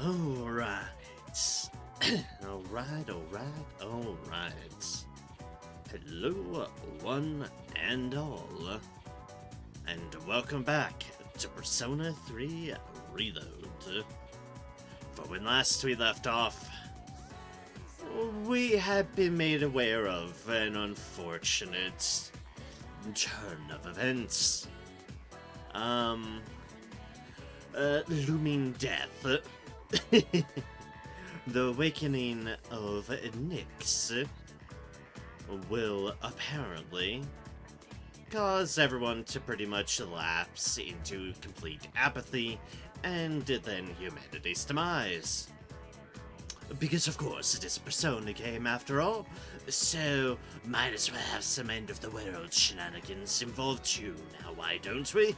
Alright. Alright. Hello, one and all. And welcome back to Persona 3 Reload. For when last we left off, we had been made aware of an unfortunate turn of events. Looming death. The awakening of Nyx will apparently cause everyone to pretty much lapse into complete apathy and then humanity's demise. Because of course it is a Persona game after all, so might as well have some end of the world shenanigans involved too, now why don't we?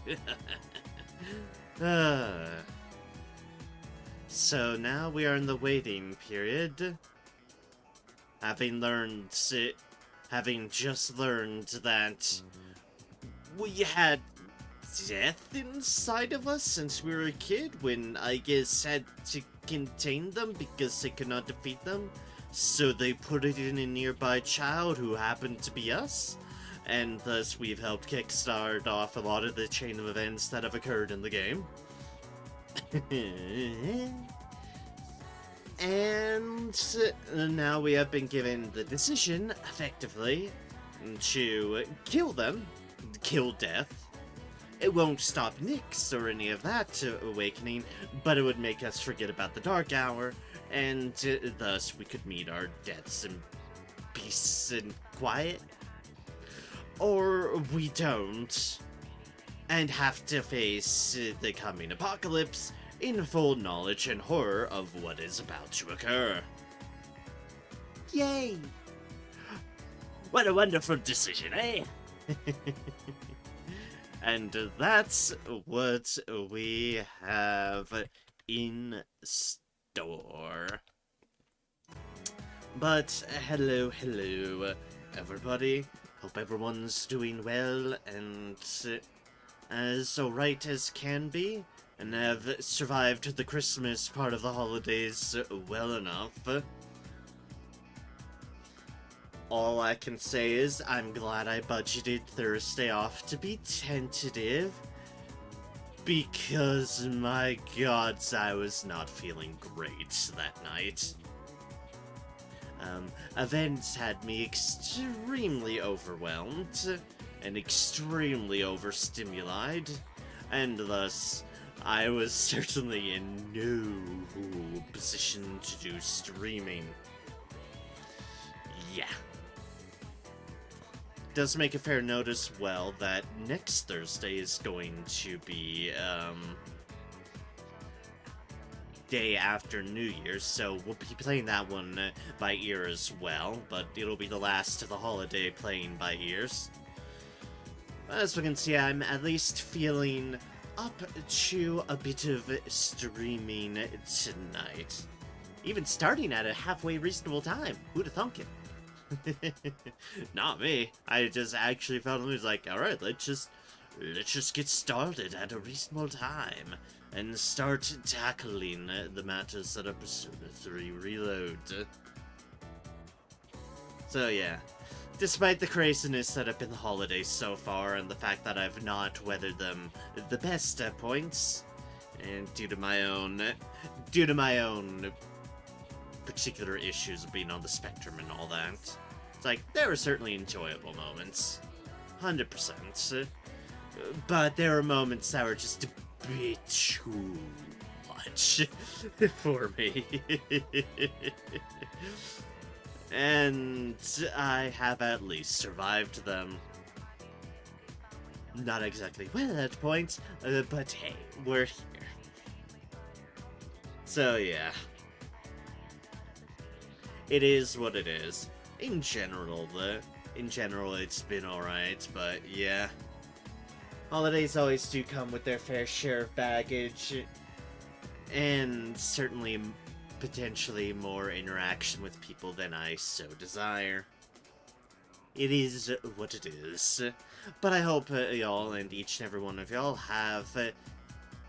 So now we are in the waiting period. Having just learned that we had death inside of us since we were a kid, when I guess had to contain them because they could not defeat them. So they put it in a nearby child who happened to be us. And thus we've helped kickstart off a lot of the chain of events that have occurred in the game. And now we have been given the decision, effectively, to kill them. Kill death. It won't stop Nyx or any of that awakening, but it would make us forget about the Dark Hour, and thus we could meet our deaths in peace and quiet. Or we don't, and have to face the coming apocalypse in full knowledge and horror of what is about to occur. Yay! What a wonderful decision, eh? And that's what we have in store. But hello, everybody. Hope everyone's doing well and as alright as can be, and have survived the Christmas part of the holidays well enough. All I can say is I'm glad I budgeted Thursday off to be tentative, because my gods, I was not feeling great that night. Events had me extremely overwhelmed and extremely overstimulated, and thus I was certainly in no position to do streaming. Yeah. Does make a fair note as well that next Thursday is going to be day after New Year's, so we'll be playing that one by ear as well, but it'll be the last of the holiday playing by ears. As we can see, I'm at least feeling up to a bit of streaming tonight. Even starting at a halfway reasonable time. Who'd have thunk it? Not me. I just actually felt it was like, alright, let's just get started at a reasonable time and start tackling the matters that are Persona 3 Reload. So yeah, despite the craziness that have been the holidays so far and the fact that I've not weathered them the best at points, and due to my own particular issues of being on the spectrum and all that, it's like, there were certainly enjoyable moments. 100%. But there were moments that were just a bit too much for me. And I have at least survived them. Not exactly well at points, but hey, we're here. So yeah. It is what it is. In general, it's been alright, but yeah. Holidays always do come with their fair share of baggage, and certainly potentially more interaction with people than I so desire. It is what it is. But I hope y'all and each and every one of y'all have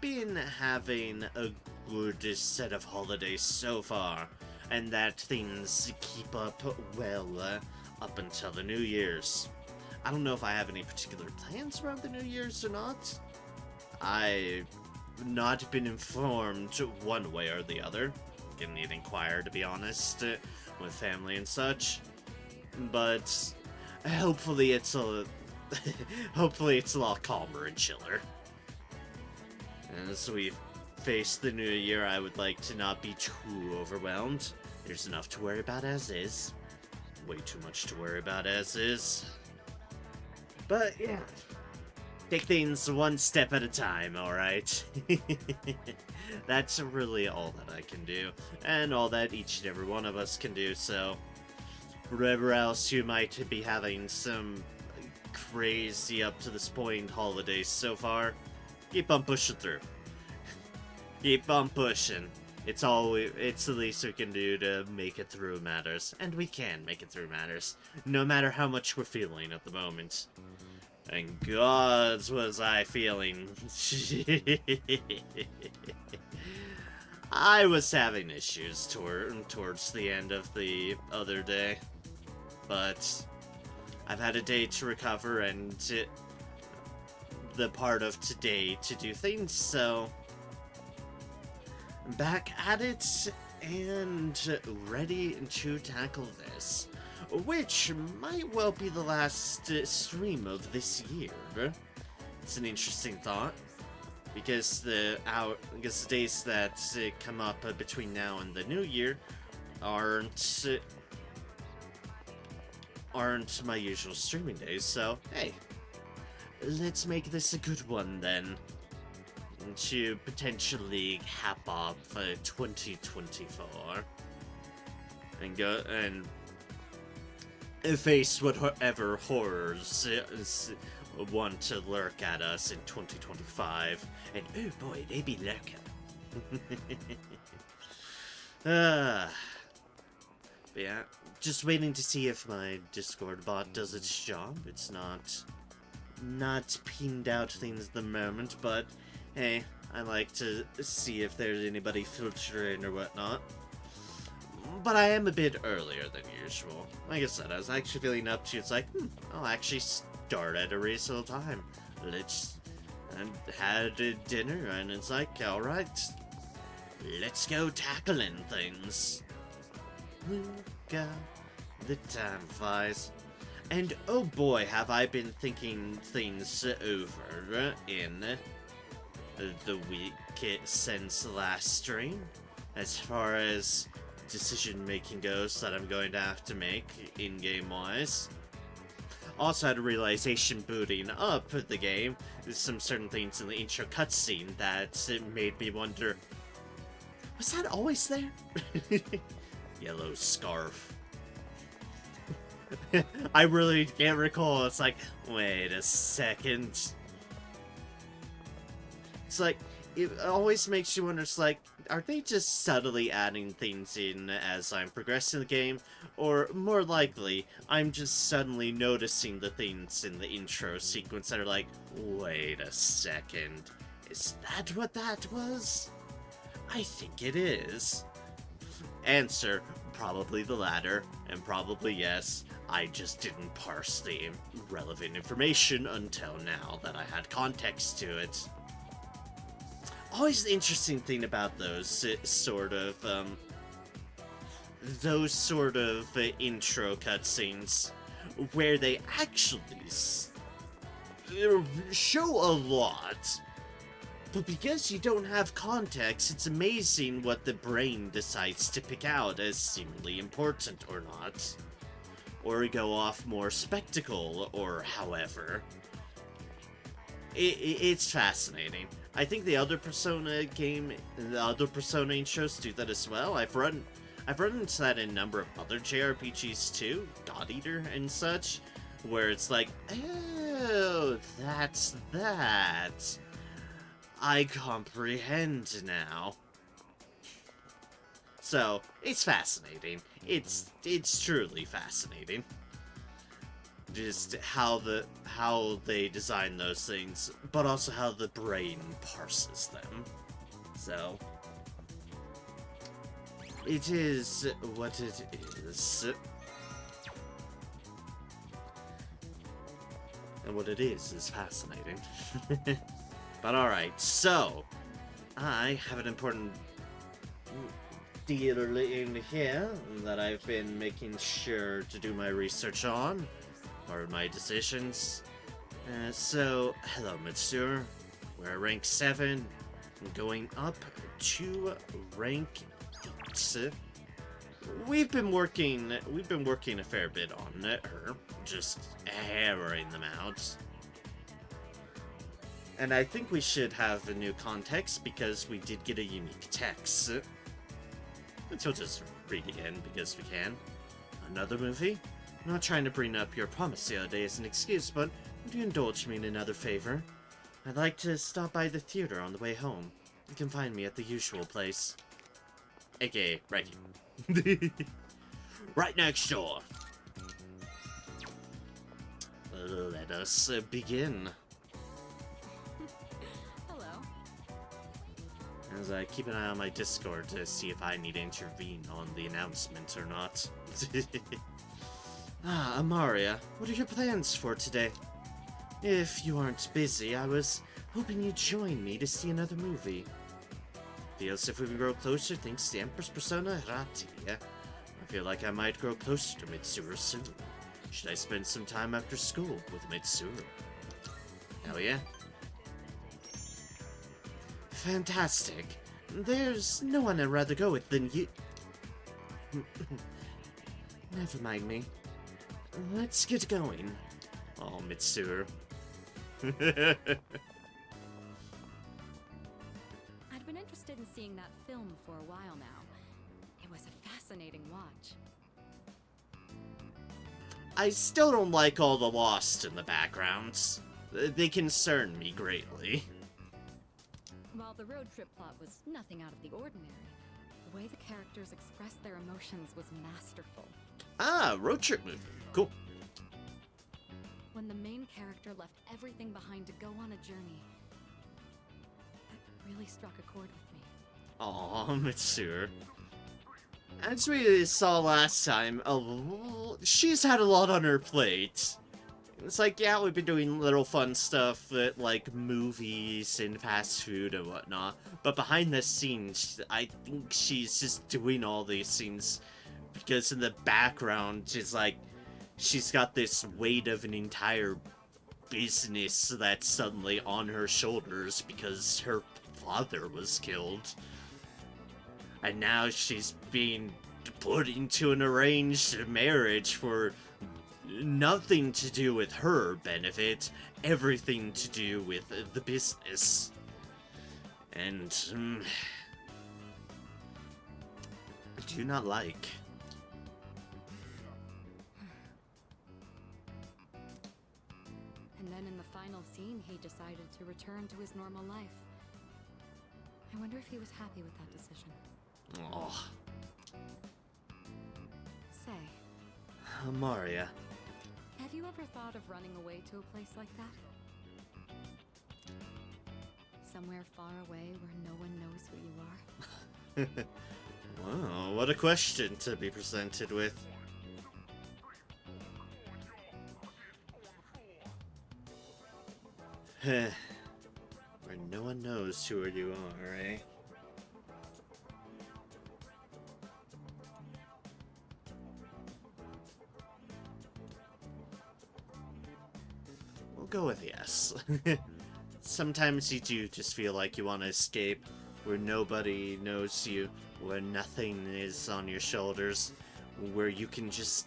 been having a good set of holidays so far, and that things keep up well up until the New Year's. I don't know if I have any particular plans around the New Year's or not. I've not been informed one way or the other. Didn't need to inquire, to be honest, with family and such. But hopefully it's a hopefully it's a lot calmer and chiller. As we face the new year, I would like to not be too overwhelmed. There's enough to worry about as is. Way too much to worry about as is. But yeah, take things one step at a time, alright? That's really all that I can do, and all that each and every one of us can do, so whatever else you might be having some crazy up to this point holidays so far, keep on pushing through. Keep on pushing. It's the least we can do to make it through matters, and we can make it through matters, no matter how much we're feeling at the moment. And gods was I feeling. I was having issues towards the end of the other day, but I've had a day to recover and the part of today to do things, so I'm back at it and ready to tackle this, which might well be the last stream of this year. It's an interesting thought, because the days that come up between now and the new year aren't my usual streaming days, so hey, let's make this a good one then, to potentially cap off 2024 and go and face whatever horrors want to lurk at us in 2025. And oh boy, they be lurking. Yeah, just waiting to see if my Discord bot does its job. It's not pinned out things at the moment, but hey, I like to see if there's anybody filtering or whatnot. But I am a bit earlier than usual. Like I said, I was actually feeling up to it's like, I'll actually start at a reasonable time. And had dinner, and it's like, alright, let's go tackling things. Look out, the time flies. And oh boy, have I been thinking things over in the week since the last stream, as far as decision making goes that I'm going to have to make in-game wise. Also had a realization booting up the game. There's some certain things in the intro cutscene that made me wonder, was that always there? Yellow scarf. I really can't recall. It's like, wait a second. It's like, it always makes you wonder, it's like, are they just subtly adding things in as I'm progressing the game? Or, more likely, I'm just suddenly noticing the things in the intro sequence that are like, wait a second, is that what that was? I think it is. Answer, probably the latter, and probably yes, I just didn't parse the relevant information until now that I had context to it. Always the interesting thing about those sort of intro cutscenes, where they actually show a lot, but because you don't have context, it's amazing what the brain decides to pick out as seemingly important or not, or go off more spectacle or however. It's fascinating. I think the other Persona intros do that as well. I've run into that in a number of other JRPGs too, God Eater and such, where it's like, oh, that's that. I comprehend now. So, it's fascinating. It's truly fascinating. Just how they design those things, but also how the brain parses them. So, It is what it is. And what it is fascinating. But alright, so I have an important deal in here that I've been making sure to do my research on, or my decisions. So, hello, Mitsuru. We're at rank 7, going up to rank 8. We've been working a fair bit on her, just hammering them out. And I think we should have a new context because we did get a unique text. Which we'll just read again because we can. Another movie? I'm not trying to bring up your promise the other day as an excuse, but would you indulge me in another favor? I'd like to stop by the theater on the way home. You can find me at the usual place. AKA, right here. Right next door. Let us begin. Hello. As I keep an eye on my Discord to see if I need to intervene on the announcement or not. Amaria, what are your plans for today? If you aren't busy, I was hoping you'd join me to see another movie. Feels if we can grow closer thanks to the Empress Persona Hirati. I feel like I might grow closer to Mitsuru soon. Should I spend some time after school with Mitsuru? Hell yeah. Fantastic. There's no one I'd rather go with than you. Never mind me. Let's get going. Oh, Mitsuru. I'd been interested in seeing that film for a while now. It was a fascinating watch. I still don't like all the Lost in the backgrounds. They concern me greatly. While the road trip plot was nothing out of the ordinary, the way the characters expressed their emotions was masterful. Ah, road trip movie. Cool. When the main character left everything behind to go on a journey, that really struck a chord with me. Aw, Mitsuru. As we saw last time, she's had a lot on her plate. It's like, yeah, we've been doing little fun stuff like movies and fast food and whatnot, but behind the scenes, I think she's just doing all these things because in the background, it's like, she's got this weight of an entire business that's suddenly on her shoulders because her father was killed. And now she's being put into an arranged marriage for nothing to do with her benefit, everything to do with the business. And I do not like. And then in the final scene, he decided to return to his normal life. I wonder if he was happy with that decision. Oh, Say, Maria. have you ever thought of running away to a place like that? Somewhere far away where no one knows who you are? Wow, what a question to be presented with. Where no one knows who you are, eh? We'll go with yes. Sometimes you do just feel like you want to escape, where nobody knows you, where nothing is on your shoulders, where you can just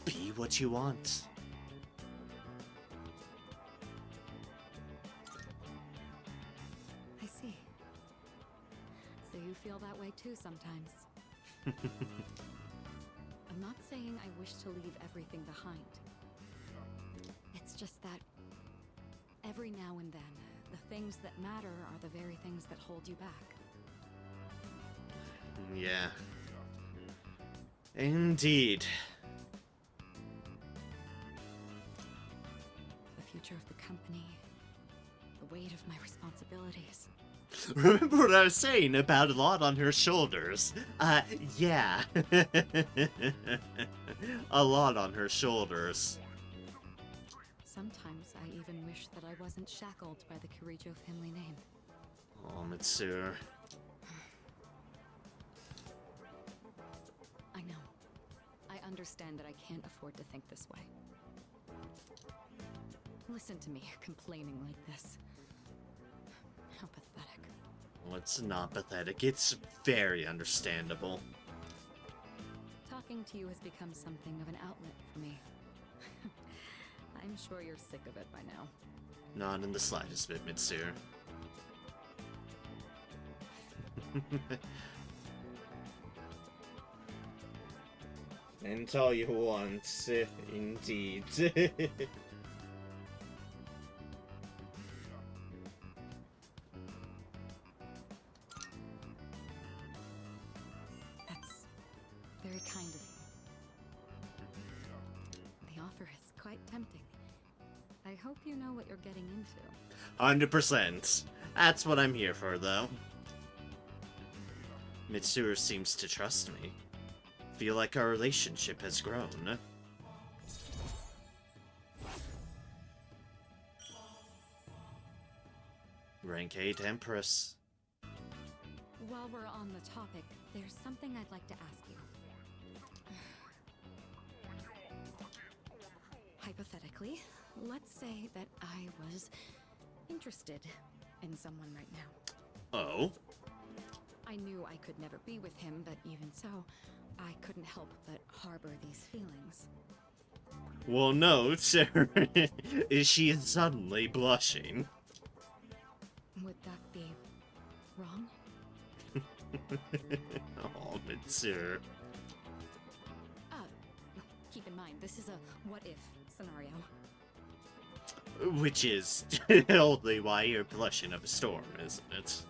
be what you want. I see. So you feel that way too sometimes. I'm not saying I wish to leave everything behind. It's just that every now and then, the things that matter are the very things that hold you back. Yeah. Indeed. The future of the company, the weight of my responsibilities. Remember what I was saying about a lot on her shoulders? Yeah. A lot on her shoulders. Sometimes I even wish that I wasn't shackled by the Kirijo family name. Oh, Mitsuru. I know. I understand that I can't afford to think this way. Listen to me complaining like this. How pathetic. Well, it's not pathetic. It's very understandable. Talking to you has become something of an outlet for me. I'm sure you're sick of it by now. Not in the slightest bit, Mitsuru. And all you want, indeed. That's very kind of you. The offer is quite tempting. I hope you know what you're getting into. 100%. That's what I'm here for, though. Mitsuru seems to trust me. Feel like our relationship has grown. Rank 8 Empress. While we're on the topic, there's something I'd like to ask you. Hypothetically, let's say that I was interested in someone right now. Oh? I knew I could never be with him, but even so, I couldn't help but harbor these feelings. Well, no, sir. She is suddenly blushing. Would that be wrong? Oh, Mitsuru. Keep in mind, this is a what-if scenario. Which is only why you're blushing up a storm, isn't it?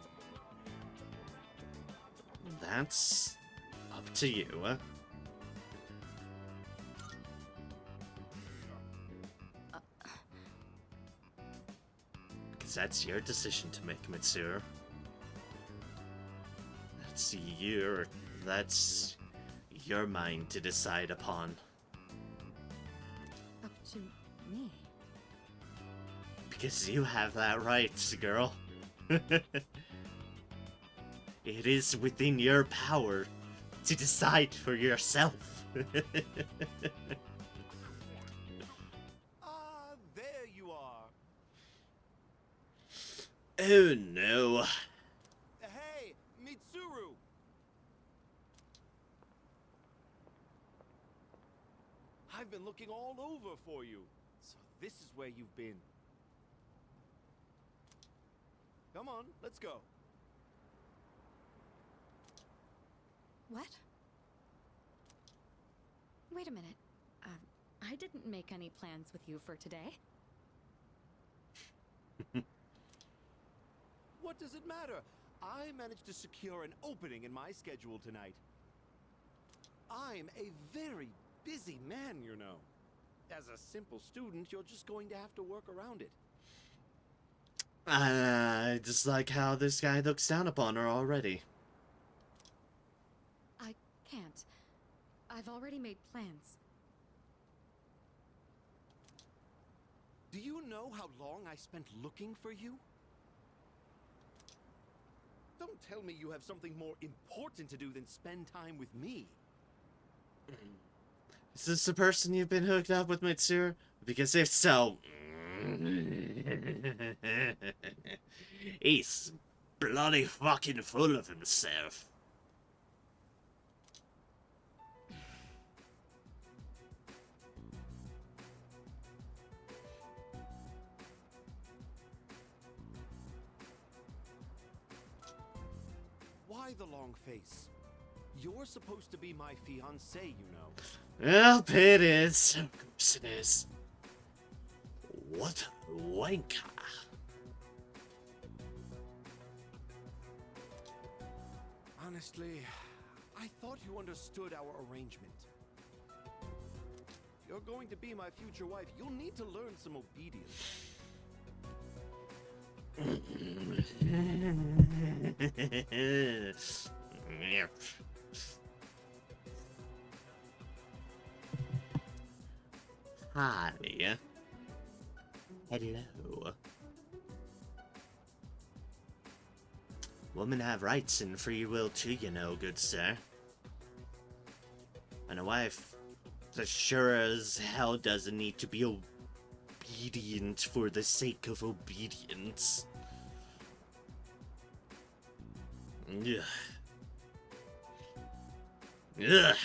That's up to you. Because that's your decision to make, Mitsuru. That's your mind to decide upon. Up to me? Because you have that right, girl. It is within your power to decide for yourself. There you are. Oh no. Hey, Mitsuru. I've been looking all over for you. So this is where you've been. Come on, let's go. What? Wait a minute. I didn't make any plans with you for today. What does it matter? I managed to secure an opening in my schedule tonight. I'm a very busy man, you know. As a simple student, you're just going to have to work around it. I just like how this guy looks down upon her already. I can't. I've already made plans. Do you know how long I spent looking for you? Don't tell me you have something more important to do than spend time with me. Is this the person you've been hooked up with, Mitsuru? Because if so... He's bloody fucking full of himself. Why the long face? You're supposed to be my fiancé, you know. Well, it is. Of course it is. What a wanker. Honestly, I thought you understood our arrangement. If you're going to be my future wife, you'll need to learn some obedience. Hi. Hello. Women have rights and free will too, you know, good sir. And a wife that sure as hell doesn't need to be obedient for the sake of obedience. Ugh. Ugh.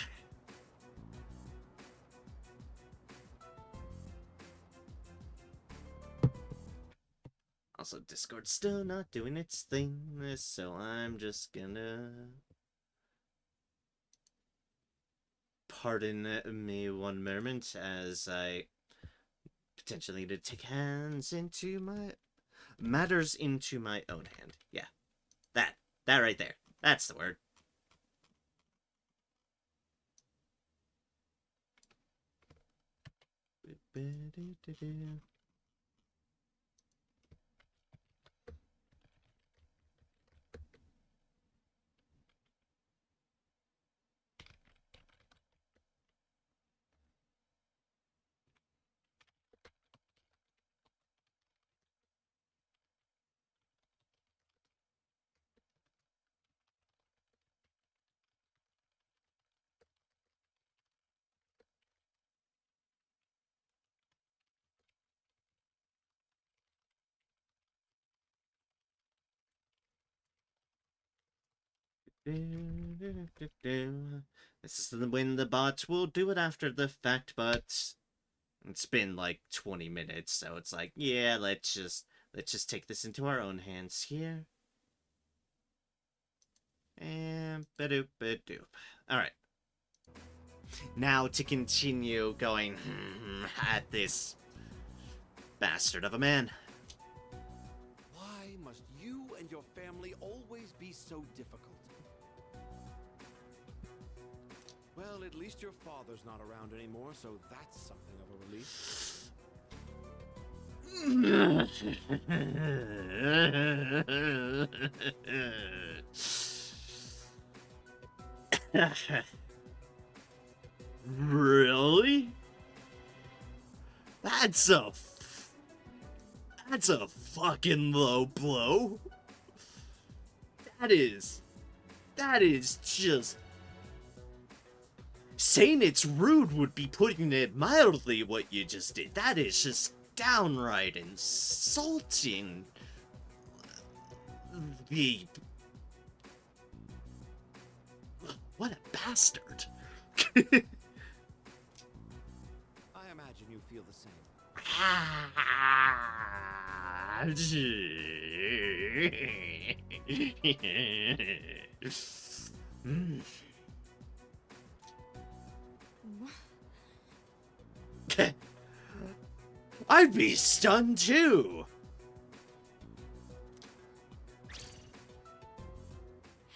Also, Discord's still not doing its thing, so I'm just gonna... Pardon me one moment as I potentially need to take matters into my own hand. Yeah, that right there. That's the word. This is when the bot will do it after the fact, but it's been like 20 minutes, so it's like, yeah, let's just take this into our own hands here. And ba-doop ba-doop. Alright. Now to continue going at this bastard of a man. Why must you and your family always be so difficult? Well, at least your father's not around anymore, so that's something of a relief. Really? That's a fucking low blow. That is just... Saying it's rude would be putting it mildly, what you just did. That is just downright insulting. What a bastard. I imagine you feel the same. I'd be stunned too.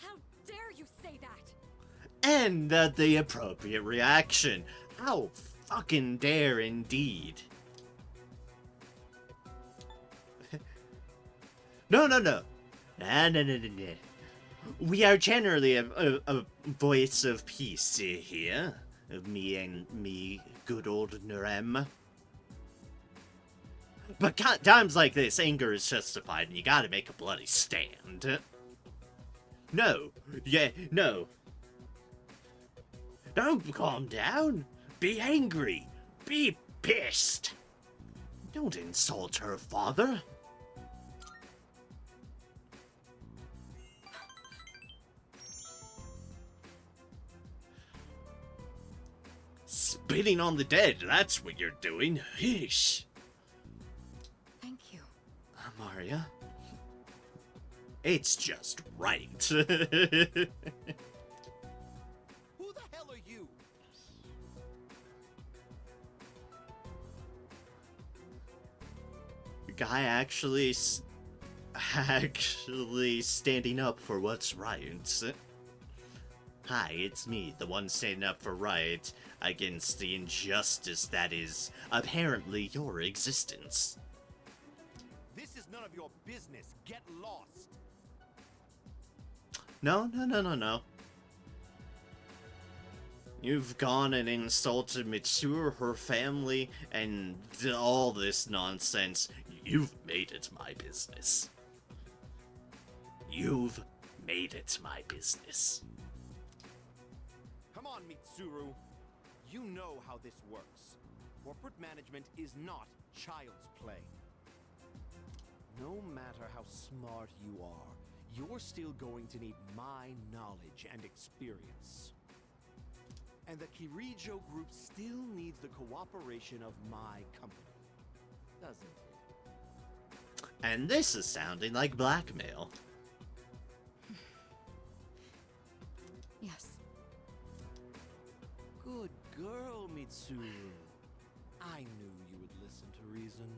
How dare you say that? And the appropriate reaction. How fucking dare indeed. No. No. We are generally a voice of peace here. Me, good old Nurem. But times like this, anger is justified, and you gotta make a bloody stand. No. Yeah, no. Don't calm down. Be angry. Be pissed. Don't insult her father. Spitting on the dead, that's what you're doing. Yeesh. Thank you. Maria. It's just right. Who the hell are you? The guy actually standing up for what's right. Hi, it's me, the one standing up for right against the injustice that is apparently your existence. This is none of your business. Get lost. No, no, no, no, no. You've gone and insulted Mitsuru, her family, and all this nonsense. You've made it my business. You've made it my business. Come on, Mitsuru. You know how this works. Corporate management is not child's play. No matter how smart you are, you're still going to need my knowledge and experience. And the Kirijo group still needs the cooperation of my company, doesn't it? And this is sounding like blackmail. Yes. Good girl, Mitsuru. I knew you would listen to reason.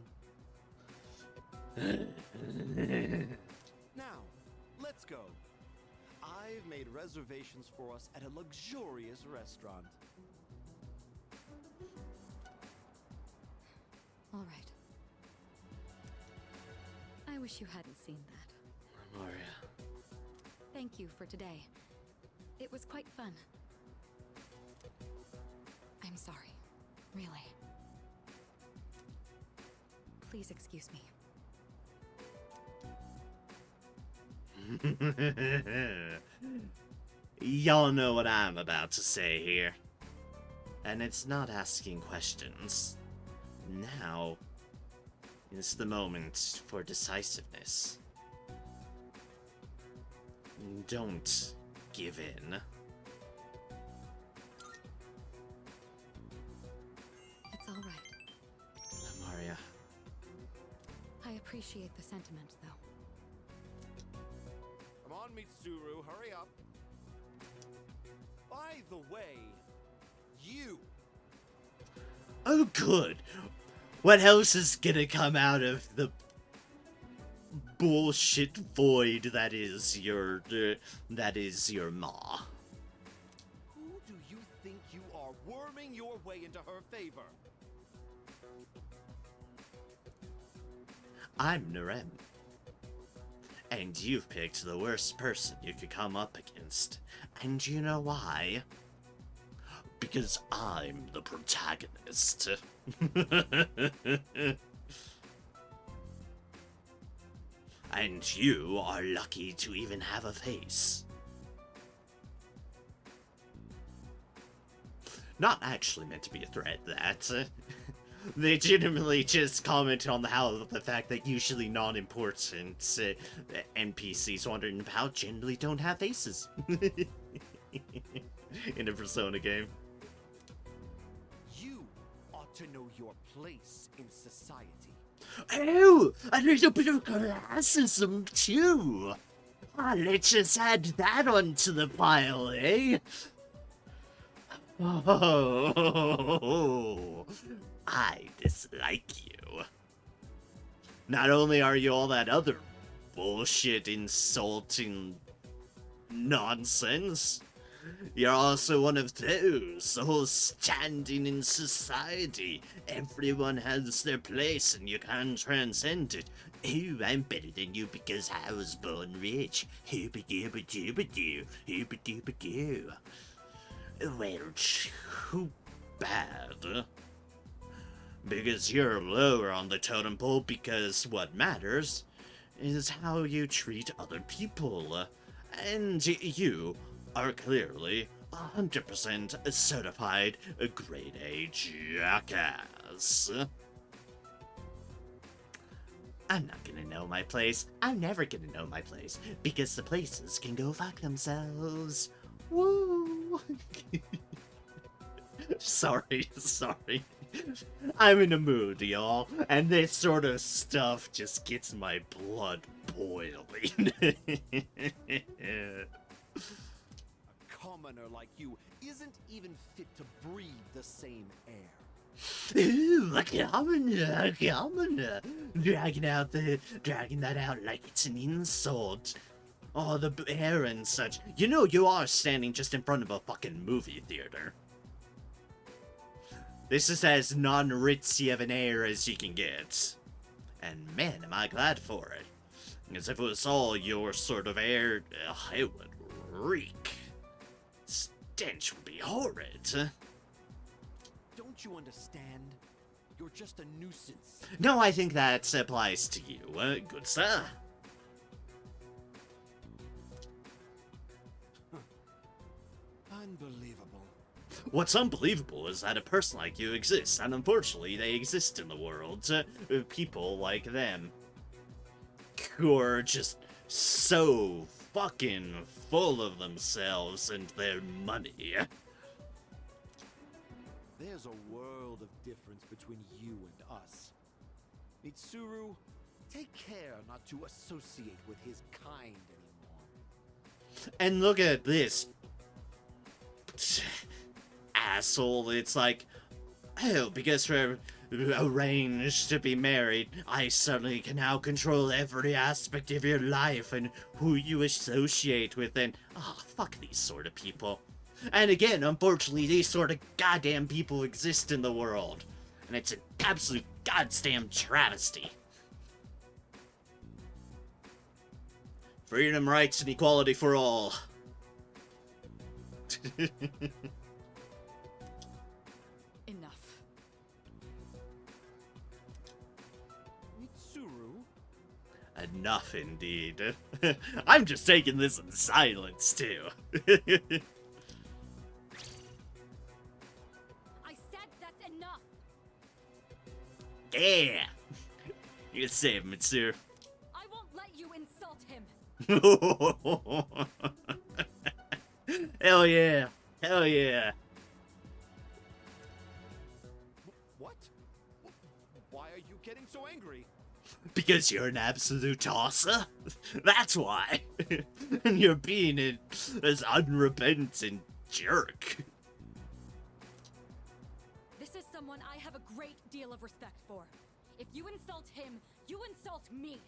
Now, let's go. I've made reservations for us at a luxurious restaurant. All right. I wish you hadn't seen that. Maria. Thank you for today. It was quite fun. I'm sorry. Really. Please excuse me. Y'all know what I'm about to say here. And it's not asking questions. Now is the moment for decisiveness. Don't give in. It's all right. Maria. I appreciate the sentiment, though. Come on, Mitsuru, hurry up. By the way, you. Oh, good. What else is gonna come out of the bullshit void that is your ma? Who do you think you are, worming your way into her favor? I'm Narem. And you've picked the worst person you could come up against. And you know why? Because I'm the protagonist. And you are lucky to even have a face. Not actually meant to be a threat, that. Legitimately just comment on the fact that usually non-important NPCs wandering about generally don't have faces. In a Persona game. You ought to know your place in society. Oh, a little bit of classism too. Let's just add that onto the pile, eh? Oh, I dislike you. Not only are you all that other bullshit, insulting nonsense, you're also one of those, the whole standing in society. Everyone has their place and you can't transcend it. Oh, I'm better than you because I was born rich. Hooba-dooba-dooba-doo. Hooba-dooba-doo. Well, too bad. Because you're lower on the totem pole, because what matters is how you treat other people. And you are clearly 100% certified grade A jackass. I'm not gonna know my place. I'm never gonna know my place, because the places can go fuck themselves. Woo! Sorry. I'm in a mood, y'all, and this sort of stuff just gets my blood boiling. A commoner like you isn't even fit to breathe the same air. Ooh, a commoner. Dragging that out like it's an insult. Oh, the air and such. You know you are standing just in front of a fucking movie theater. This is as non-ritzy of an air as you can get. And man, am I glad for it. Because if it was all your sort of air, it would reek. Stench would be horrid. Don't you understand? You're just a nuisance. No, I think that applies to you, good sir. Unbelievable. What's unbelievable is that a person like you exists, and unfortunately they exist in the world. People like them. Who are just so fucking full of themselves and their money. There's a world of difference between you and us. Mitsuru, take care not to associate with his kind anymore. And look at this asshole. It's like, oh, because we're arranged to be married, I suddenly can now control every aspect of your life and who you associate with, and fuck these sort of people. And again, unfortunately, these sort of goddamn people exist in the world, and it's an absolute goddamn travesty. Freedom, rights, and equality for all. Enough. Mitsuru? Enough, indeed. I'm just taking this in silence, too. I said that's enough. Yeah! You save him, Mitsuru. I won't let you insult him. Hell yeah. Hell yeah. What? Why are you getting so angry? Because you're an absolute tosser? That's why. And you're being an unrepentant jerk. This is someone I have a great deal of respect for. If you insult him, you insult me.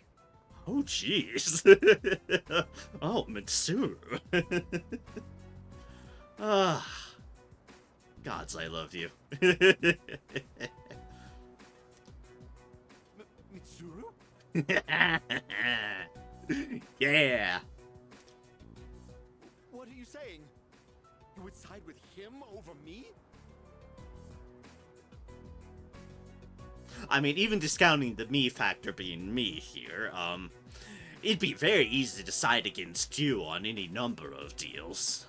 Oh, jeez. Oh, Mitsuru. Ah. Gods, I love you. Mitsuru? Yeah. What are you saying? You would side with him over me? I mean, even discounting the me factor being me here, it'd be very easy to side against you on any number of deals.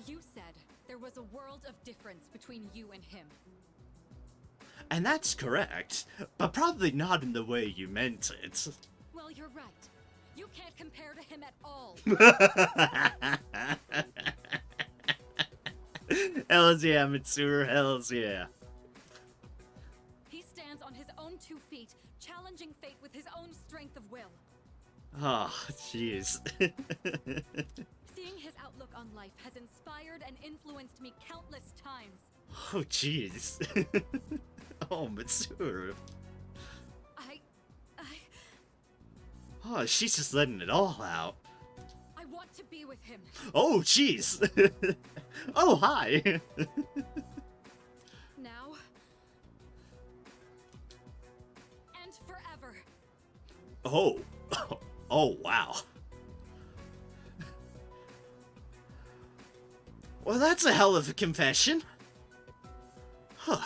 You said there was a world of difference between you and him. And that's correct, but probably not in the way you meant it. Well, you're right. You can't compare to him at all. Hells yeah, Mitsuru, hells yeah. He stands on his own 2 feet, challenging fate with his own strength of will. Oh, jeez. Seeing his outlook on life has inspired and influenced me countless times. Oh, jeez. Oh, Mitsuru. Oh, she's just letting it all out. I want to be with him. Oh, jeez. Oh, hi. Now. And forever. Oh. Oh, wow. Well, that's a hell of a confession. Huh.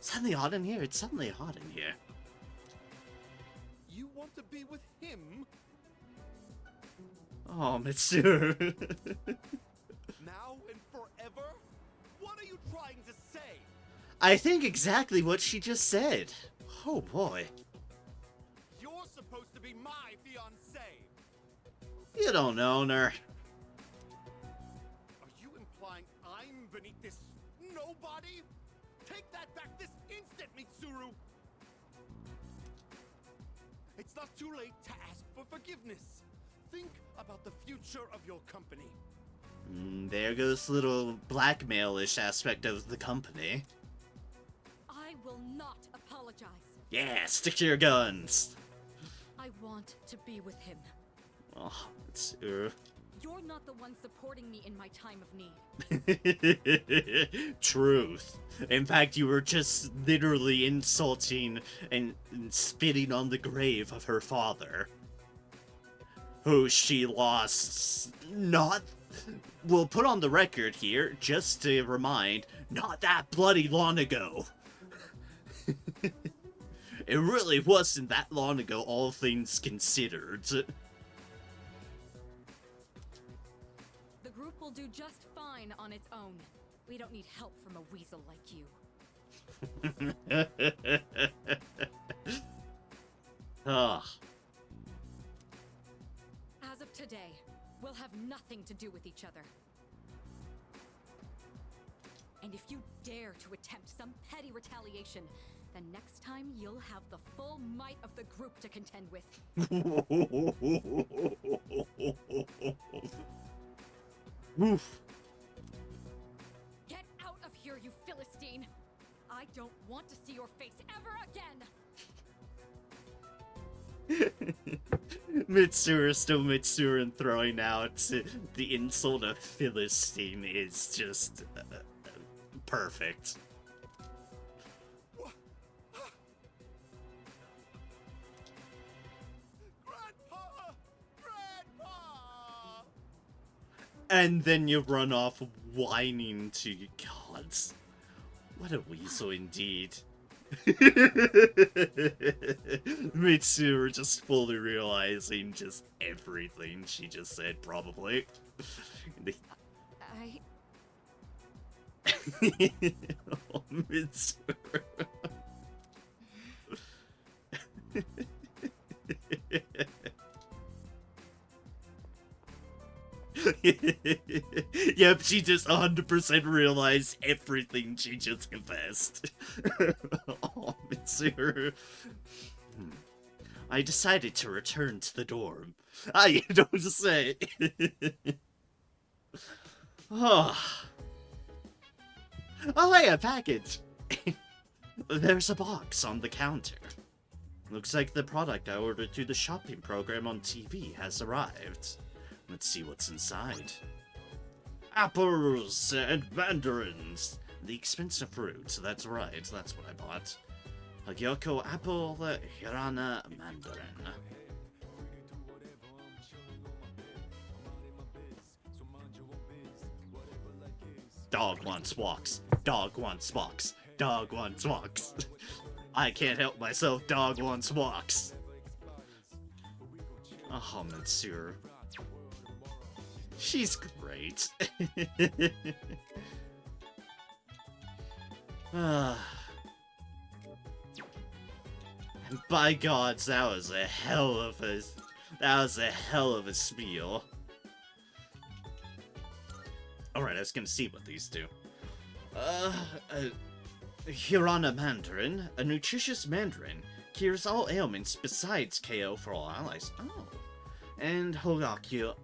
Suddenly hot in here. It's suddenly hot in here. You want to be with him? Oh, Mitsuru. Now and forever? What are you trying to say? I think exactly what she just said. Oh, boy. You're supposed to be my fiancé. You don't know her. Are you implying I'm beneath this nobody? Take that back this instant, Mitsuru! It's not too late to ask for forgiveness. Think about the future of your company. There goes the little blackmail-ish aspect of the company. I will not apologize. Yeah, stick to your guns. I want to be with him. Oh, Mitsuru. You're not the one supporting me in my time of need. Truth. In fact, you were just literally insulting and spitting on the grave of her father, who she lost not... We'll put on the record here, just to remind, not that bloody long ago. It really wasn't that long ago, all things considered. The group will do just fine on its own. We don't need help from a weasel like you. Ugh. As of today, we'll have nothing to do with each other. And if you dare to attempt some petty retaliation, then next time you'll have the full might of the group to contend with. Oof. Get out of here, you Philistine! I don't want to see your face ever again! Mitsuru still Mitsuru, and throwing out the insult of Philistine is just perfect. Grandpa! Grandpa! And then you run off whining to your gods. What a weasel indeed. Mitsuru just fully realizing just everything she just said, probably. Oh, Mitsuru. Yep, she just 100% realized everything she just confessed. Oh, Mitsuru. I decided to return to the dorm. I don't say. Oh. Oh, hey, a package. There's a box on the counter. Looks like the product I ordered through the shopping program on TV has arrived. Let's see what's inside. Apples and mandarins. The expensive fruit. That's right, that's what I bought. A Gyoko apple, Hirana mandarin. Dog wants walks. Dog wants walks. Dog wants walks. I can't help myself, dog wants walks. Oh, Mitsuru. She's great. And by gods, that was a hell of a spiel. Alright, I was gonna see what these do. Hirana Mandarin, a nutritious mandarin, cures all ailments besides KO for all allies. Oh. And Hogyaku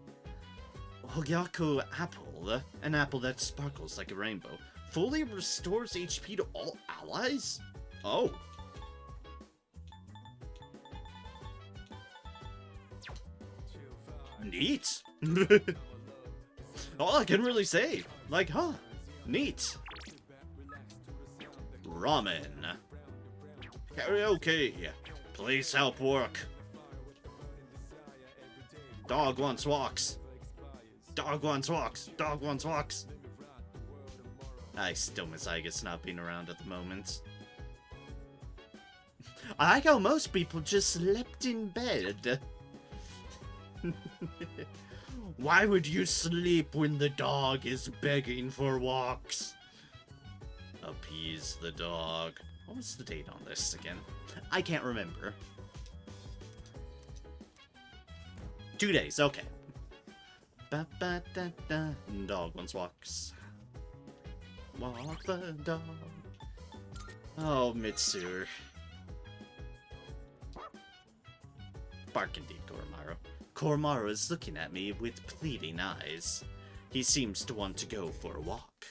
apple, an apple that sparkles like a rainbow, fully restores HP to all allies? Oh. Neat. All I can really say. Like, huh. Neat. Ramen. Karaoke. Please help work. Dog wants walks. Dog wants walks. Dog wants walks. I still miss Aigis not being around at the moment. I like how most people just slept in bed. Why would you sleep when the dog is begging for walks? Appease the dog. What was the date on this again? I can't remember. 2 days, okay. Ba ba da da. Dog wants walks. Walk the dog. Oh, Mitsuru. Bark indeed, Koromaru. Koromaru is looking at me with pleading eyes. He seems to want to go for a walk.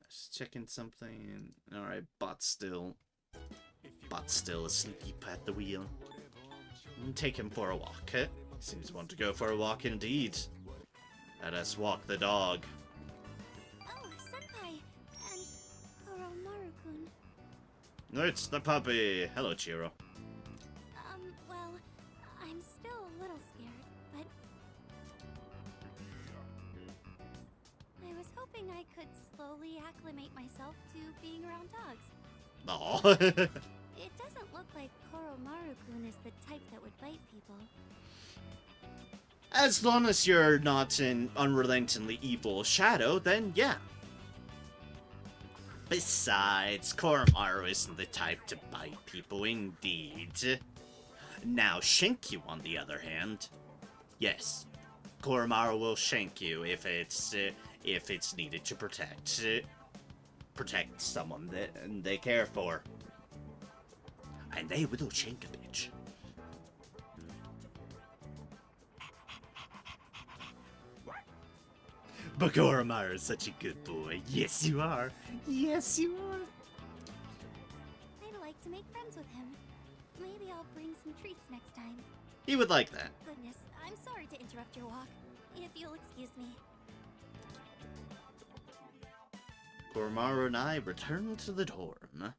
Just checking something. Alright, bot still. If you but still asleep at the wheel. Take him for a walk. Seems to want to go for a walk indeed. Let us walk the dog. Oh, Senpai! And Koromaru-kun. It's the puppy. Hello, Chiro. Well, I'm still a little scared, but... I was hoping I could slowly acclimate myself to being around dogs. Aw. It doesn't look like Koromaru-kun is the type that would bite people. As long as you're not an unrelentingly evil shadow, then yeah. Besides, Koromaru isn't the type to bite people, indeed. Now, Shinkyu, on the other hand, yes, Koromaru will shank you if it's needed to protect someone that they care for, and they will shank a bitch. But Koromaru is such a good boy. Yes, you are. Yes, you are. I'd like to make friends with him. Maybe I'll bring some treats next time. He would like that. Goodness, I'm sorry to interrupt your walk. If you'll excuse me. Koromaru and I return to the dorm.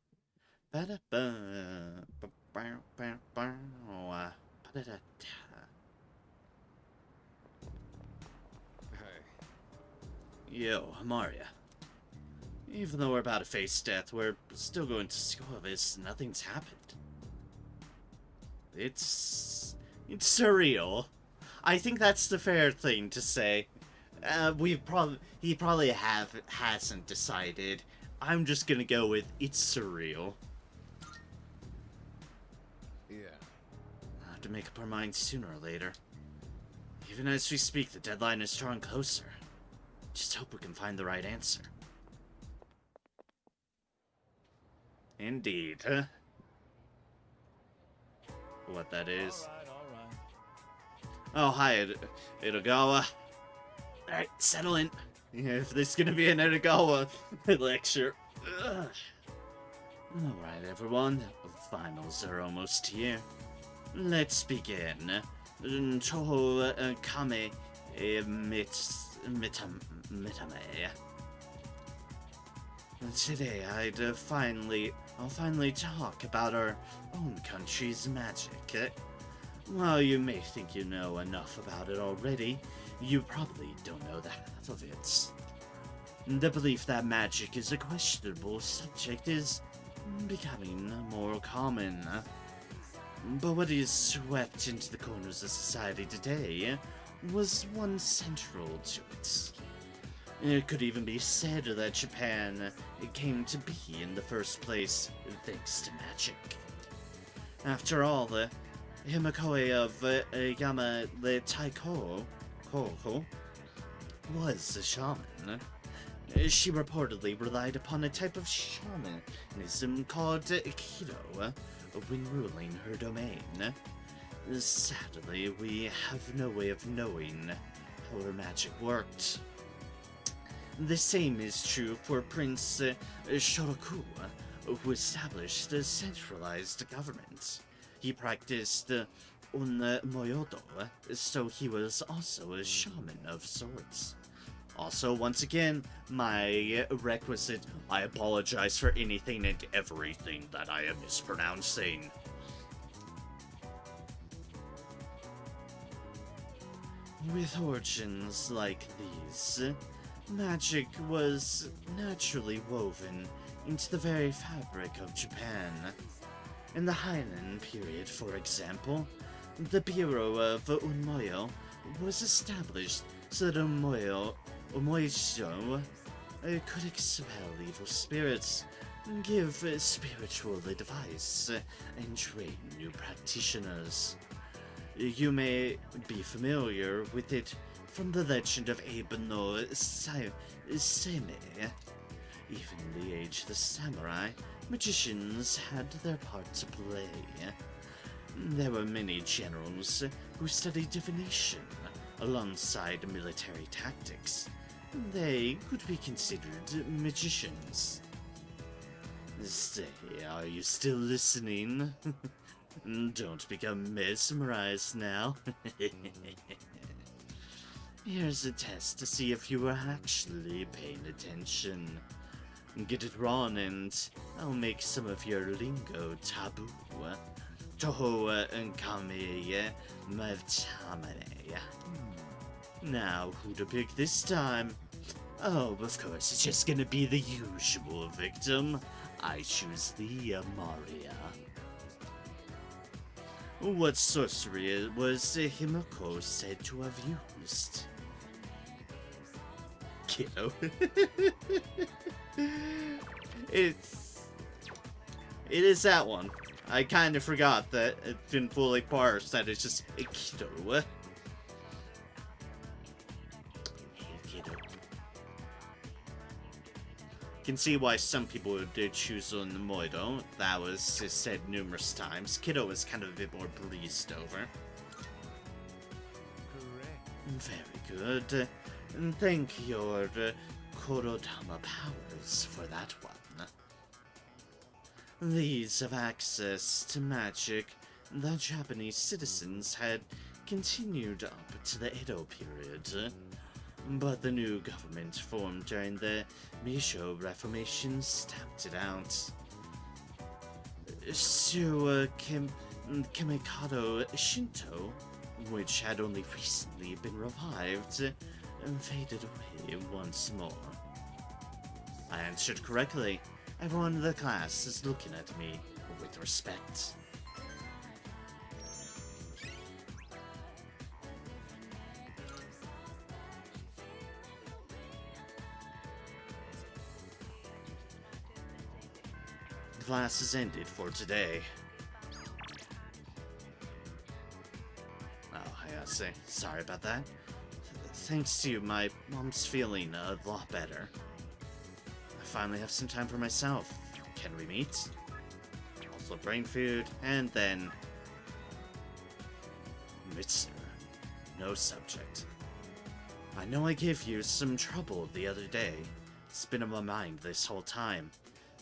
Yo, Maria. Even though we're about to face death, we're still going to school as nothing's happened. It's surreal. I think that's the fair thing to say. He probably hasn't decided. I'm just gonna go with it's surreal. Yeah. I'll have to make up our minds sooner or later. Even as we speak, the deadline is drawing closer. Just hope we can find the right answer. Indeed, huh? What that is. Alright. Oh, hi, Itagawa. Alright, settle in. Yeah, if there's gonna be an Itagawa lecture. Alright, everyone. Finals are almost here. Let's begin. Toho kame mitame. Today, I'll finally talk about our own country's magic. While you may think you know enough about it already, you probably don't know the half of it. The belief that magic is a questionable subject is becoming more common. But what is swept into the corners of society today was once central to it. It could even be said that Japan came to be in the first place thanks to magic. After all, the Himikoe of Yama the Taiko was a shaman. She reportedly relied upon a type of shamanism called Aikido when ruling her domain. Sadly, we have no way of knowing how her magic worked. The same is true for Prince Shoroku, who established a centralized government. He practiced Unmoyodo, so he was also a shaman of sorts. Also, once again, my requisite, I apologize for anything and everything that I am mispronouncing. With origins like these, magic was naturally woven into the very fabric of Japan. In the Heian period, for example, the Bureau of Unmoyo was established so that Unmoyo could expel evil spirits, give spiritual advice, and train new practitioners. You may be familiar with it from the legend of Abe no Seimei. Even in the age of the samurai, magicians had their part to play. There were many generals who studied divination alongside military tactics. They could be considered magicians. Say, are you still listening? Don't become mesmerized now. Here's a test to see if you were actually paying attention. Get it wrong and I'll make some of your lingo taboo. Toho nkame mavtamane. Now, who to pick this time? Oh, of course, it's just gonna be the usual victim. I choose the Amaria. What sorcery was Himiko said to have used? Kiddo. It is that one. I kind of forgot that it didn't fully parse that it's just a kiddo. Hey, kiddo. Can see why some people did choose on Moido. That was said numerous times. Kiddo was kind of a bit more breezed over. Correct. Very good. And thank your Korodama powers for that one. These have access to magic the Japanese citizens had continued up to the Edo period. But the new government formed during the Meisho Reformation stamped it out. So, Kamikado Shinto, which had only recently been revived, faded away once more. I answered correctly. Everyone in the class is looking at me with respect. Class is ended for today. Oh, Hayase, sorry about that. Thanks to you, my mom's feeling a lot better. I finally have some time for myself. Can we meet? Also brain food, and then... Mitsuru. No subject. I know I gave you some trouble the other day. It's been on my mind this whole time.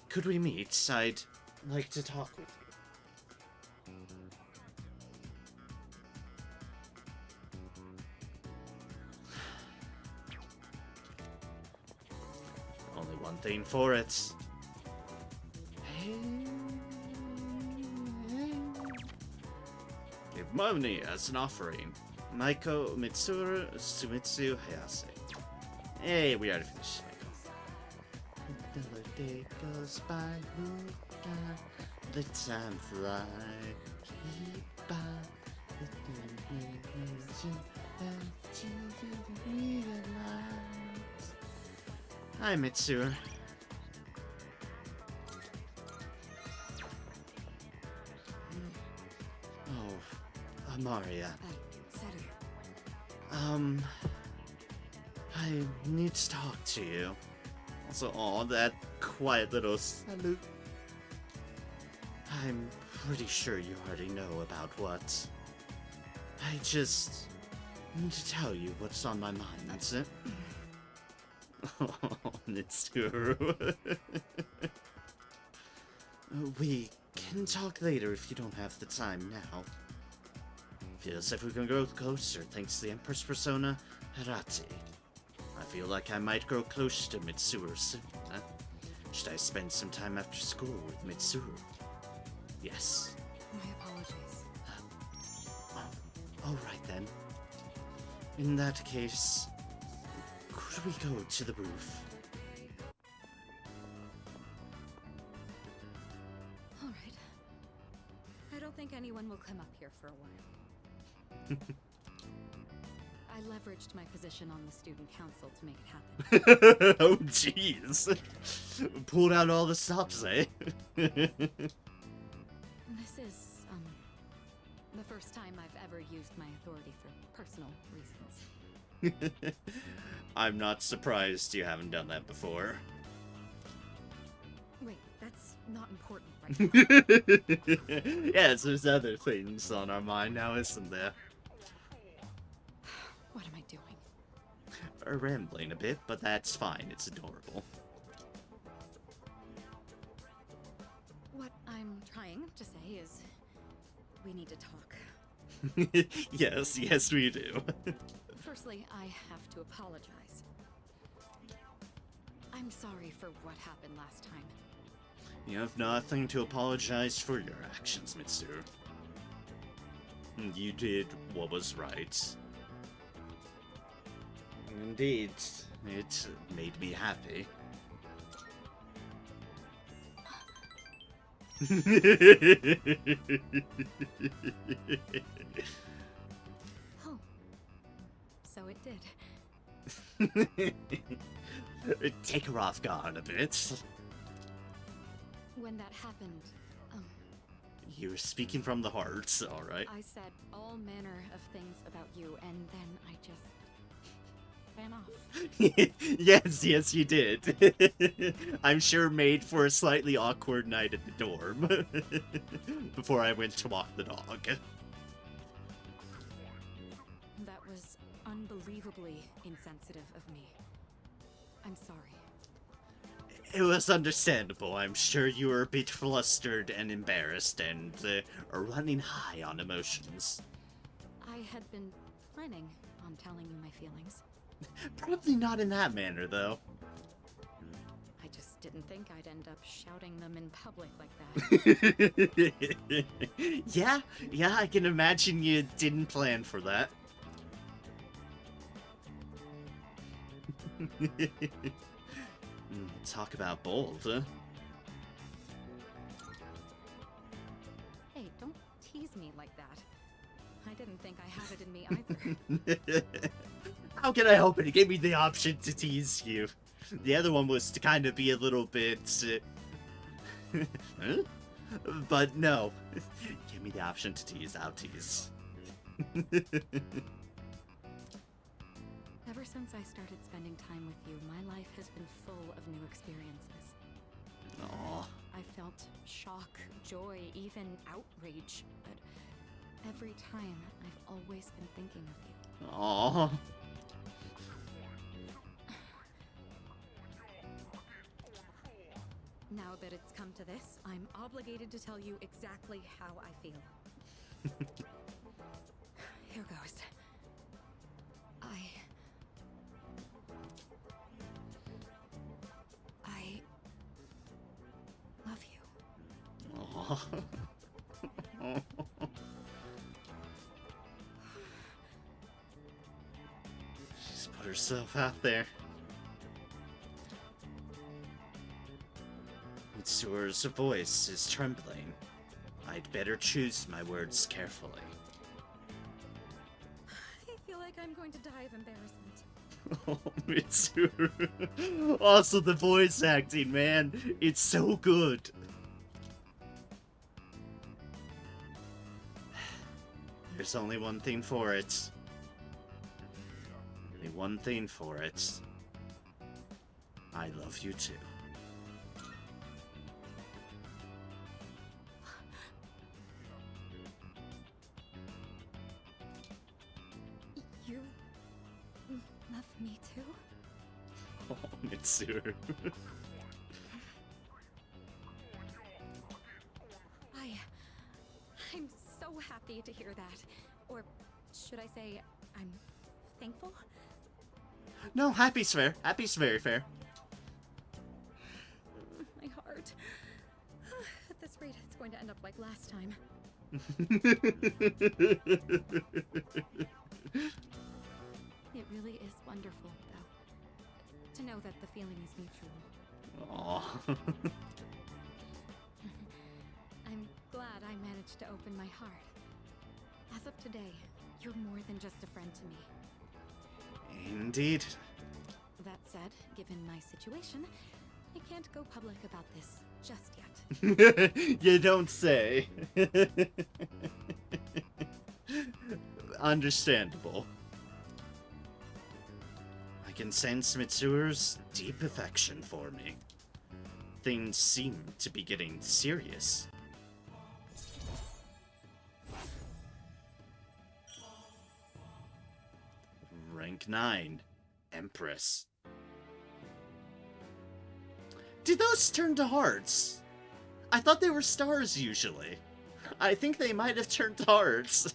Could we meet? I'd like to talk with you. Only one thing for it. Give money as an offering. Maiko Mitsuru Sumitsu Hayase. Hey, we already finished. The day goes by, the time fly. Hi, Mitsuru. Oh, Amaria. I need to talk to you. Also, aw, that quiet little salute. I'm pretty sure you already know about what. I just need to tell you what's on my mind, that's it. Oh, Mitsuru. We can talk later if you don't have the time now. Feels like we can grow closer thanks to the Empress persona, Harati. I feel like I might grow close to Mitsuru soon. Huh? Should I spend some time after school with Mitsuru? Yes. My apologies. Alright then. In that case, could we go to the roof? All right. I don't think anyone will come up here for a while. I leveraged my position on the student council to make it happen. Oh jeez. Pulled out all the stops, eh? This is, the first time I've ever used my authority for personal reasons. I'm not surprised you haven't done that before. Wait, that's not important right now. Yes, there's other things on our mind now, isn't there? What am I doing? Rambling a bit, but that's fine. It's adorable. trying to say is we need to talk. Yes, we do. Firstly, I have to apologize. I'm sorry for what happened last time. You have nothing to apologize for your actions, Mitsuru. You did what was right. Indeed, it made me happy. Oh. So it did. Take her off guard a bit. When that happened, You're speaking from the heart, alright. I said all manner of things about you, and then I just ran off. Yes, you did. I'm sure made for a slightly awkward night at the dorm. Before I went to walk the dog. That was unbelievably insensitive of me. I'm sorry. It was understandable. I'm sure you were a bit flustered and embarrassed and are running high on emotions. I had been planning on telling you my feelings. Probably not in that manner, though. I just didn't think I'd end up shouting them in public like that. Yeah, I can imagine you didn't plan for that. Talk about bold, huh? Hey, don't tease me like that. I didn't think I had it in me either. How can I help it? It gave me the option to tease you. The other one was to kind of be a little bit... huh? But no. Give me the option to tease, I'll tease. Ever since I started spending time with you, my life has been full of new experiences. Aww. I felt shock, joy, even outrage, but every time I've always been thinking of you. Aww. Now that it's come to this, I'm obligated to tell you exactly how I feel. Here goes. I love you. Aww. She's put herself out there. Mitsuru's voice is trembling. I'd better choose my words carefully. I feel like I'm going to die of embarrassment. Oh, Mitsuru. Also, the voice acting, man. It's so good. There's only one thing for it. Only one thing for it. I love you too. You love me too? Oh, Mitsuru. I'm so happy to hear that. Or should I say, I'm thankful? No, happy's fair. Happy's very fair. My heart. At this rate, it's going to end up like last time. It really is wonderful, though, to know that the feeling is mutual. Aww. I'm glad I managed to open my heart. As of today, you're more than just a friend to me. Indeed. That said, given my situation, I can't go public about this just yet. You don't say. Understandable. I can sense Mitsuru's deep affection for me. Things seem to be getting serious. Rank 9, Empress. Did those turn to hearts? I thought they were stars usually. I think they might have turned hearts.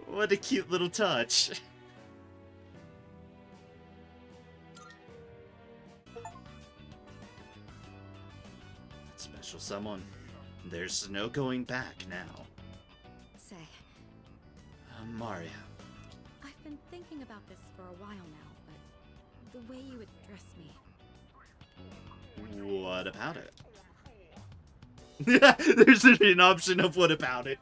What a cute little touch. Special someone. There's no going back now. Say, Maria. I've been thinking about this for a while now, but the way you address me. What about it? There's an option of what about it.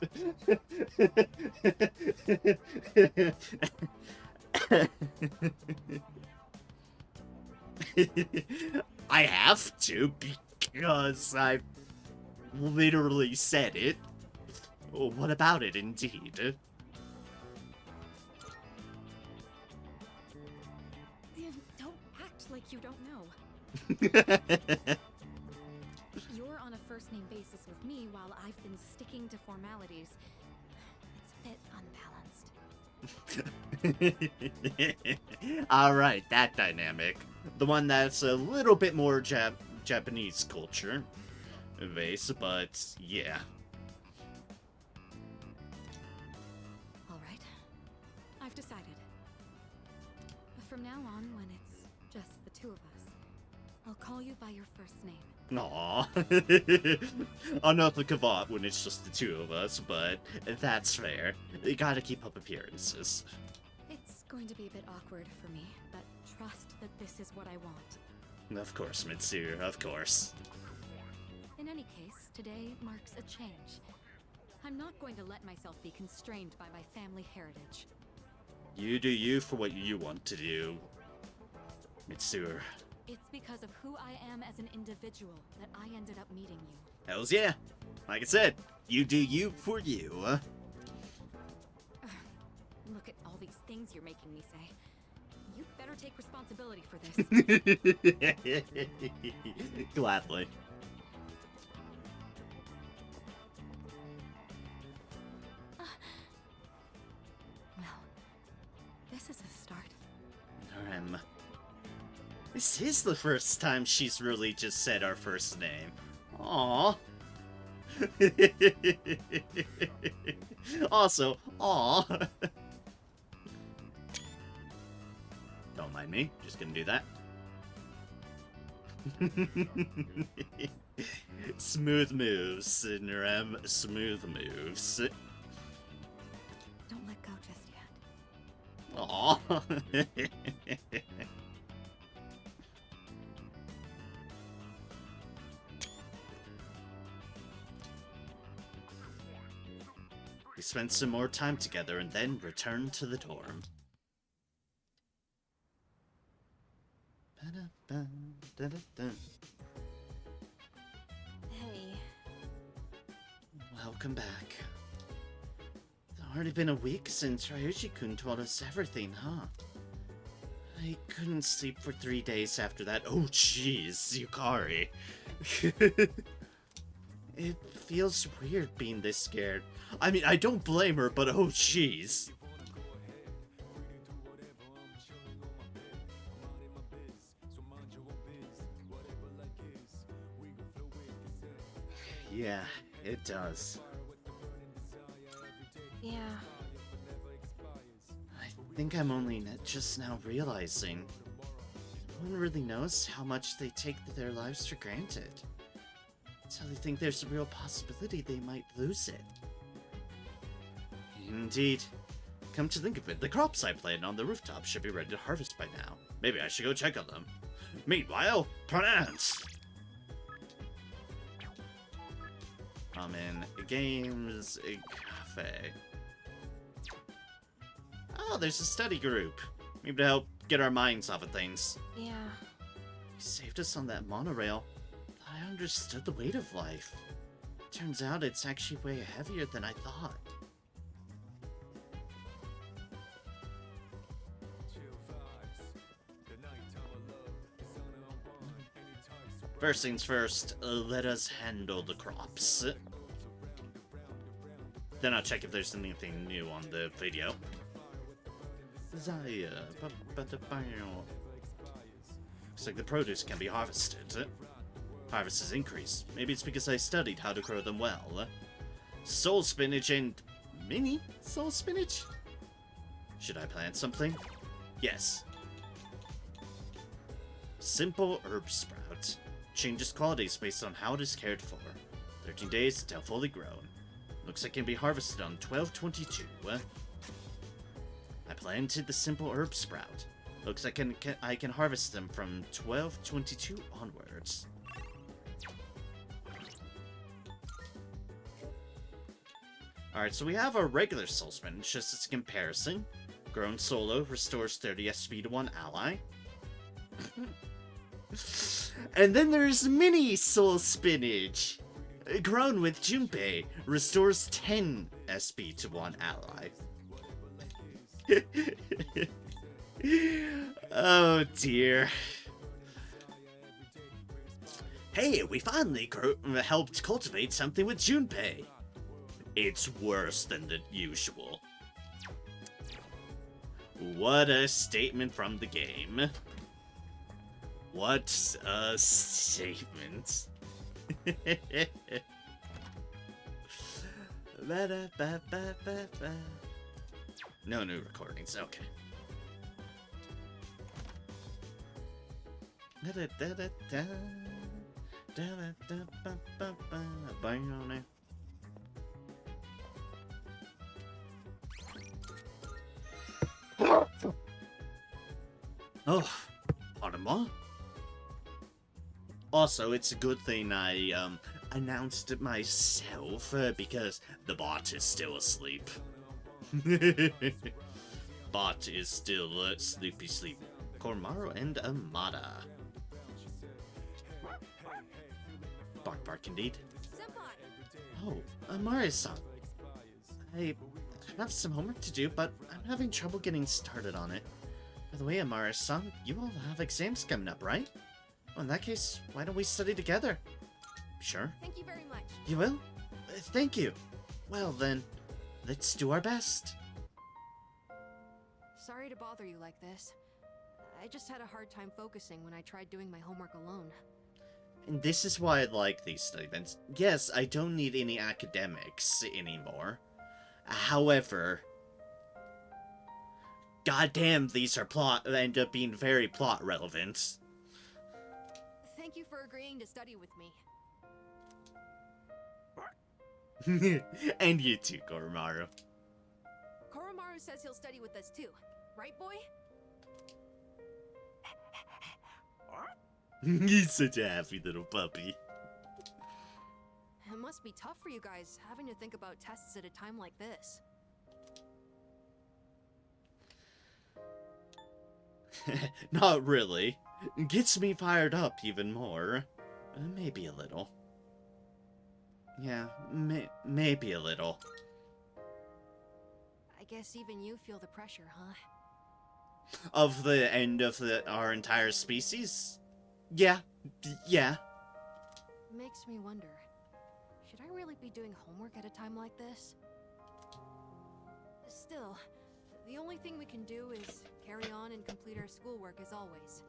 I have to because I literally said it. Oh, what about it, indeed? Don't act like you don't know. You're on a first-name basis with me while I've been sticking to formalities. It's a bit unbalanced. Alright, that dynamic. The one that's a little bit more Japanese culture base, but yeah. Alright. I've decided. From now on, when it's just the two of us, I'll call you by your first name. Aww. Enough the cavat when it's just the two of us, but that's fair. You gotta keep up appearances. It's going to be a bit awkward for me, but trust that this is what I want. Of course, Mitsuru, of course. In any case, today marks a change. I'm not going to let myself be constrained by my family heritage. You do you for what you want to do, Mitsuru. It's because of who I am as an individual that I ended up meeting you. Hells yeah. Like I said, you do you for you. Look at all these things you're making me say. You better take responsibility for this. Gladly. Well, this is a start. This is the first time she's really just said our first name. Aww. Also, aw. Don't mind me, just gonna do that. Smooth moves, Narem. Smooth moves. Don't let go just yet. Aw. We spent some more time together and then returned to the dorm. Hey. Welcome back. It's already been a week since Ryuji-kun told us everything, huh? I couldn't sleep for 3 days after that. Oh, jeez, Yukari. It feels weird being this scared. I mean, I don't blame her, but oh, jeez. Yeah, it does. Yeah. I think I'm only just now realizing. No one really knows how much they take their lives for granted. Until they think there's a real possibility they might lose it. Indeed. Come to think of it, the crops I planted on the rooftop should be ready to harvest by now. Maybe I should go check on them. Meanwhile, pronounce! I'm in games, cafe. Oh, there's a study group. Maybe to help get our minds off of things. Yeah. You saved us on that monorail. I understood the weight of life. Turns out it's actually way heavier than I thought. First things first, let us handle the crops. Then I'll check if there's anything new on the video. Zaya. Looks like the produce can be harvested. Harvest has increased. Maybe it's because I studied how to grow them well. Soul spinach and mini soul spinach? Should I plant something? Yes. Simple herb sprout. Changes qualities based on how it is cared for. 13 days until fully grown. Looks like it can be harvested on 12/22. I planted the simple herb sprout. Looks like I can harvest them from 12/22 onwards. Alright, so we have our regular soul spinach, just as a comparison. Grown solo restores 30 SP to one ally. And then there's mini soul spinach. Grown with Junpei restores 10 SP to one ally. Oh dear. Hey, we finally helped cultivate something with Junpei. It's worse than the usual. What a statement from the game. What a statement. No new recordings, okay. Oh, Automata? Also, it's a good thing I announced it myself because the bot is still asleep. Bot is still sleepy sleep. Koromaru and Amada. Bark bark indeed. Oh, Amare-san. I have some homework to do, but I'm having trouble getting started on it. By the way, Amare-san, you all have exams coming up, right? Well, in that case, why don't we study together? Sure. Thank you very much. You will? Thank you. Well then, let's do our best. Sorry to bother you like this. I just had a hard time focusing when I tried doing my homework alone. And this is why I like these study events. Yes, I don't need any academics anymore. However, goddamn, these are end up being very plot relevant. Thank you for agreeing to study with me. And you too, Koromaru. Koromaru says he'll study with us too. Right, boy? He's such a happy little puppy. It must be tough for you guys, having to think about tests at a time like this. Not really. Gets me fired up even more. Maybe a little. Yeah, maybe a little. I guess even you feel the pressure, huh? Of the end of our entire species? Yeah. Yeah. Makes me wonder, should I really be doing homework at a time like this? Still, the only thing we can do is carry on and complete our schoolwork as always.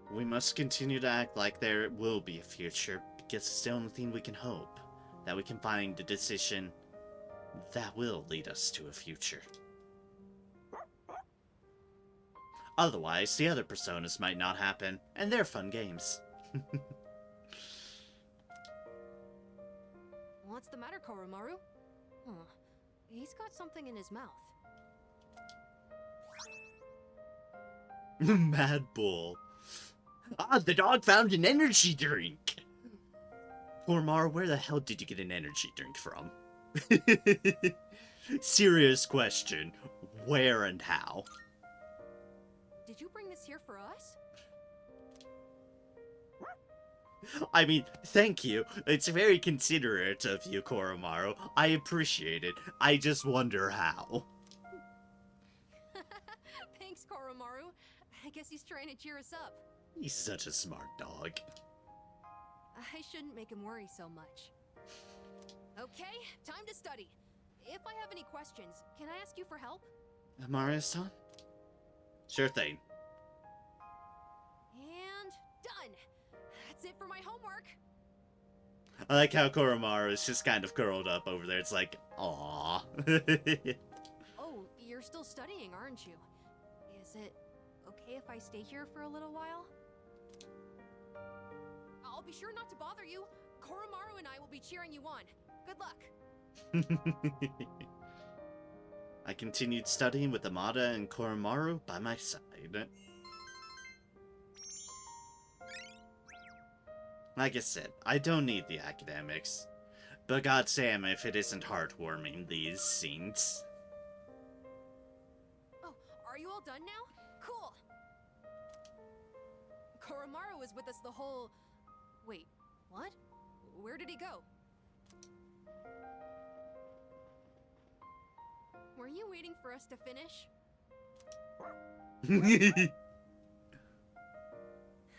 We must continue to act like there will be a future, because it's the only thing we can hope. That we can find a decision that will lead us to a future. Otherwise, the other personas might not happen, and they're fun games. What's the matter, Koromaru? Huh. He's got something in his mouth. Mad Bull. Ah, the dog found an energy drink! Koromaru, where the hell did you get an energy drink from? Serious question. Where and how? Did you bring this here for us? I mean, thank you. It's very considerate of you, Koromaru. I appreciate it. I just wonder how. Thanks, Koromaru. I guess he's trying to cheer us up. He's such a smart dog. I shouldn't make him worry so much. Okay, time to study. If I have any questions, can I ask you for help? Amare-san? Sure thing. And done! That's it for my homework! I like how Koromaru is just kind of curled up over there. It's like, aww. Oh, you're still studying, aren't you? Is it okay if I stay here for a little while? I'll be sure not to bother you. Koromaru and I will be cheering you on. Good luck. I continued studying with Amada and Koromaru by my side. Like I said, I don't need the academics. But goddamn if it isn't heartwarming, these scenes. Oh, are you all done now? Cool. Koromaru was with us the whole... Wait, what? Where did he go? Were you waiting for us to finish?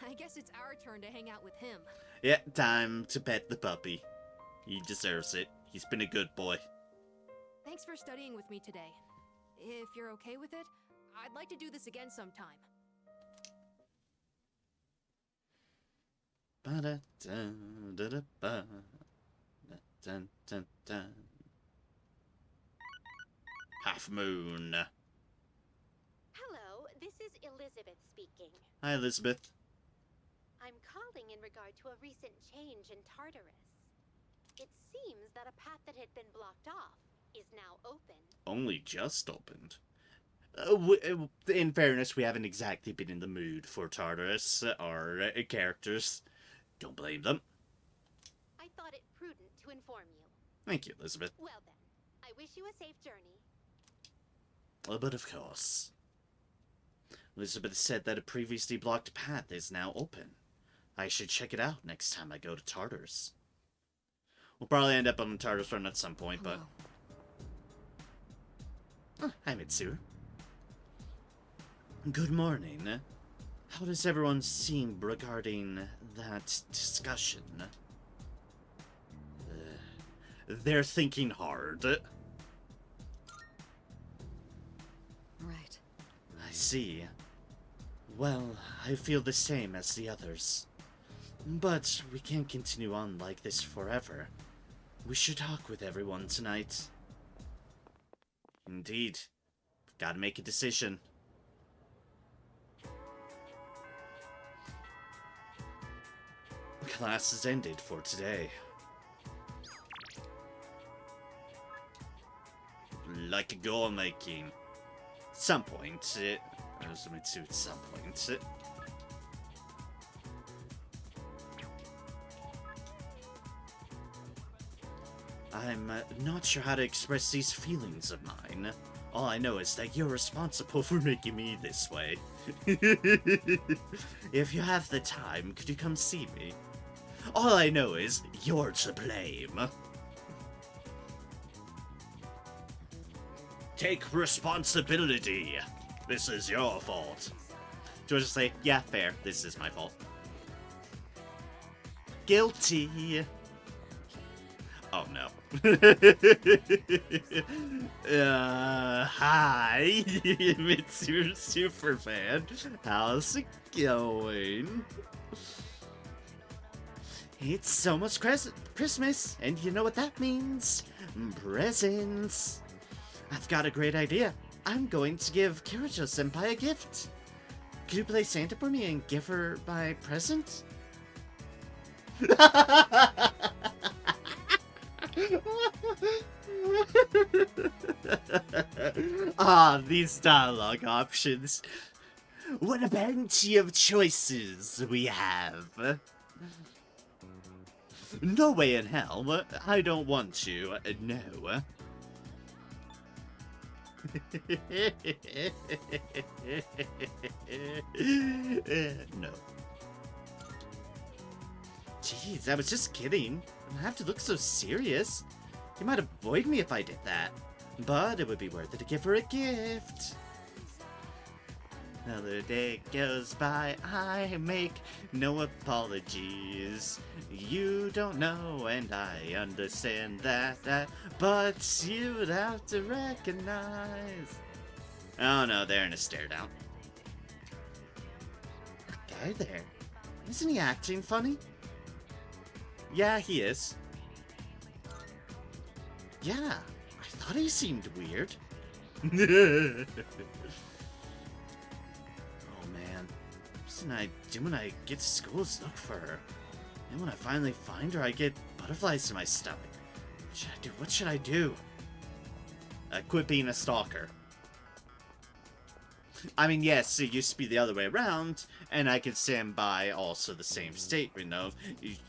I guess it's our turn to hang out with him. Yeah, time to pet the puppy. He deserves it. He's been a good boy. Thanks for studying with me today. If you're okay with it, I'd like to do this again sometime. Ba-da-dun-da-da-ba. Dun-dun-dun. Half Moon. Hello, this is Elizabeth speaking. Hi, Elizabeth. I'm calling in regard to a recent change in Tartarus. It seems that a path that had been blocked off is now open. Only just opened. In fairness, we haven't exactly been in the mood for Tartarus, our characters. Don't blame them. I thought it prudent to inform you. Thank you, Elizabeth. Well then, I wish you a safe journey. But of course. Elizabeth said that a previously blocked path is now open. I should check it out next time I go to Tartarus. We'll probably end up on the Tartarus run at some point, but... Oh, hi, Mitsuru. Good morning. How does everyone seem regarding that discussion? They're thinking hard. Right. I see. Well, I feel the same as the others. But we can't continue on like this forever. We should talk with everyone tonight. Indeed. Gotta make a decision. Class is ended for today. Like a goal making. Some point. At some point. I'm not sure how to express these feelings of mine. All I know is that you're responsible for making me this way. If you have the time, could you come see me? All I know is you're to blame. Take responsibility. This is your fault. Do I just say, yeah, fair, this is my fault. Guilty. Oh no. Hi, Mitsuru Superfan. How's it going? It's almost Christmas, and you know what that means? Presents. I've got a great idea. I'm going to give Kirijo-senpai a gift. Could you play Santa for me and give her my present? These dialogue options. What a bounty of choices we have. No way in hell. I don't want to. No. No. Jeez, I was just kidding. I don't have to look so serious. You might avoid me if I did that. But it would be worth it to give her a gift. Another day goes by, I make no apologies. You don't know, and I understand that, but you'd have to recognize. Oh no, they're in a stare down. That guy there, isn't he acting funny? Yeah, he is. Yeah, I thought he seemed weird. Oh man, what I do when I get to school is look for her. And when I finally find her, I get butterflies in my stomach. What should I do? What should I do? Quit being a stalker. I mean, yes, it used to be the other way around, and I could stand by also the same statement of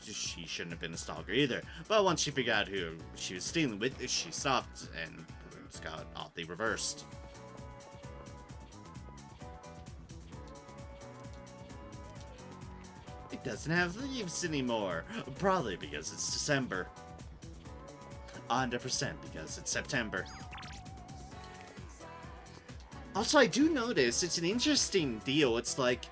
she shouldn't have been a stalker either. But once she figured out who she was dealing with, she stopped, and it got oddly reversed. It doesn't have leaves anymore, probably because it's December. 100% because it's September. Also, I do notice it's an interesting deal. It's like,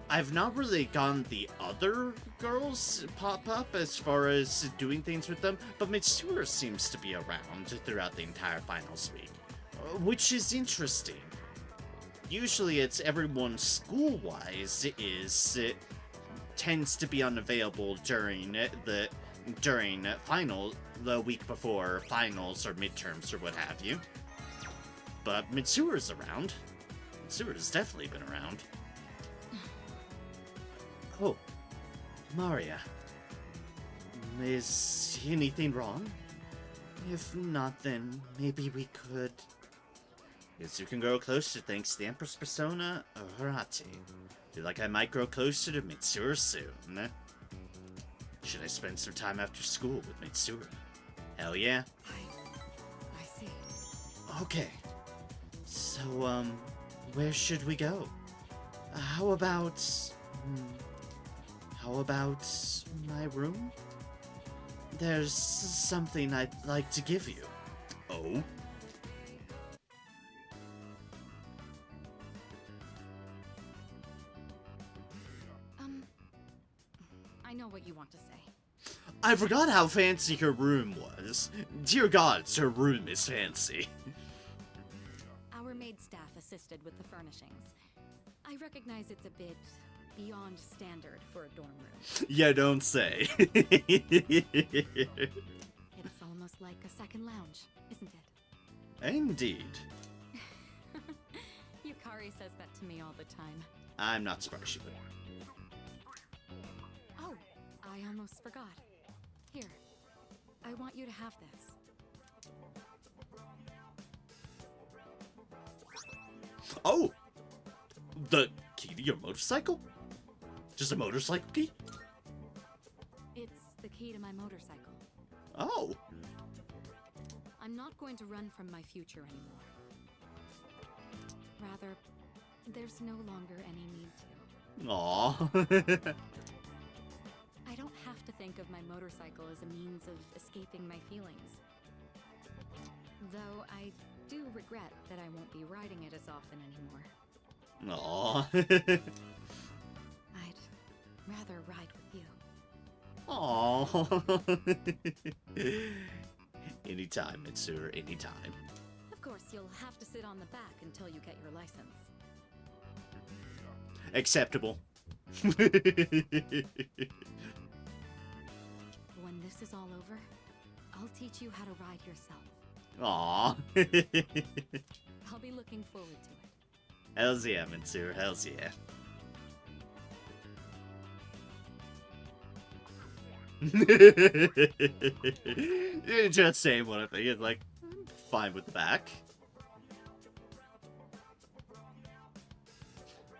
I've not really gotten the other girls pop up as far as doing things with them, but Mitsuru seems to be around throughout the entire finals week, which is interesting. Usually it's everyone school-wise tends to be unavailable during the week before finals or midterms or what have you. But Mitsuru's around. Mitsuru's definitely been around. Oh, Maria. Is anything wrong? If not, then maybe we could... Yes, you can grow closer thanks to the Empress Persona of Harate. Feel like I might grow closer to Mitsuru soon. Should I spend some time after school with Mitsuru? Hell yeah. I see. Okay. So, where should we go? How about my room? There's something I'd like to give you. Oh? I know what you want to say. I forgot how fancy her room was. Dear gods, her room is fancy. Our maid staff assisted with the furnishings. I recognize it's a bit beyond standard for a dorm room. Yeah, don't say. It's almost like a second lounge, isn't it? Indeed. Yukari says that to me all the time. I'm not surprised she would. Oh, I almost forgot. Here, I want you to have this. Oh! The key to your motorcycle? Just a motorcycle key? It's the key to my motorcycle. Oh. I'm not going to run from my future anymore. Rather, there's no longer any need to. Aw. I don't have to think of my motorcycle as a means of escaping my feelings. Though I do regret that I won't be riding it as often anymore. Aw. I'd rather ride with you. Aw. Anytime, Mitsuru, anytime. Of course, you'll have to sit on the back until you get your license. Acceptable. When this is all over, I'll teach you how to ride yourself. Aw. I'll be looking forward to it. Hells yeah, Mitsuru, hells yeah. You're just saying one thing, it's like, fine with the back.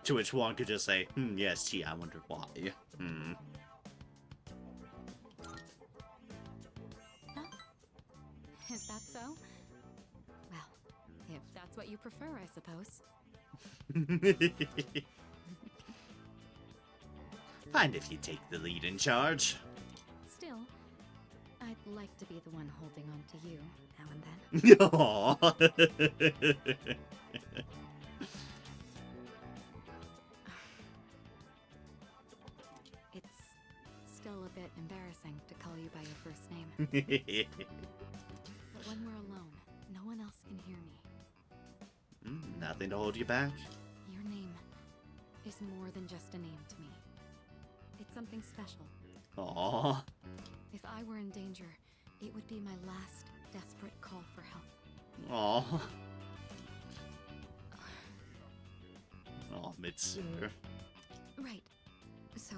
To which one could just say, yes, gee, I wonder why. Is that so? Well, if that's what you prefer, I suppose. Fine if you take the lead in charge. Still, I'd like to be the one holding on to you now and then. Aww. It's still a bit embarrassing to call you by your first name. But when we're alone, no one else can hear me. Nothing to hold you back. Your name is more than just a name to me. It's something special. Aww. If I were in danger, it would be my last desperate call for help. Aw. Oh, Mitsuru. Right. So,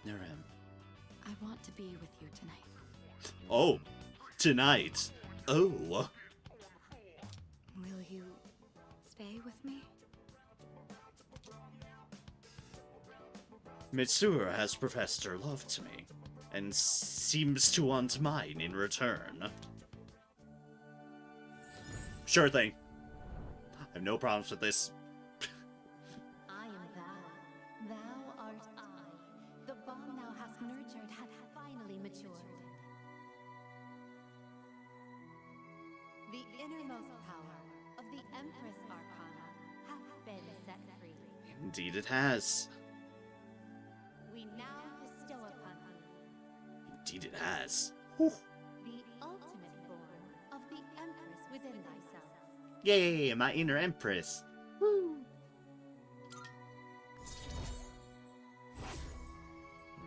Nurem. I want to be with you tonight. Oh, tonight. Oh. Will you stay with me? Mitsuru has professed her love to me, and seems to want mine in return. Sure thing. I have no problems with this. I am thou. Thou art I. The bond thou hast nurtured hath finally matured. The innermost power of the Empress Arcana hath been set free. Indeed it has. We now bestow upon thee Indeed it has. Whew. the ultimate form of the Empress within thyself. Yay, my inner empress. Woo.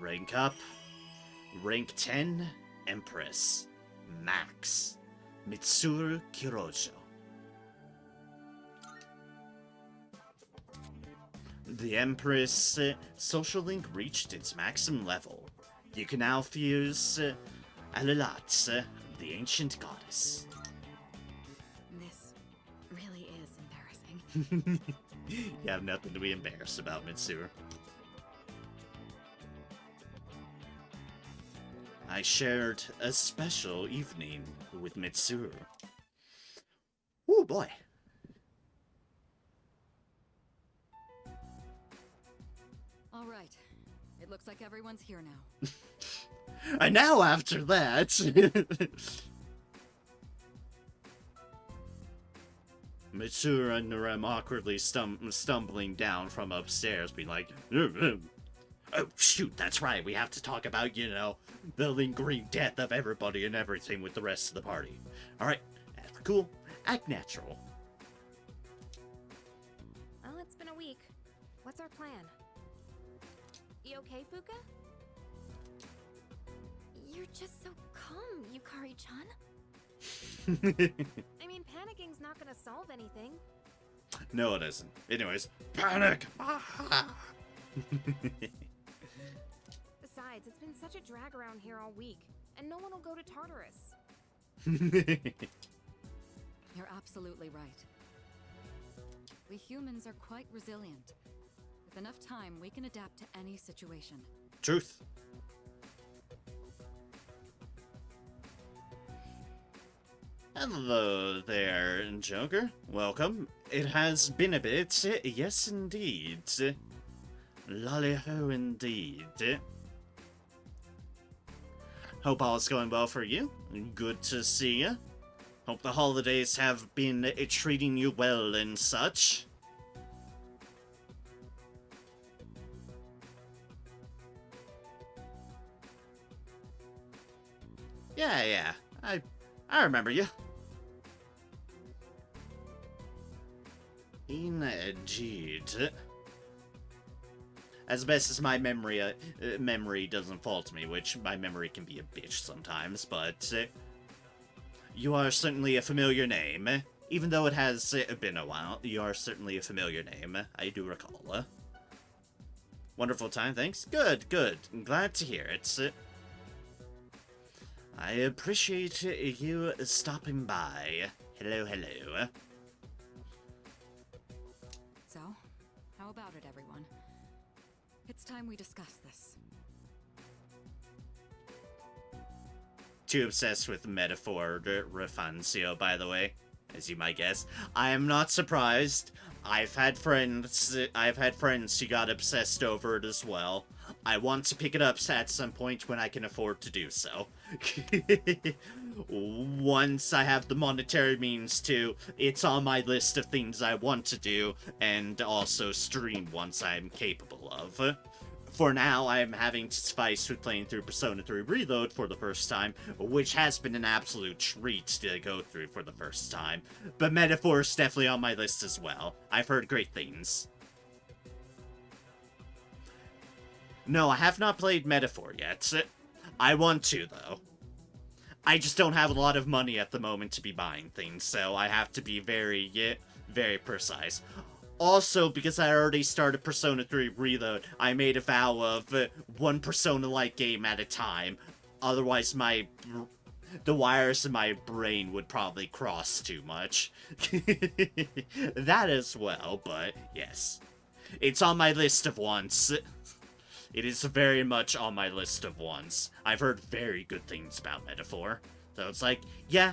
Rank up. Rank 10, Empress. Max. Mitsuru Kirojo. The Empress social link reached its maximum level. You can now fuse Alalat, the ancient goddess. This really is embarrassing. You have nothing to be embarrassed about, Mitsuru. I shared a special evening with Mitsuru. Oh boy. All right. It looks like everyone's here now. And now after that... Mitsuru and Nurem awkwardly stumbling down from upstairs, being like, oh shoot, that's right, we have to talk about, you know, the lingering death of everybody and everything with the rest of the party. Alright, cool, act natural. Well, it's been a week. What's our plan? You okay, Fuka? You're just so calm, Yukari-chan. I mean, panicking's not gonna solve anything. No, it isn't. Anyways, panic! Besides, it's been such a drag around here all week, and no one will go to Tartarus. You're absolutely right. We humans are quite resilient. With enough time, we can adapt to any situation. Truth. Hello there, Joker. Welcome. It has been a bit. Yes, indeed. Lolly-ho, indeed. Hope all's going well for you. Good to see you. Hope the holidays have been treating you well and such. Yeah. I remember you. Indeed. As best as my memory doesn't fault me, which my memory can be a bitch sometimes, but you are certainly a familiar name. Even though it has been a while, you are certainly a familiar name. I do recall. Wonderful time, thanks. Good. I'm glad to hear it. I appreciate you stopping by. Hello. So, how about it, everyone? It's time we discuss this. Too obsessed with metaphor Refancio, by the way, as you might guess. I am not surprised. I've had friends who got obsessed over it as well. I want to pick it up at some point when I can afford to do so. Once I have the monetary means to, it's on my list of things I want to do, and also stream once I'm capable of. For now, I am having to suffice with playing through Persona 3 Reload for the first time, which has been an absolute treat to go through for the first time. But Metaphor is definitely on my list as well. I've heard great things. No, I have not played Metaphor yet. I want to, though. I just don't have a lot of money at the moment to be buying things, so I have to be very, very precise. Also, because I already started Persona 3 Reload, I made a vow of one Persona-like game at a time. Otherwise, the wires in my brain would probably cross too much. That as well, but yes. It's on my list of wants. It is very much on my list of wants. I've heard very good things about Metaphor. So it's like, yeah.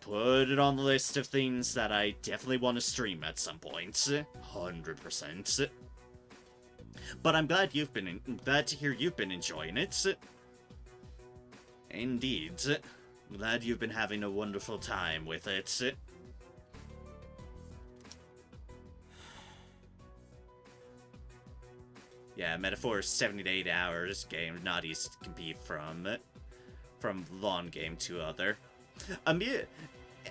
Put it on the list of things that I definitely want to stream at some point. 100%. But I'm glad glad to hear you've been enjoying it. Indeed. Glad you've been having a wonderful time with it. Yeah, Metaphor is 70 to 8 hours game, not easy to compete from long game to other.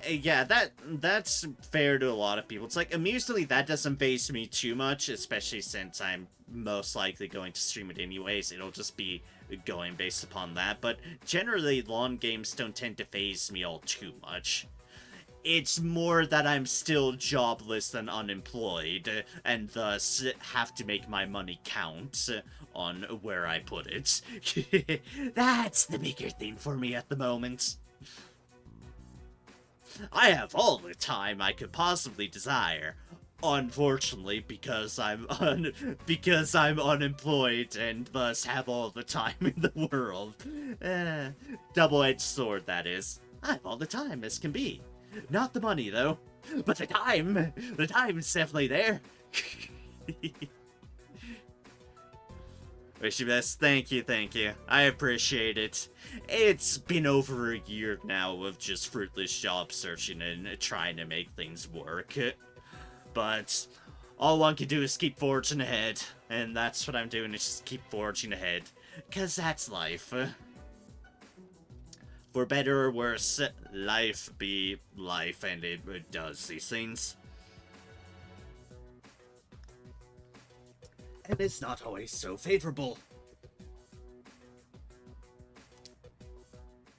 Yeah, that's fair to a lot of people. It's like, amusingly, that doesn't faze me too much, especially since I'm most likely going to stream it anyways. It'll just be going based upon that, but generally, long games don't tend to faze me all too much. It's more that I'm still jobless and unemployed, and thus have to make my money count on where I put it. That's the bigger thing for me at the moment. I have all the time I could possibly desire. Unfortunately, because I'm unemployed and thus have all the time in the world. Double-edged sword, that is. I have all the time as can be. Not the money, though. But the time! The time's definitely there. Wish you best. Thank you. I appreciate it. It's been over a year now of just fruitless job searching and trying to make things work. But all one can do is keep forging ahead. And that's what I'm doing, is just keep forging ahead. 'Cause that's life. For better or worse, life be life, and it does these things. And it's not always so favorable.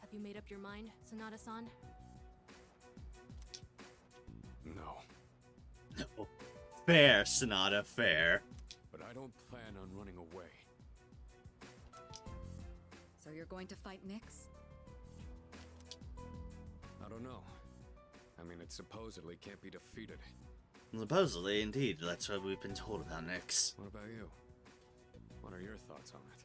Have you made up your mind, Sonata-san? No, No. Fair, Sonata, fair. but I don't plan on running away. So you're going to fight Nyx? I don't know. I mean, it supposedly can't be defeated. Supposedly, indeed, that's what we've been told about Nyx. What about you? What are your thoughts on it?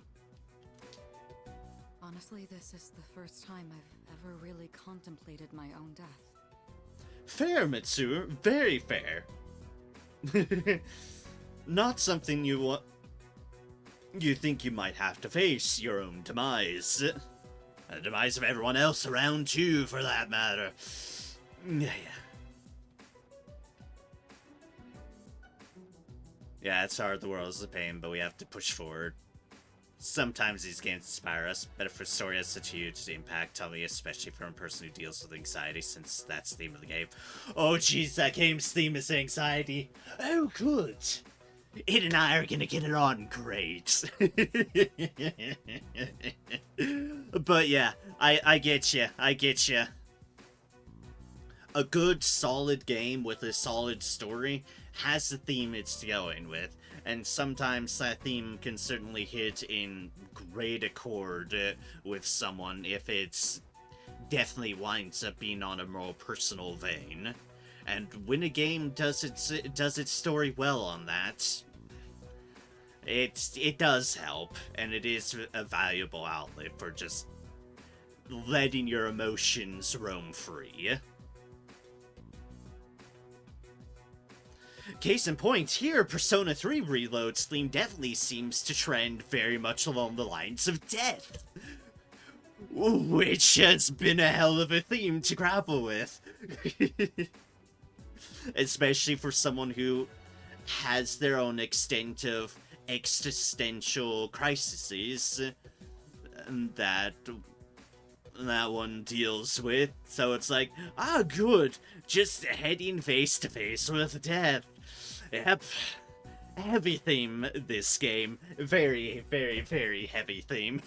Honestly, this is the first time I've ever really contemplated my own death. Fair, Mitsuru. Very fair. Not something you think you might have to face your own demise. The demise of everyone else around too, for that matter. Yeah, it's hard, the world is a pain, but we have to push forward. Sometimes these games inspire us. Metaphor story has such a huge impact on me, especially from a person who deals with anxiety, since that's the theme of the game. Oh jeez, that game's theme is anxiety. Oh good. It and I are gonna get it on great. But yeah, I get you. A good, solid game with a solid story has the theme it's going with, and sometimes that theme can certainly hit in great accord with someone if it's definitely winds up being on a more personal vein. And when a game does its story well on that, it does help, and it is a valuable outlet for just letting your emotions roam free. Case in point, here, Persona 3 Reload's theme definitely seems to trend very much along the lines of death. Which has been a hell of a theme to grapple with. Especially for someone who has their own extent of existential crises that one deals with. So it's like, good, just heading face to face with death. Yep. Heavy theme, this game. Very, very, very heavy theme.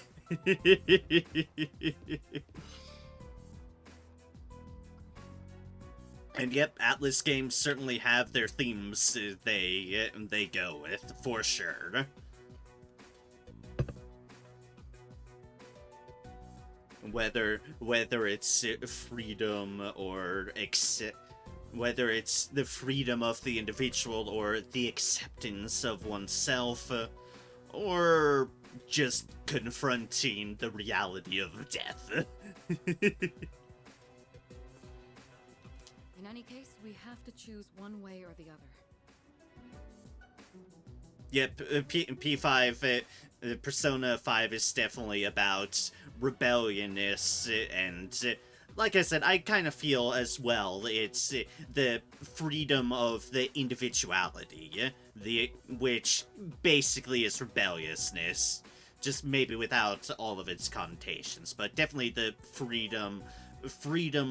And yep, Atlas games certainly have their themes they go with, for sure. Whether it's freedom or whether it's the freedom of the individual or the acceptance of oneself, or just confronting the reality of death. In any case, we have to choose one way or the other. Yep, P5, Persona 5 is definitely about rebelliousness, and like I said, I kind of feel as well it's the freedom of the individuality, which basically is rebelliousness, just maybe without all of its connotations, but definitely the freedom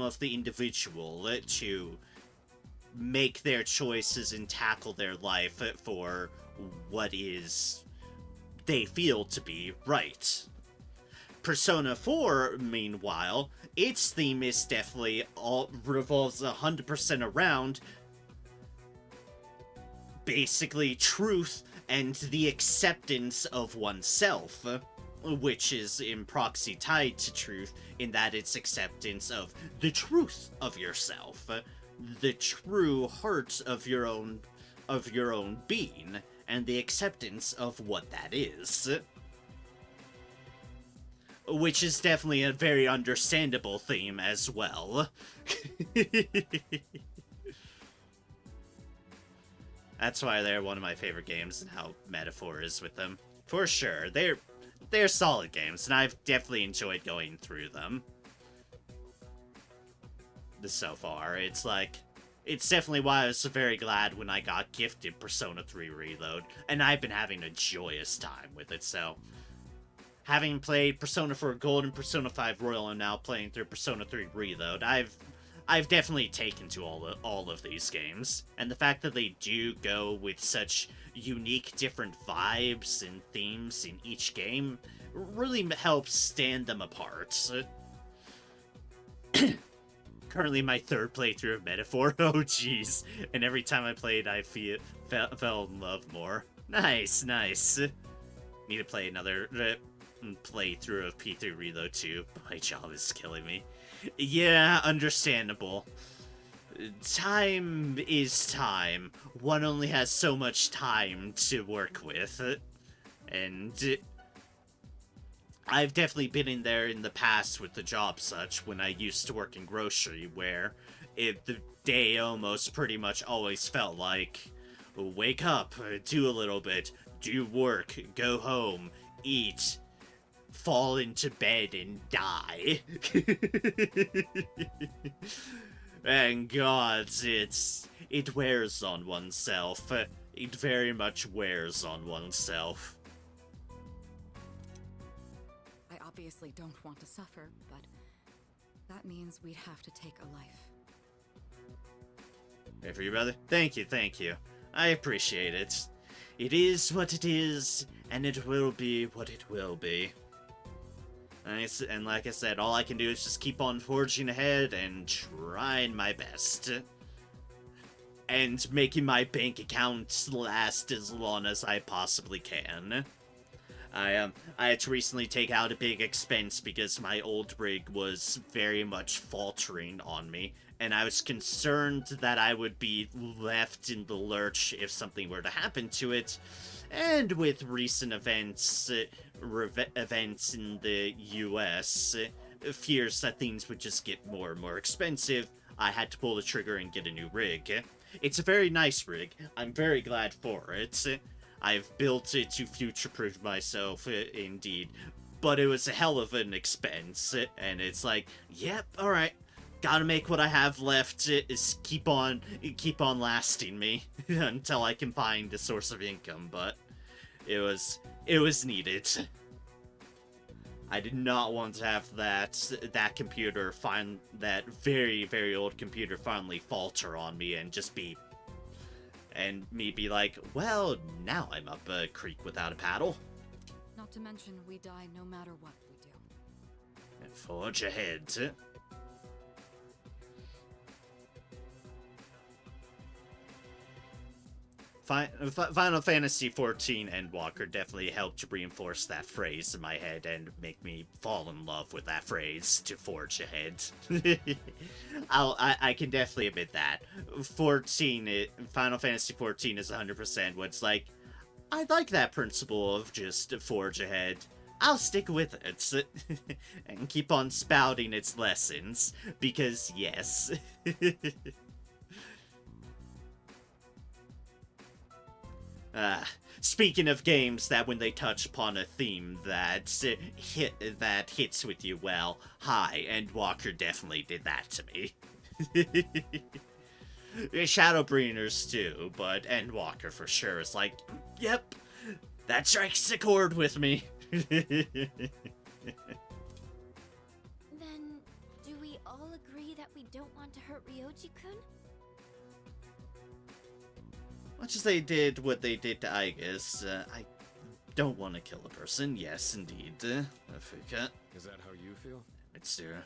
of the individual to make their choices and tackle their life for what is they feel to be right. Persona 4, meanwhile, its theme is definitely revolves 100% around basically truth and the acceptance of oneself, which is in proxy tied to truth in that it's acceptance of the truth of yourself, the true heart of your own being, and the acceptance of what that is. Which is definitely a very understandable theme as well. That's why they're one of my favorite games, and how Metaphor is with them. For sure, they're solid games, and I've definitely enjoyed going through them. So far, it's definitely why I was very glad when I got gifted Persona 3 Reload, and I've been having a joyous time with it, so... Having played Persona 4 Gold and Persona 5 Royal, and now playing through Persona 3 Reload, I've definitely taken to all of these games, and the fact that they do go with such unique different vibes and themes in each game really helps stand them apart. Currently my third playthrough of Metaphor, oh jeez, and every time I played I fell in love more. Nice. Need to play another playthrough of P3 Reload 2. My job is killing me. Yeah, understandable. Time is time. One only has so much time to work with. And I've definitely been in there in the past with the job such when I used to work in grocery, where the day almost pretty much always felt like wake up, do a little bit, do work, go home, eat, fall into bed and die. And gods, it wears on oneself. It very much wears on oneself. I obviously don't want to suffer, but that means we'd have to take a life. Pray for you, brother. Thank you. I appreciate it. It is what it is, and it will be what it will be. And like I said, all I can do is just keep on forging ahead and trying my best. And making my bank account last as long as I possibly can. I had to recently take out a big expense because my old rig was very much faltering on me, and I was concerned that I would be left in the lurch if something were to happen to it. And with recent events in the US, fears that things would just get more and more expensive, I had to pull the trigger and get a new rig. It's a very nice rig. I'm very glad for it. I've built it to future-proof myself, indeed. But it was a hell of an expense, and it's like, yep, alright. Gotta make what I have left is keep on lasting me until I can find a source of income, but it was needed. I did not want to have that computer that very, very old computer finally falter on me and just be like, well, now I'm up a creek without a paddle. Not to mention we die no matter what we do. Forge ahead. Final Fantasy XIV Endwalker definitely helped to reinforce that phrase in my head and make me fall in love with that phrase, to forge ahead. I can definitely admit that. Final Fantasy XIV is 100% what's like, I like that principle of just forge ahead. I'll stick with it and keep on spouting its lessons, because yes. Speaking of games that when they touch upon a theme that hits with you well, hi, Endwalker definitely did that to me. Shadowbringers too, but Endwalker for sure is like, yep, that strikes a chord with me. Then, do we all agree that we don't want to hurt Ryoji-kun? Much as they did what they did to Aigis, I don't want to kill a person. Yes, indeed. Fuka. Is that how you feel? Mitsuru.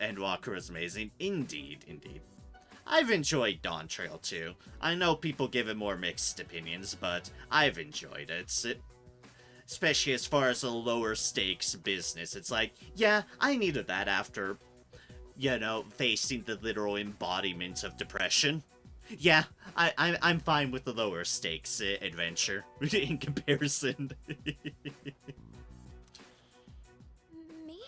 Endwalker is amazing. Indeed, indeed. I've enjoyed Dawn Trail too. I know people give it more mixed opinions, but I've enjoyed it. Especially as far as a lower stakes business. It's like, yeah, I needed that after, you know, facing the literal embodiment of depression. Yeah, I'm fine with the lower stakes adventure in comparison. Me?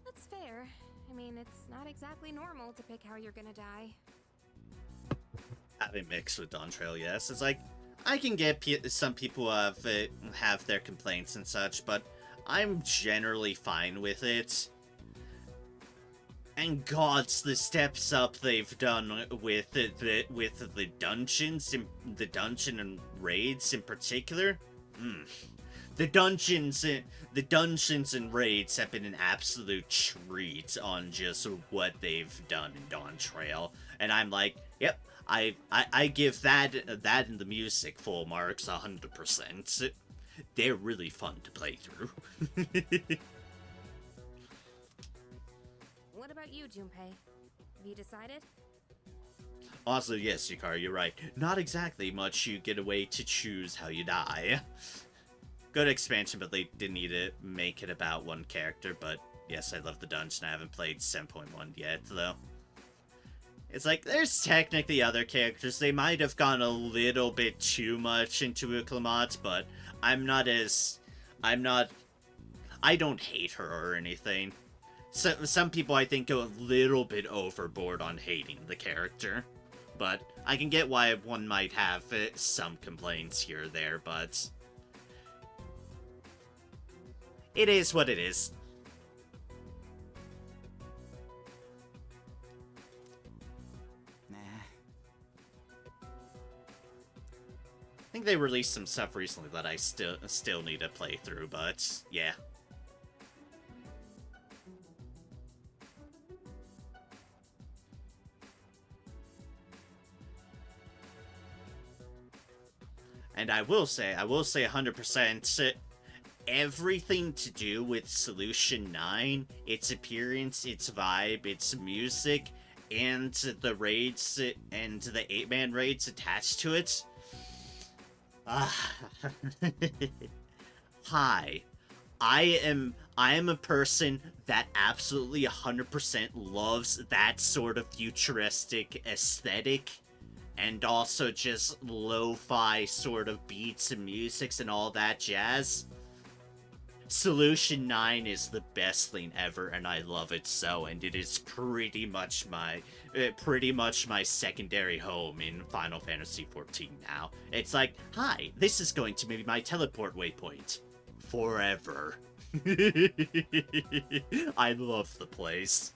That's fair. I mean, it's not exactly normal to pick how you're gonna die. Having mixed with Dawn Trail, yes. It's like, I can get some people have their complaints and such, but I'm generally fine with it. And gods, the steps up they've done with the dungeons, the dungeon and raids in particular. The dungeons and raids have been an absolute treat on just what they've done in Dawn Trail, and I'm like, yep, I give that and the music full marks 100%. They're really fun to play through. What about you, Junpei? Have you decided? Also, yes, Yukari, you're right. Not exactly much you get a way to choose how you die. Good expansion, but they didn't need to make it about one character, but yes, I love the dungeon. I haven't played 7.1 yet, though. It's like, there's technically other characters. They might have gone a little bit too much into Uklamat, but I don't hate her or anything. So, some people, I think, go a little bit overboard on hating the character. But I can get why one might have some complaints here or there, but it is what it is. Nah. I think they released some stuff recently that I still need to play through, but yeah. And I will say 100%, everything to do with Solution 9, its appearance, its vibe, its music, and the raids, and the 8-man raids attached to it. Hi. I am a person that absolutely 100% loves that sort of futuristic aesthetic. And also just lo-fi sort of beats and musics and all that jazz. Solution 9 is the best thing ever, and I love it so, and it is pretty much my secondary home in Final Fantasy XIV now. It's like, hi, this is going to be my teleport waypoint. Forever. I love the place.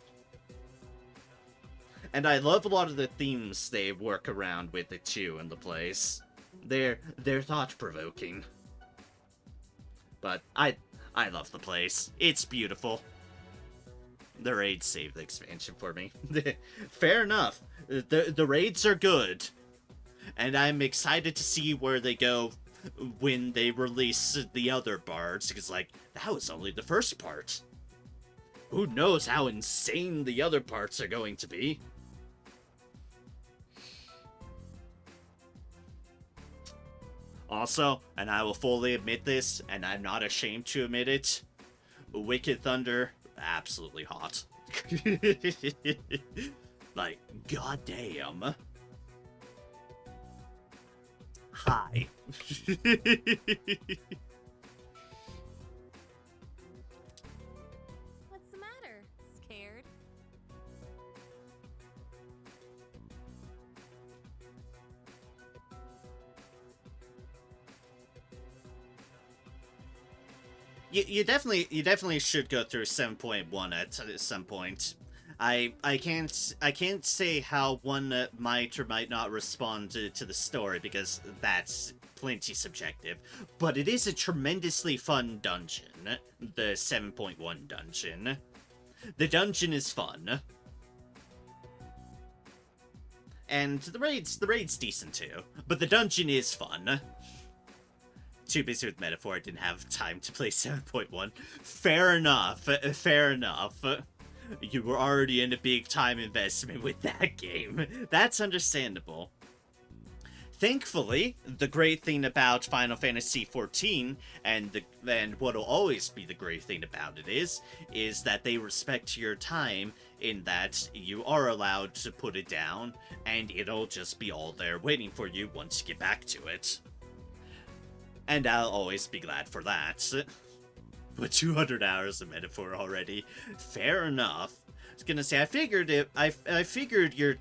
And I love a lot of the themes they work around with it too in the place. They're thought-provoking. But I love the place. It's beautiful. The raids saved the expansion for me. Fair enough. The raids are good. and I'm excited to see where they go when they release the other parts, because, like, that was only the first part. Who knows how insane the other parts are going to be? Also, and I will fully admit this, and I'm not ashamed to admit it, Wicked Thunder, absolutely hot. Like, goddamn. Hi. What's the matter? Scared? You definitely should go through 7.1 at some point. I can't say how one might or might not respond to the story, because that's plenty subjective. But it is a tremendously fun dungeon, the 7.1 dungeon. The dungeon is fun. And the raid's decent too, but the dungeon is fun. Too busy with Metaphor, I didn't have time to play 7.1. Fair enough, fair enough. You were already in a big time investment with that game. That's understandable. Thankfully, the great thing about Final Fantasy XIV, and what'll always be the great thing about it is that they respect your time in that you are allowed to put it down, and it'll just be all there waiting for you once you get back to it. And I'll always be glad for that. But 200 hours of Metaphor already. Fair enough. I was gonna say, I figured your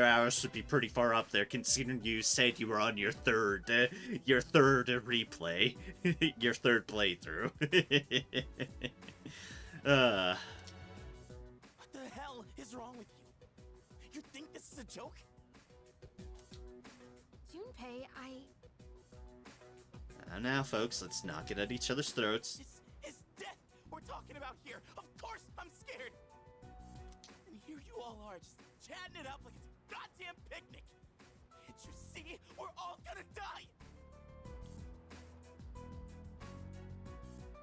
hours would be pretty far up there, considering you said you were on your third replay, your third playthrough. What the hell is wrong with you? You think this is a joke? Junpei, Now, folks, let's knock it at each other's throats. This is death we're talking about here. Of course I'm scared. And here you all are, just chatting it up like it's a goddamn picnic. Can't you see? We're all gonna die.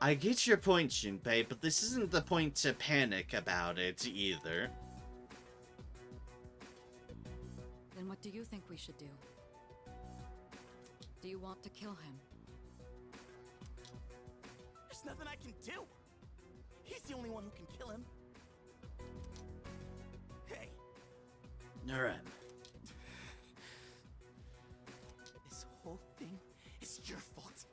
I get your point, Junpei, but this isn't the point to panic about it either. Then what do you think we should do? Do you want to kill him? There's nothing I can do. He's the only one who can kill him. Hey, Alright. this whole thing is your fault.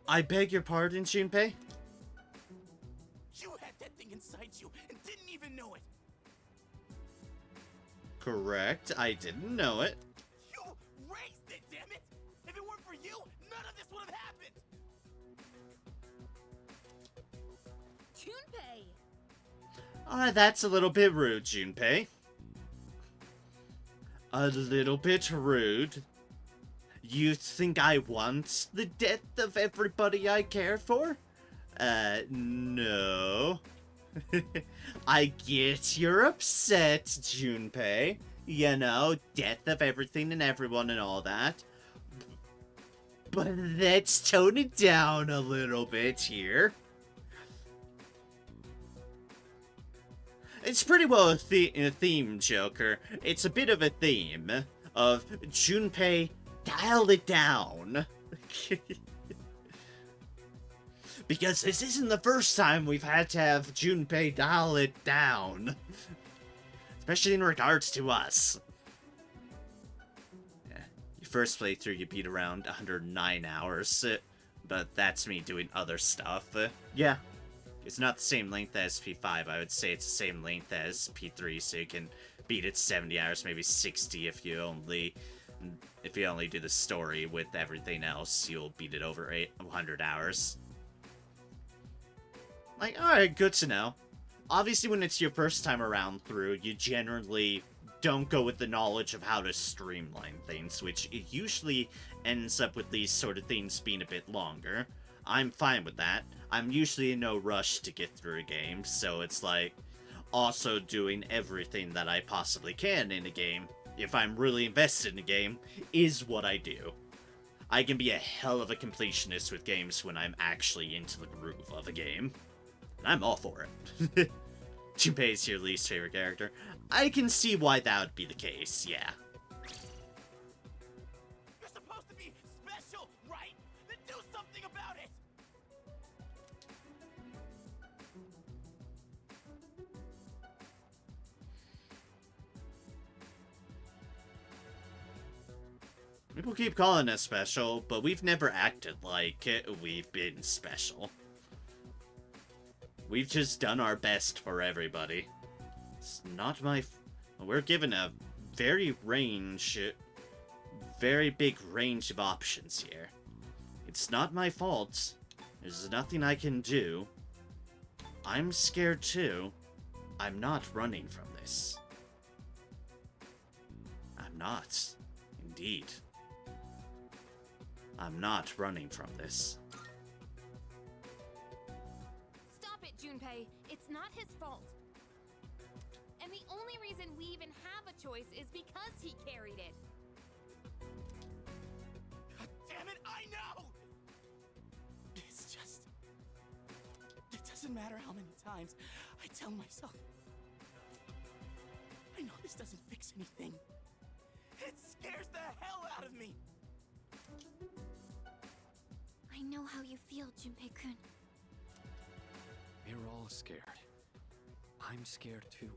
I beg your pardon, Junpei? You had that thing inside you and didn't even know it. Correct, I didn't know it. You raised it, damn it! If it weren't for you, none of this would have happened. Junpei! That's a little bit rude, Junpei. A little bit rude. You think I want the death of everybody I care for? No. I get you're upset, Junpei. You know, death of everything and everyone and all that. But let's tone it down a little bit here. It's pretty well a theme, Joker. It's a bit of a theme of Junpei, dial it down. Because this isn't the first time we've had to have Junpei dial it down. Especially in regards to us. Yeah, your first playthrough you beat around 109 hours. But that's me doing other stuff. Yeah. It's not the same length as P5. I would say it's the same length as P3, so you can beat it 70 hours, maybe 60 if you only do the story. With everything else, you'll beat it over 100 hours. Like, alright, good to know. Obviously, when it's your first time around through, you generally don't go with the knowledge of how to streamline things, which it usually ends up with these sort of things being a bit longer. I'm fine with that. I'm usually in no rush to get through a game, so it's like, also doing everything that I possibly can in a game, if I'm really invested in a game, is what I do. I can be a hell of a completionist with games when I'm actually into the groove of a game. And I'm all for it. Junpei is your least favorite character. I can see why that would be the case, yeah. You're supposed to be special, right? Then do something about it! People keep calling us special, but we've never acted like we've been special. We've just done our best for everybody. It's not my... We're given a very big range of options here. It's not my fault. There's nothing I can do. I'm scared too. I'm not running from this. I'm not. Indeed. I'm not running from this. Stop it, Junpei. It's not his fault. And the only reason we even have a choice is because he carried it. God damn it, I know! It's just... It doesn't matter how many times I tell myself. I know this doesn't fix anything. It scares the hell out of me! I know how you feel, Junpei-kun. We're all scared. I'm scared too.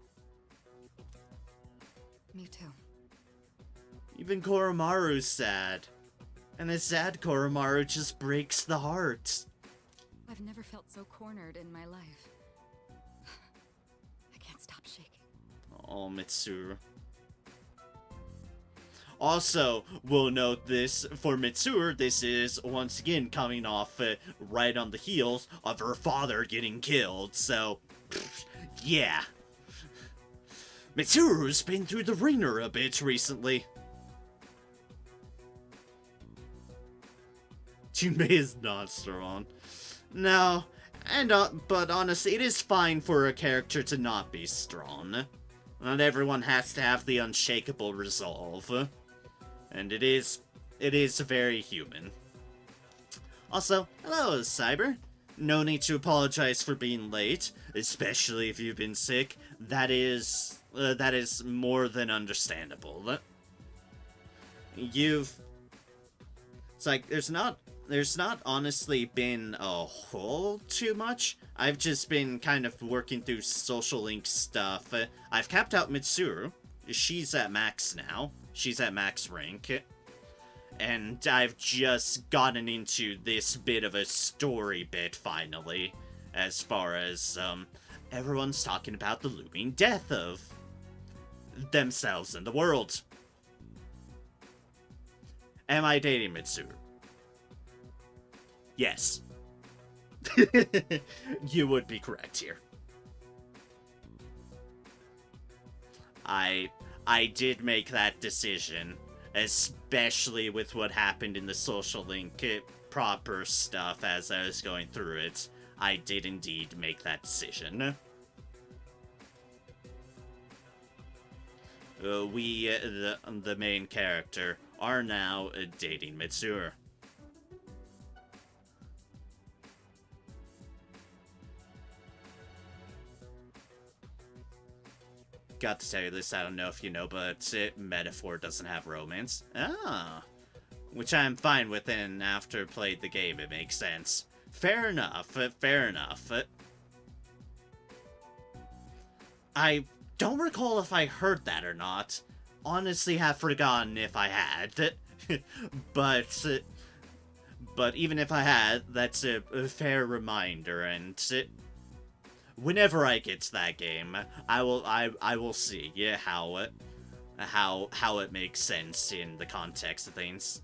Me too. Even Koromaru's sad. And a sad Koromaru just breaks the heart. I've never felt so cornered in my life. I can't stop shaking. Oh, Mitsuru. Also, we'll note this, for Mitsuru, this is, once again, coming off right on the heels of her father getting killed, so, yeah. Mitsuru's been through the ringer a bit recently. Junpei is not strong. No, and but honestly, it is fine for a character to not be strong. Not everyone has to have the unshakable resolve. And it is very human. Also, hello, Cyber. No need to apologize for being late, especially if you've been sick. That is more than understandable. It's like, there's not honestly been a whole too much. I've just been kind of working through social link stuff. I've capped out Mitsuru. She's at max now. She's at max rank. And I've just gotten into this bit of a story bit, finally. As far as, everyone's talking about the looming death of themselves and the world. Am I dating Mitsuru? Yes. You would be correct here. I did make that decision, especially with what happened in the social link proper stuff as I was going through it. I did indeed make that decision. We, the main character, are now dating Mitsuru. Got to tell you this, I don't know if you know, but Metaphor doesn't have romance. Ah. Which I'm fine with, and after played the game, it makes sense. Fair enough, fair enough. I don't recall if I heard that or not. Honestly, have forgotten if I had. But even if I had, that's a fair reminder, and whenever I get to that game, I will see how it makes sense in the context of things.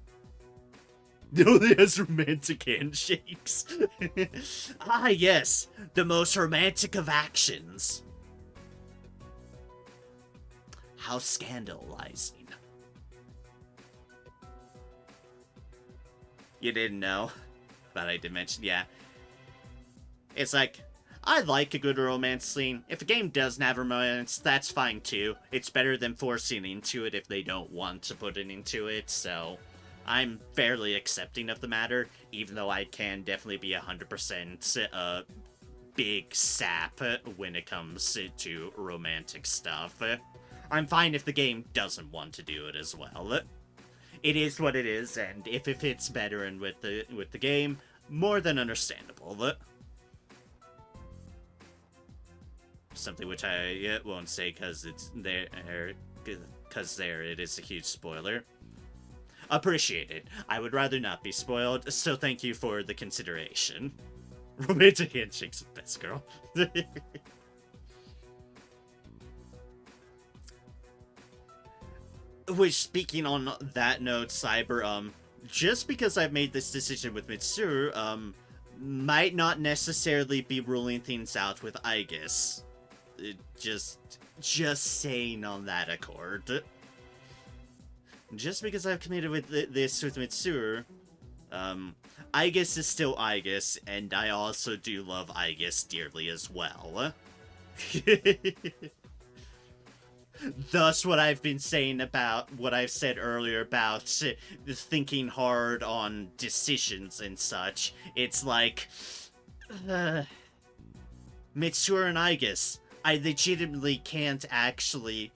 It only has romantic handshakes. Ah, yes, the most romantic of actions. How scandalizing. You didn't know, but I did mention, yeah. It's like, I like a good romance scene. If a game doesn't have romance, that's fine too. It's better than forcing into it if they don't want to put it into it, so I'm fairly accepting of the matter, even though I can definitely be 100% big sap when it comes to romantic stuff. I'm fine if the game doesn't want to do it as well. It is what it is, and if it fits better and with the game, more than understandable. Something which I won't say because it's there, because it is a huge spoiler. Appreciate it. I would rather not be spoiled, so thank you for the consideration. Romantic handshakes with best girl. Which, speaking on that note, Cyber, just because I've made this decision with Mitsuru, might not necessarily be ruling things out with Aigis. Just saying on that accord. Just because I've committed with this with Mitsuru, Aigis is still Aigis, and I also do love Aigis dearly as well. Thus, what I've been saying about what I've said earlier about thinking hard on decisions and such. It's like, Mitsuru and Aigis, I legitimately can't actually,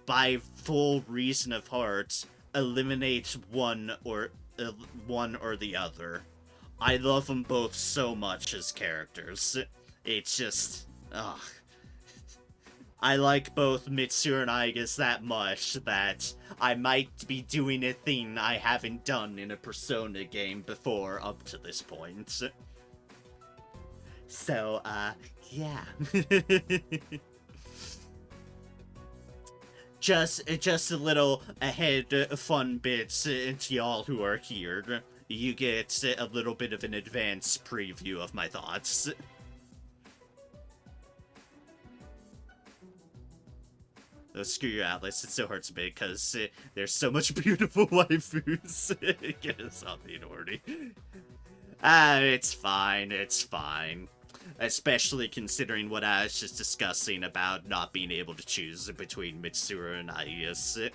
by full reason of heart, eliminate one or the other. I love them both so much as characters. It's just, ugh. I like both Mitsuru and Aigis that much that I might be doing a thing I haven't done in a Persona game before up to this point. So, yeah. Just a little ahead fun bits to y'all who are here. You get a little bit of an advanced preview of my thoughts. Oh, screw your Atlas, it still hurts a bit because there's so much beautiful waifus. Get us on the minority. It's fine, it's fine. Especially considering what I was just discussing about not being able to choose between Mitsuru and Aigis.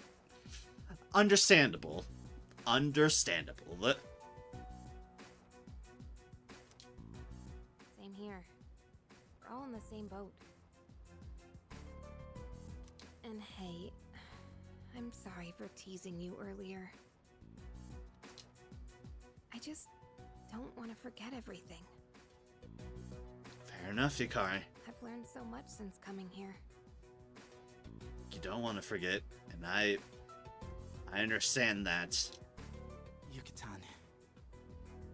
Understandable. Understandable. Same here. We're all in the same boat. And hey, I'm sorry for teasing you earlier. I just don't want to forget everything. Fair enough, Yukari. I've learned so much since coming here. You don't want to forget, and I understand that. Yuka-tan.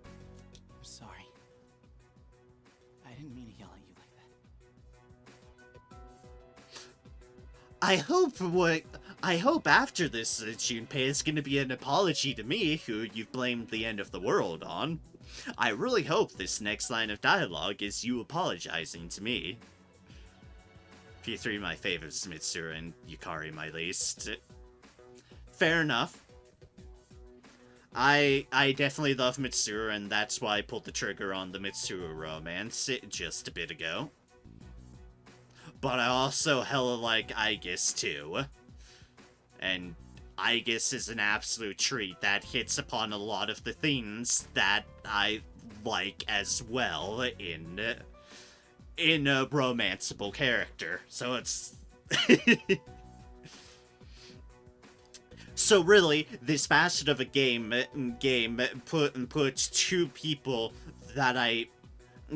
I'm sorry. I didn't mean to yell at you like that. I hope after this Junpei is gonna be an apology to me, who you've blamed the end of the world on. I really hope this next line of dialogue is you apologizing to me. P3 my favorites, Mitsuru and Yukari my least. Fair enough. I definitely love Mitsuru, and that's why I pulled the trigger on the Mitsuru romance just a bit ago. But I also hella like Aigis too. And Aigis is an absolute treat that hits upon a lot of the things that I like as well in a romanceable character. So it's... So really, this facet of a game puts two people that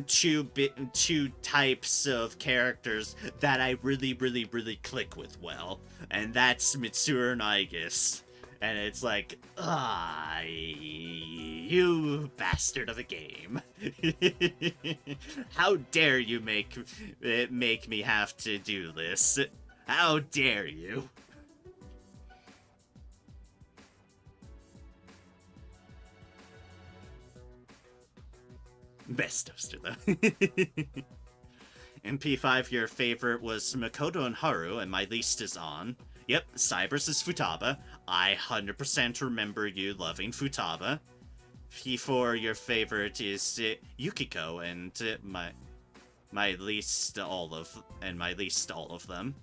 two types of characters that I really click with well, and that's Mitsuru and Aigis. And it's like, you bastard of a game. How dare you make me have to do this? How dare you? Best toaster, though. In P5, your favorite was Makoto and Haru, and my least is On. Yep, Cyber's is Futaba. I 100% remember you loving Futaba. P4, your favorite is Yukiko, and My least all of them.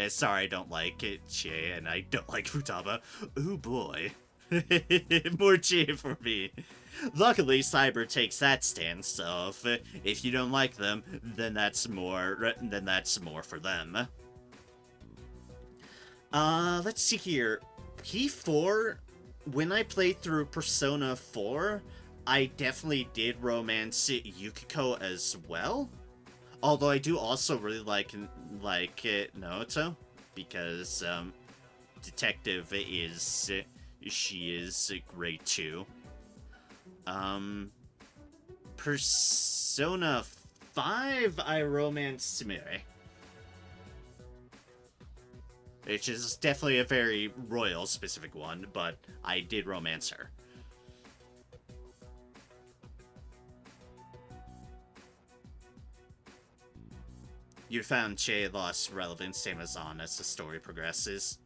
Sorry, I don't like Chie, and I don't like Futaba. Ooh boy. More Chie for me. Luckily, Cyber takes that stance of, if you don't like them, then that's more for them. Let's see here. P4, when I played through Persona 4, I definitely did romance Yukiko as well. Although I do also really like Naoto, because Detective she is great too. Persona 5, I romanced Sumire. Which is definitely a very royal specific one, but I did romance her. You found Chie lost relevance to Amazon as the story progresses.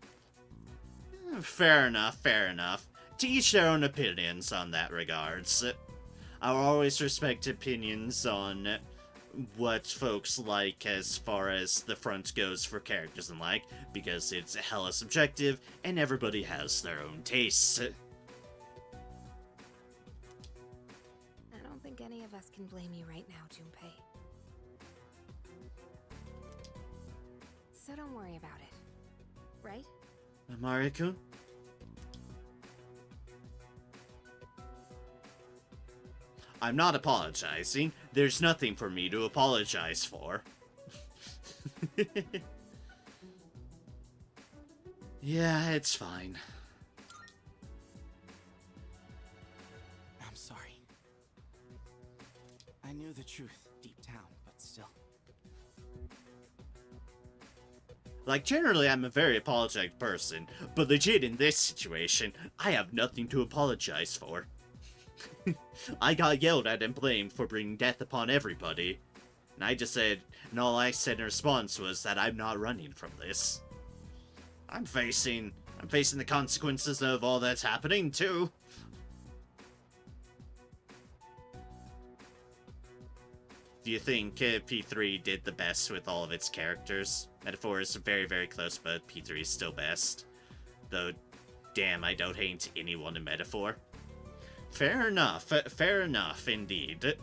Fair enough, fair enough. To each their own opinions on that regards. I'll always respect opinions on what folks like as far as the front goes for characters and like, because it's hella subjective, and everybody has their own tastes. I don't think any of us can blame you right now, Junpei. So don't worry about it. Right? Mariko? I'm not apologizing. There's nothing for me to apologize for. Yeah, it's fine. I'm sorry. I knew the truth deep down, but still. Like, generally, I'm a very apologetic person, but legit in this situation, I have nothing to apologize for. I got yelled at and blamed for bringing death upon everybody. And I just said, and all I said in response was that I'm not running from this. I'm facing the consequences of all that's happening, too. Do you think P3 did the best with all of its characters? Metaphor is very, very close, but P3 is still best. Though, damn, I don't hate anyone in Metaphor. Fair enough indeed.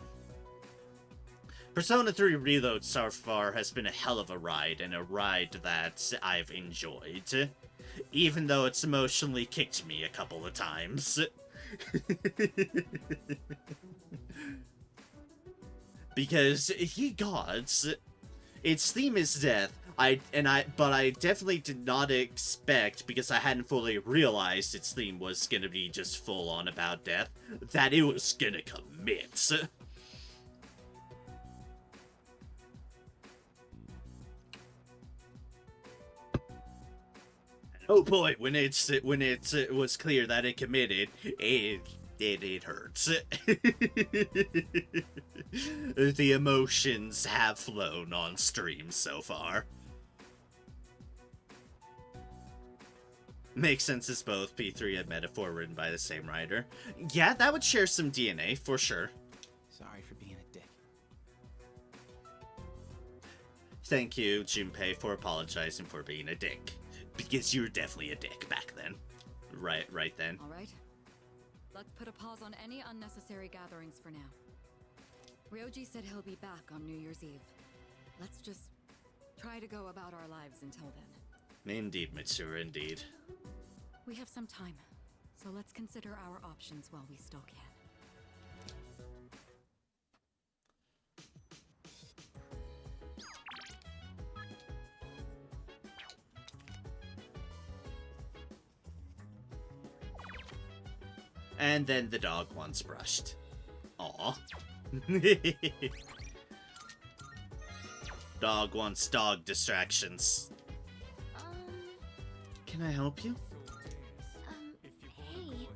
Persona 3 Reload so far has been a hell of a ride, and a ride that I've enjoyed. Even though it's emotionally kicked me a couple of times. Because, ye gods, its theme is death, but I definitely did not expect, because I hadn't fully realized its theme was gonna be just full on about death, that it was gonna commit. Oh boy, when it was clear that it committed, it hurts. The emotions have flown on stream so far. Makes sense as both P3 and Metaphor written by the same writer. Yeah, that would share some DNA, for sure. Sorry for being a dick. Thank you, Junpei, for apologizing for being a dick. Because you were definitely a dick back then. Right then. Alright. Let's put a pause on any unnecessary gatherings for now. Ryoji said he'll be back on New Year's Eve. Let's just try to go about our lives until then. Indeed, Mitsuru, indeed. We have some time, so let's consider our options while we still can. And then the dog once brushed. Aw. Dog wants dog distractions. Can I help you? Hey.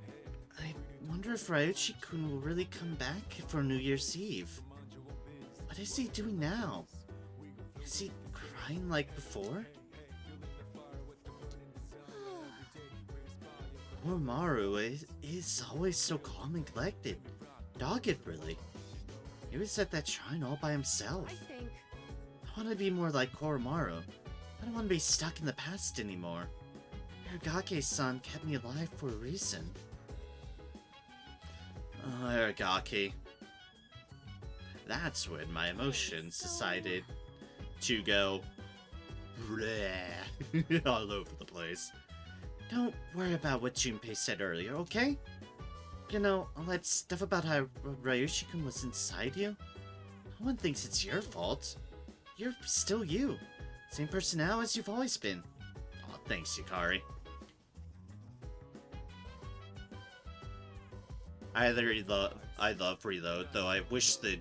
I wonder if Ryuchi-kun will really come back for New Year's Eve. What is he doing now? Is he crying like before? Poor Maru is always so calm and collected. Dogged, really. He was at that shrine all by himself. I think... I want to be more like Koromaru. I don't want to be stuck in the past anymore. Aragake-san kept me alive for a reason. Oh, Aragake. That's when my emotions decided to go bleh, all over the place. Don't worry about what Junpei said earlier, okay? You know, all that stuff about how Ryushi-kun was inside you? No one thinks it's your fault. You're still you. Same person now as you've always been. Aw, thanks, Yukari. I love Reload, though I wish the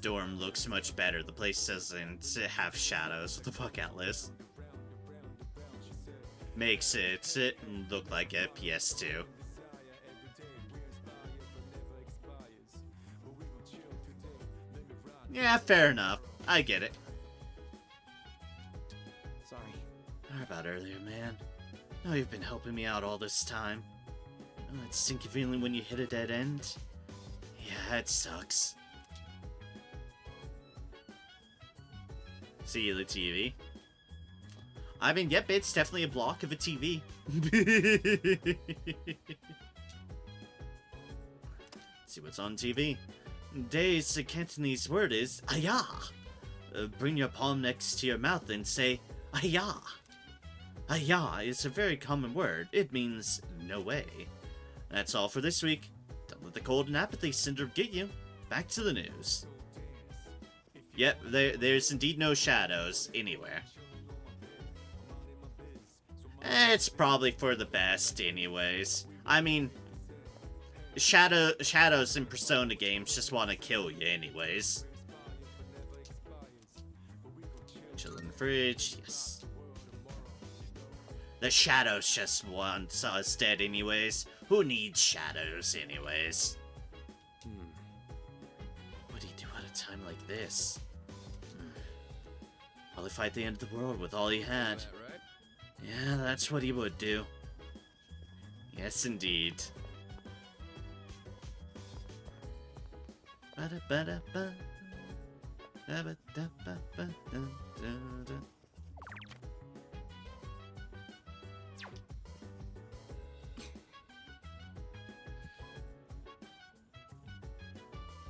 dorm looks much better. The place doesn't have shadows. What the fuck, Atlas? Makes it look like a PS2. Yeah, fair enough. I get it. Sorry. How about earlier, man? I know you've been helping me out all this time. You know that stinky feeling when you hit a dead end? Yeah, it sucks. See you, the TV. I mean, yep, it's definitely a block of a TV. See what's on TV. Today's Cantonese word is Aya. Bring your palm next to your mouth and say Aya. Aya is a very common word. It means no way. That's all for this week. Don't let the cold and apathy syndrome get you. Back to the news. Yep, there's indeed no shadows anywhere. It's probably for the best anyways. I mean, shadows in Persona games just want to kill you anyways. Chill in the fridge, yes. The shadows just want us dead anyways. Who needs shadows anyways? What do you do at a time like this? Probably fight the end of the world with all he had. Yeah, that's what he would do. Yes, indeed. Ba-da-ba-da-ba. Da-ba-da-ba-ba-da-da-da.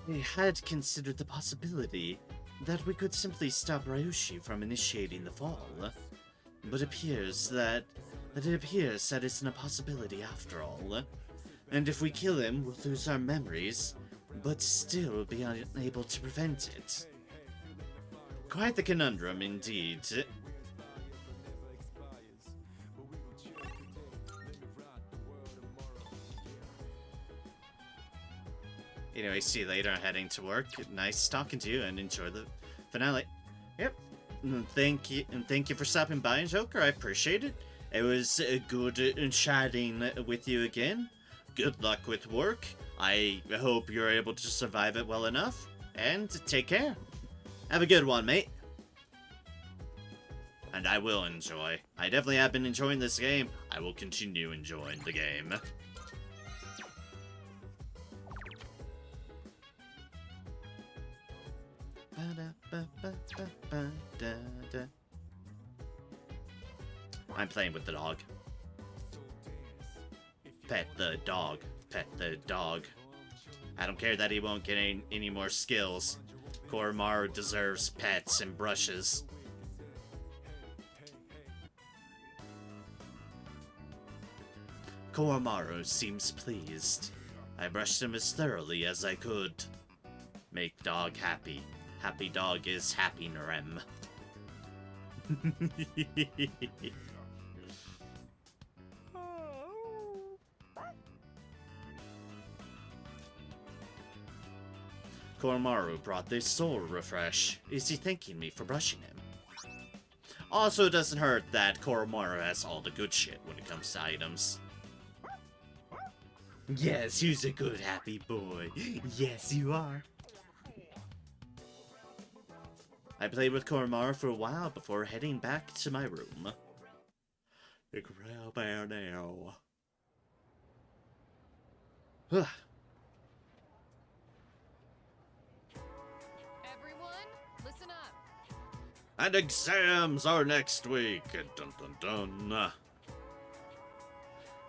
We had considered the possibility that we could simply stop Ryushi from initiating the fall, but it appears that isn't a possibility after all. And if we kill him, we'll lose our memories, but still be unable to prevent it. Quite the conundrum indeed. Anyway, see you later. I'm heading to work. Nice talking to you, and enjoy the finale. Yep. Thank you for stopping by, Joker. I appreciate it. It was good chatting with you again. Good luck with work. I hope you're able to survive it well enough. And take care. Have a good one, mate. And I will enjoy. I definitely have been enjoying this game. I will continue enjoying the game. I'm playing with the dog. Pet the dog. Pet the dog. I don't care that he won't get any more skills. Koromaru deserves pets and brushes. Koromaru seems pleased. I brushed him as thoroughly as I could. Make dog happy. Happy dog is happy, Narem. Koromaru brought this soul refresh. Is he thanking me for brushing him? Also, it doesn't hurt that Koromaru has all the good shit when it comes to items. Yes, you're a good, happy boy. Yes, you are. I played with Koromaru for a while before heading back to my room. The Grail Bear now. And exams are next week. Dun dun dun.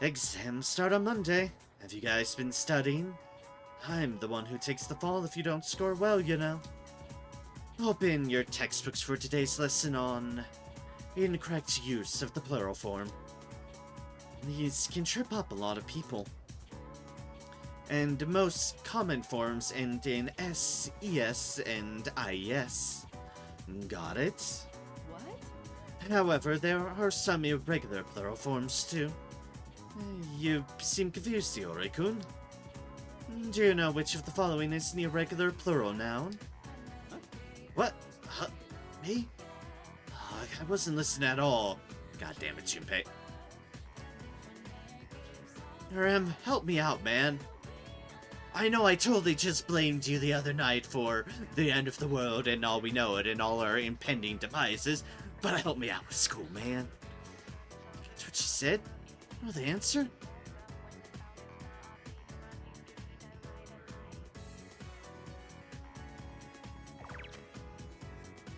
Exams start on Monday. Have you guys been studying? I'm the one who takes the fall if you don't score well, you know. Open your textbooks for today's lesson on incorrect use of the plural form. These can trip up a lot of people. And most common forms end in S, ES, and IES. Got it? What? However, there are some irregular plural forms too. You seem confused, Iori-kun. Do you know which of the following is an irregular plural noun? What? Huh? Me? I wasn't listening at all. God damn it, Junpei. Help me out, man. I know I totally just blamed you the other night for the end of the world and all we know it and all our impending devices, but help me out with school, man. That's what she said? Know the answer?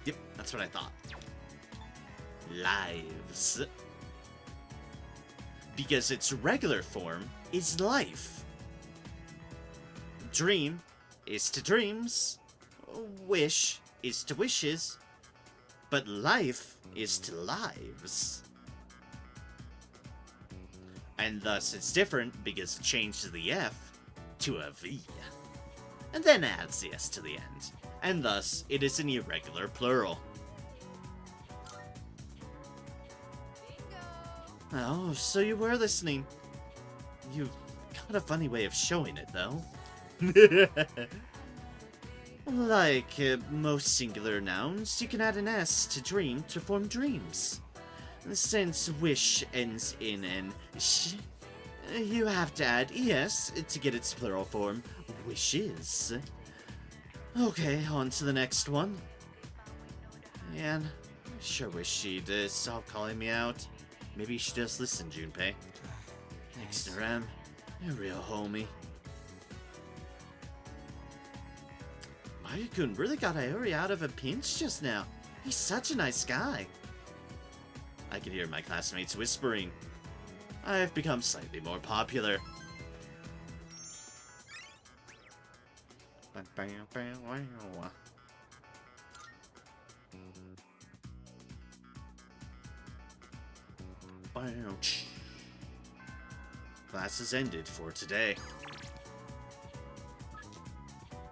Yep, that's what I thought. Lives. Because its regular form is life. Dream is to dreams. Wish is to wishes. But life is to lives. And thus it's different because it changes the F to a V. And then adds the S to the end. And thus it is an irregular plural. Oh, so you were listening. You've got a funny way of showing it, though. Like most singular nouns, you can add an S to dream to form dreams. Since wish ends in an sh, you have to add es to get its plural form, wishes. Okay, on to the next one. Man, I sure wish she'd stop calling me out. Maybe you should just listen, Junpei. Thanks, Naram. You're a real homie. Mayu-kun really got Iori out of a pinch just now. He's such a nice guy. I can hear my classmates whispering. I've become slightly more popular. Classes ended for today.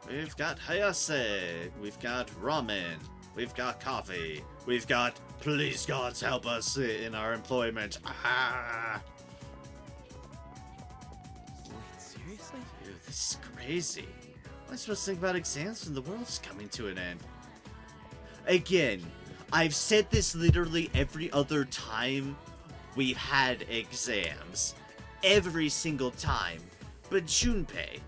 We've got Hayase, we've got ramen, we've got coffee, we've got please gods help us in our employment. Ah! Wait, seriously? Dude, this is crazy. What am I supposed to think about exams when the world's coming to an end? Again, I've said this literally every other time we've had exams. Every single time. But Junpei,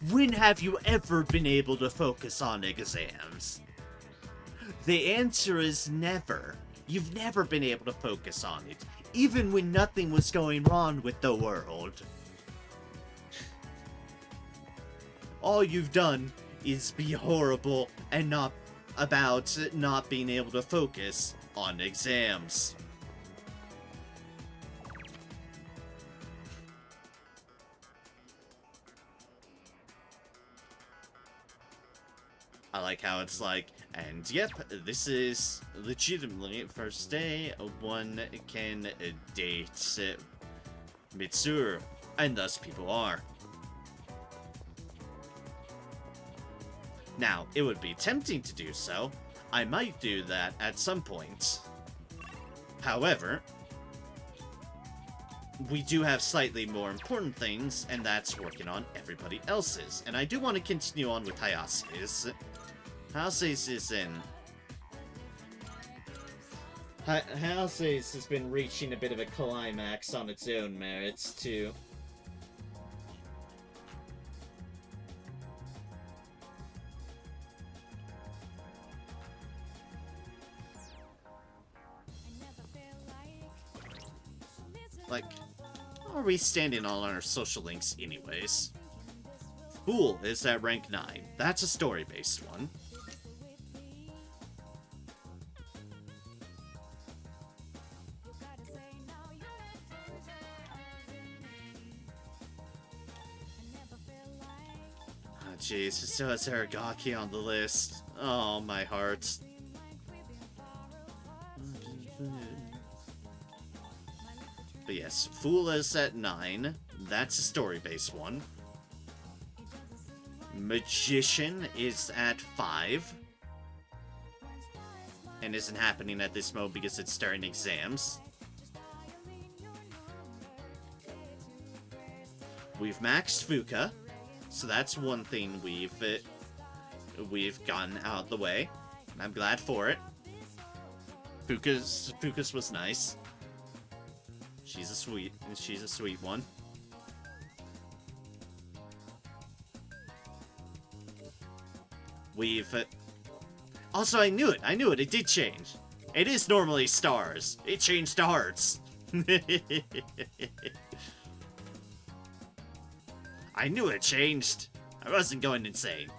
when have you ever been able to focus on exams? The answer is never. You've never been able to focus on it, even when nothing was going wrong with the world. All you've done is be horrible and not being able to focus on exams. I like how it's like, and yep, this is legitimately first day one can date Mitsuru, and thus people are. Now, it would be tempting to do so. I might do that at some point. However, we do have slightly more important things, and that's working on everybody else's. And I do want to continue on with Hayase's. Hayase's is in... Hayase's has been reaching a bit of a climax on its own merits, too. Like, how are we standing on our social links anyways? Fool is at rank 9. That's a story-based one. jeez, still has Aragaki on the list. Oh, my heart. But yes, Fool is at 9. That's a story-based one. Magician is at 5. And isn't happening at this moment because it's starting exams. We've maxed Fuka, so that's one thing we've gotten out of the way. I'm glad for it. Fuka's was nice. She's a sweet one. We've also, I knew it, it did change. It is normally stars. It changed to hearts. I knew it changed. I wasn't going insane.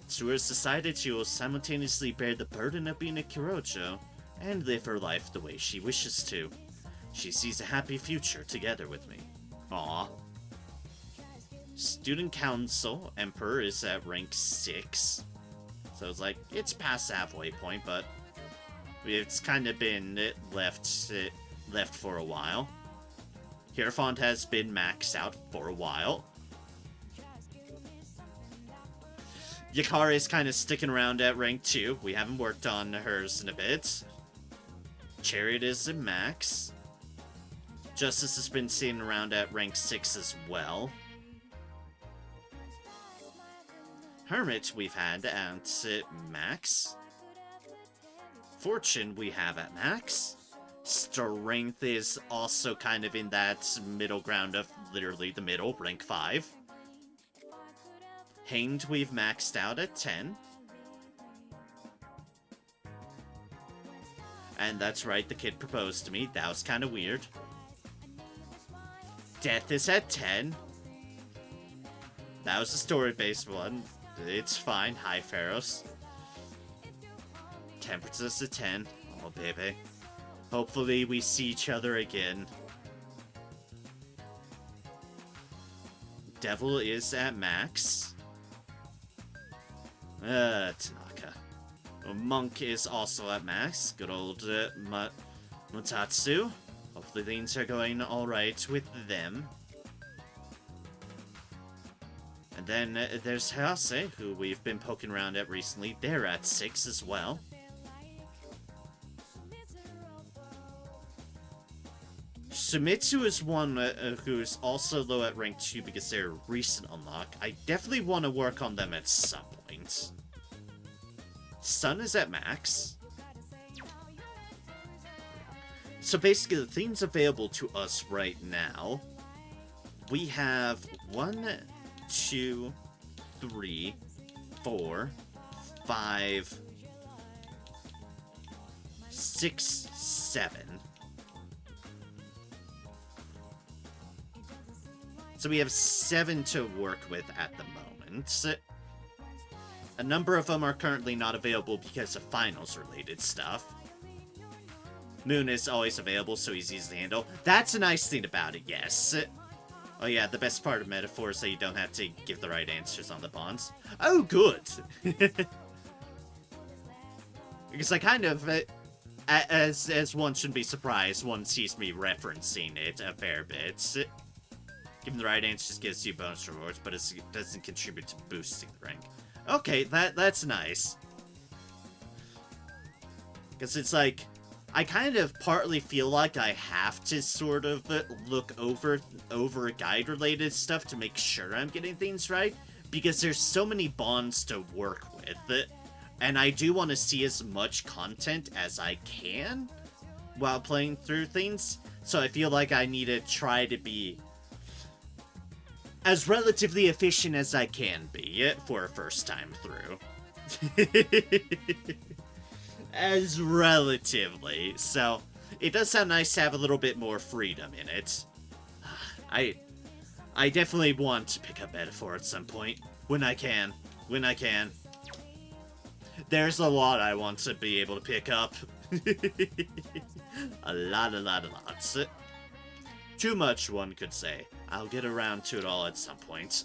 Tsu has decided she will simultaneously bear the burden of being a Kurocho and live her life the way she wishes to. She sees a happy future together with me. Aww. Student Council Emperor is at rank 6. So it's like, it's past the halfway point, but it's kind of been left for a while. Hierophant has been maxed out for a while. Yakari is kind of sticking around at rank 2. We haven't worked on hers in a bit. Chariot is at max. Justice has been sitting around at rank 6 as well. Hermit we've had at max. Fortune we have at max. Strength is also kind of in that middle ground of literally the middle, rank 5. Hanged we've maxed out at 10. And that's right, the kid proposed to me. That was kind of weird. Death is at 10. That was a story-based one. It's fine. Hi, Pharos. Temperance is at 10. Oh, baby. Hopefully we see each other again. Devil is at max. Tanaka. Monk is also at max. Good old Mutatsu. Hopefully things are going alright with them. And then there's Hayase, who we've been poking around at recently. They're at 6 as well. Sumitsu is one who's also low at rank 2 because they're a recent unlock. I definitely want to work on them at some point. Sun is at max. So basically, the things available to us right now, we have 1, 2, 3, 4, 5, 6, 7. So we have 7 to work with at the moment. A number of them are currently not available because of finals-related stuff. Moon is always available, so he's easy to handle. That's a nice thing about it, yes. Oh yeah, the best part of Metaphor is that you don't have to give the right answers on the bonds. Oh, good! Because I kind of, as one shouldn't be surprised, one sees me referencing it a fair bit. Giving the right answers gives you bonus rewards, but it doesn't contribute to boosting the rank. Okay, that's nice. Because it's like, I kind of partly feel like I have to sort of look over guide-related stuff to make sure I'm getting things right, because there's so many bonds to work with, and I do want to see as much content as I can while playing through things, so I feel like I need to try to be as relatively efficient as I can be for a first time through. As relatively, so it does sound nice to have a little bit more freedom in it. I definitely want to pick up Metaphor at some point, when I can. There's a lot I want to be able to pick up. a lot. Too much, one could say. I'll get around to it all at some point.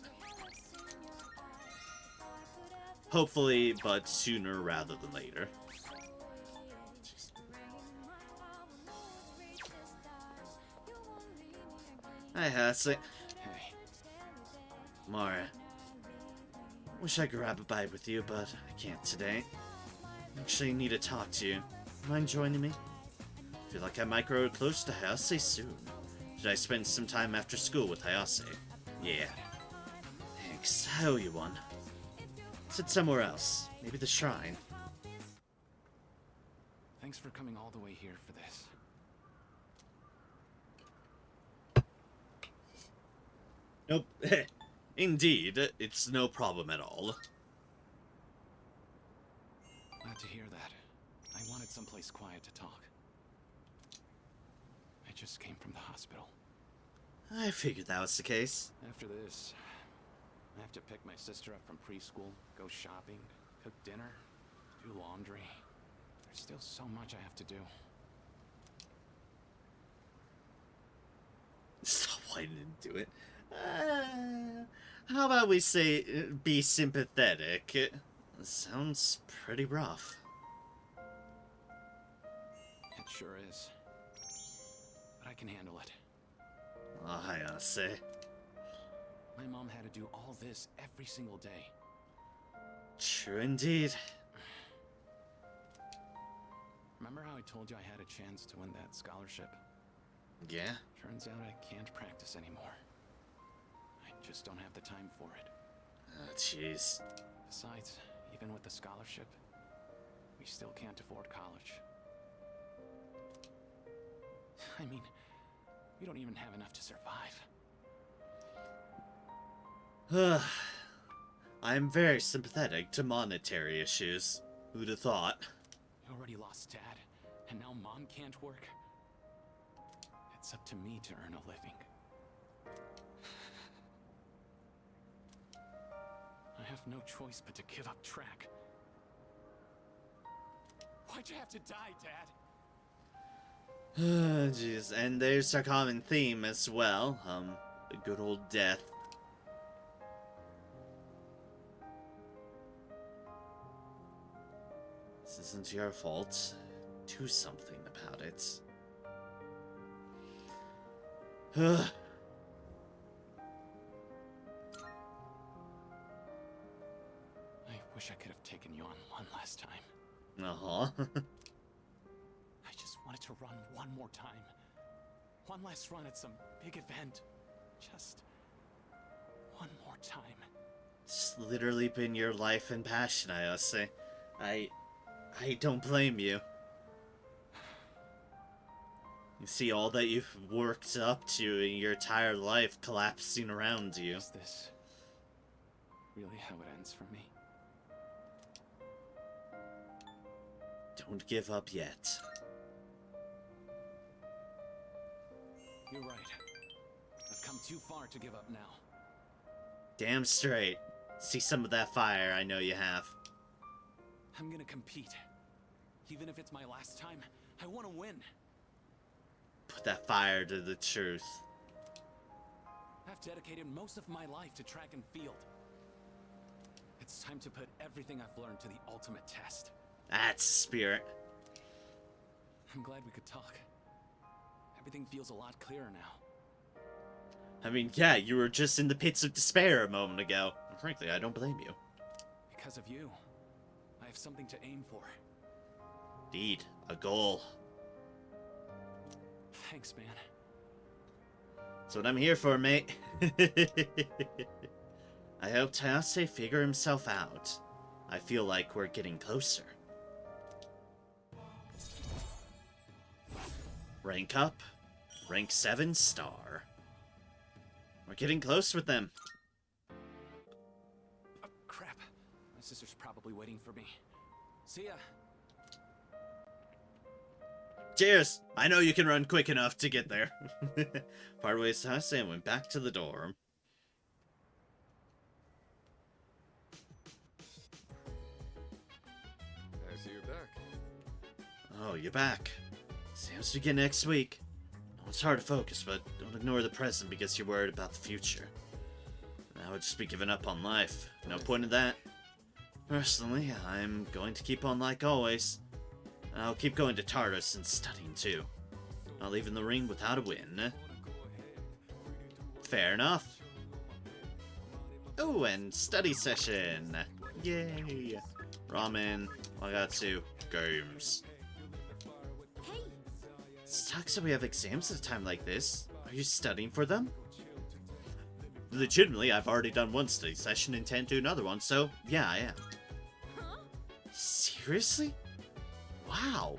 Hopefully, but sooner rather than later. Jeez. Hi, Hassel. Hey, Mara. Wish I could grab a bite with you, but I can't today. Actually need to talk to you. Mind joining me? Feel like I might grow close to Hayase soon. Should I spend some time after school with Hayase? Yeah. Thanks. I owe you one. Sit somewhere else. Maybe the shrine. thanks for coming all the way here for this. Nope. Indeed, it's no problem at all. Glad to hear that. I wanted someplace quiet to talk. I just came from the hospital. I figured that was the case. After this, I have to pick my sister up from preschool, go shopping, cook dinner, do laundry. There's still so much I have to do. Stop whining into it. How about we say be sympathetic? It sounds pretty rough. It sure is. But I can handle it. Oh, I say. My mom had to do all this every single day. True indeed. Remember how I told you I had a chance to win that scholarship? Yeah? Turns out I can't practice anymore. I just don't have the time for it. Oh, jeez. Besides, even with the scholarship, we still can't afford college. I mean, we don't even have enough to survive. I'm very sympathetic to monetary issues. Who'd have thought? You already lost Dad, and now Mom can't work. It's up to me to earn a living. I have no choice but to give up track. Why'd you have to die, Dad? Jeez, and there's a common theme as well. The good old death. This isn't your fault. Do something about it. I wish I could have taken you on one last time. Uh-huh. I just wanted to run one more time. One last run at some big event. Just one more time. It's literally been your life and passion, I must say. I don't blame you. You see all that you've worked up to in your entire life collapsing around you. Is this really how it ends for me? Don't give up yet. You're right. I've come too far to give up now. Damn straight. See some of that fire, I know you have. I'm gonna compete. Even if it's my last time, I want to win. Put that fire to the truth. I've dedicated most of my life to track and field. It's time to put everything I've learned to the ultimate test. That's spirit. I'm glad we could talk. Everything feels a lot clearer now. I mean, yeah, you were just in the pits of despair a moment ago. Frankly, I don't blame you. Because of you, I have something to aim for. Indeed, a goal. Thanks, man. That's what I'm here for, mate. I hope Hayase figure himself out. I feel like we're getting closer. Rank up. Rank 7 star. We're getting close with them. Oh, crap. My sister's probably waiting for me. See ya. Cheers! I know you can run quick enough to get there. Parted ways to Hayase and went back to the dorm. I see you're back. Oh, you're back. Exams begin next week. No, it's hard to focus, but don't ignore the present because you're worried about the future. That would just be giving up on life. No point in that. Personally, I'm going to keep on like always. I'll keep going to Tartarus and studying too. Not leaving the ring without a win. Fair enough. Oh, and study session. Yay. Ramen, Wagatsu, games. Hey, It sucks that we have exams at a time like this. Are you studying for them? Legitimately, I've already done one study session and intend to do another one, so yeah, I am. Seriously? Wow.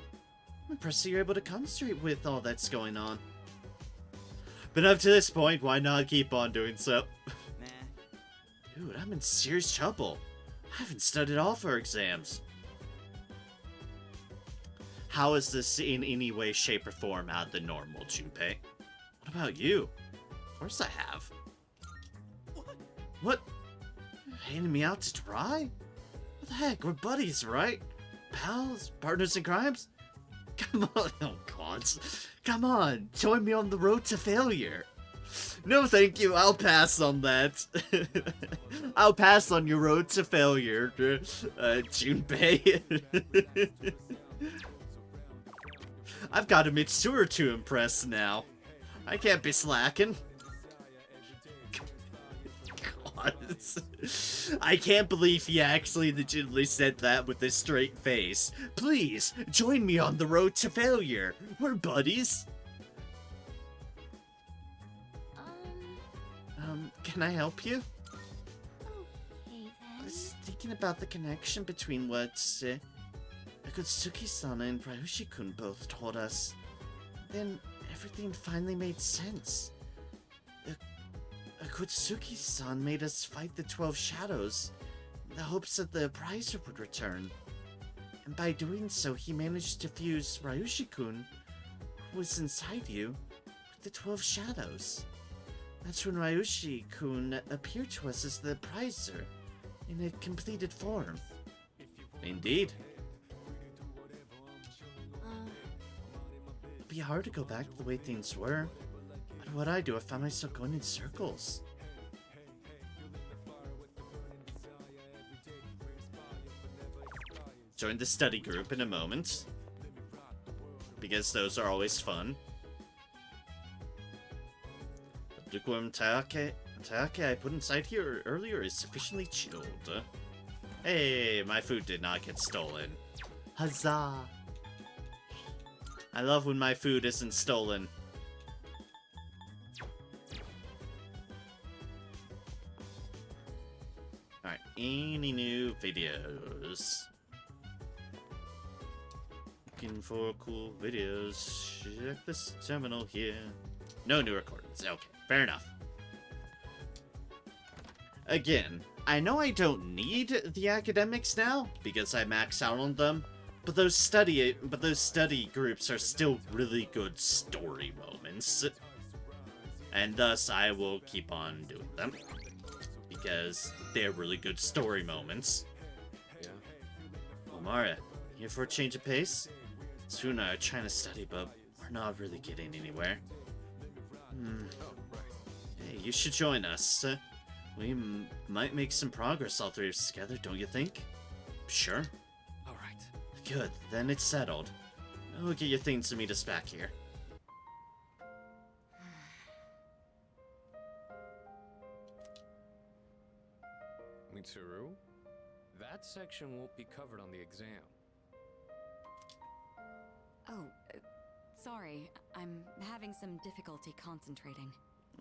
I'm impressed that you're able to concentrate with all that's going on. But up to this point, why not keep on doing so? Nah. Dude, I'm in serious trouble. I haven't studied at all for exams. How is this in any way, shape, or form out of the normal, Junpei? What about you? Of course I have. What? You handing me out to dry? What the heck? We're buddies, right? Pals? Partners in crimes? Come on, oh god. Come on, join me on the road to failure. No thank you, I'll pass on that. I'll pass on your road to failure, Junpei. I've got a Mitsuru to impress now. I can't be slacking. God. I can't believe he actually legitimately said that with a straight face. Please, join me on the road to failure. We're buddies. Can I help you? okay I then. was thinking about the connection between what Akutsuki-san and Ryushi-kun both told us. Then everything finally made sense. Akutsuki-san made us fight the 12 Shadows in the hopes that the prize would return. And by doing so, he managed to fuse Ryushi-kun, who was inside you, with the 12 Shadows. That's when Ryushi-kun appeared to us as the prizer, in a completed form. Indeed. It'd be hard to go back to the way things were. What would I do if I found myself going in circles? Join the study group in a moment, because those are always fun. The lukewarm Taiyake I put inside here earlier is sufficiently chilled. Hey, my food did not get stolen. Huzzah! I love when my food isn't stolen. Alright, any new videos? Looking for cool videos. Check this terminal here. No new recordings. Okay, fair enough. Again, I know I don't need the academics now because I max out on them, but those study groups are still really good story moments, and thus I will keep on doing them because they're really good story moments. Yeah? Omara, here for a change of pace? Tsu and I are trying to study, but we're not really getting anywhere. Hey, you should join us. We might make some progress, all three of us together, don't you think? Sure. Alright. Good, then it's settled. I'll get your things to meet us back here. Mitsuru? That section won't be covered on the exam. Oh, sorry. I'm having some difficulty concentrating.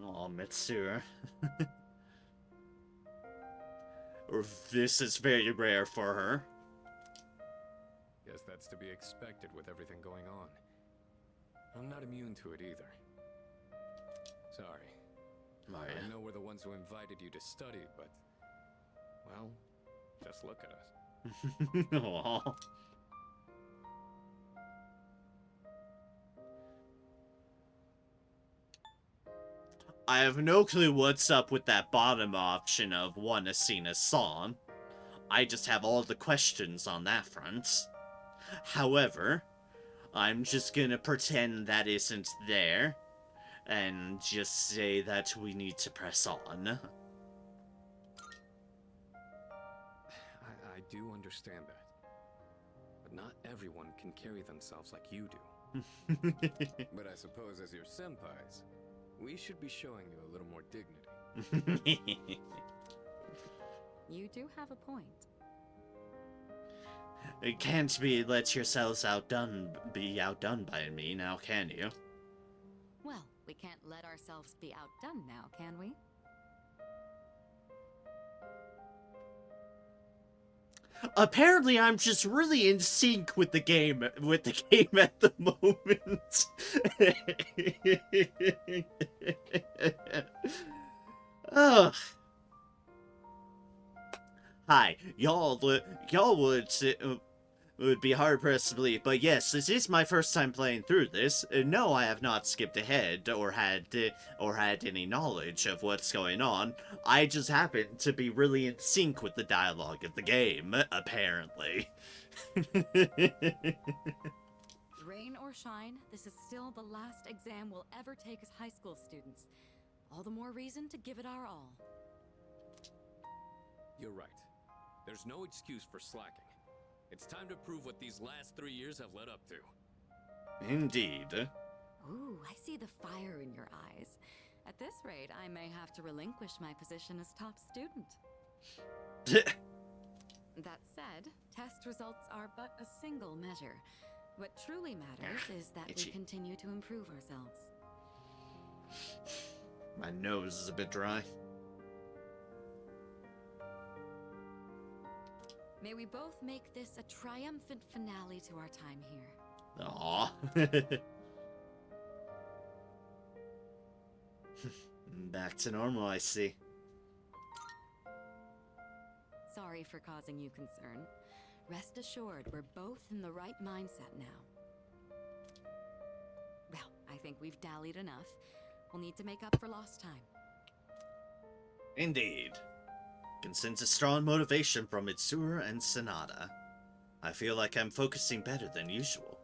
Aw, Mitsuru. This is very rare for her. Guess that's to be expected with everything going on. I'm not immune to it either. Sorry. Maria. I know we're the ones who invited you to study, but... well, just look at us. Aw. I have no clue what's up with that bottom option of one Asina-san. I just have all the questions on that front. However, I'm just gonna pretend that isn't there, and just say that we need to press on. I do understand that. But not everyone can carry themselves like you do. But I suppose as your senpais, we should be showing you a little more dignity. You do have a point. It can't be let yourselves be outdone by me now, can you? Well, we can't let ourselves be outdone now, can we? Apparently, I'm just really in sync with the game at the moment. Ugh. Hi, y'all would be hard pressed to believe, but yes, this is my first time playing through this. No, I have not skipped ahead or had any knowledge of what's going on. I just happen to be really in sync with the dialogue of the game, apparently. Rain or shine, this is still the last exam we'll ever take as high school students. All the more reason to give it our all. You're right. There's no excuse for slacking. It's time to prove what these last 3 years have led up to. Indeed. Ooh, I see the fire in your eyes. At this rate, I may have to relinquish my position as top student. That said, test results are but a single measure. What truly matters is that we continue to improve ourselves. My nose is a bit dry. May we both make this a triumphant finale to our time here. Aww. Back to normal, I see. Sorry for causing you concern. Rest assured, we're both in the right mindset now. Well, I think we've dallied enough. We'll need to make up for lost time. Indeed. Can sense a strong motivation from Mitsuru and Sanada. I feel like I'm focusing better than usual.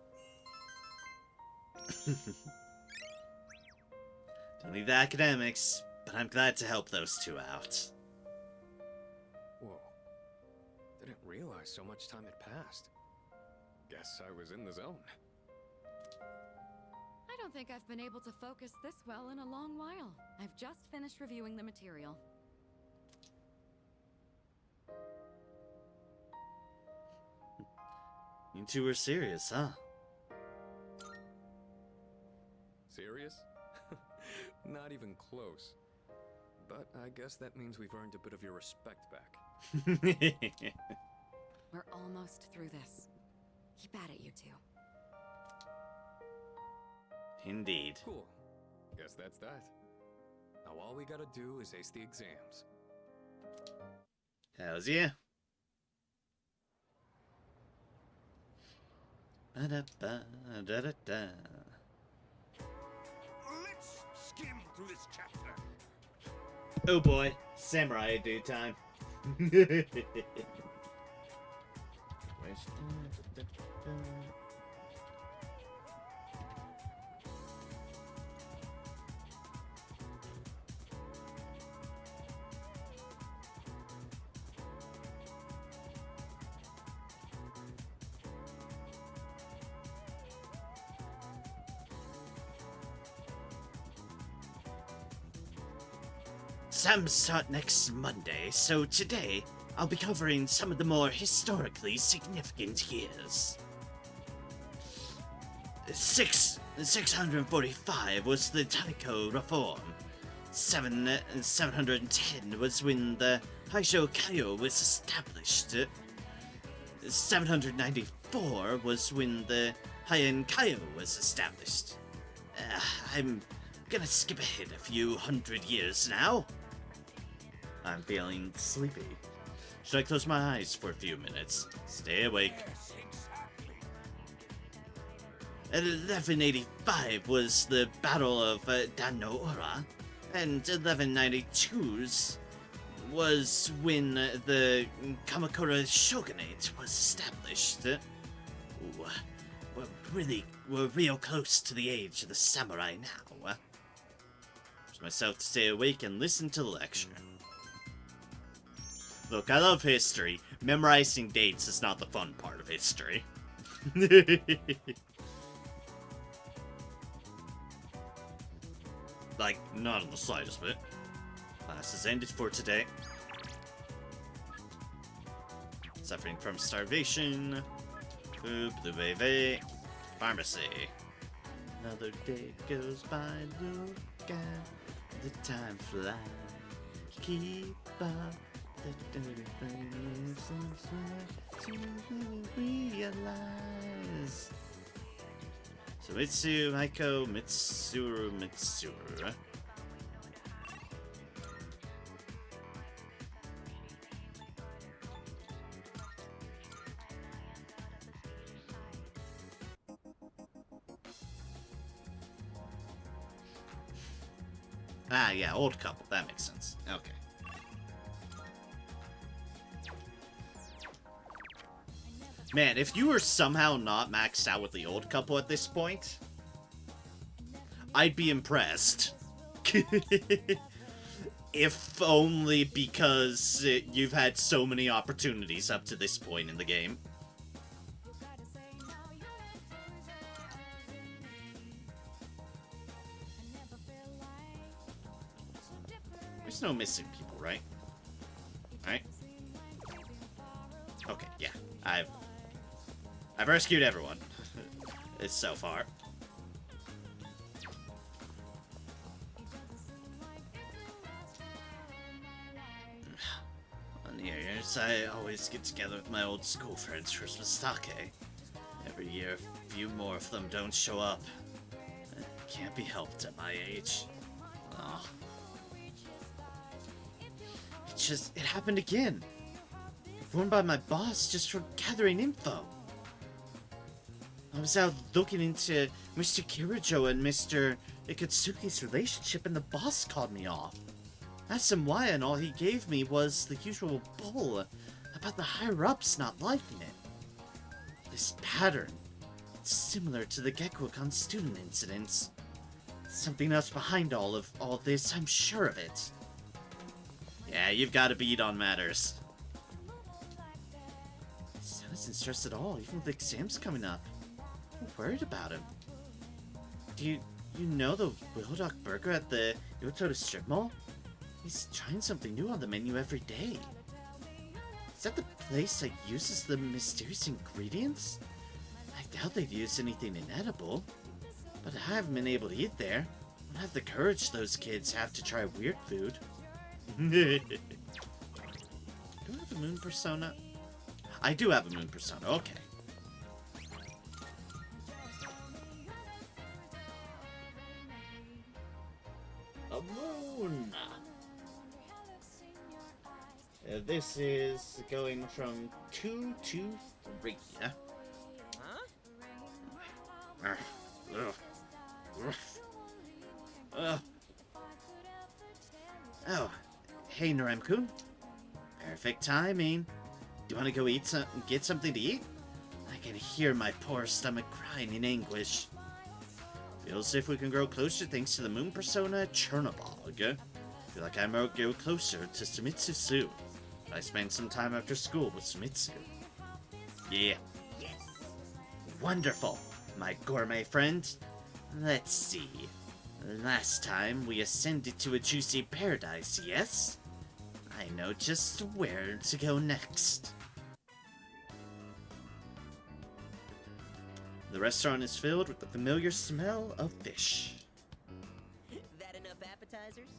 Don't need the academics, but I'm glad to help those two out. Whoa. Didn't realize so much time had passed. Guess I was in the zone. I don't think I've been able to focus this well in a long while. I've just finished reviewing the material. You two are serious, huh? Serious? Not even close. But I guess that means we've earned a bit of your respect back. We're almost through this. Keep at it, you two. Indeed. Cool. Guess that's that. Now all we gotta do is ace the exams. Hells yeah. Ba-da-ba-da-da-da. Let's skim through this chapter. Oh boy, samurai dude time. Exams start next Monday, so today I'll be covering some of the more historically significant years. 645 was the Taiko Reform. 710 was when the Haisho Kaiyo was established. 794 was when the Heian Kaiyo was established. I'm gonna skip ahead a few hundred years now. I'm feeling sleepy. Should I close my eyes for a few minutes? Stay awake. Yes, exactly. 1185 was the Battle of Dan-no-Ura, and 1192 was when the Kamakura Shogunate was established. Ooh, we're real close to the age of the samurai now. Force myself to stay awake and listen to the lecture. Look, I love history. Memorizing dates is not the fun part of history. Like, not in the slightest bit. Class is ended for today. Suffering from starvation. Blue bebe. Pharmacy. Another day goes by, look at the time fly. Keep up the dirty things to realize. So Mitsu, Maiko, Mitsuru. Ah, yeah, old couple. That makes sense. Okay. Man, if you were somehow not maxed out with the old couple at this point, I'd be impressed. If only because you've had so many opportunities up to this point in the game. There's no missing people, right? Alright. Okay, yeah. I've rescued everyone. It's so far. On New Year's, I always get together with my old school friends for some sake. Every year, a few more of them don't show up. It can't be helped at my age. Oh. It happened again. Warned by my boss just for gathering info. I was out looking into Mr. Kirijo and Mr. Ikatsuki's relationship and the boss called me off. Asked him why, and all he gave me was the usual bull about the higher-ups not liking it. This pattern, it's similar to the Gekkoukan student incidents. Something else behind all this, I'm sure of it. Yeah, you've got to beat on matters. He doesn't stress at all, even with exams coming up. I'm worried about him. Do you know the Willow Duck Burger at the Yotoda Strip Mall? He's trying something new on the menu every day. Is that the place that uses the mysterious ingredients? I doubt they've used anything inedible. But I haven't been able to eat there. I don't have the courage those kids have to try weird food. Do I have a moon persona? I do have a moon persona, okay. A moon! This is going from 2 to 3. Huh? Oh, hey Narem-kun. Perfect timing. Do you want to go get something to eat? I can hear my poor stomach crying in anguish. Feels as if we can grow closer thanks to the moon persona Chernobog. Feel like I might go closer to Sumitsu soon. I spend some time after school with Sumitsu. Yeah. Yes. Wonderful, my gourmet friend. Let's see. Last time we ascended to a juicy paradise, yes? I know just where to go next. The restaurant is filled with the familiar smell of fish. That enough appetizers?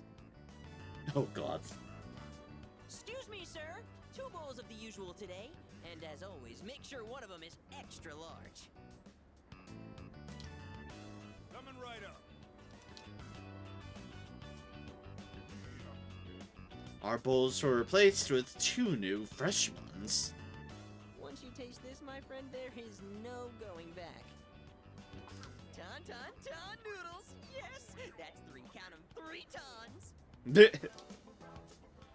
Oh god. Excuse me, sir. 2 bowls of the usual today. And as always, make sure one of them is extra large. Coming right up. Our bowls were replaced with 2 new fresh ones. Once you taste this, my friend, there is no going back. Ton noodles! Yes! That's 3, count 'em, 3 tons!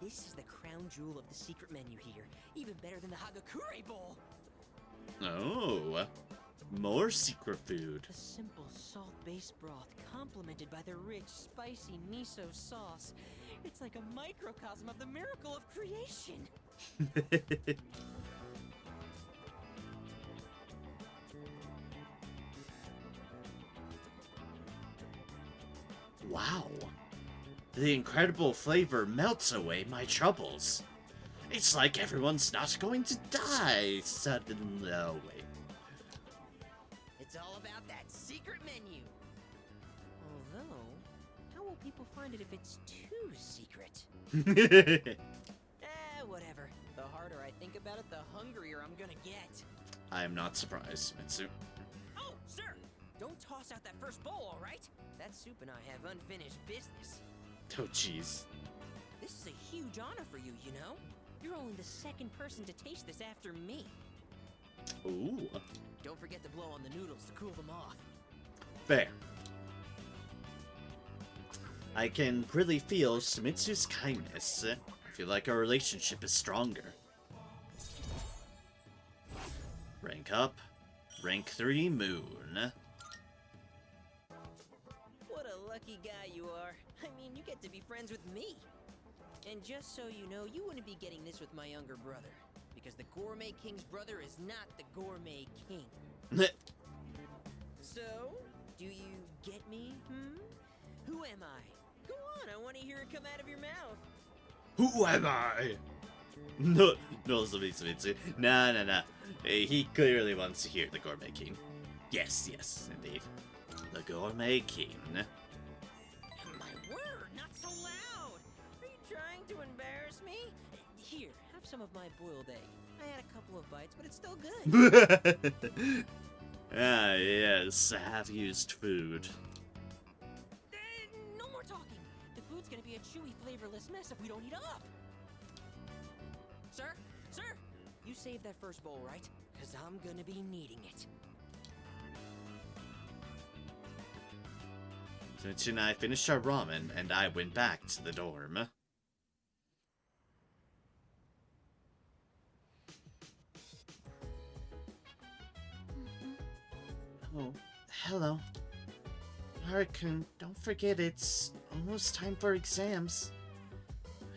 This is the crown jewel of the secret menu here. Even better than the Hagakure bowl! Oh, more secret food. A simple salt-based broth complemented by the rich, spicy miso sauce. It's like a microcosm of the miracle of creation. Wow. The incredible flavor melts away my troubles. It's like everyone's not going to die suddenly. Oh, wait. It's all about that secret menu. Although, how will people find it if it's too secret? Whatever. The harder I think about it, the hungrier I'm gonna get. I am not surprised, Mitsu. Oh, sir! Don't toss out that first bowl, alright? That soup and I have unfinished business. Oh, jeez. This is a huge honor for you, you know? You're only the second person to taste this after me. Ooh. Don't forget to blow on the noodles to cool them off. Fair. I can really feel Mitsu's kindness. I feel like our relationship is stronger. Rank up. Rank 3 Moon. What a lucky guy you are. I mean, you get to be friends with me. And just so you know, you wouldn't be getting this with my younger brother. Because the Gourmet King's brother is not the Gourmet King. So, do you get me, Who am I? Go on, I want to hear it come out of your mouth. Who am I? No, Mitsu. Nah. He clearly wants to hear the Gourmet King. Yes, indeed. The Gourmet King. My word, not so loud! Are you trying to embarrass me? Here, have some of my boiled egg. I had a couple of bites, but it's still good. Ah, yes, half-used food. No more talking. The food's gonna be a chewy, flavorless mess if we don't eat up. Sir, you saved that first bowl, right? Because I'm gonna be needing it. So Mitsu and I finished our ramen, and I went back to the dorm. Oh, hello. Haru-kun, don't forget it's almost time for exams.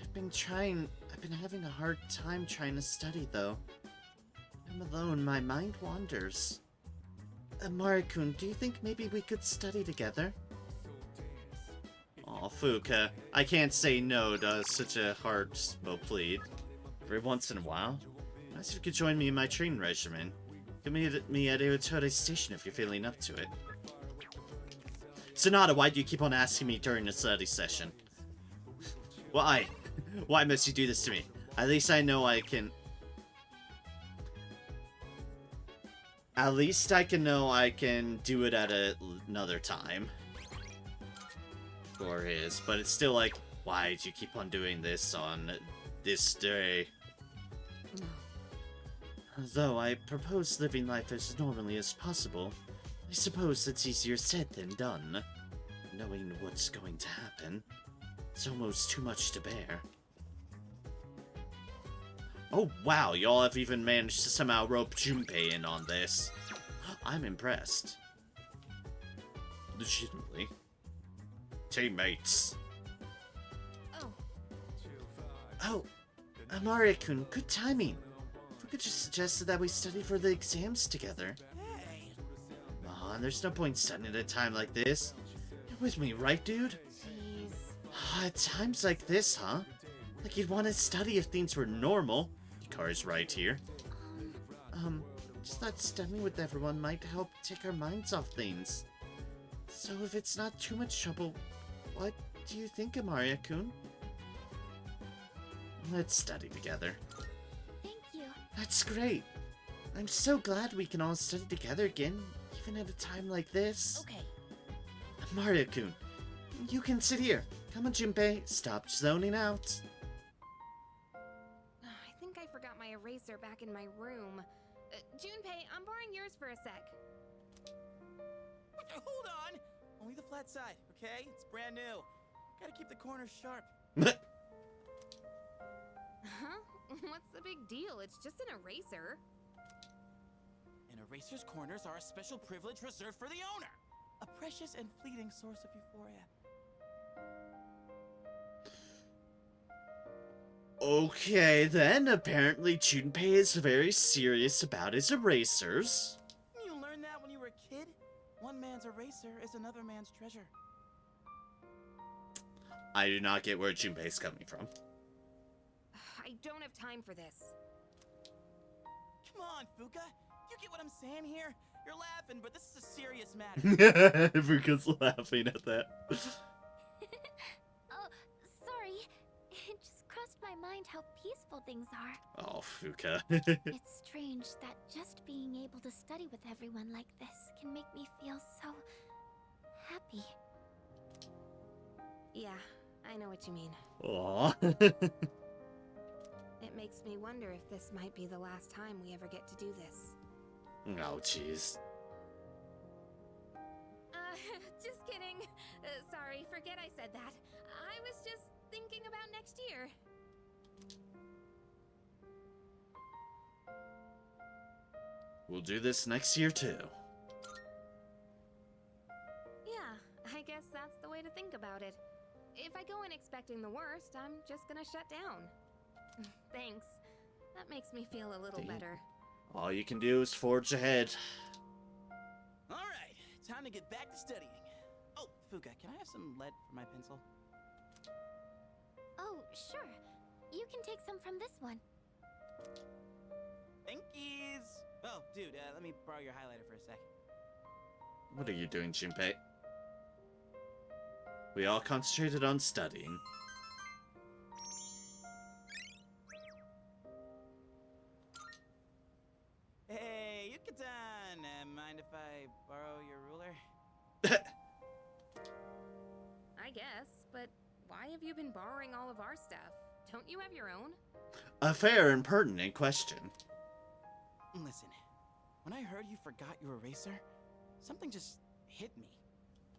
I've been having a hard time trying to study, though. I'm alone, my mind wanders. Maru-kun, do you think maybe we could study together? Aw, Fuka, I can't say no to such a heartfelt plea. Every once in a while, nice if you could join me in my training regimen. Come meet me at Iwatode Station if you're feeling up to it. Sonata, why do you keep on asking me during the study session? Why? Why must you do this to me? At least I know I can... At least I can know I can do it at another time. Or his, but it's still like, why do you keep on doing this on this day? Though I propose living life as normally as possible, I suppose it's easier said than done. Knowing what's going to happen, it's almost too much to bear. Oh wow, y'all have even managed to somehow rope Junpei in on this. I'm impressed. Legitimately. Teammates. Oh, Amari-kun, good timing. Fuka just suggested that we study for the exams together. Hey. Come on, there's no point studying at a time like this. You're with me, right, dude? Jeez. At times like this, huh? Like you'd want to study if things were normal. Hikaru's right here. Just thought studying with everyone might help take our minds off things. So if it's not too much trouble, what do you think, Amaria-kun? Let's study together. Thank you. That's great. I'm so glad we can all study together again, even at a time like this. Okay. Mario-kun, you can sit here. Come on, Junpei. Stop zoning out. I think I forgot my eraser back in my room. Junpei, I'm borrowing yours for a sec. Hold on! Only the flat side, okay? It's brand new. Gotta keep the corners sharp. Huh? What's the big deal? It's just an eraser. An eraser's corners are a special privilege reserved for the owner. A precious and fleeting source of euphoria. Okay, then. Apparently Junpei is very serious about his erasers. You learned that when you were a kid? One man's eraser is another man's treasure. I do not get where Junpei's coming from. I don't have time for this. Come on, Fuka. You get what I'm saying here? You're laughing, but this is a serious matter. Fuka's laughing at that. Oh, sorry. It just crossed my mind how peaceful things are. Oh, Fuka. It's strange that just being able to study with everyone like this can make me feel so happy. Yeah, I know what you mean. Aw. It makes me wonder if this might be the last time we ever get to do this. Oh, jeez. Just kidding. Sorry, forget I said that. I was just thinking about next year. We'll do this next year, too. Yeah, I guess that's the way to think about it. If I go in expecting the worst, I'm just gonna shut down. Thanks. That makes me feel a little better. All you can do is forge ahead. Alright, time to get back to studying. Oh, Fuka, can I have some lead for my pencil? Oh, sure. You can take some from this one. Thankies! Oh, dude, let me borrow your highlighter for a sec. What are you doing, Junpei? We all concentrated on studying. Hey, Yuka-tan! Mind if I borrow your ruler? I guess, but why have you been borrowing all of our stuff? Don't you have your own? A fair and pertinent question. Listen, when I heard you forgot your eraser, something just hit me.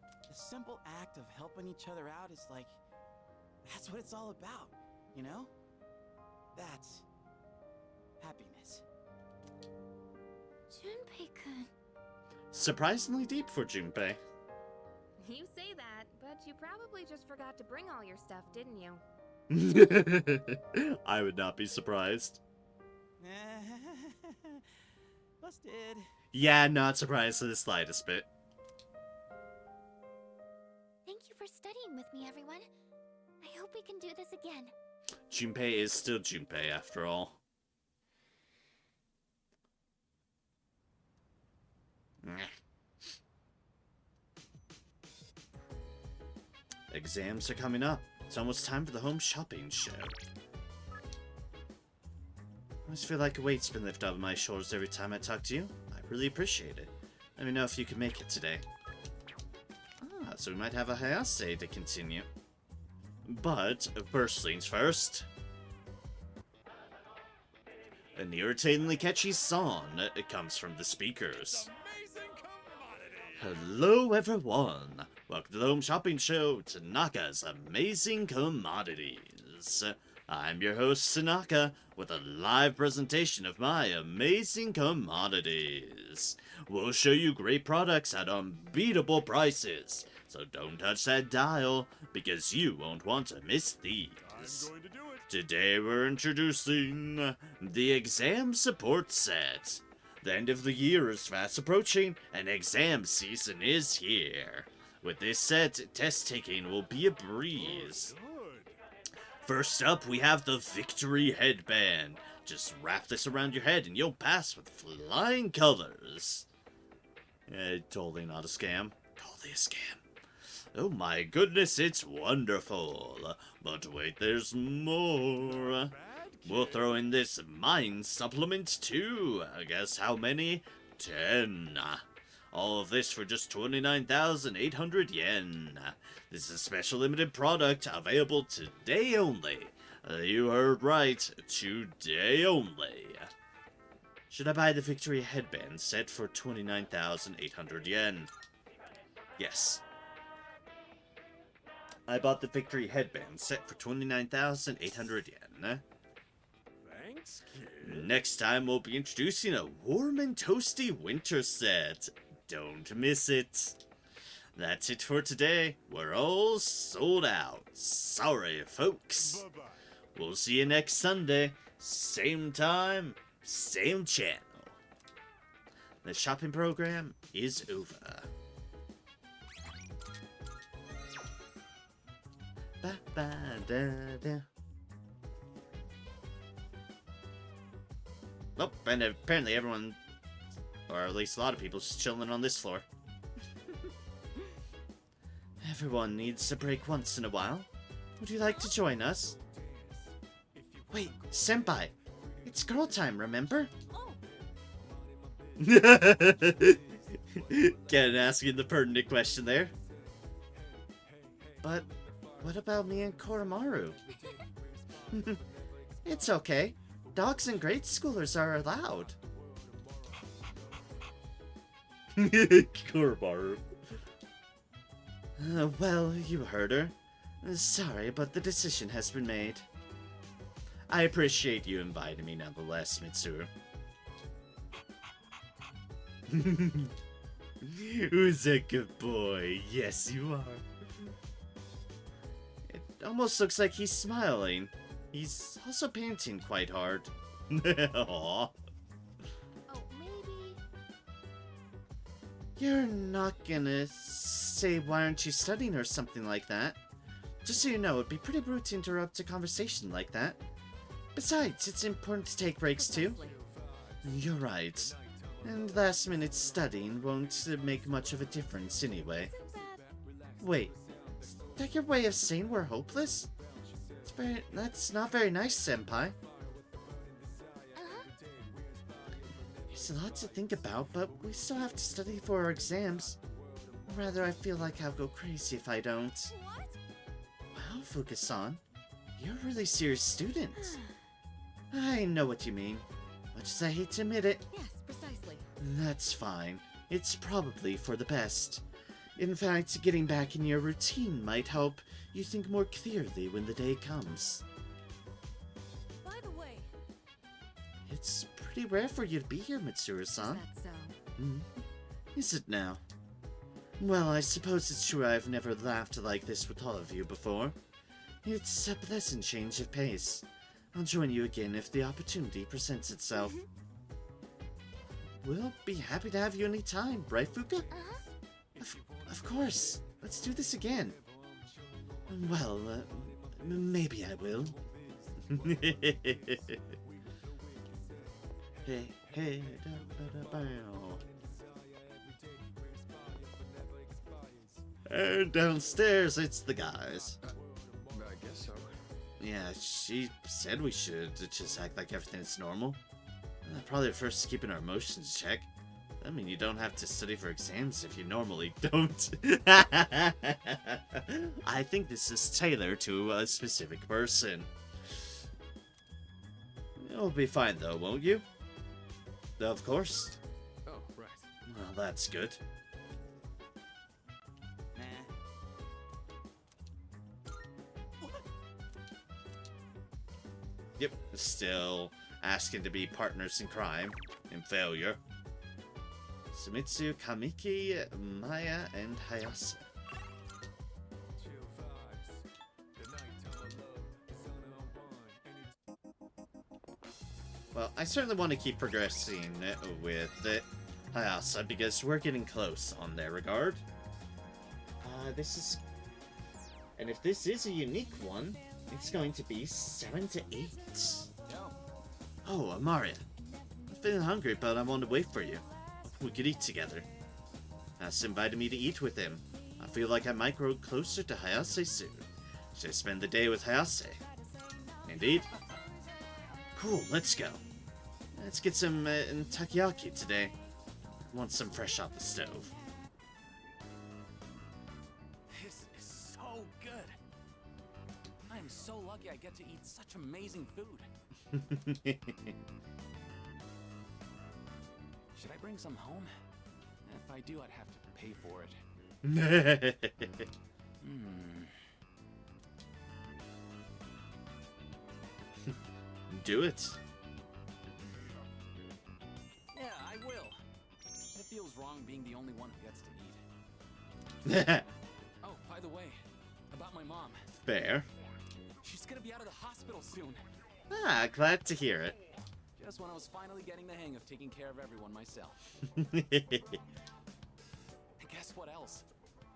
The simple act of helping each other out is like, that's what it's all about, you know? That's happiness. Junpei-kun. Surprisingly deep for Junpei. You say that, but you probably just forgot to bring all your stuff, didn't you? I would not be surprised. Busted. Yeah, not surprised in the slightest bit. Thank you for studying with me, everyone. I hope we can do this again. Junpei is still Junpei, after all. Exams are coming up. It's almost time for the home shopping show. I always feel like a weight's been lifted off of my shoulders every time I talk to you. I really appreciate it. Let me know if you can make it today. Ah, so we might have a Hayase to continue. But, first things first. An irritatingly catchy song. It comes from the speakers. Hello everyone! Welcome to the Home Shopping Show, Tanaka's Amazing Commodities. I'm your host Tanaka with a live presentation of my amazing commodities. We'll show you great products at unbeatable prices, so don't touch that dial because you won't want to miss these. I'm going to do it. Today we're introducing the Exam Support Set. The end of the year is fast approaching, and exam season is here. With this set, test taking will be a breeze. First up, we have the Victory Headband. Just wrap this around your head and you'll pass with flying colors. Totally not a scam. Totally a scam. Oh my goodness, it's wonderful. But wait, there's more. We'll throw in this mind supplement too. Guess how many? 10. All of this for just 29,800 yen. This is a special limited product available today only. You heard right, today only. Should I buy the Victory Headband set for 29,800 yen? Yes. I bought the Victory Headband set for 29,800 yen. Thanks, kid. Next time we'll be introducing a warm and toasty winter set. Don't miss it. That's it for today. We're all sold out. Sorry, folks. Bye-bye. we'll see you next Sunday. Same time, same channel. The shopping program is over. Ba, ba, da, da. Oh, and apparently everyone, or at least a lot of people, just chilling on this floor. Everyone needs a break once in a while. Would you like to join us? Wait, Senpai, it's girl time, remember? Ken asking the pertinent question there. But what about me and Koromaru? It's okay. Dogs and grade schoolers are allowed. Koromaru. Well, you heard her. Sorry, but the decision has been made. I appreciate you inviting me nonetheless, Mitsuru. Who's a good boy? Yes, you are. It almost looks like he's smiling. He's also painting quite hard. Aww. Oh, maybe. You're not gonna say why aren't you studying or something like that. Just so you know, it'd be pretty rude to interrupt a conversation like that. Besides, it's important to take breaks too. You're right. And last minute studying won't make much of a difference anyway. Wait, is that your way of saying we're hopeless? That's not very nice, Senpai. There's a lot to think about, but we still have to study for our exams. Or rather, I feel like I'll go crazy if I don't. Wow, Fuka-san, you're a really serious student. I know what you mean. Much as I hate to admit it. Yes, precisely. That's fine. It's probably for the best. In fact, getting back in your routine might help you think more clearly when the day comes. By the way, It's pretty rare for you to be here, Mitsuru-san. Is that so? Is it now? Well, I suppose it's true I've never laughed like this with all of you before. It's a pleasant change of pace. I'll join you again if the opportunity presents itself. We'll be happy to have you any time, right, Fuka? Of course. Let's do this again. Well, maybe I will. Hey, hey, da, ba, da, bow. And downstairs, it's the guys. I guess so. Yeah, she said we should just act like everything's normal. Probably first keeping our emotions in check. I mean, you don't have to study for exams if you normally don't. I think this is tailored to a specific person. You'll be fine though, won't you? Of course. Oh, right. Well, that's good. Yep, still asking to be partners in crime and failure. Sumitsu, Kamiki, Maya, and Hayase. Well, I certainly want to keep progressing with Hayase because we're getting close on their regard. And if this is a unique one, it's going to be 7 to 8. Oh, Amaria. I'm feeling hungry, but I want to wait for you. We could eat together. Hayase invited me to eat with him. I feel like I might grow closer to Hayase soon. Should I spend the day with Hayase? Indeed. Cool, let's go. Let's get some takoyaki today. Want some fresh off the stove. this is so good. I am so lucky I get to eat such amazing food. Should I bring some home? If I do, I'd have to pay for it. Do it. Yeah, I will. It feels wrong being the only one who gets to eat. Oh, by the way, about my mom. Fair. She's gonna be out of the hospital soon. Ah, glad to hear it. Just when I was finally getting the hang of taking care of everyone myself. And guess what else?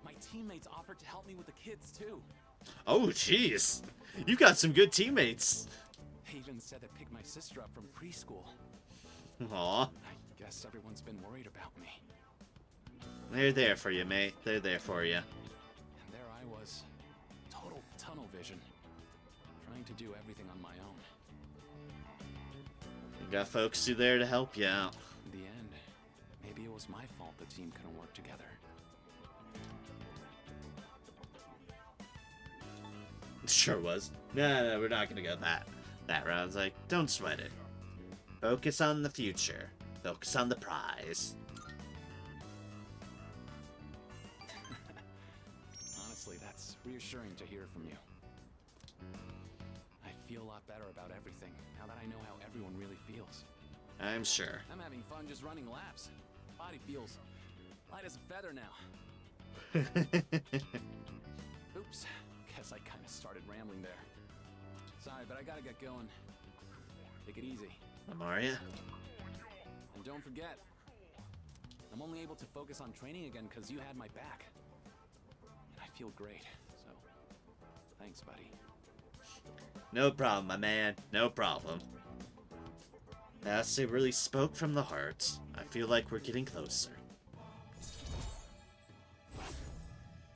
My teammates offered to help me with the kids too. Oh, jeez. You got some good teammates. They even said they picked my sister up from preschool. Aw. I guess everyone's been worried about me. They're there for you, mate. They're there for you. And there I was, total tunnel vision, trying to do everything on my own. You got folks who there to help you out. In the end, maybe it was my fault the team couldn't work together. Sure was. No, we're not gonna go that route. I was like, don't sweat it. Focus on the future. Focus on the prize. Honestly, that's reassuring to hear from you. I feel a lot better about everything now that I know how everyone really feels. I'm sure. I'm having fun just running laps. Body feels light as a feather now. Oops. Guess I kind of started rambling there. Sorry, but I gotta get going. Take it easy. Amaria? And don't forget, I'm only able to focus on training again because you had my back. And I feel great, so thanks, buddy. No problem, my man. No problem. That's it. Really spoke from the heart. I feel like we're getting closer.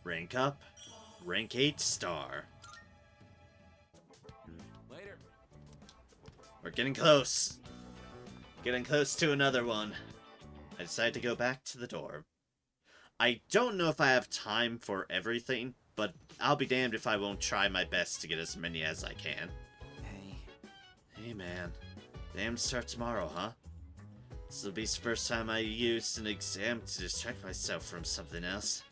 Rank up. Rank 8 star. Later. We're getting close. Getting close to another one. I decided to go back to the dorm. I don't know if I have time for everything, but I'll be damned if I won't try my best to get as many as I can. Hey. Hey man. Exams start tomorrow, huh? This will be the first time I used an exam to distract myself from something else.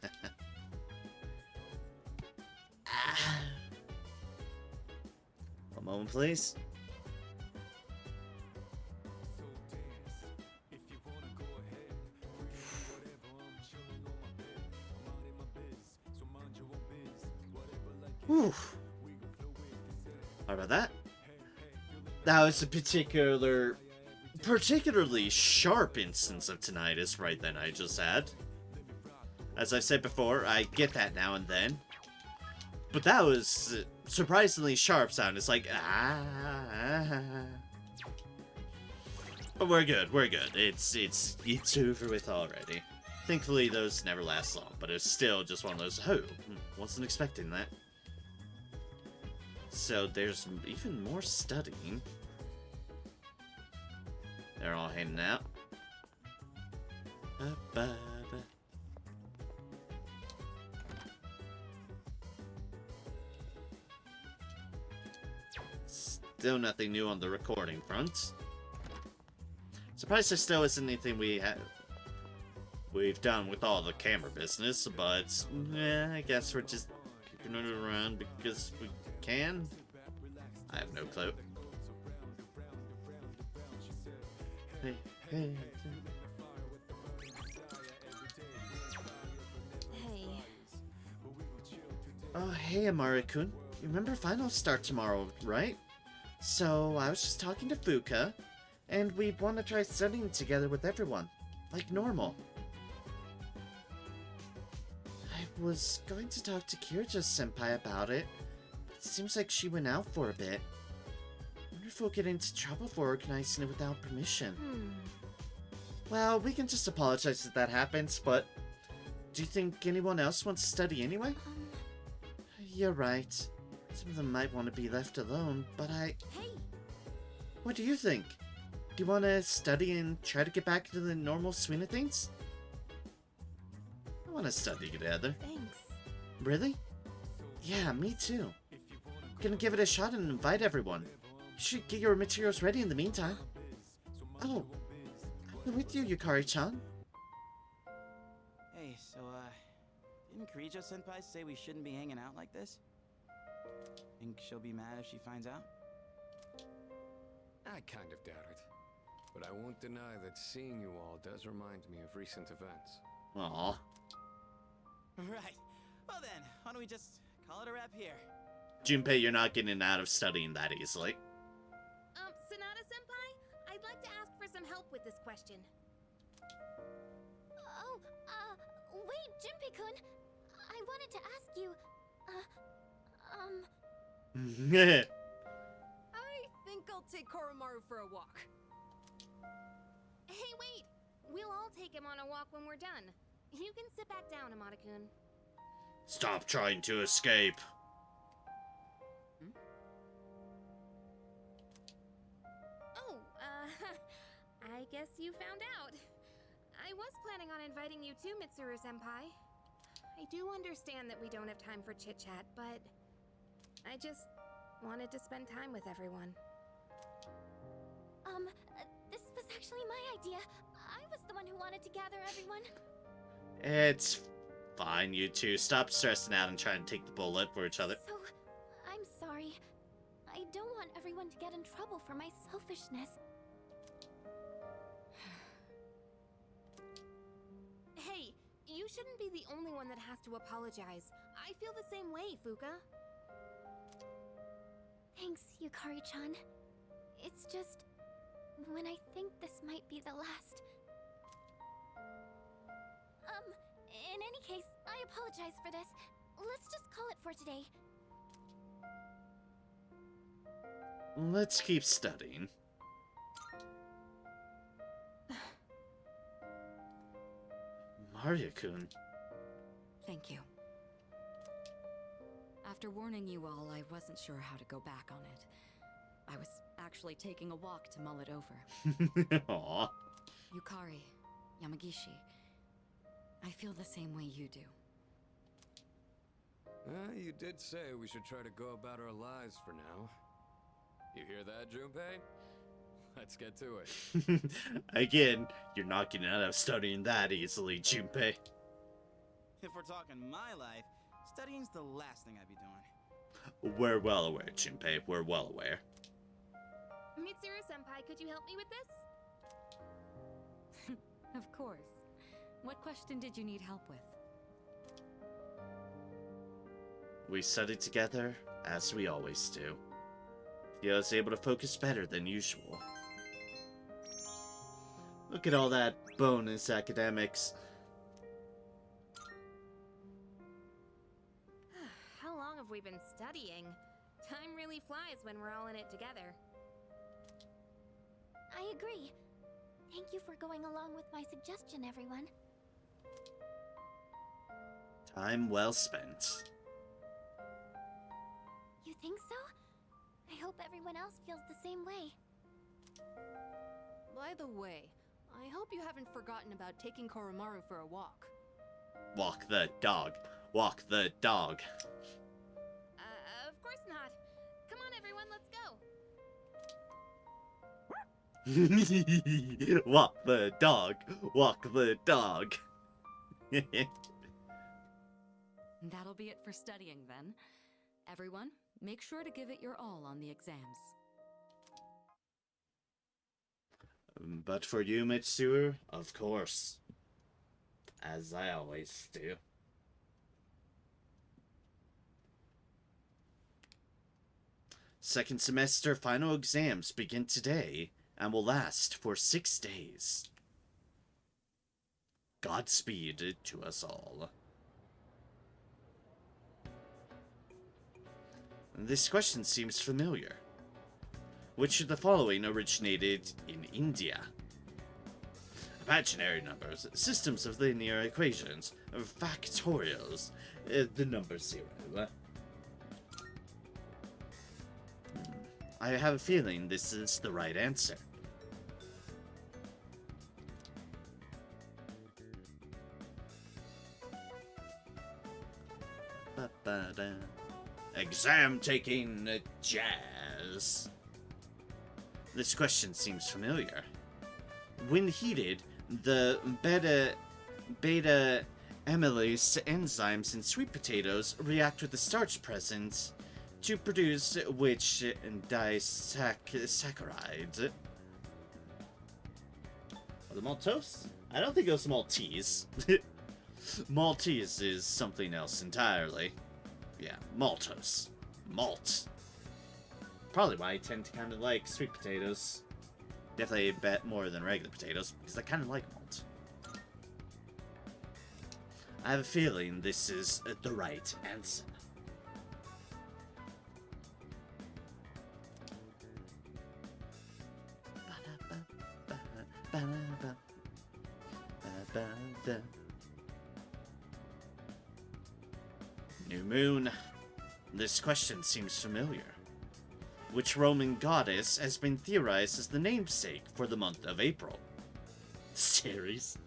One moment, please. Whew. How about that? That was a particularly sharp instance of tinnitus right then I just had. As I've said before, I get that now and then. But that was surprisingly sharp sound. It's like, But we're good, we're good. It's over with already. Thankfully, those never last long, but it's still just one of those, oh, wasn't expecting that. So there's even more studying. They're all hanging out. Still nothing new on the recording front. Surprised there still isn't anything we've done with all the camera business, but I guess we're just keeping it around because we can. I have no clue. Hey. Hey. Oh, hey, Amari-kun. You remember finals start tomorrow, right? So, I was just talking to Fuka, and we want to try studying together with everyone, like normal. I was going to talk to Kirito-senpai about it, but it seems like she went out for a bit. I wonder if we'll get into trouble for organizing it without permission. Well, we can just apologize if that happens, but do you think anyone else wants to study anyway? You're right. Some of them might want to be left alone, but Hey! What do you think? Do you want to study and try to get back to the normal swing of things? I want to study together. Thanks. Really? Yeah, me too. Gonna give it a shot and invite everyone. You should get your materials ready in the meantime. Oh, I'm with you, Yukari-chan. Hey, so, didn't Kirijo-senpai say we shouldn't be hanging out like this? Think she'll be mad if she finds out? I kind of doubt it. But I won't deny that seeing you all does remind me of recent events. Aw. Right. Well then, why don't we just call it a wrap here? Junpei, you're not getting out of studying that easily. Sonata-senpai? I'd like to ask for some help with this question. Oh, wait, Junpei-kun. I wanted to ask you, I think I'll take Koromaru for a walk. Hey, wait! We'll all take him on a walk when we're done. You can sit back down, Amada-kun. Stop trying to escape. Oh, I guess you found out. I was planning on inviting you too, Mitsuru-senpai. I do understand that we don't have time for chit-chat, but I just wanted to spend time with everyone. This was actually my idea. I was the one who wanted to gather everyone. It's fine, you two. Stop stressing out and trying to take the bullet for each other. So, I'm sorry. I don't want everyone to get in trouble for my selfishness. Hey, you shouldn't be the only one that has to apologize. I feel the same way, Fuka. Thanks, Yukari-chan. It's just, when I think this might be the last... in any case, I apologize for this. Let's just call it for today. Let's keep studying. Maria-kun. Thank you. After warning you all, I wasn't sure how to go back on it. I was actually taking a walk to mull it over. Aww. Yukari, Yamagishi, I feel the same way you do. You did say we should try to go about our lives for now. You hear that, Junpei? Let's get to it. Again, you're not getting out of studying that easily, Junpei. If we're talking my life, studying's the last thing I'd be doing. We're well aware, Junpei. We're well aware. Mitsuru-senpai, could you help me with this? Of course. What question did you need help with? We studied together, as we always do. I was able to focus better than usual. Look at all that bonus academics. How long have we been studying? Time really flies when we're all in it together. I agree. Thank you for going along with my suggestion, everyone. Time well spent. You think so? I hope everyone else feels the same way. By the way, I hope you haven't forgotten about taking Koromaru for a walk. Walk the dog. Walk the dog. Of course not. Come on, everyone, let's go. Walk the dog. Walk the dog. That'll be it for studying then. Everyone, make sure to give it your all on the exams. But for you, Mitsuru, of course. As I always do. Second semester final exams begin today and will last for 6 days. Godspeed to us all. This question seems familiar. Which of the following originated in India? Imaginary numbers, systems of linear equations, factorials, the number 0. I have a feeling this is the right answer. Ba-ba-da. Exam taking jazz. This question seems familiar. When heated, the beta amylase enzymes in sweet potatoes react with the starch present to produce which disaccharide? The maltose? I don't think it was Maltese. Maltese is something else entirely. Yeah, maltose. malt. Probably why I tend to kind of like sweet potatoes. Definitely a bit more than regular potatoes, because I kind of like malt. I have a feeling this is the right answer. New moon. This question seems familiar. Which Roman goddess has been theorized as the namesake for the month of April? Ceres,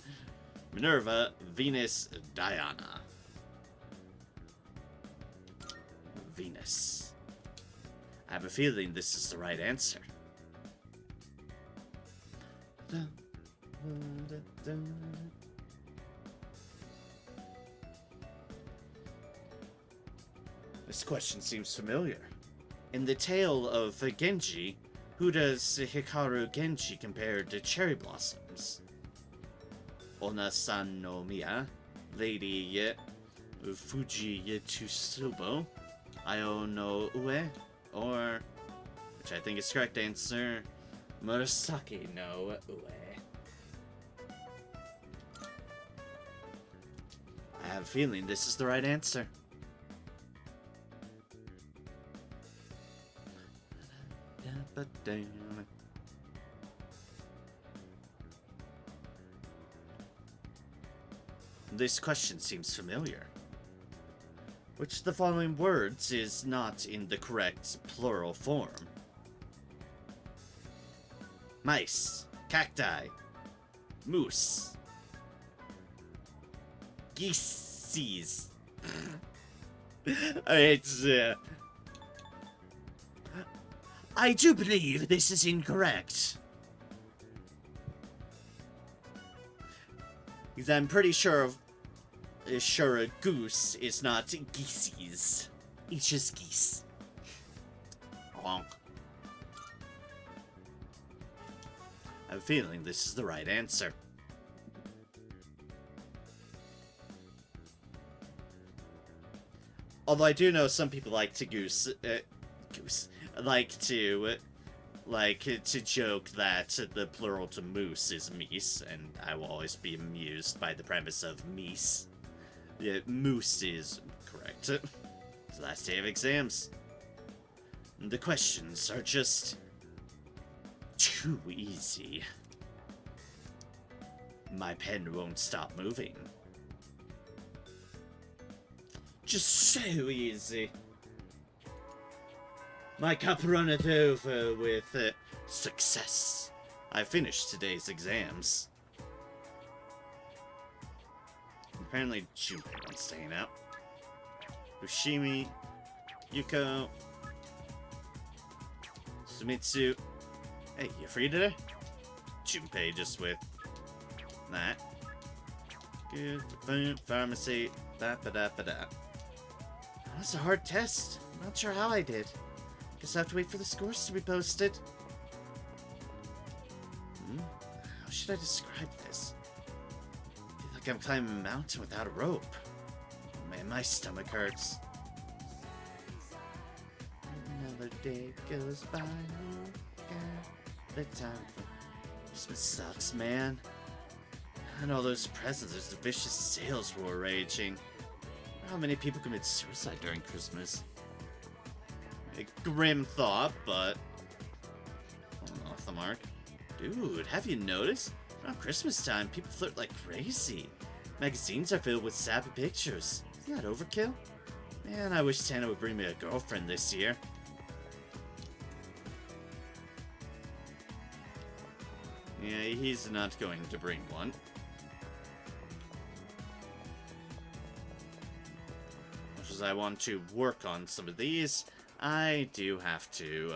Minerva, Venus, Diana. Venus. I have a feeling this is the right answer. This question seems familiar. In the tale of Genji, who does Hikaru Genji compare to cherry blossoms? Ona-san no Miya, Lady Fuji Tsubo, Ayo no Ue, or, which I think is correct answer, Murasaki no Ue. I have a feeling this is the right answer. This question seems familiar. Which of the following words is not in the correct plural form? Mice, cacti, moose, geesees. I do believe this is incorrect. Because I'm pretty sure a goose is not geesees. It's just geese. Honk. I have a feeling this is the right answer. Although I do know some people like to like to joke that the plural to moose is meese, and I will always be amused by the premise of meese. Yeah, moose is correct. It's the last day of exams. The questions are just too easy. My pen won't stop moving. Just so easy. My cup runneth over with success. I finished today's exams. Apparently Junpei wants to hang out. Ushimi, Yuko, Sumitsu. Hey, you free today? Junpei just with that. Good. Pharmacy. That was a hard test. Not sure how I did. Guess I have to wait for the scores to be posted. How should I describe this? I feel like I'm climbing a mountain without a rope. Man, my stomach hurts. Another day goes by. The time for Christmas sucks, man. And all those presents, there's a vicious sales war raging. How many people commit suicide during Christmas? A grim thought, but off the mark. Dude, have you noticed? Around Christmas time, people flirt like crazy. Magazines are filled with sappy pictures. Isn't that overkill? Man, I wish Santa would bring me a girlfriend this year. Yeah, he's not going to bring one. Much as I want to work on some of these, I do have to,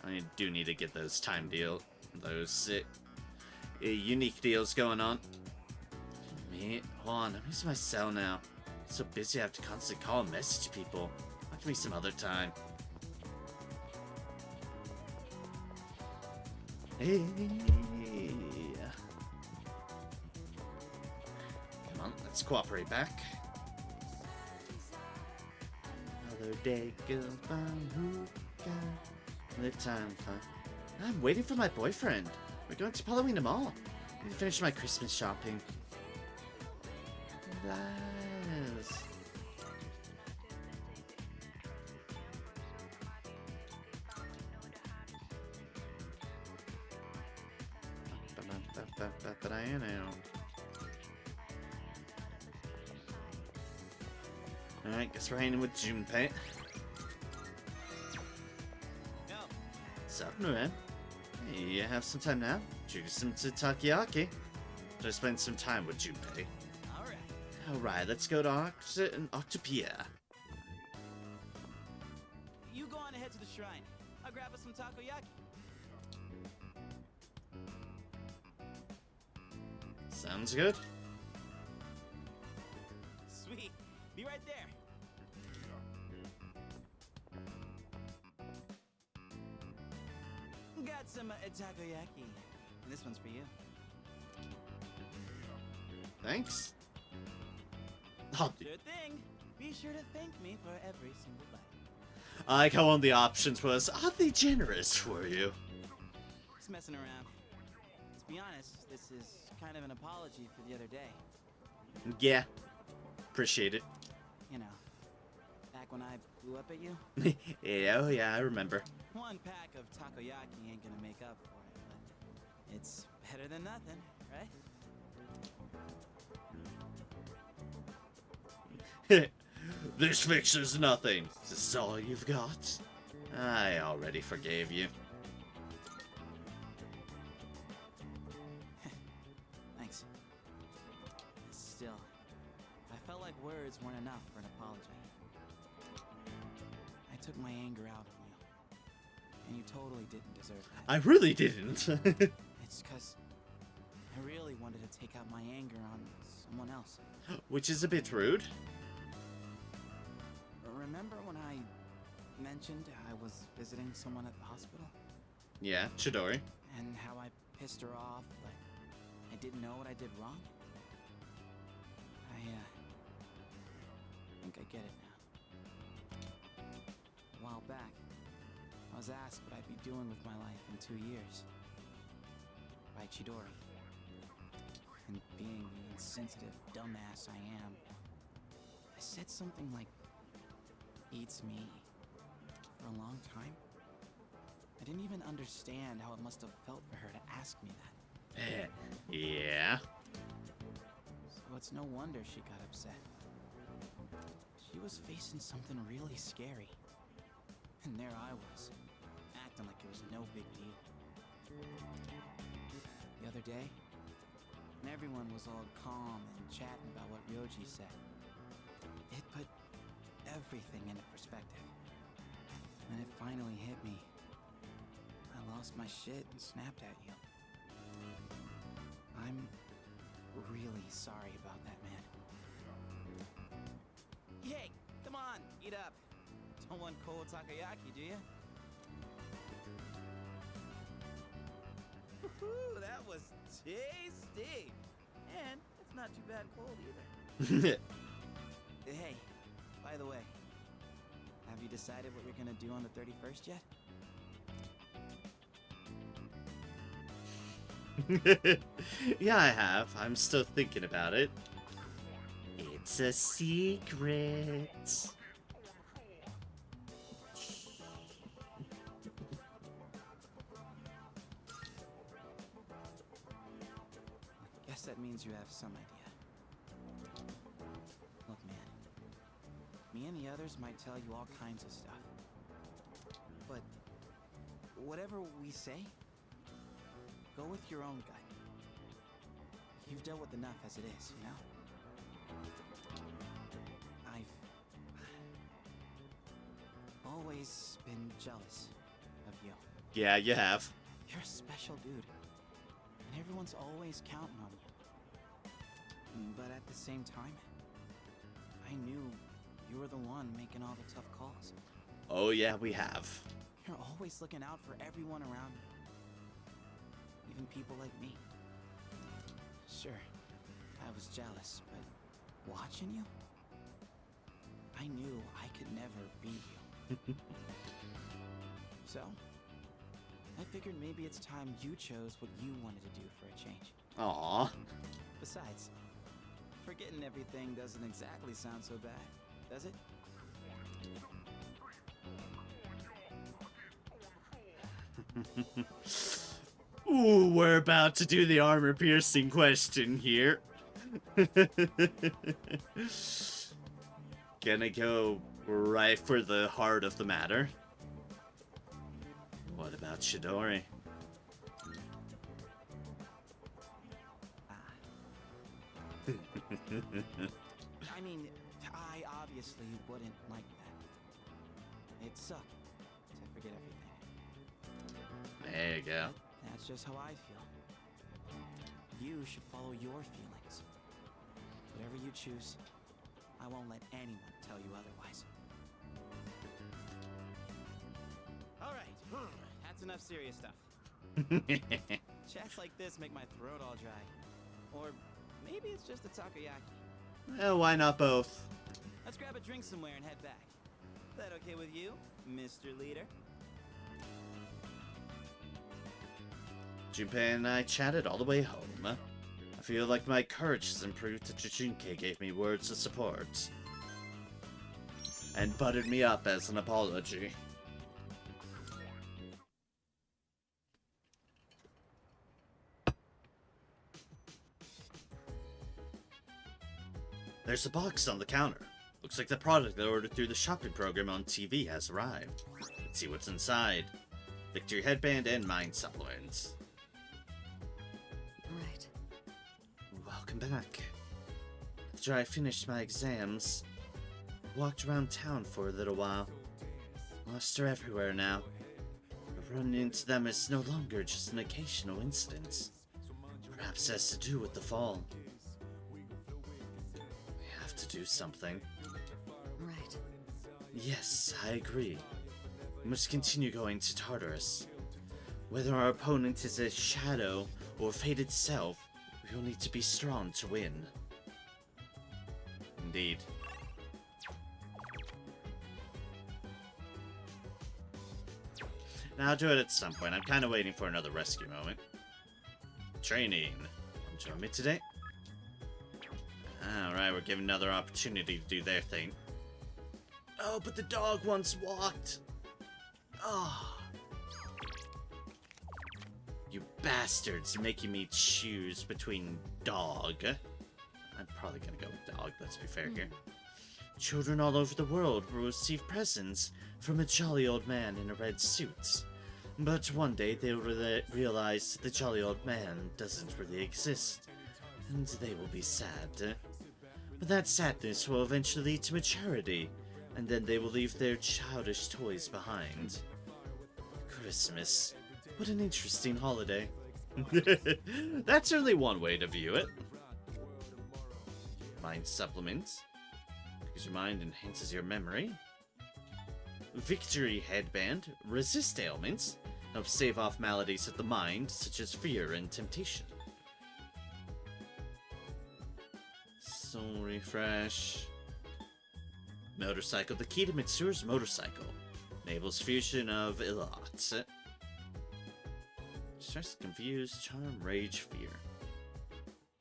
I do need to get those those unique deals going on. Hold on, I'm using my cell now. I'm so busy I have to constantly call and message people. Talk to me some other time. Hey. Come on, let's cooperate back. day goes by, who got the time for? I'm waiting for my boyfriend. We're going to Halloween Mall. I need to finish my Christmas shopping. Lies. Alright, guess we're hanging with Junpei. No. What's up, Nuren? Hey, you have some time now? Introduce him to Takoyaki. So I spend some time with Junpei. Alright. Alright, let's go to Octopia. You go on ahead to the shrine. I'll grab us some takoyaki. Sounds good. Sweet. Be right there. Got some takoyaki. And this one's for you. Thanks. Oh, Sure thing. Be sure to thank me for every single bite. I like how one of the options was oddly generous for you. Just messing around. To be honest, this is kind of an apology for the other day. Yeah. Appreciate it. You know, back when I blew up at you. Yeah, oh yeah, I remember. One pack of takoyaki ain't gonna make up for it, but it's better than nothing, right? This fixes nothing. Is this all you've got? I already forgave you. Thanks. Still, I felt like words weren't enough for an apology. I took my anger out on you, and you totally didn't deserve that. I really didn't. It's because I really wanted to take out my anger on someone else. Which is a bit rude. Remember when I mentioned I was visiting someone at the hospital? Yeah, Chidori. And how I pissed her off, but I didn't know what I did wrong? I think I get it now. A while back, I was asked what I'd be doing with my life in 2 years. By Chidori. And being the insensitive dumbass I am, I said something like, eats me. For a long time, I didn't even understand how it must have felt for her to ask me that. Yeah. So it's no wonder she got upset. She was facing something really scary. And there I was, acting like it was no big deal. The other day, when everyone was all calm and chatting about what Ryoji said, it put everything into perspective. And it finally hit me. I lost my shit and snapped at you. I'm really sorry about that, man. Hey, come on, eat up. Don't want cold takoyaki, do you? Woohoo, that was tasty. And it's not too bad cold either. Hey, by the way, have you decided what you're gonna do on the 31st yet? Yeah, I have. I'm still thinking about it. It's a secret. Guess that means you have some idea. Look, man. Me and the others might tell you all kinds of stuff. But whatever we say, go with your own gut. You've dealt with enough as it is, you know? I've always been jealous of you. Yeah, you have. You're a special dude. And everyone's always counting on you. But at the same time, I knew you were the one making all the tough calls. Oh yeah, we have. You're always looking out for everyone around you. Even people like me. Sure, I was jealous, but watching you? I knew I could never be you. So, I figured maybe it's time you chose what you wanted to do for a change. Aww. Besides, forgetting everything doesn't exactly sound so bad, does it? Ooh, we're about to do the armor-piercing question here. Gonna go right for the heart of the matter. What about Chidori? I mean, I obviously wouldn't like that. It'd suck to forget everything. There you go. That's just how I feel. You should follow your feelings. Whatever you choose, I won't let anyone tell you otherwise. Alright, that's enough serious stuff. Chats like this make my throat all dry. Or maybe it's just the takoyaki. Why not both? Let's grab a drink somewhere and head back. That okay with you, Mr. Leader? Junpei and I chatted all the way home. I feel like my courage has improved since Junpei gave me words of support. And buttered me up as an apology. There's a box on the counter. Looks like the product I ordered through the shopping program on TV has arrived. Let's see what's inside. Victory headband and mind supplements. Right. Welcome back. After I finished my exams, I walked around town for a little while. Lost her everywhere now. Running into them is no longer just an occasional incident. Perhaps it has to do with the fall. We have to do something. Right. Yes, I agree. We must continue going to Tartarus. Whether our opponent is a shadow or fate itself, we will need to be strong to win. Indeed. Now I'll do it at some point. I'm kind of waiting for another rescue moment. Training. Want to join me today? Alright, we're given another opportunity to do their thing. Oh, but the dog once walked. Oh. You bastards, you're making me choose between dog. I'm probably gonna go with dog, let's be fair here. Children all over the world will receive presents from a jolly old man in a red suit. But one day they will realize the jolly old man doesn't really exist, and they will be sad. But that sadness will eventually lead to maturity, and then they will leave their childish toys behind. Christmas. What an interesting holiday. That's certainly one way to view it. Mind supplements. Because your mind enhances your memory. Victory headband. Resist ailments. Helps stave off maladies of the mind, such as fear and temptation. Soul refresh. Motorcycle. The key to Mitsuru's motorcycle. Enables fusion of Ilot. Stress, confused, charm, rage, fear.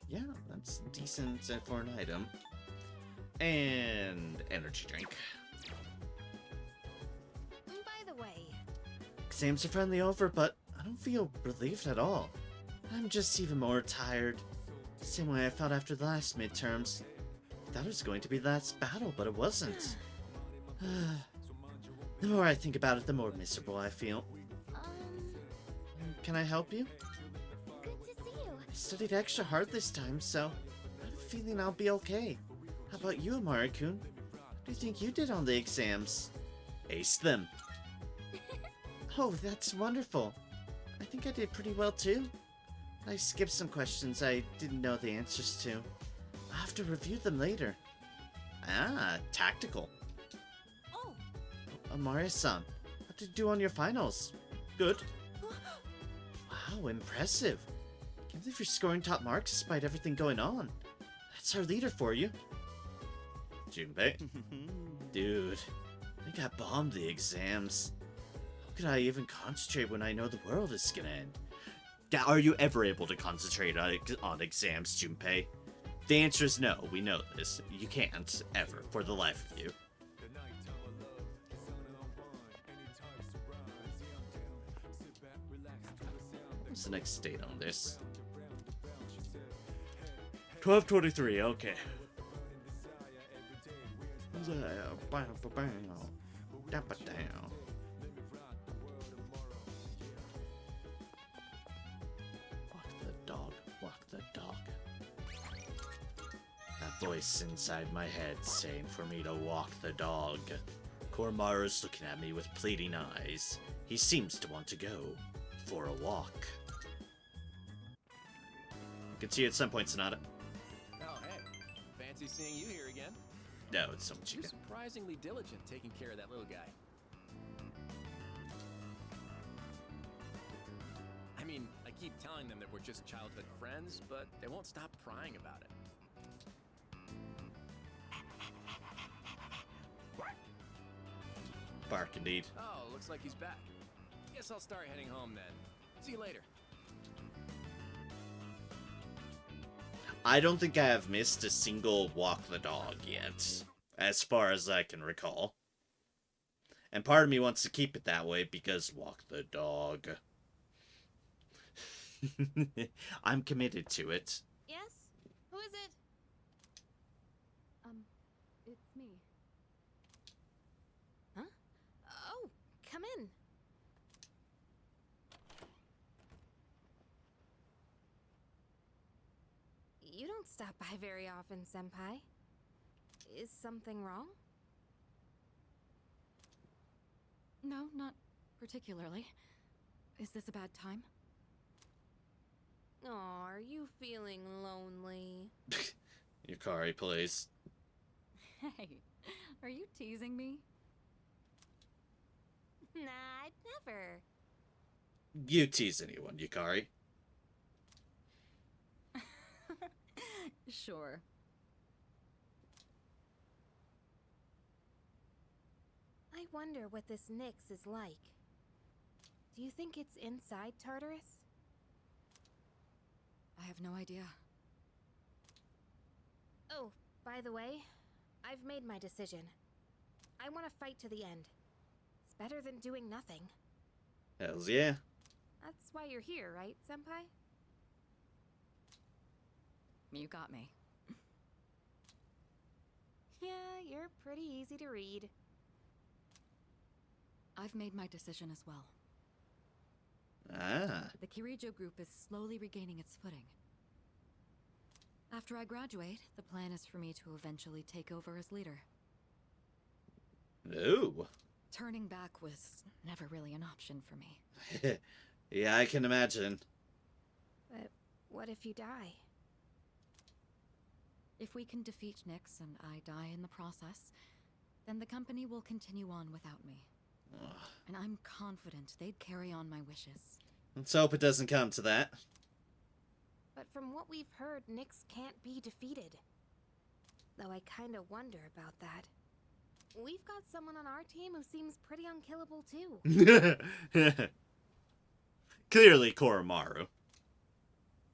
Yeah, that's decent for an item. And energy drink. By the way, Exams are finally over, but I don't feel relieved at all. I'm just even more tired. Same way I felt after the last midterms. I thought it was going to be the last battle, but it wasn't. The more I think about it, the more miserable I feel. Can I help you? good to see you. I studied extra hard this time, so I have a feeling I'll be okay. How about you, Amari-kun? What do you think you did on the exams? Aced them. Oh, that's wonderful. I think I did pretty well too. I skipped some questions I didn't know the answers to. I'll have to review them later. Ah, tactical. Oh, Amari-san, how did you do on your finals? Good. Wow, impressive. Can't believe you're scoring top marks despite everything going on. That's our leader for you. Junpei. Dude, I got bombed the exams. How could I even concentrate when I know the world is gonna end? Are you ever able to concentrate on exams, Junpei? The answer is no, we know this. You can't, ever, for the life of you. What's the next date on this? 12/23, okay. Walk the dog. That voice inside my head saying for me to walk the dog. Koromaru's looking at me with pleading eyes. He seems to want to go for a walk. Can see you at some point, Sonata. Oh, hey. Fancy seeing you here again. No, it's so much You're easier. surprisingly diligent taking care of that little guy. I mean, I keep telling them that we're just childhood friends, but they won't stop prying about it. Bark indeed. Oh, looks like he's back. Guess I'll start heading home then. See you later. I don't think I have missed a single walk the dog yet, as far as I can recall. And part of me wants to keep it that way because walk the dog. I'm committed to it. Yes? Who is it? It's me. Huh? Oh, come in. You don't stop by very often, Senpai. Is something wrong? No, not particularly. Is this a bad time? Aw, are you feeling lonely? Yukari, please. Hey, are you teasing me? Nah, I'd never. You tease anyone, Yukari. Sure. I wonder what this Nyx is like. Do you think it's inside Tartarus? I have no idea. Oh, by the way, I've made my decision. I want to fight to the end. It's better than doing nothing. Hells yeah. That's why you're here, right, Senpai? You got me. Yeah, you're pretty easy to read. I've made my decision as well. Ah. The Kirijo group is slowly regaining its footing. After I graduate, the plan is for me to eventually take over as leader. Ooh. Turning back was never really an option for me. Yeah, I can imagine. But what if you die? If we can defeat Nyx and I die in the process, then the company will continue on without me. Ugh. And I'm confident they'd carry on my wishes. Let's hope it doesn't come to that. But from what we've heard, Nyx can't be defeated. Though I kinda wonder about that. We've got someone on our team who seems pretty unkillable too. Clearly Koromaru.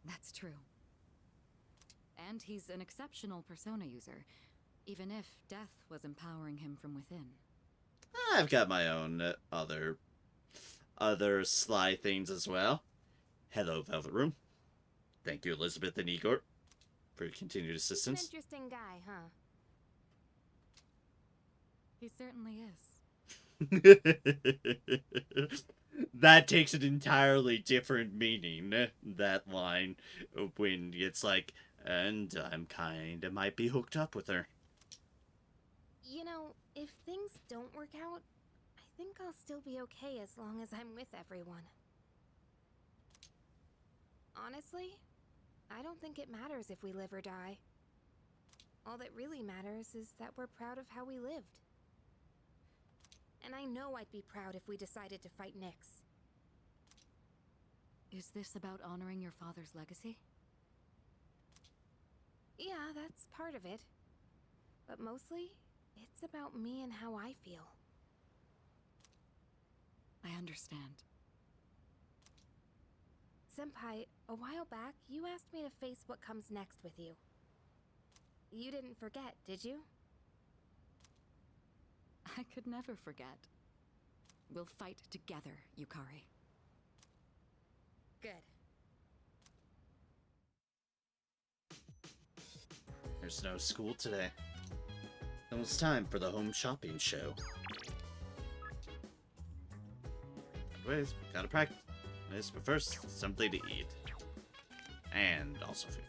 That's true. And he's an exceptional persona user, even if death was empowering him from within. I've got my own other sly things as well. Hello, Velvet Room. Thank you, Elizabeth and Igor, for your continued He's an assistance. interesting guy, huh? He certainly is. That takes an entirely different meaning, that line, when it's like, and I'm kinda might be hooked up with her. You know, if things don't work out, I think I'll still be okay as long as I'm with everyone. Honestly, I don't think it matters if we live or die. All that really matters is that we're proud of how we lived. And I know I'd be proud if we decided to fight Nyx. Is this about honoring your father's legacy? Yeah, that's part of it. But mostly, it's about me and how I feel. I understand. Senpai, a while back, you asked me to face what comes next with you. You didn't forget, did you? I could never forget. We'll fight together, Yukari. Good. There's no school today. It's time for the home shopping show. Anyways, gotta practice. But first, something to eat. And also food.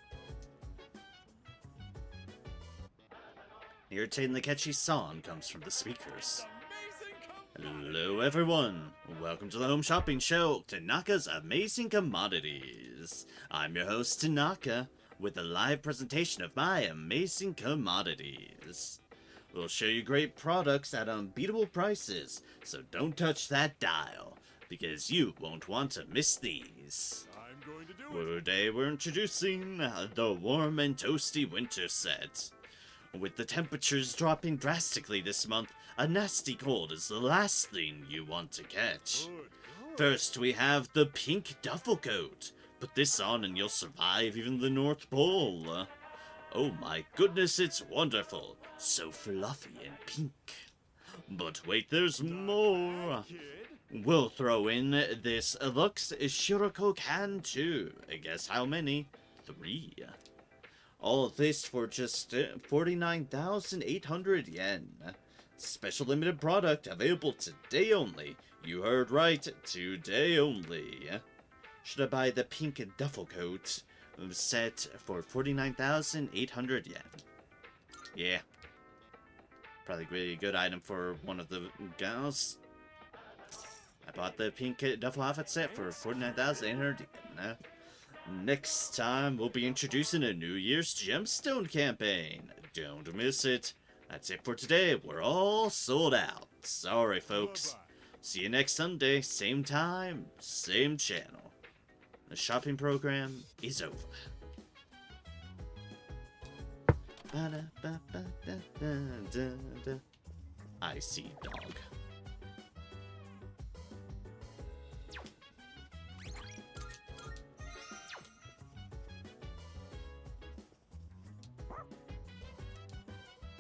Irritating the catchy song comes from the speakers. Hello everyone! Welcome to the home shopping show, Tanaka's Amazing Commodities. I'm your host Tanaka, with a live presentation of my amazing commodities. We'll show you great products at unbeatable prices, so don't touch that dial, because you won't want to miss these. I'm going to do it. Today we're introducing the warm and toasty winter set. With the temperatures dropping drastically this month, a nasty cold is the last thing you want to catch. First, we have the pink duffel coat. Put this on and you'll survive even the North Pole. Oh my goodness, it's wonderful. So fluffy and pink. But wait, there's more. We'll throw in this Lux Shiroko can too. Guess how many? 3. All of this for just 49,800 yen. Special limited product available today only. You heard right, today only. Should I buy the pink duffel coat set for 49,800 yen? Yeah. Probably a really good item for one of the gals. I bought the pink duffel outfit set for 49,800 yen. Next time, we'll be introducing a New Year's Gemstone campaign. Don't miss it. That's it for today. We're all sold out. Sorry, folks. See you next Sunday. Same time, same channel. The shopping program is over. I see dog.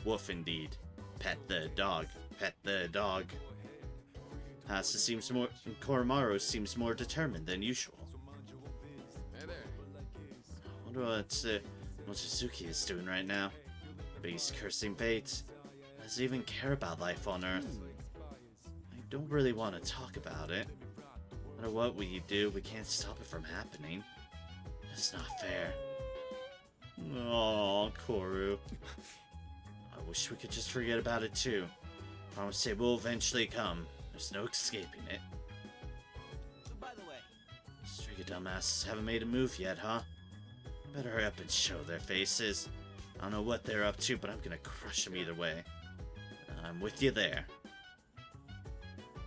Woof indeed. Pet the dog. Pet the dog. Hasa seems more... Koromaru seems more determined than usual. Hey there. I wonder what Mochizuki is doing right now. But he's cursing fate. Doesn't even care about life on Earth. I don't really want to talk about it. No matter what we do, we can't stop it from happening. It's not fair. Aww, Koru. I wish we could just forget about it too. Promise it will eventually come. There's no escaping it. By the way, Striga dumbasses haven't made a move yet, huh? Better hurry up and show their faces. I don't know what they're up to, but I'm gonna crush them either way. I'm with you there.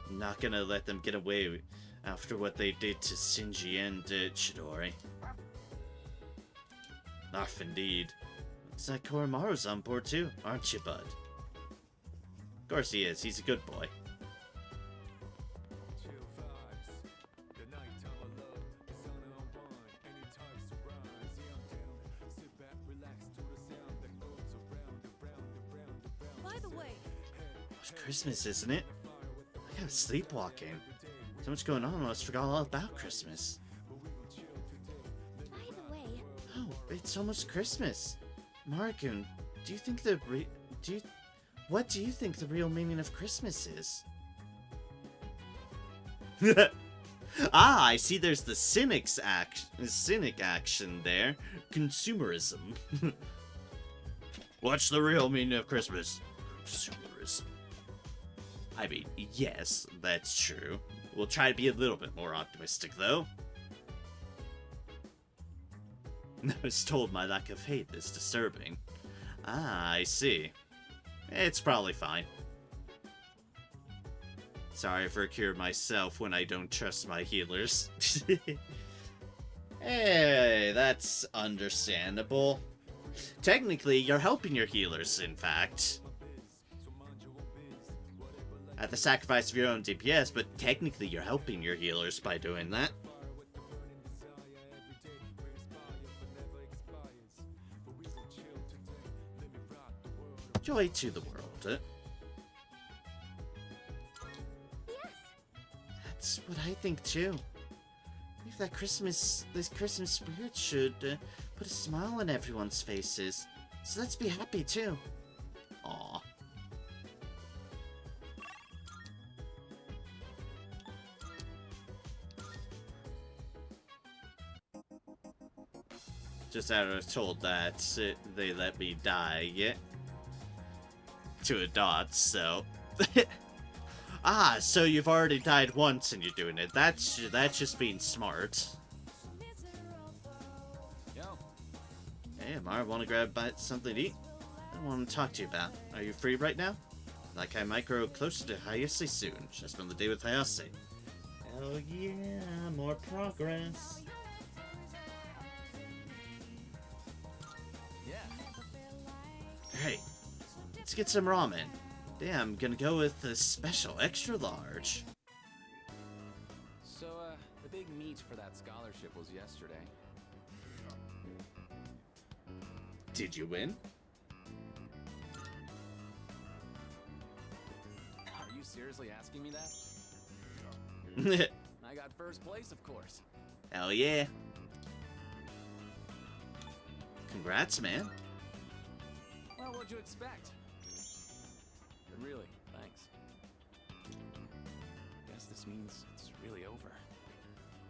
I'm not gonna let them get away after what they did to Shinji and Chidori. Arf indeed. Looks like Koromaru's on board too, aren't you, bud? Of course he is, he's a good boy. By the way, It's Christmas, isn't it? I got sleepwalking. So much going on, I almost forgot all about Christmas. By the way, Oh, it's almost Christmas. Markun, do you think what do you think the real meaning of Christmas is? Ah, I see there's the cynic action there. Consumerism. What's the real meaning of Christmas? Consumerism. I mean, yes, that's true. We'll try to be a little bit more optimistic, though. I was told my lack of faith is disturbing. Ah, I see. It's probably fine. Sorry for curing myself when I don't trust my healers. Hey, that's understandable. technically, you're helping your healers, in fact. At the sacrifice of your own DPS, but technically you're helping your healers by doing that. Joy to the world. That's what I think too. If that this Christmas spirit should put a smile on everyone's faces. So let's be happy too. Aww. Just I was told that they let me die to a dot, so. Ah, so you've already died once and you're doing it. That's just being smart. Yo. Hey, Amar, want to grab something to eat? I want to talk to you about. Are you free right now? Like I might grow closer to Hayase soon. Should I spend the day with Hayase? Hell yeah, more progress. Yeah. Hey, let's get some ramen. Damn, I'm gonna go with the special extra large. So, the big meet for that scholarship was yesterday. Did you win? Are you seriously asking me that? I got first place, of course. Hell yeah. Congrats, man. Well, what'd you expect? But really, thanks. Guess this means it's really over.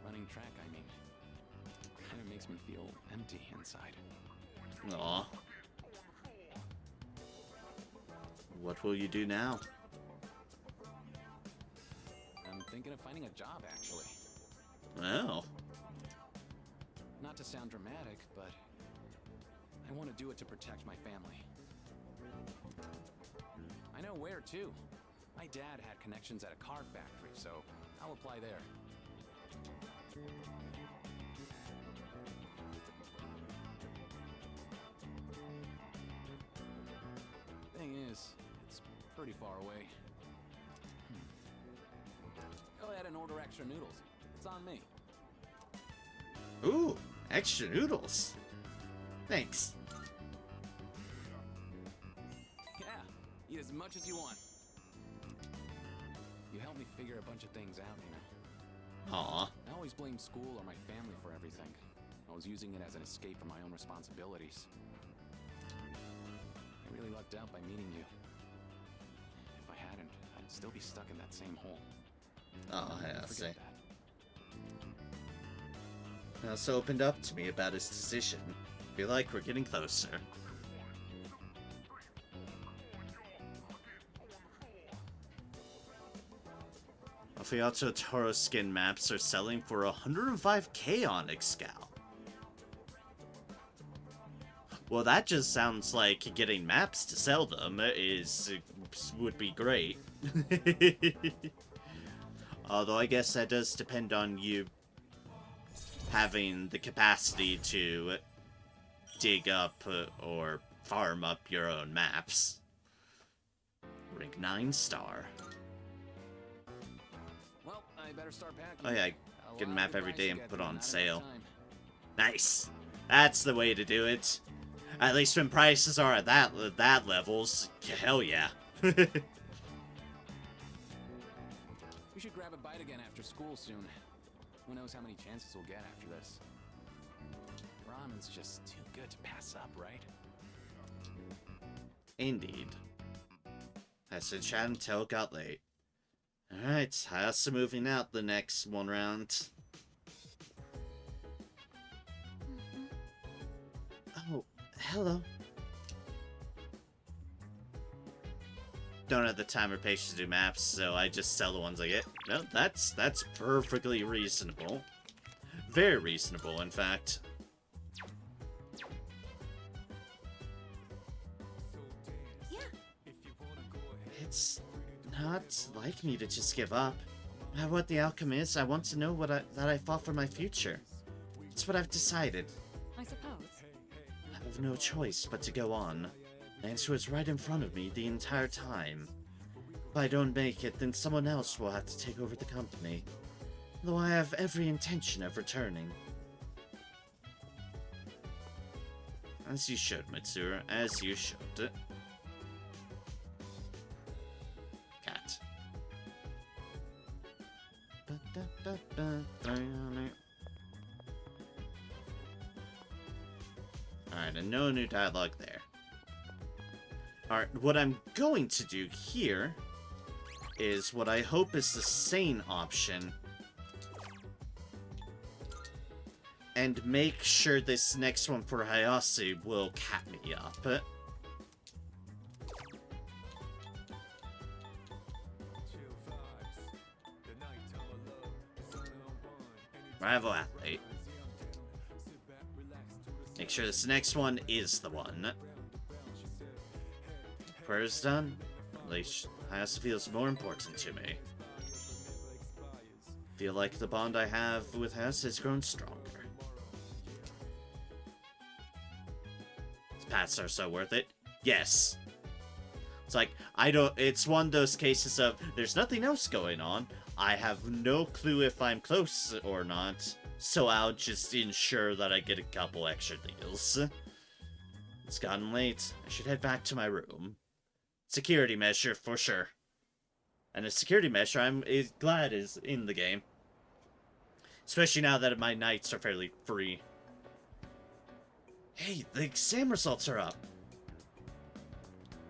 Running track, I mean. Kind of makes me feel empty inside. Aw. What will you do now? I'm thinking of finding a job, actually. Well. Not to sound dramatic, but I want to do it to protect my family. I know where, too. My dad had connections at a car factory, so I'll apply there. Thing is, it's pretty far away. Go ahead and order extra noodles. It's on me. Ooh, extra noodles. Thanks. Yeah, eat as much as you want. You helped me figure a bunch of things out, you know. Aw. I always blame school or my family for everything. I was using it as an escape from my own responsibilities. I really lucked out by meeting you. If I hadn't, I'd still be stuck in that same hole. Oh, yeah, I see. Forget that. He also opened up to me about his decision. Feel like we're getting closer. Alfiato Toro skin maps are selling for 105k on Excal. Well, that just sounds like getting maps to sell them would be great. Although I guess that does depend on you having the capacity to dig up or farm up your own maps. Rank 9-star. Well, I better start packing. Oh yeah, get a map every day and put on sale. Nice. That's the way to do it. At least when prices are at that levels, hell yeah. We should grab a bite again after school soon. Who knows how many chances we'll get after this. Ramen's just too good to pass up, right? Indeed. I said chat until it got late. Alright, how's moving out the next one round? Oh, hello. Don't have the time or patience to do maps, so I just sell the ones I get. No, that's perfectly reasonable. Very reasonable, in fact. Yeah. It's not like me to just give up. No matter what the outcome is, I want to know that I fought for my future. It's what I've decided. I suppose. have no choice but to go on. The answer was right in front of me the entire time. If I don't make it, then someone else will have to take over the company. Though I have every intention of returning. As you should, Mitsuru, as you should. Cat. Alright, and no new dialogue there. Alright, what I'm going to do here is what I hope is the sane option. And make sure this next one for Hayase will cap me up. Rival athlete. Make sure this next one is the one. Prayer's done. At least Hayase feels more important to me. Feel like the bond I have with Hayase has grown stronger. These paths are so worth it. Yes. It's like, it's one of those cases of, there's nothing else going on. I have no clue if I'm close or not. So I'll just ensure that I get a couple extra deals. It's gotten late. I should head back to my room. Security measure for sure. And a security measure I'm glad is in the game. Especially now that my nights are fairly free. Hey, the exam results are up.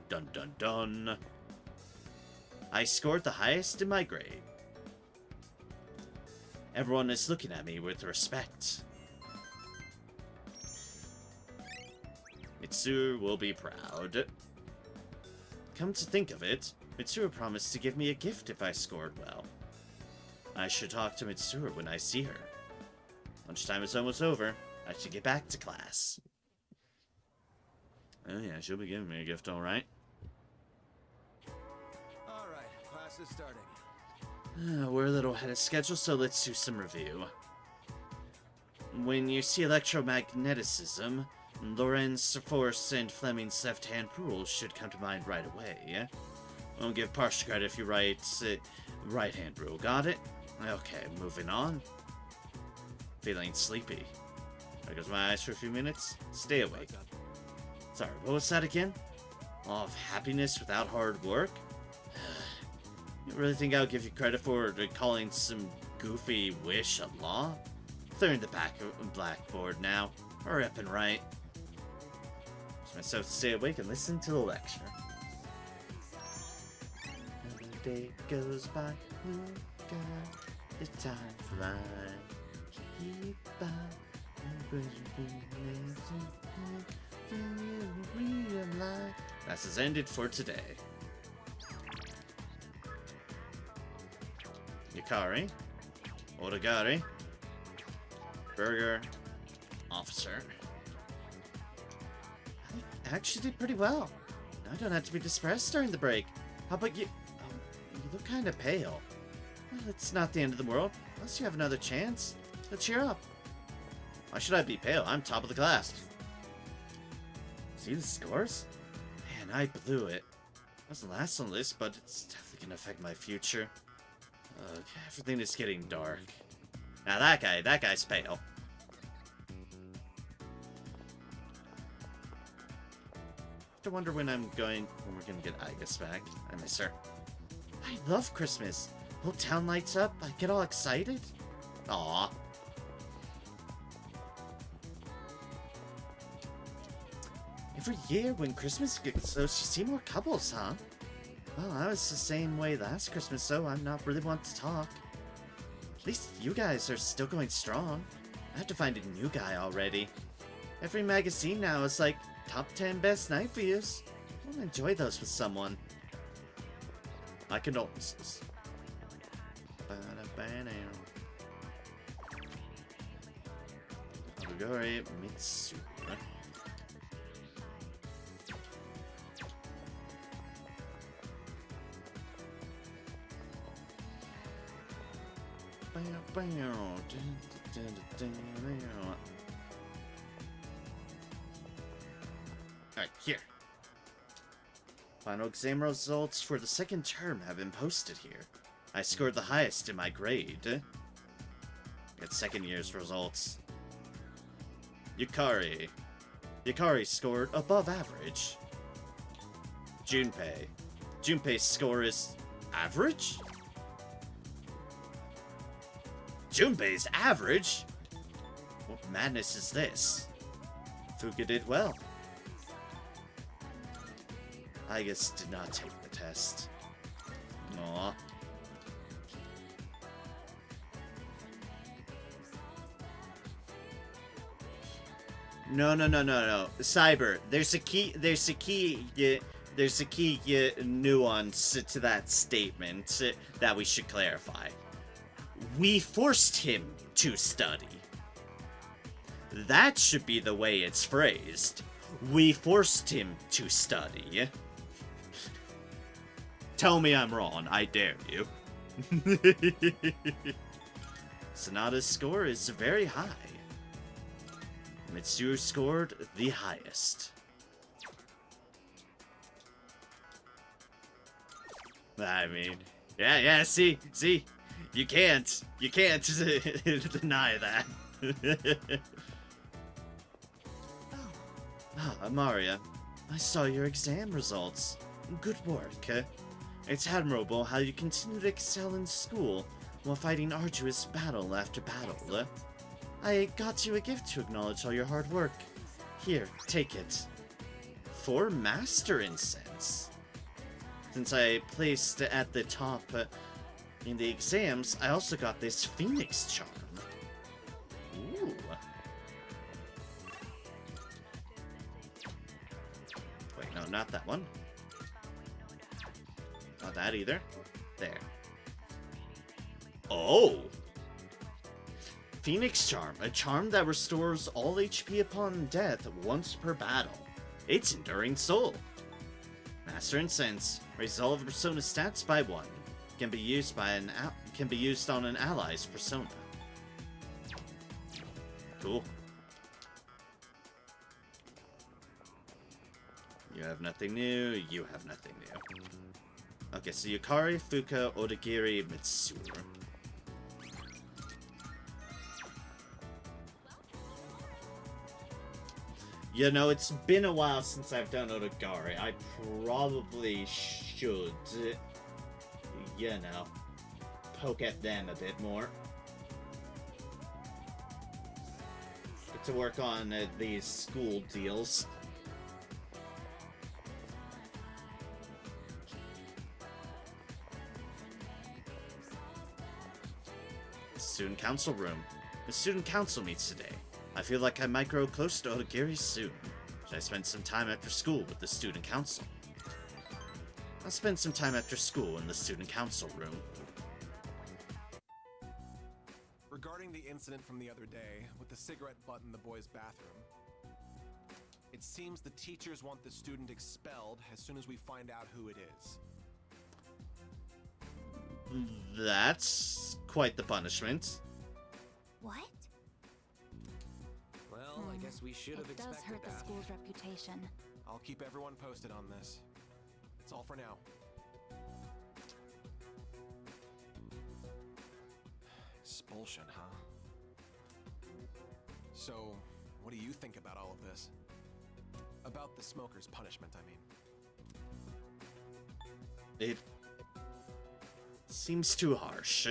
Dun dun dun. I scored the highest in my grade. Everyone is looking at me with respect. Mitsuru will be proud. Come to think of it, Mitsuru promised to give me a gift if I scored well. I should talk to Mitsuru when I see her. Lunchtime is almost over. I should get back to class. Oh yeah, she'll be giving me a gift, alright. Alright, class is starting. We're a little ahead of schedule, so let's do some review. When you see electromagnetism, Lorentz force and Fleming's left-hand rule should come to mind right away. Won't give partial credit if you write right-hand rule. Got it? Okay, moving on. Feeling sleepy. There goes my eyes for a few minutes. Stay awake. Sorry, what was that again? Law of happiness without hard work? You really think I'll give you credit for calling some goofy wish a law? Clearing the back of blackboard now. Hurry up and write. Force myself to stay awake and listen to the lecture. Another day goes by. It's time to fly. Keep by. Class has ended for today. Yukari, Odagari, Burger, Officer. I actually did pretty well. I don't have to be depressed during the break. How about you? You look kind of pale. Well, it's not the end of the world. Unless you have another chance. Let's cheer up. Why should I be pale? I'm top of the class. See the scores? Man, I blew it. I wasn't last on the list, but it's definitely gonna affect my future. Okay, everything is getting dark. Now that guy's pale. I wonder when we're gonna get Agus back. I miss her. I love Christmas. Whole town lights up. I get all excited. Aww. Every year when Christmas gets close, you see more couples, huh? Well, I was the same way last Christmas, so I'm not really one to talk. At least you guys are still going strong. I have to find a new guy already. Every magazine now is like, top 10 best night views. I want to enjoy those with someone. My condolences. Odagari Mitsuru. Final exam results for the second term have been posted here. I scored the highest in my grade. Get second year's results. Yukari. Yukari scored above average. Junpei. Junpei's score is average? Junpei's average? What madness is this? Fuka did well. I guess did not take the test. Aww. No. Cyber, there's a key nuance to that statement that we should clarify. We forced him to study. That should be the way it's phrased. We forced him to study. Tell me I'm wrong, I dare you. Sonata's score is very high. Mitsuru scored the highest. I mean, yeah, see, you can't deny that. Maria, I saw your exam results. Good work. It's admirable how you continue to excel in school while fighting arduous battle after battle. I got you a gift to acknowledge all your hard work. Here, take it. 4 Master Incense. Since I placed at the top in the exams, I also got this Phoenix Charm. Ooh. Wait, no, not that one. Not that either. There. Oh! Phoenix Charm, a charm that restores all HP upon death once per battle. It's Enduring Soul. Master Incense raises all of a persona's stats by 1. Can be used on an ally's persona. Cool. You have nothing new. You have nothing new. Okay, so Yukari, Fuka, Odagiri, Mitsuru. You know, it's been a while since I've done Odagiri. I probably should, you know, poke at them a bit more. Get to work on these school deals. Student Council room. The Student Council meets today. I feel like I might grow close to Odagiri soon. Should I spend some time after school with the Student Council? I'll spend some time after school in the Student Council room. Regarding the incident from the other day with the cigarette butt in the boys' bathroom, it seems the teachers want the student expelled as soon as we find out who it is. That's quite the punishment. What? Well, I guess we should have expected that. It does hurt the school's reputation. I'll keep everyone posted on this. That's all for now. Expulsion, huh? So, what do you think about all of this? About the smoker's punishment, I mean. It seems too harsh.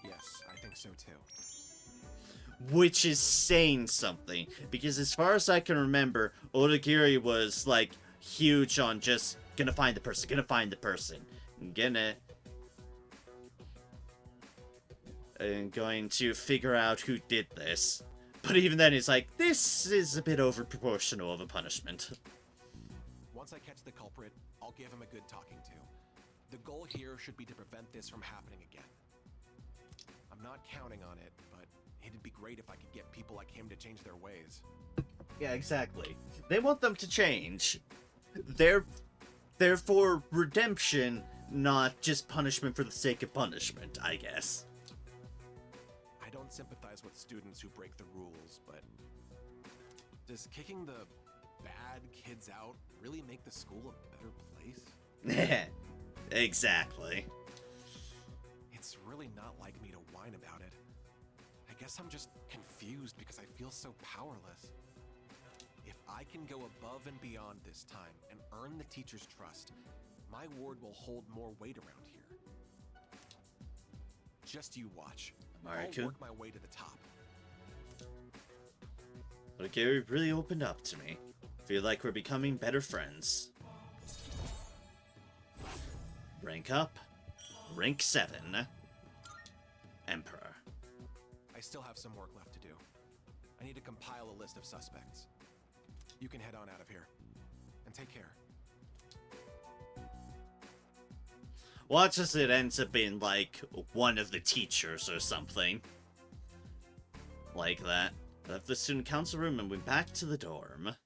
Yes, I think so too. Which is saying something, because as far as I can remember, Odagiri was, like, huge on just gonna find the person, and going to figure out who did this. But even then, it's like, this is a bit overproportional of a punishment. Once I catch the culprit, I'll give him a good talking to. The goal here should be to prevent this from happening again. I'm not counting on it, but it'd be great if I could get people like him to change their ways. Yeah, exactly. They want them to change. They're for redemption, not just punishment for the sake of punishment, I guess. I don't sympathize with students who break the rules, but does kicking the bad bad kids out really make the school a better place? Exactly. It's really not like me to whine about it. I guess I'm just confused because I feel so powerless. If I can go above and beyond this time and earn the teacher's trust, my ward will hold more weight around here. Just you watch. Alright, I'll work my way to the top. But Gary really opened up to me. Feel like we're becoming better friends. Rank up. Rank 7. Emperor. I still have some work left to do. I need to compile a list of suspects. You can head on out of here. And take care. Watch as it ends up being like one of the teachers or something. Like that. I left the student council room and went back to the dorm.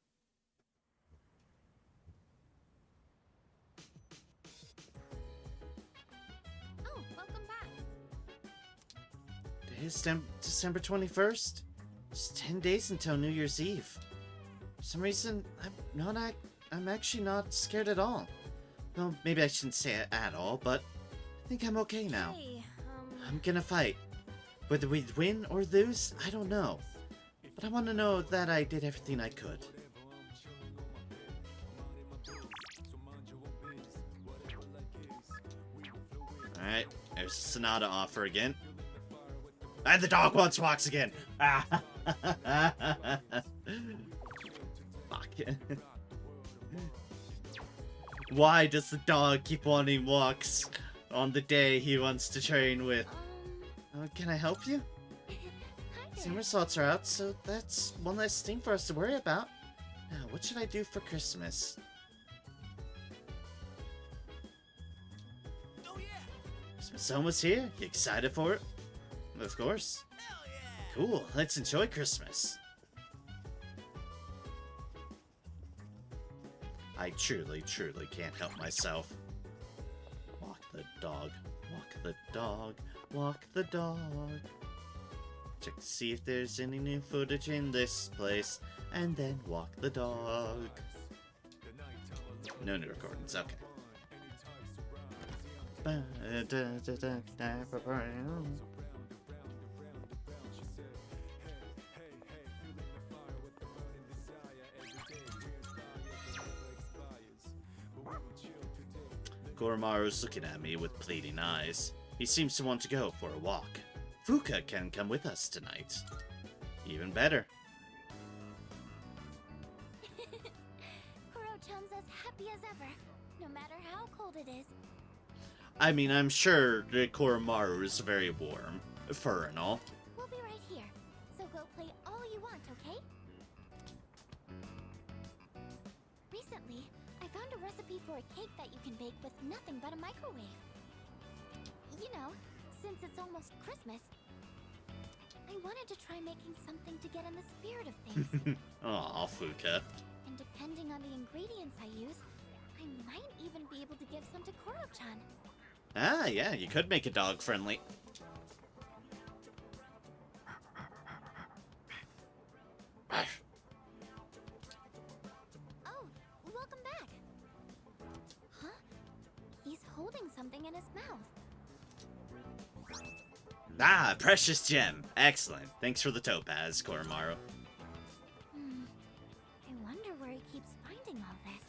Oh, welcome back. Today is December 21st? It's 10 days until New Year's Eve. For some reason, I'm actually not scared at all. Well, maybe I shouldn't say it at all, but I think I'm okay now. Hey, I'm gonna fight. Whether we win or lose, I don't know. But I want to know that I did everything I could. Alright, there's a Sonata offer again. And the dog once walks again! Fuck. Why does the dog keep wanting walks on the day he wants to train with? Can I help you? Exam results are out, so that's one less thing for us to worry about. Now, what should I do for Christmas? Oh yeah! Christmas is almost here. You excited for it? Of course. Hell yeah! Cool, let's enjoy Christmas. I truly can't help myself. Walk the dog, walk the dog, walk the dog. Check to see if there's any new footage in this place, and then walk the dog. No new recordings, okay. Koromaru's looking at me with pleading eyes. He seems to want to go for a walk. Fuka can come with us tonight. Even better. Kuro-chan's as happy as ever, no matter how cold it is. I mean, I'm sure the Koromaru is very warm. Fur and all. We'll be right here, so go play all you want, okay? Recently, I found a recipe for a cake that you can bake with nothing but a microwave. You know, since it's almost Christmas, I wanted to try making something to get in the spirit of things. Aw, Fuka. And depending on the ingredients I use, I might even be able to give some to Koro-chan. Ah, yeah, you could make it dog friendly. Oh, welcome back. Huh? He's holding something in his mouth. Ah, precious gem. Excellent. Thanks for the topaz, Koromaru. I wonder where he keeps finding all this.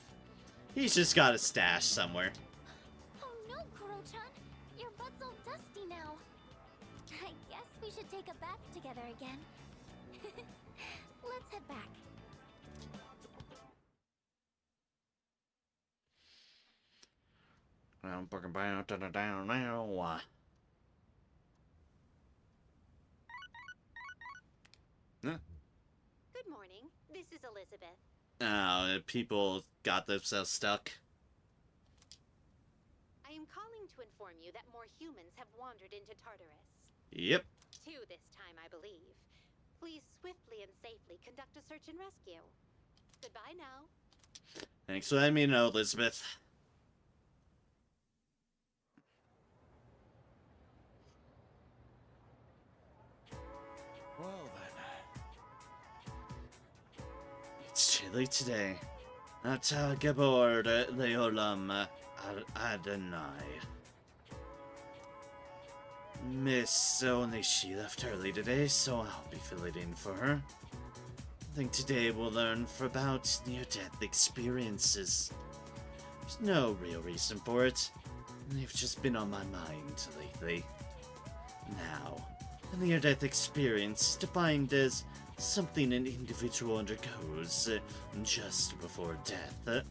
He's just got a stash somewhere. Oh no, Kuro-chan! Your butt's all dusty now. I guess we should take a bath together again. Let's head back. Good morning. This is Elizabeth. Oh, people got themselves stuck. I am calling to inform you that more humans have wandered into Tartarus. Yep. 2 this time, I believe. Please swiftly and safely conduct a search and rescue. Goodbye now. Thanks for letting me know, Elizabeth. Well then. It's chilly today. Ata Gabor Leolam Adonai. Miss only she left early today, so I'll be filling in for her. I think today we'll learn about near-death experiences. There's no real reason for it. They've just been on my mind lately. Now, a near-death experience is defined as something an individual undergoes just before death.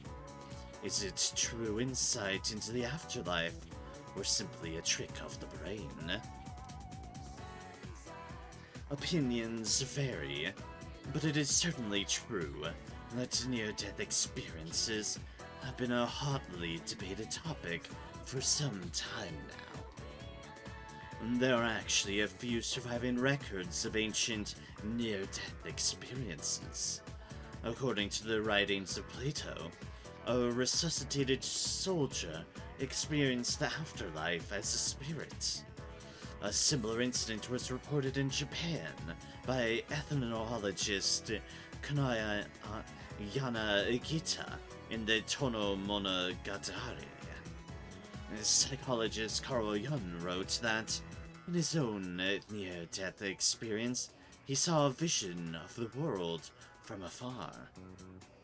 Is it true insight into the afterlife, or simply a trick of the brain? Opinions vary, but it is certainly true that near-death experiences have been a hotly debated topic for some time now. There are actually a few surviving records of ancient near-death experiences. According to the writings of Plato, a resuscitated soldier experienced the afterlife as a spirit. A similar incident was reported in Japan by ethnologist Kanaya Yanagita in the Tono Monogatari. Psychologist Carl Jung wrote that, in his own near-death experience, he saw a vision of the world from afar.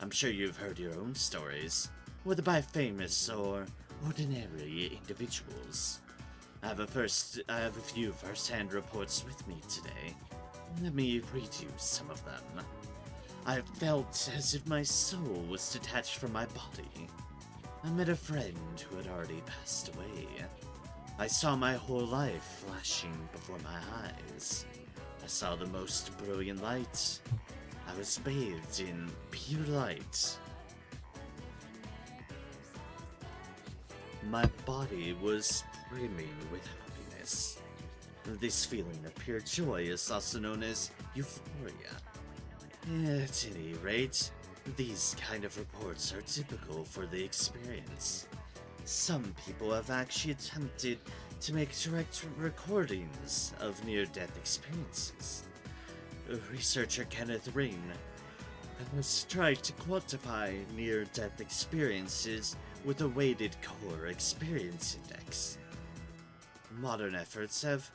I'm sure you've heard your own stories, whether by famous or ordinary individuals. I have a few first-hand reports with me today. Let me read you some of them. I felt as if my soul was detached from my body. I met a friend who had already passed away. I saw my whole life flashing before my eyes. I saw the most brilliant light. I was bathed in pure light. My body was brimming with happiness. This feeling of pure joy is also known as euphoria. At any rate, these kind of reports are typical for the experience. Some people have actually attempted to make direct recordings of near-death experiences. Researcher Kenneth Ring has tried to quantify near-death experiences with a weighted core experience index. Modern efforts have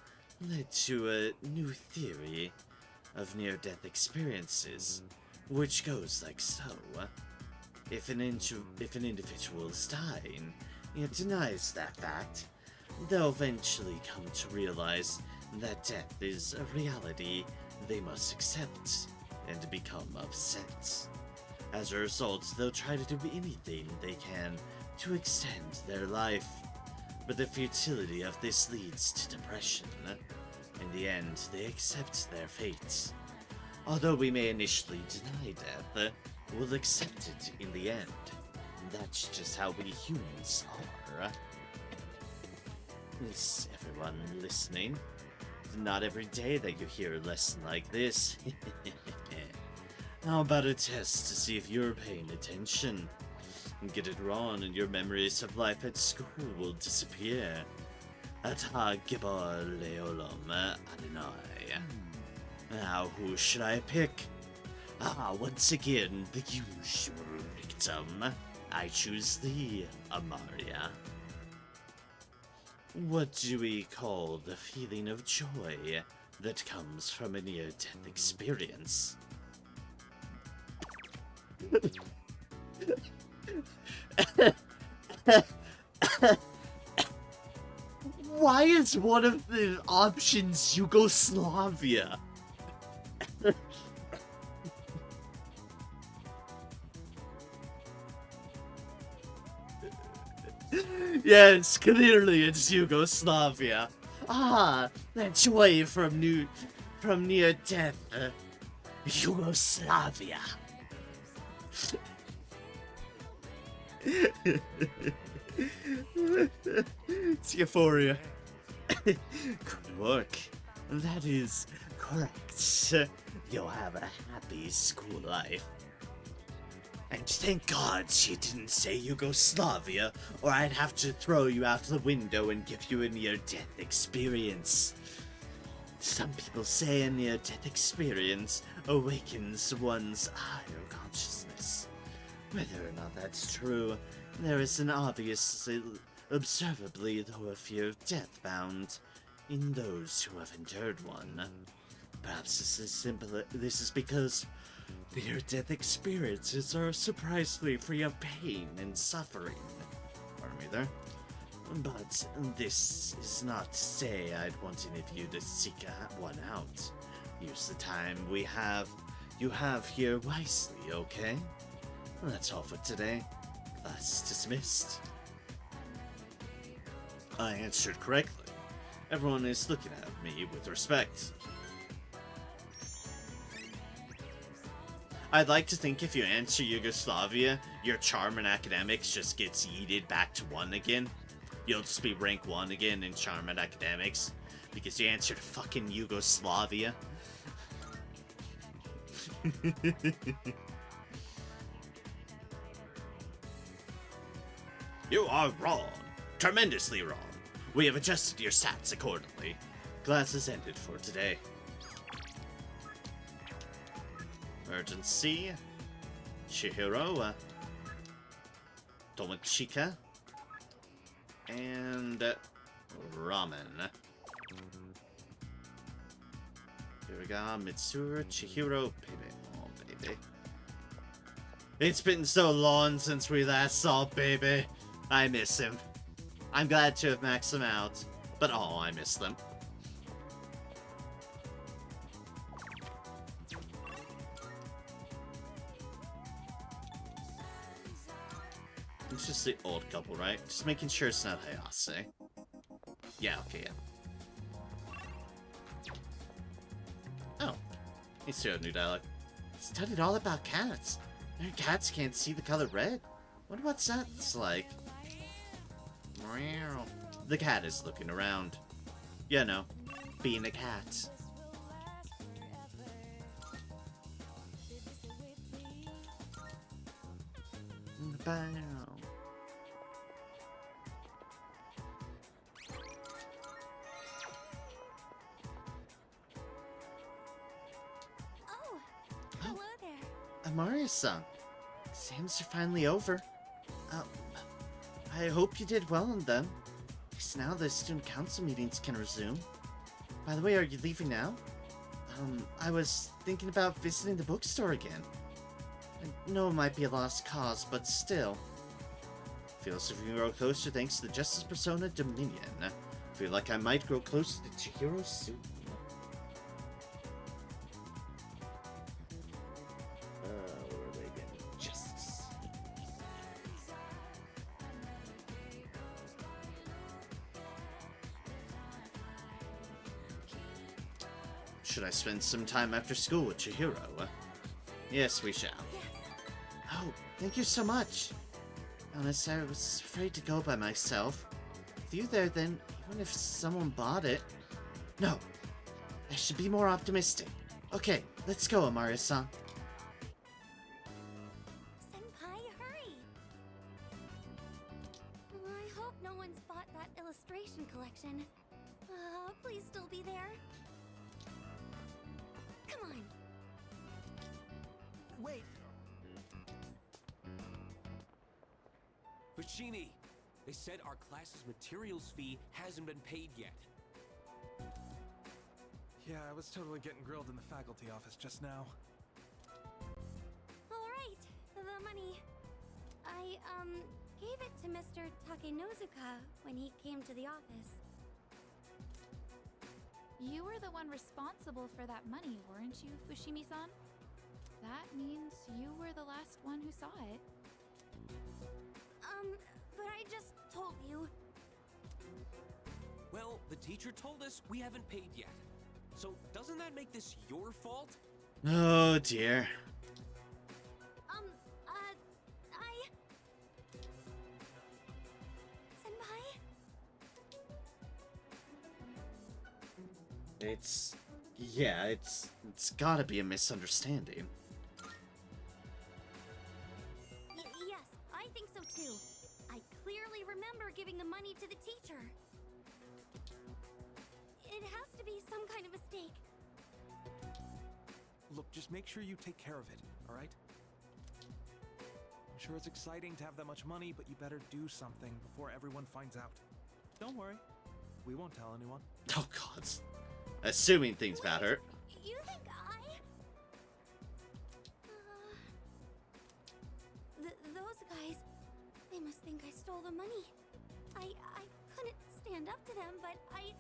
led to a new theory of near-death experiences, which goes like so. If an individual is dying, yet denies that fact, they'll eventually come to realize that death is a reality they must accept and become upset. As a result, they'll try to do anything they can to extend their life, but the futility of this leads to depression. In the end, they accept their fate. Although we may initially deny death, we'll accept it in the end. That's just how we humans are. Is everyone listening? Not every day that you hear a lesson like this. How about a test to see if you're paying attention? Get it wrong and your memories of life at school will disappear. Ata Gibor Leolam Adonai. Now who should I pick? Once again, the usual victim. I choose thee, Amaria. What do we call the feeling of joy that comes from a near-death experience? Why is one of the options Yugoslavia? Yes, clearly it's Yugoslavia. That joy from near death. Yugoslavia. It's euphoria. Good work. That is correct. You'll have a happy school life. And thank God she didn't say Yugoslavia, or I'd have to throw you out the window and give you a near-death experience. Some people say a near-death experience awakens one's higher consciousness. Whether or not that's true, there is an obvious, observably though a fear of death bound in those who have endured one. Perhaps this is because near-death experiences are surprisingly free of pain and suffering. Pardon me there. But this is not to say I'd want any of you to seek one out. Use the time you have here wisely, okay? That's all for today. Class dismissed. I answered correctly. Everyone is looking at me with respect. I'd like to think if you answer Yugoslavia, your charm in academics just gets yeeted back to 1 again. You'll just be rank 1 again in charm in academics because you answered fucking Yugoslavia. You are wrong. Tremendously wrong. We have adjusted your stats accordingly. Class is ended for today. Emergency. Chihiro. Tomochika. And Ramen. Here we go. Mitsuru, Chihiro, baby. Oh, baby. It's been so long since we last saw baby. I miss him. I'm glad to have maxed him out, but oh, I miss them. It's just the old couple, right? Just making sure it's not Hayase. Yeah, okay, yeah. Oh. It's a new dialogue. Studied all about cats. Their cats can't see the color red. Wonder what that's like. Meow. The cat is looking around. You know, being a cat. Bow. Oh, hello there. Amaria-san, exams are finally over. I hope you did well in them. At least now the student council meetings can resume. By the way, are you leaving now? I was thinking about visiting the bookstore again. I know it might be a lost cause, but still. Feels if you grow closer thanks to the Justice Persona Dominion. Feel like I might grow closer to Chihiro soon. Where are they getting justice? Should I spend some time after school with Chihiro? Yes, we shall. Oh, thank you so much. Honestly, I was afraid to go by myself. With you there, then, even if someone bought it... No, I should be more optimistic. Okay, let's go, Amaria-san. Senpai, hurry! I hope no one's bought that illustration collection. Please still be there. Come on. Wait! Fushimi! They said our class's materials fee hasn't been paid yet. Yeah, I was totally getting grilled in the faculty office just now. Alright, the money. I, gave it to Mr. Takenozuka when he came to the office. You were the one responsible for that money, weren't you, Fushimi-san? That means you were the last one who saw it. But I just told you. Well, the teacher told us we haven't paid yet. So doesn't that make this your fault? Oh dear. Senpai? It's gotta be a misunderstanding. Yes, I think so too. I clearly remember giving the money to the teacher. It has to be some kind of mistake. Look, just make sure you take care of it, alright? I'm Sure, it's exciting to have that much money, but you better do something before everyone finds out. Don't worry. We won't tell anyone. Oh god. Assuming things about her. You think those guys, they must think I stole the money. I couldn't stand up to them, but I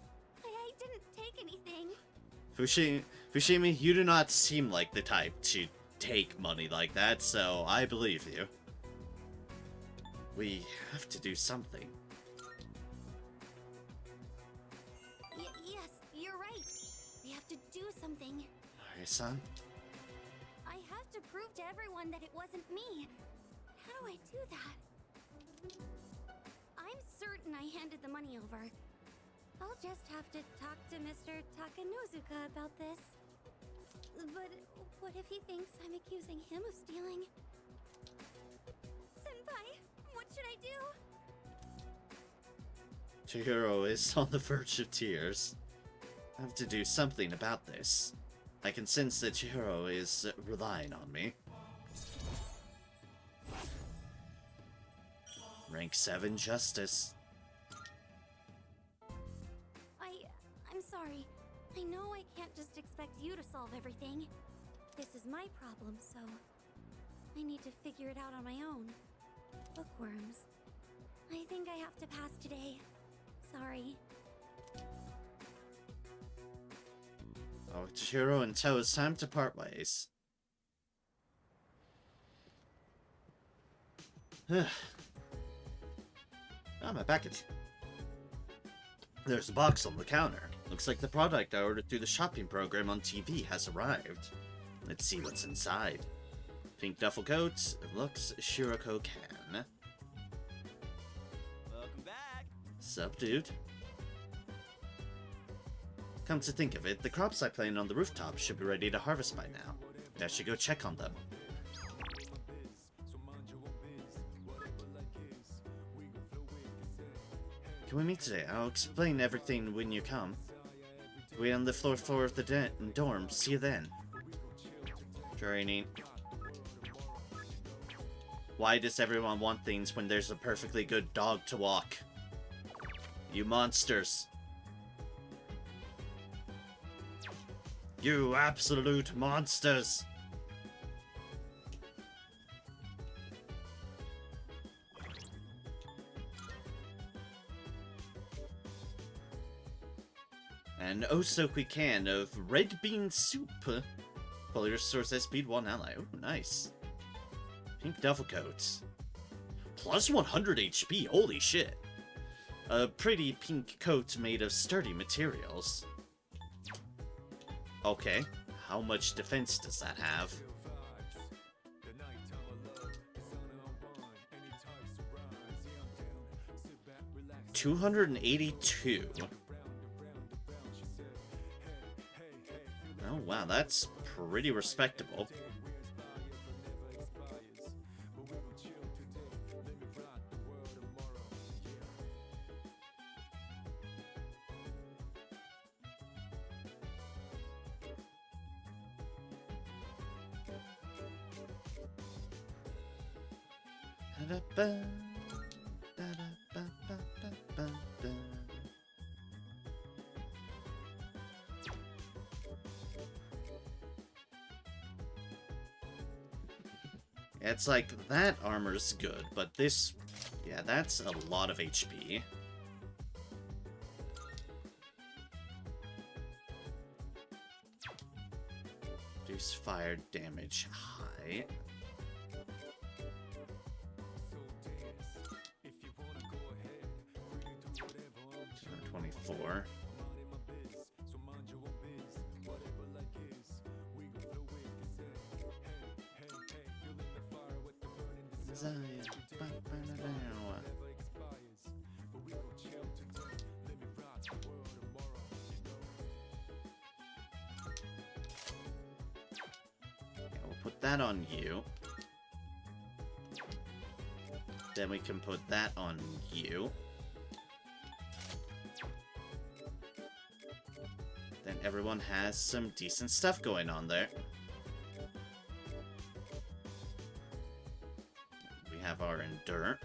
didn't take anything. Fushimi, you do not seem like the type to take money like that, so I believe you. We have to do something. Yes, you're right. We have to do something. Ari-san? I have to prove to everyone that it wasn't me. How do I do that? I'm certain I handed the money over. I'll just have to talk to Mr. Takanozuka about this. But what if he thinks I'm accusing him of stealing? Senpai, what should I do? Chihiro is on the verge of tears. I have to do something about this. I can sense that Chihiro is relying on me. Rank 7 Justice. I'm sorry. I know I can't just expect you to solve everything. This is my problem, so I need to figure it out on my own. Bookworms. I think I have to pass today. Sorry. Oh, Chihiro and Toe, it's time to part ways. My package. There's a box on the counter. Looks like the product I ordered through the shopping program on TV has arrived. Let's see what's inside. Pink duffel coat. It looks Shiroko can. Welcome back. Sup, dude? Come to think of it, the crops I planted on the rooftop should be ready to harvest by now. I should go check on them. Can we meet today? I'll explain everything when you come. Wait on the floor of the dorm. See you then. Training. Why does everyone want things when there's a perfectly good dog to walk? You monsters. You absolute monsters. An Osoku can of red bean soup. Fully restores speed 1 ally. Oh, nice. Pink duffel coat. Plus 100 HP. Holy shit. A pretty pink coat made of sturdy materials. Okay. How much defense does that have? 282. Oh wow, that's pretty respectable. It's like, that armor's good, but this... yeah, that's a lot of HP. Reduce fire damage high. 24. We'll put that on you. Then we can put that on you. Then everyone has some decent stuff going on there. We tar and dirt.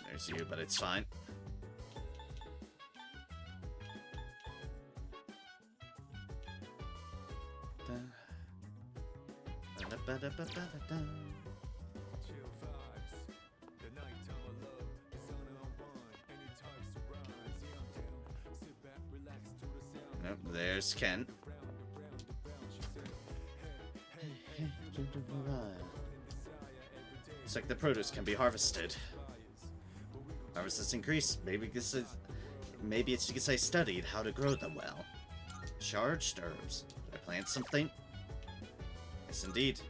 There's you, but it's fine. Nope, there's Ken. It's like the produce can be harvested. Harvest has increased. Maybe it's because I studied how to grow them well. Charged herbs. Did I plant something? Yes, indeed.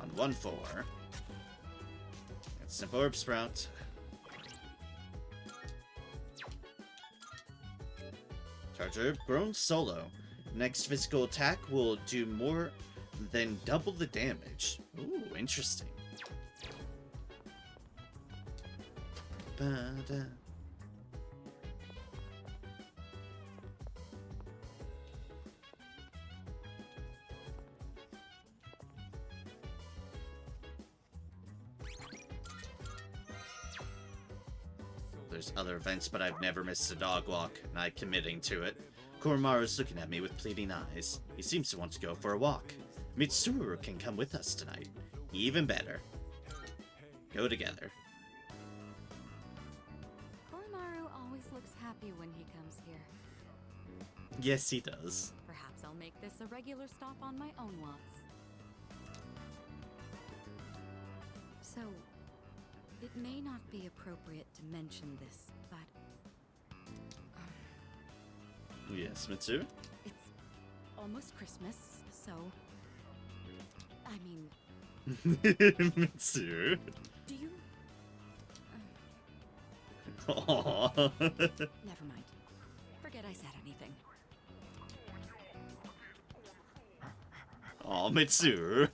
On 1-4. It's simple herb sprout. Charge herb grown solo. Next physical attack will do more than double the damage. Ooh, interesting. Ba-da. There's other events, but I've never missed a dog walk, and I'm committing to it. Koromaru's looking at me with pleading eyes. He seems to want to go for a walk. Mitsuru can come with us tonight. Even better. Go together. Koromaru always looks happy when he comes here. Yes, he does. Perhaps I'll make this a regular stop on my own walks. So, it may not be appropriate to mention this, but... Yes, Mitsuru? It's almost Christmas, so... I mean... Mitsuru? Do you... Aww. Never mind. Forget I said anything. Aw, Mitsuru.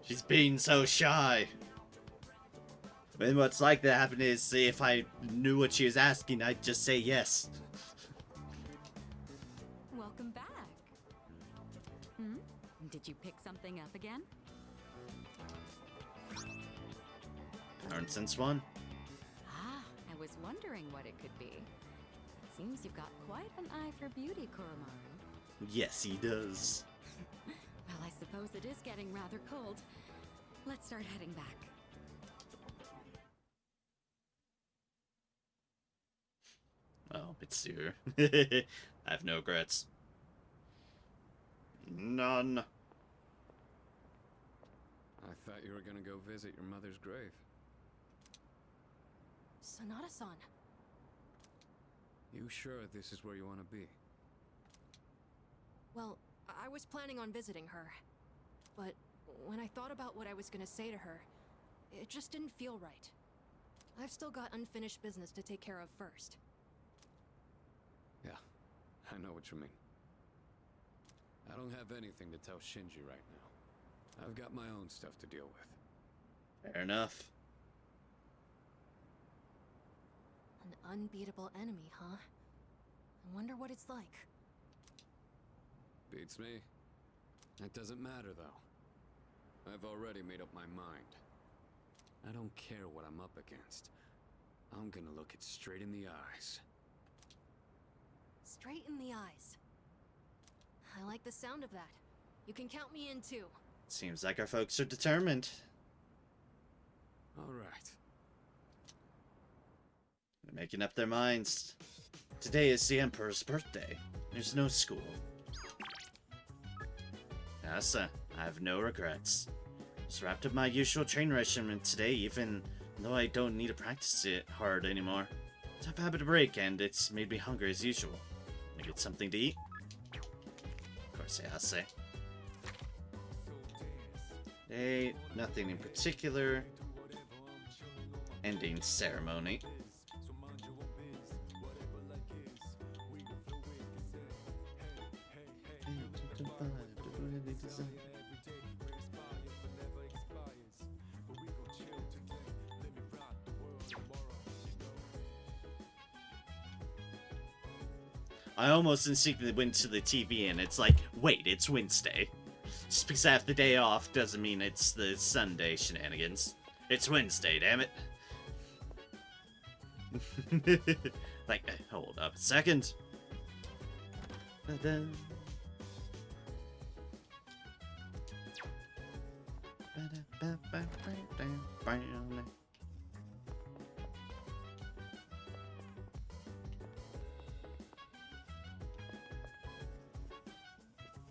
She's being so shy. When what's like that happen is, if I knew what she was asking, I'd just say yes. Welcome back. Hmm? Did you pick something up again? Learned since one. Ah, I was wondering what it could be. It seems you've got quite an eye for beauty, Koromaru. Yes, he does. Well, I suppose it is getting rather cold. Let's start heading back. Oh, Mitsuru. I have no regrets. None. I thought you were gonna go visit your mother's grave. Sanada-san. You sure this is where you want to be? Well, I was planning on visiting her. But when I thought about what I was gonna say to her, it just didn't feel right. I've still got unfinished business to take care of first. Yeah, I know what you mean. I don't have anything to tell Shinji right now. I've got my own stuff to deal with. Fair enough. An unbeatable enemy, huh? I wonder what it's like. Beats me. It doesn't matter, though. I've already made up my mind. I don't care what I'm up against. I'm gonna look it straight in the eyes. Straight in the eyes. I like the sound of that. You can count me in too. Seems like our folks are determined. All right. They're making up their minds. Today is the Emperor's birthday. There's no school. Asa, I have no regrets. Just wrapped up my usual train regimen today, even though I don't need to practice it hard anymore. Tough habit to break, and it's made me hungry as usual. Can I get something to eat? Of course, Asa. Today, nothing in particular. Ending ceremony. I almost instinctively went to the TV and it's like, wait, it's Wednesday. Just because I have the day off doesn't mean it's the Sunday shenanigans. It's Wednesday, damn it. Like, hold up a second. Da-da.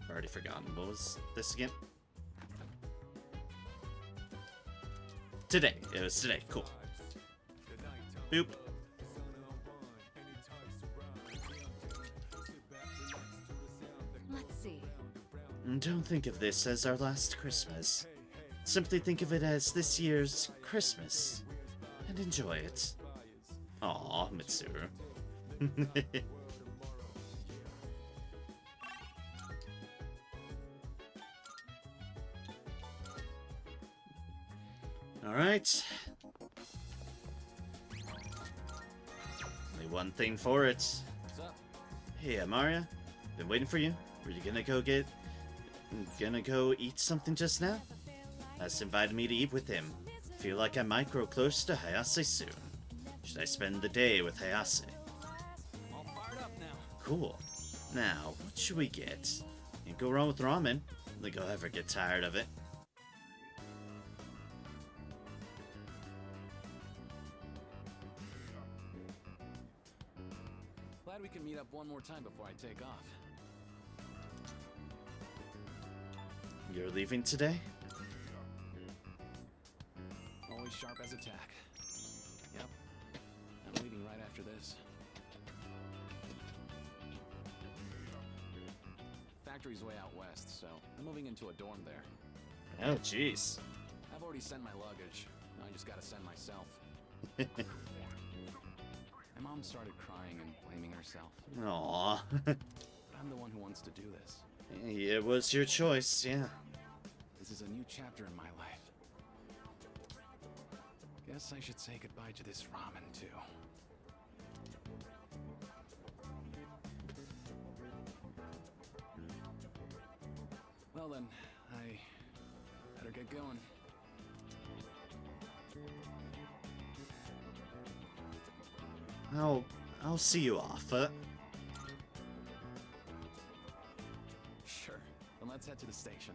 I've already forgotten. What was this again? Today. It was today. Cool. Boop. Let's see. Don't think of this as our last Christmas. Simply think of it as this year's Christmas. And enjoy it. Aw, Mitsuru. Alright. Only one thing for it. What's up? Hey, Amaria. Been waiting for you. Were you gonna go eat something just now? Les invited me to eat with him. Feel like I might grow close to Hayase soon. Should I spend the day with Hayase? All fired up now. Cool. Now, what should we get? Can't go wrong with ramen. I don't think I'll ever get tired of it. Glad we can meet up one more time before I take off. You're leaving today? Always sharp as a tack. Yep. I'm leaving right after this. Factory's way out west, so I'm moving into a dorm there. Oh, jeez. I've already sent my luggage. Now I just gotta send myself. My mom started crying and blaming herself. Aww. But I'm the one who wants to do this. It was your choice, yeah. This is a new chapter in my life. Guess I should say goodbye to this ramen, too. Well then, I better get going. I'll see you off. Sure. Then let's head to the station.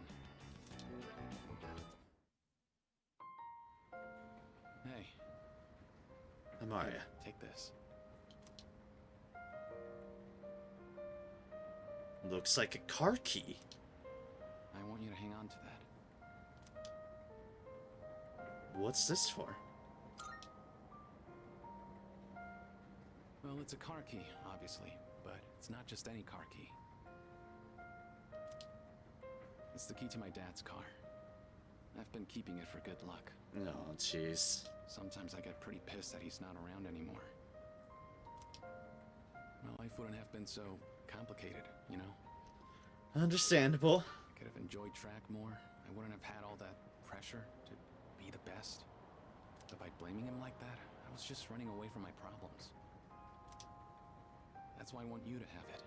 Hey. Amaria. Here, take this. Looks like a car key. I want you to hang on to that. What's this for? Well, it's a car key, obviously, but it's not just any car key. It's the key to my dad's car. I've been keeping it for good luck. Oh, jeez. Sometimes I get pretty pissed that he's not around anymore. My life wouldn't have been so complicated, you know? Understandable. I could have enjoyed track more. I wouldn't have had all that pressure to be the best. But by blaming him like that, I was just running away from my problems. That's why I want you to have it.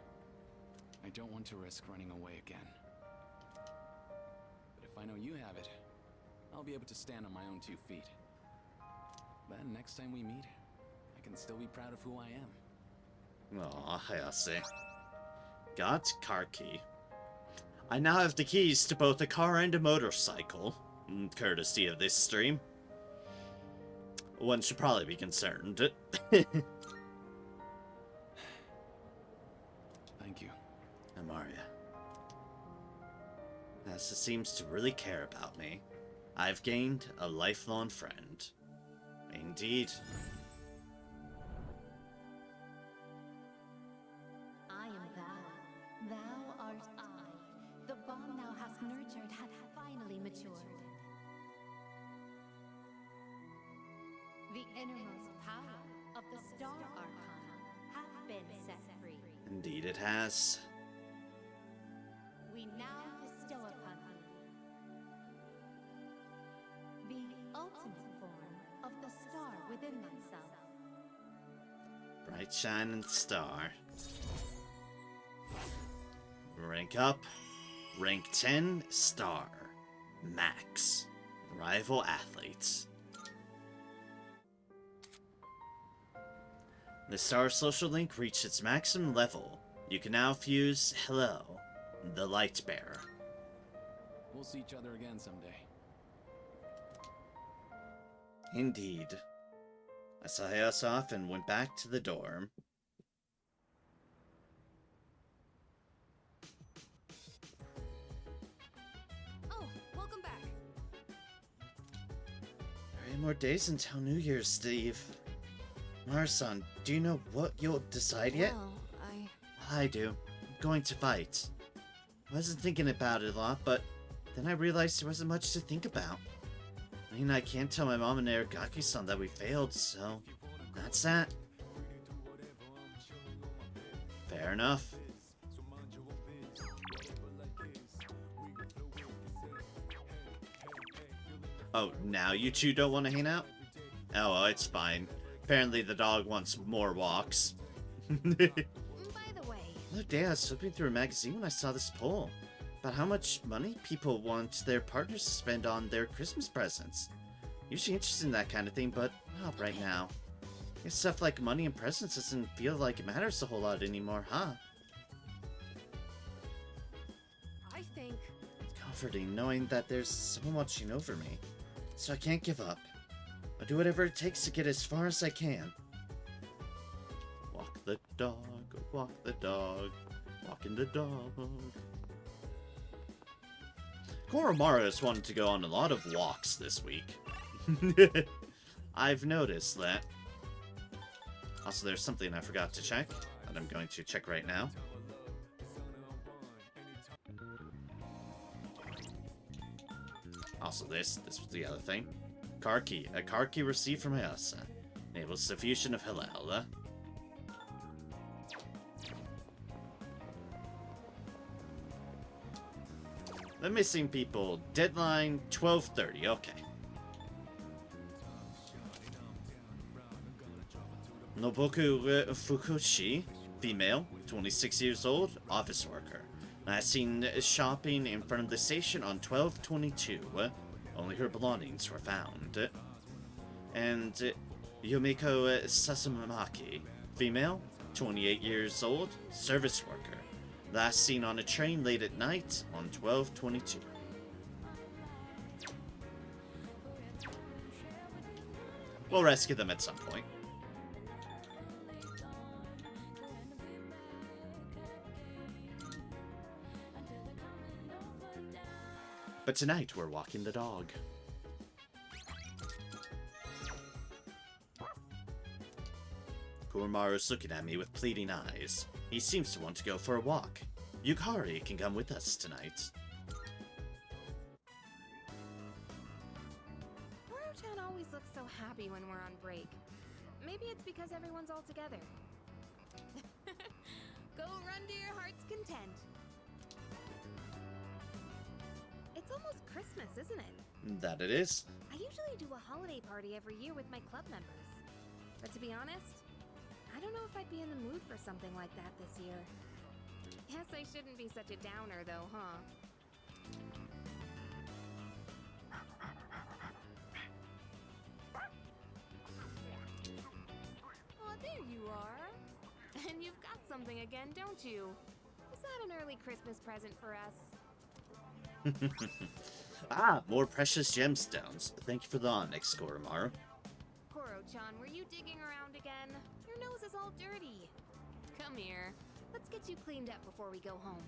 I don't want to risk running away again. But if I know you have it, I'll be able to stand on my own 2 feet. Then next time we meet, I can still be proud of who I am. Aw, Hayase. Got car key. I now have the keys to both a car and a motorcycle, courtesy of this stream. One should probably be concerned. Thank you. Amaria. Nasa seems to really care about me. I've gained a lifelong friend. Indeed. I am thou. Thou art I. The bond thou hast nurtured hath finally matured. The innermost power of the Star Archon hath been set free. Indeed it has. We now bestow upon thee the ultimate form of the star within thyself. Bright shining star. Rank up. Rank 10, Star. Max. Rival athletes. The Star social link reached its maximum level. You can now fuse Hello, the Light Bearer. We'll see each other again someday. Indeed. I saw us off and went back to the dorm. Oh, welcome back. 3 more days until New Year's, Steve. Mara-san, do you know what you'll decide yet? Well, I do. I'm going to fight. I wasn't thinking about it a lot, but then I realized there wasn't much to think about. I mean, I can't tell my mom and Aragaki-san that we failed, so that's that. Fair enough. Oh, now you two don't want to hang out? Oh, well, it's fine. Apparently the dog wants more walks. By the way, The other day I was flipping through a magazine when I saw this poll about how much money people want their partners to spend on their Christmas presents. Usually interested in that kind of thing, but not right now. I guess stuff like money and presents doesn't feel like it matters a whole lot anymore, huh? I think... It's comforting knowing that there's someone watching over me, so I can't give up. I'll do whatever it takes to get as far as I can. Walk the dog, walking the dog. Koromaru has wanted to go on a lot of walks this week. I've noticed that. Also, there's something I forgot to check, that I'm going to check right now. Also, this was the other thing. Car key. A car key received from Ayasa. Enables the fusion of Hillel. The missing people. Deadline 12:30. Okay. Noboku Fukushi, female, 26 years old, office worker. Last seen shopping in front of the station on 12/22. Only her belongings were found. And Yumiko Sasumaki, female, 28 years old, service worker. Last seen on a train late at night on 12/22. We'll rescue them at some point. But tonight we're walking the dog. Koromaru's looking at me with pleading eyes. He seems to want to go for a walk. Yukari can come with us tonight. Moro-chan always looks so happy when we're on break. Maybe it's because everyone's all together. Go run to your heart's content. It's almost Christmas, isn't it? That it is. I usually do a holiday party every year with my club members. But to be honest, I don't know if I'd be in the mood for something like that this year. Guess I shouldn't be such a downer though, huh? Oh, there you are. And you've got something again, don't you? Is that an early Christmas present for us? Ah, more precious gemstones. Thank you for the onyx, Koromaru. Koro-chan, were you digging around again? Your nose is all dirty. Come here. Let's get you cleaned up before we go home.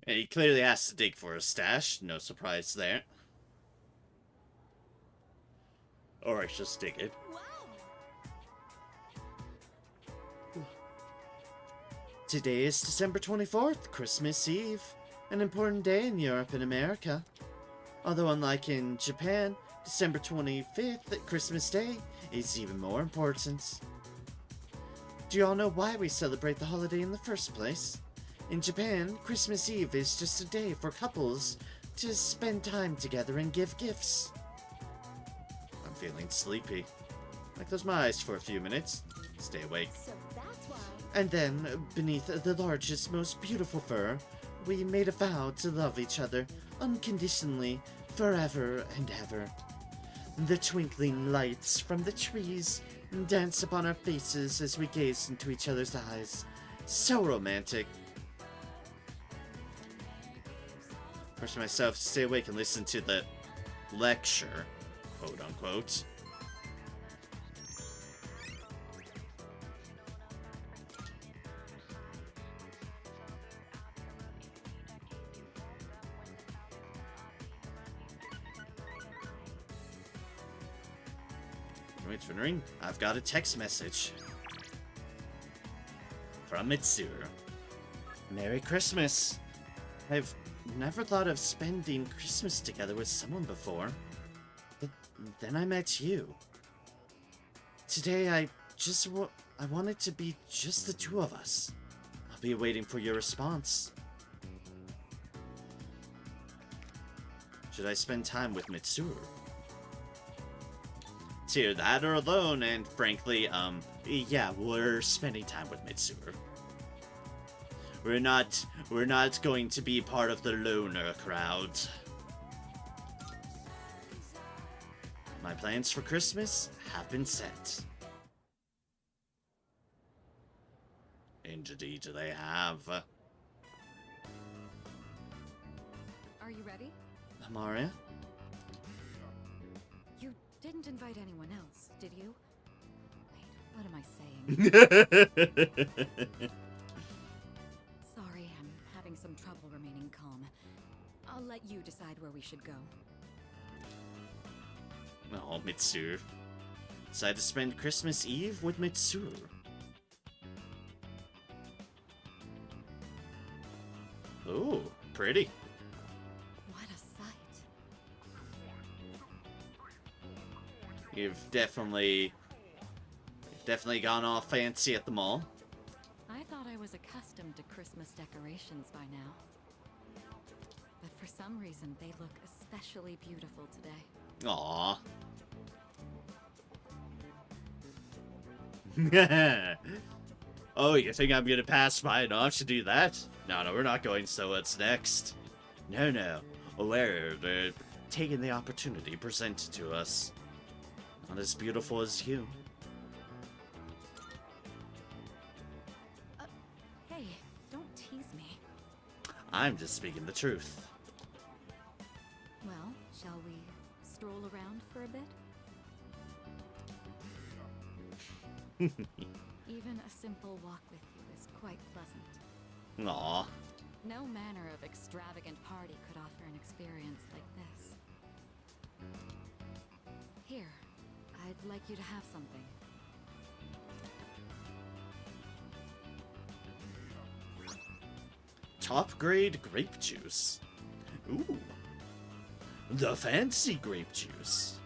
He clearly has to dig for a stash. No surprise there. Or I just dig it. Today is December 24th, Christmas Eve. An important day in Europe and America. Although unlike in Japan, December 25th, Christmas Day, is even more important. Do you all know why we celebrate the holiday in the first place? In Japan, Christmas Eve is just a day for couples to spend time together and give gifts. I'm feeling sleepy. I close my eyes for a few minutes. Stay awake. So that's why And then, beneath the largest, most beautiful fur, we made a vow to love each other unconditionally, forever and ever. The twinkling lights from the trees dance upon our faces as we gaze into each other's eyes. So romantic. Forcing myself to stay awake and listen to the lecture, quote unquote. Wait for the ring. I've got a text message from Mitsuru. Merry Christmas. I've never thought of spending Christmas together with someone before. But then I met you. Today I want it to be just the two of us. I'll be waiting for your response. Should I spend time with Mitsuru? It's either that or alone, and frankly, yeah, we're spending time with Mitsuru. We're not going to be part of the loner crowd. My plans for Christmas have been set. Indeed, they have. Are you ready? Amaria? You didn't invite anyone else, did you? Wait, what am I saying? Sorry, I'm having some trouble remaining calm. I'll let you decide where we should go. Oh, Mitsuru. Decided to spend Christmas Eve with Mitsuru. Ooh, pretty. What a sight. You've definitely gone all fancy at the mall. I thought I was accustomed to Christmas decorations by now. But for some reason, they look especially beautiful today. Aww. Oh, you think I'm gonna pass by enough to do that? No, we're not going, so what's next? No. We're taking the opportunity presented to us. Not as beautiful as you. Hey, don't tease me. I'm just speaking the truth. Well, shall we stroll around for a bit? Even a simple walk with you is quite pleasant. Aw. No manner of extravagant party could offer an experience like this. Here, I'd like you to have something. Top grade grape juice. Ooh. The fancy grape juice.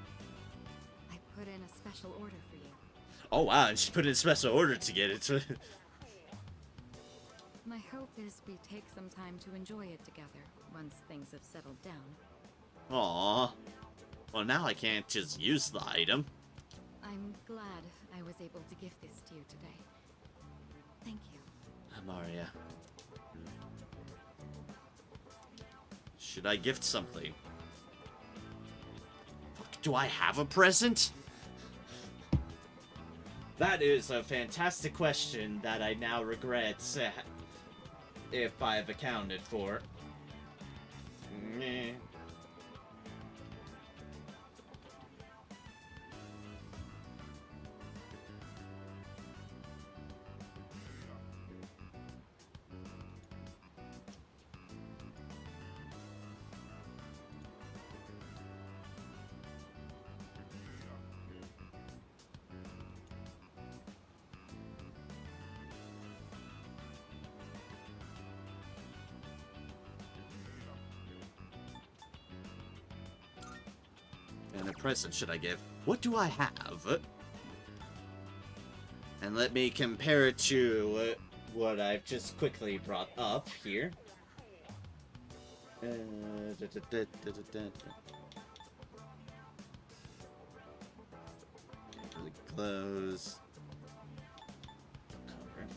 I put in a special order for you. Oh wow, and she put in a special order to get it. My hope is we take some time to enjoy it together once things have settled down. Aw. Well, now I can't just use the item. I'm glad I was able to give this to you today. Thank you. Amaria. Should I gift something? Fuck, do I have a present? That is a fantastic question that I now regret if I've accounted for. Meh. And a present should I give? What do I have? And let me compare it to what I've just quickly brought up here. Really close. Cover.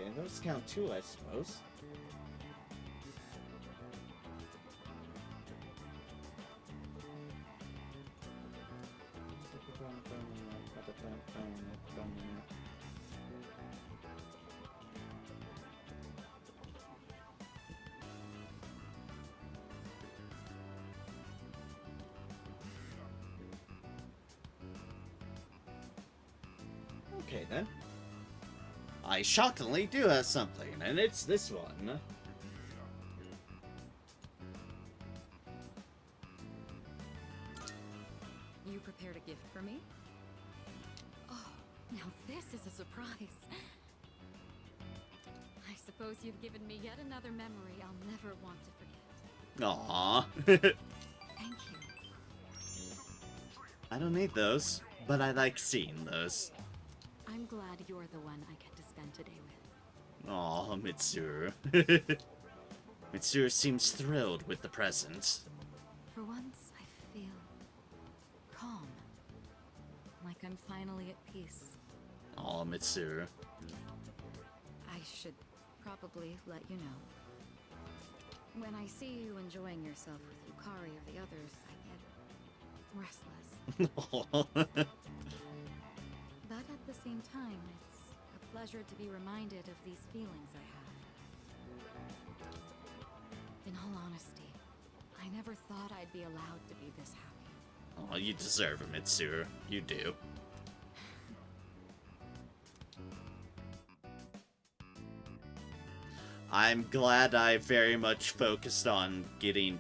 Okay, those count too, I suppose. Okay then. I shockingly do have something, and it's this one. You prepared a gift for me? Oh, now this is a surprise. I suppose you've given me yet another memory I'll never want to forget. Aww. Thank you. I don't need those, but I like seeing those. I'm glad you're the one I get to spend today with. Aw, Mitsuru. Mitsuru seems thrilled with the present. For once, I feel calm. Like I'm finally at peace. Aw, Mitsuru. I should probably let you know. When I see you enjoying yourself with Yukari or the others, I get restless. But at the same time, it's a pleasure to be reminded of these feelings I have. In all honesty, I never thought I'd be allowed to be this happy. Aw, you deserve it, Mitsuru. You do. I'm glad I very much focused on getting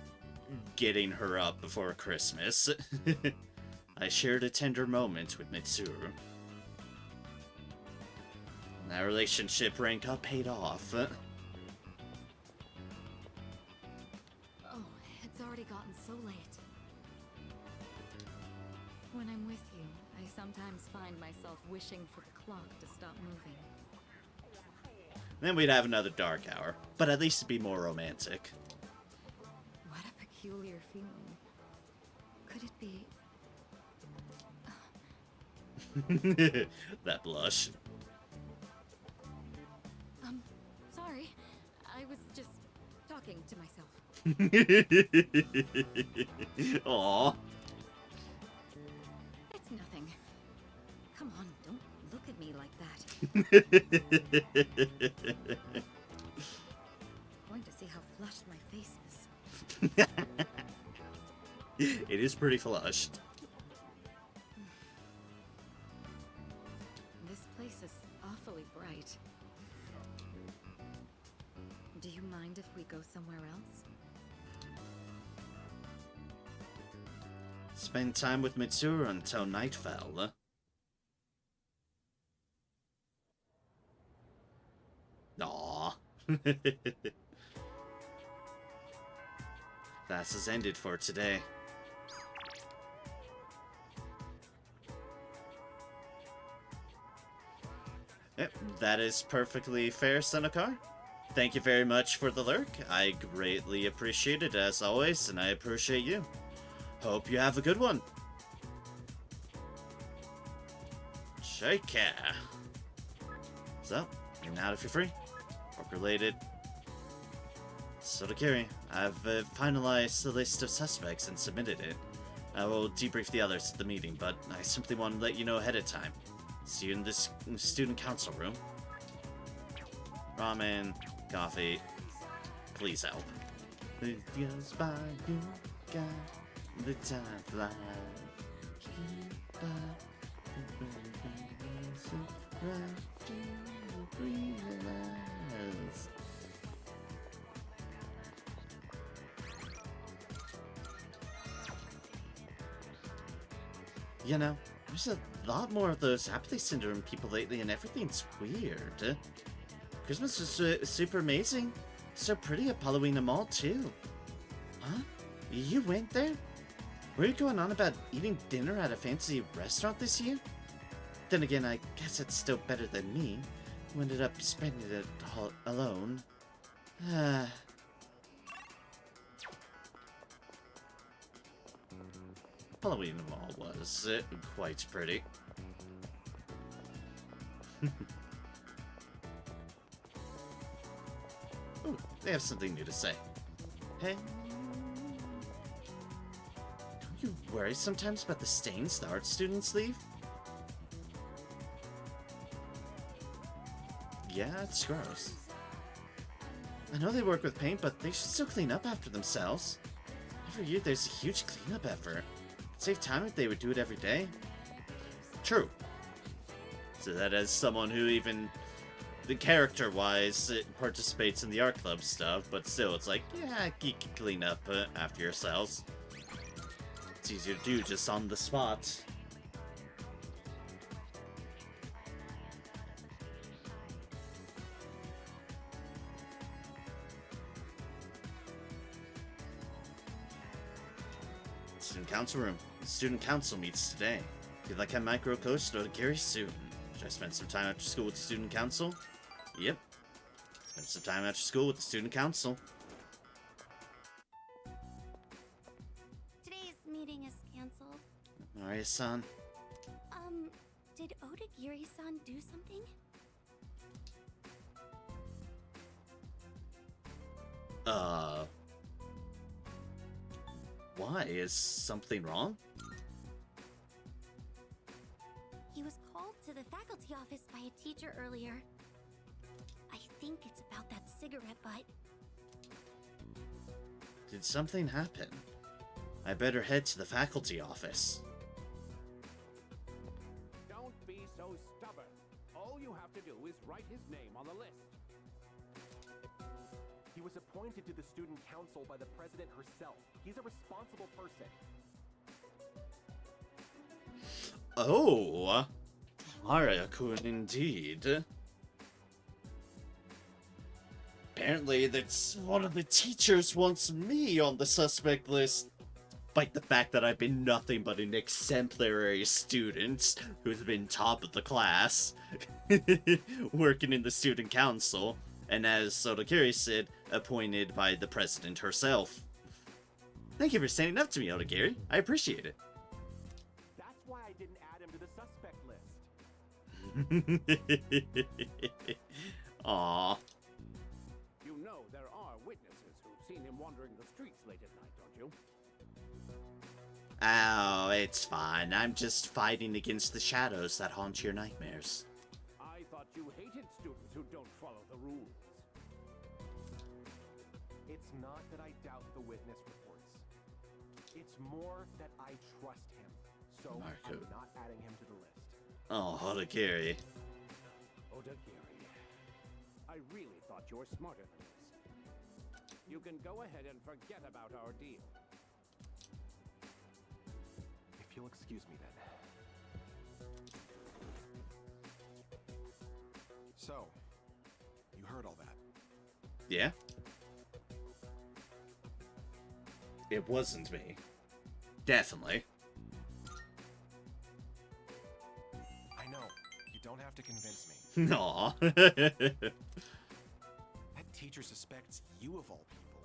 her up before Christmas. I shared a tender moment with Mitsuru. That relationship rank up paid off. Oh, it's already gotten so late. When I'm with you, I sometimes find myself wishing for the clock to stop moving. Then we'd have another dark hour, but at least it'd be more romantic. What a peculiar feeling. Could it be... That blush. Sorry. I was just talking to myself. Aw. It's nothing. Come on, don't look at me like that. Going to see how flushed my face is. It is pretty flushed. This place is awfully bright. Do you mind if we go somewhere else? Spend time with Mitsuru until night fell. Aww. Class has ended for today. Yep, that is perfectly fair, Senokar. Thank you very much for the lurk. I greatly appreciate it as always, and I appreciate you. Hope you have a good one. Take care. So, you're out if you're free. Work-related. Sotokiri, I've finalized the list of suspects and submitted it. I will debrief the others at the meeting, but I simply want to let you know ahead of time. See you in this student council room. Ramen, coffee, please help. It goes by, you got the time fly. Keep up, you know, there's a lot more of those apathy syndrome people lately, and everything's weird. Christmas was super amazing. So pretty at Halloween Mall, too. Huh? You went there? Were you going on about eating dinner at a fancy restaurant this year? Then again, I guess it's still better than me, who ended up spending it alone. Halloween Mall was quite pretty. they have something new to say. Hey? Don't you worry sometimes about the stains the art students leave? Yeah, it's gross. I know they work with paint, but they should still clean up after themselves. Every year there's a huge cleanup effort. It'd save time if they would do it every day. True. So that as someone who even, the character-wise, participates in the art club stuff, but still, it's like, yeah, you can clean up after yourselves. It's easier to do just on the spot. Student council room. The student council meets today. If you'd like a micro coach, go to Gary soon. Should I spend some time after school with the student council? Yep. Spend some time after school with the student council. Today's meeting is canceled. Maria-san. Did Odagiri-san do something? Why? Is something wrong? He was called to the faculty office by a teacher earlier. I think it's about that cigarette butt. Did something happen? I better head to the faculty office. Don't be so stubborn. All you have to do is write his name on the list. He was appointed to the student council by the president herself. He's a responsible person. Oh! Maria-kun indeed. Apparently, that's one of the teachers wants me on the suspect list. Despite the fact that I've been nothing but an exemplary student who's been top of the class, working in the student council, and as Odagiri said, appointed by the president herself. Thank you for standing up to me, Odagiri. I appreciate it. That's why I didn't add him to the suspect list. Aww. You know there are witnesses who've seen him wandering the streets late at night, don't you? Oh, it's fine. I'm just fighting against the shadows that haunt your nightmares. I thought you hated students who don't follow the rules. It's not that I doubt the witness reports. It's more that I trust him. So I'm not adding him to the list. Oh, Odagiri. Odagiri, I really thought you were smarter than this. You can go ahead and forget about our deal. If you'll excuse me then. So, you heard all that? Yeah? It wasn't me. Definitely. I know. You don't have to convince me. Aw. That teacher suspects you of all people.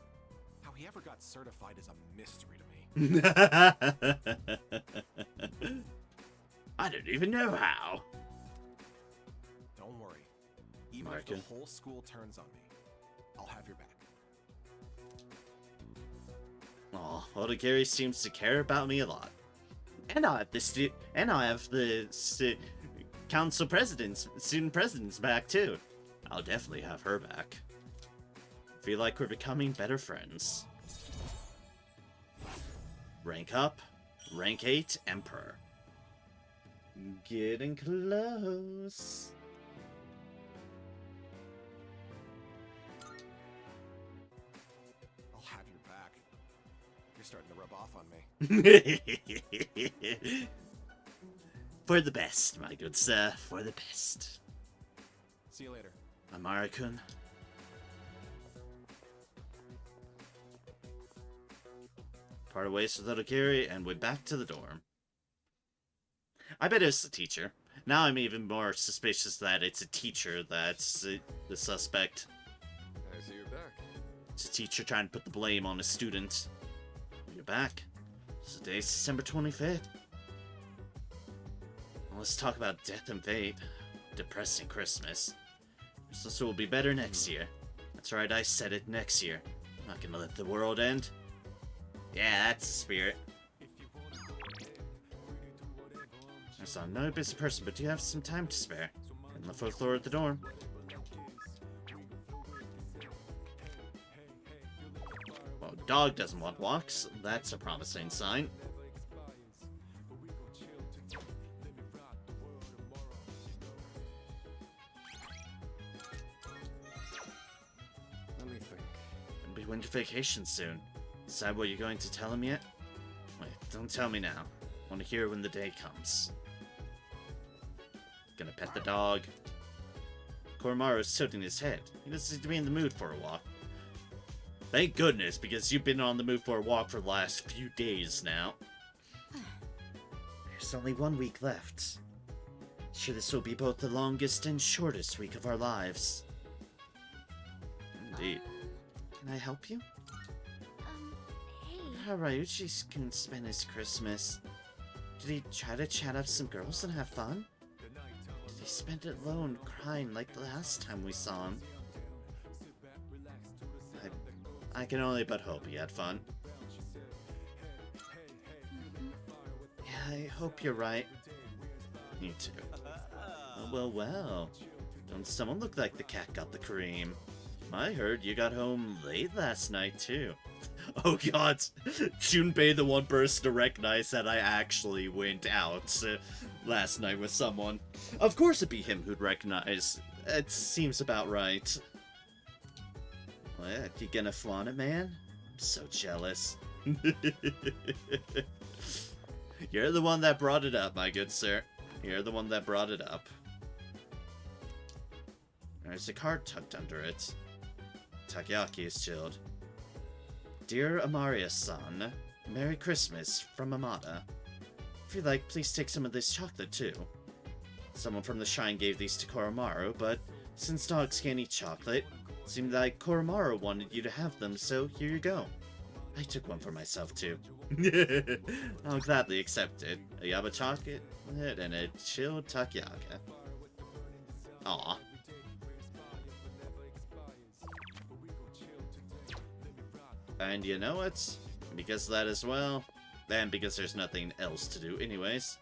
How he ever got certified is a mystery to me. I don't even know how. Don't worry. Even if the whole school turns on me, I'll have your back. Oh, Odagiri seems to care about me a lot. And I have the council presidents, student presidents back too. I'll definitely have her back. Feel like we're becoming better friends. Rank up, rank 8, Emperor. Getting close. I'll have your back. You're starting to rub off on me. For the best, my good sir. For the best. See you later. Amara-kun. Part ways with Odagiri and went back to the dorm. I bet it's the teacher. Now I'm even more suspicious that it's a teacher that's the suspect. I see you're back. It's a teacher trying to put the blame on a student. You're back. Today's December 25th. Well, let's talk about death and fate. Depressing Christmas. Christmas will be better next year. That's right, I said it next year. I'm not gonna let the world end. Yeah, that's the spirit. I'm not a busy person, but do you have some time to spare? On the 4th floor at the dorm. Well, dog doesn't want walks. That's a promising sign. Let me think. It'll be winter vacation soon. Decide what you're going to tell him yet? Wait, don't tell me now. I want to hear when the day comes. Gonna pet the dog. Koromaru's tilting his head. He doesn't seem to be in the mood for a walk. Thank goodness, because you've been on the mood for a walk for the last few days now. There's only 1 week left. Sure, this will be both the longest and shortest week of our lives. Indeed. Can I help you? Hey. How Ryuichi can spend his Christmas. Did he try to chat up some girls and have fun? Did he spend it alone, crying like the last time we saw him? I can only but hope he had fun. Yeah, I hope you're right. Me too. Well. Don't someone look like the cat got the cream? I heard you got home late last night, too. Oh god, Junpei, the one person to recognize that I actually went out last night with someone. Of course it'd be him who'd recognize. It seems about right. What, you gonna flaunt it, man? I'm so jealous. You're the one that brought it up, my good sir. You're the one that brought it up. There's a card tucked under it. Takoyaki is chilled. Dear Amaria-san, Merry Christmas from Amada. If you'd like, please take some of this chocolate too. Someone from the shrine gave these to Koromaru, but since dogs can't eat chocolate, it seemed like Koromaru wanted you to have them, so here you go. I took one for myself too. I'll gladly accept it. A yaba chocolate and a chilled takoyaki. Aw. And you know what? Because of that as well, and because there's nothing else to do anyways,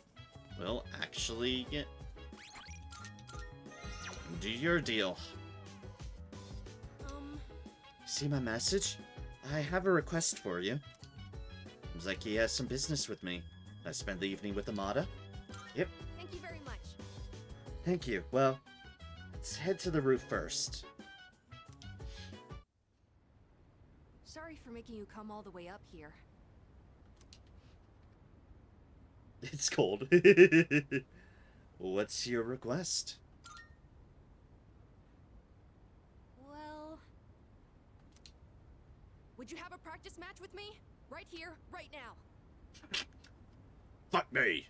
we'll actually do your deal. See my message? I have a request for you. Seems like he has some business with me. I spent the evening with Amada. Yep. Thank you very much. Thank you. Well, let's head to the roof first. Sorry for making you come all the way up here. It's cold. What's your request? Well... would you have a practice match with me? Right here, right now. Fuck me!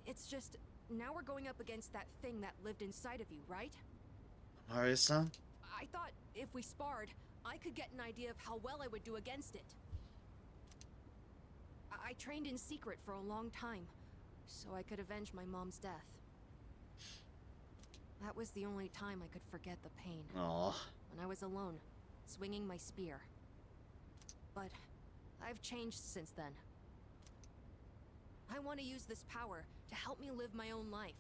It's just, now we're going up against that thing that lived inside of you, right? Maria-san? I thought if we sparred, I could get an idea of how well I would do against it. I trained in secret for a long time, so I could avenge my mom's death. That was the only time I could forget the pain. Aww. When I was alone, swinging my spear. But I've changed since then. I want to use this power to help me live my own life.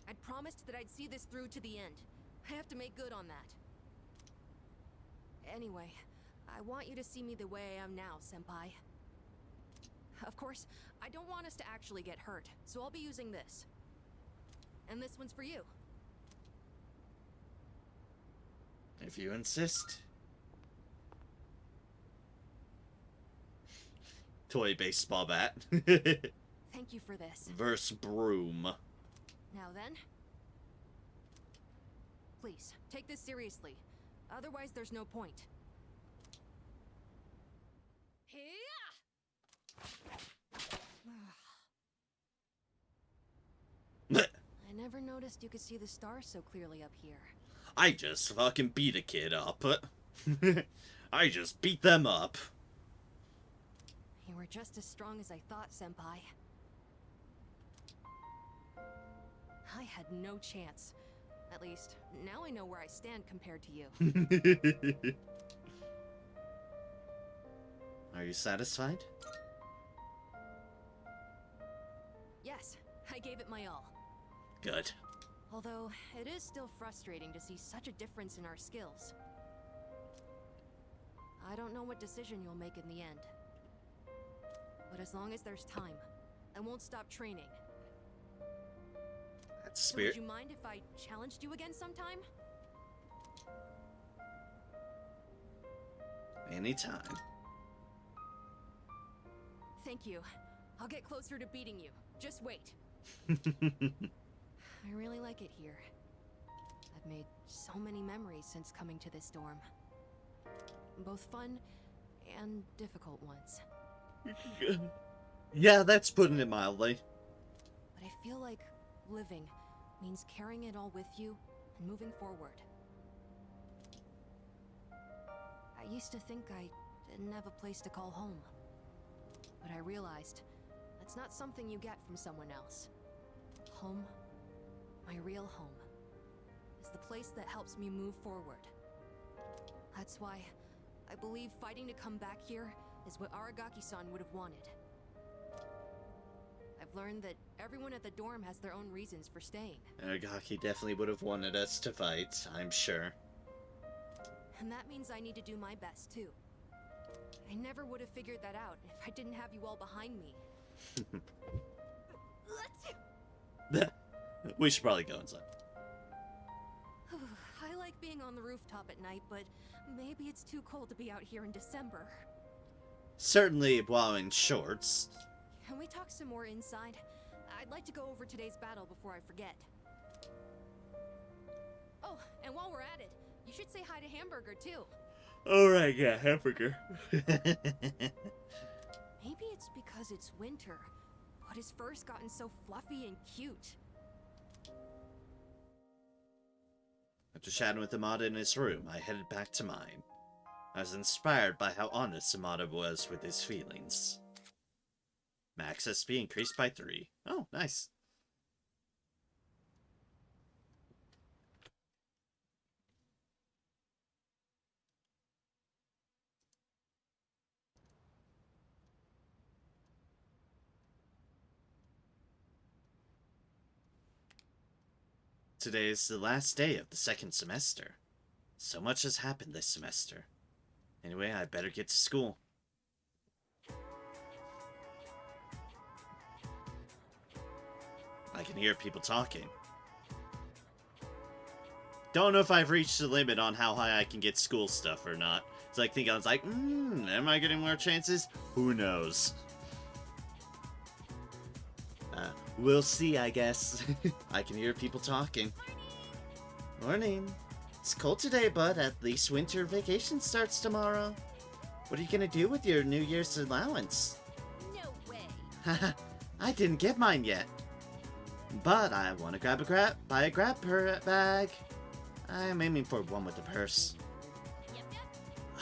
I'd promised that I'd see this through to the end. I have to make good on that. Anyway, I want you to see me the way I am now, Senpai. Of course, I don't want us to actually get hurt, so I'll be using this. And this one's for you. If you insist. Toy baseball bat. Thank you for this. Verse broom. Now then, please, take this seriously. Otherwise, there's no point. I never noticed you could see the stars so clearly up here. I just fucking beat a kid up. I just beat them up. You were just as strong as I thought, Senpai. I had no chance. At least, now I know where I stand compared to you. Are you satisfied? Yes, I gave it my all. Good. Although, it is still frustrating to see such a difference in our skills. I don't know what decision you'll make in the end. But as long as there's time, I won't stop training. That's So spirit. would you mind if I challenged you again sometime? Anytime. Thank you. I'll get closer to beating you. Just wait. I really like it here. I've made so many memories since coming to this dorm. Both fun and difficult ones. Yeah, that's putting it mildly. But I feel like living means carrying it all with you and moving forward. I used to think I didn't have a place to call home. But I realized that's not something you get from someone else. Home, my real home, is the place that helps me move forward. That's why I believe fighting to come back here is what Aragaki-san would have wanted. I've learned that everyone at the dorm has their own reasons for staying. Aragaki definitely would have wanted us to fight, I'm sure. And that means I need to do my best, too. I never would have figured that out if I didn't have you all behind me. We should probably go inside. I like being on the rooftop at night, but maybe it's too cold to be out here in December. Certainly while in shorts. Can we talk some more inside? I'd like to go over today's battle before I forget. Oh, and while we're at it, you should say hi to Hamburger, too. Alright, yeah, hamburger. Maybe it's because it's winter, but his fur's gotten so fluffy and cute. After chatting with Amada in his room, I headed back to mine. I was inspired by how honest Amada was with his feelings. Max SP increased by 3. Oh, nice. Today is the last day of the second semester. So much has happened this semester. Anyway, I better get to school. I can hear people talking. Don't know if I've reached the limit on how high I can get school stuff or not. It's like thinking I was like, am I getting more chances? Who knows? We'll see, I guess. I can hear people talking. Morning. It's cold today, but at least winter vacation starts tomorrow. What are you gonna do with your New Year's allowance? No way. Haha, I didn't get mine yet. But I want to buy a grab bag. I'm aiming for one with a purse.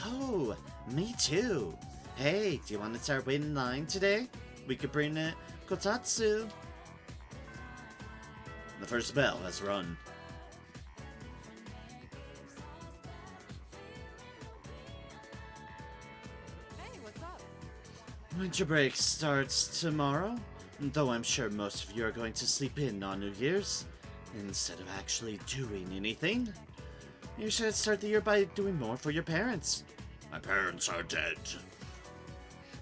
Oh, me too. Hey, do you want to start waiting in line today? We could bring Kotatsu. The first bell has run. Hey, what's up? Winter break starts tomorrow, though I'm sure most of you are going to sleep in on New Year's, instead of actually doing anything. You should start the year by doing more for your parents. My parents are dead.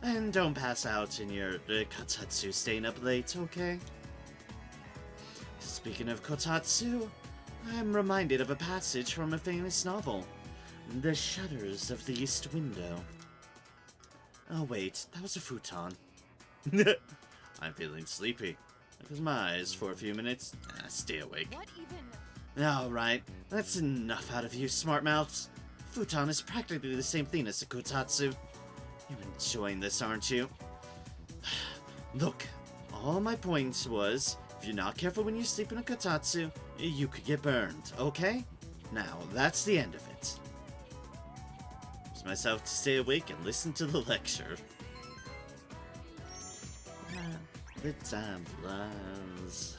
And don't pass out in your Kotatsu staying up late, okay? Speaking of Kotatsu, I'm reminded of a passage from a famous novel, The Shutters of the East Window. Oh wait, that was a futon. I'm feeling sleepy. I close my eyes for a few minutes. Stay awake. What even? Alright, that's enough out of you, smart mouths. Futon is practically the same thing as a Kotatsu. You're enjoying this, aren't you? Look, all my point was, if you're not careful when you sleep in a Kotatsu, you could get burned, okay? Now, that's the end of it. Force myself to stay awake and listen to the lecture. The time flies.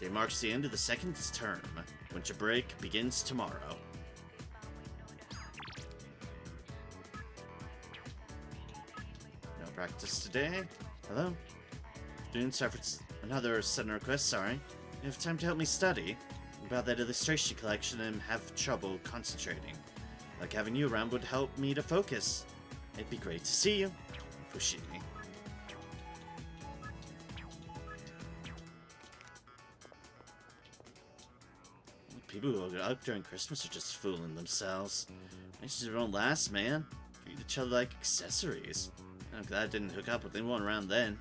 Today marks the end of the second term. Winter break begins tomorrow. No practice today. Hello? Students, another sudden request, sorry. You have time to help me study? About that illustration collection and have trouble concentrating. Like having you around would help me to focus. It'd be great to see you. Fushimi. People who go out during Christmas are just fooling themselves. It won't last, man. Treat each other like accessories. I'm glad I didn't hook up with anyone around then.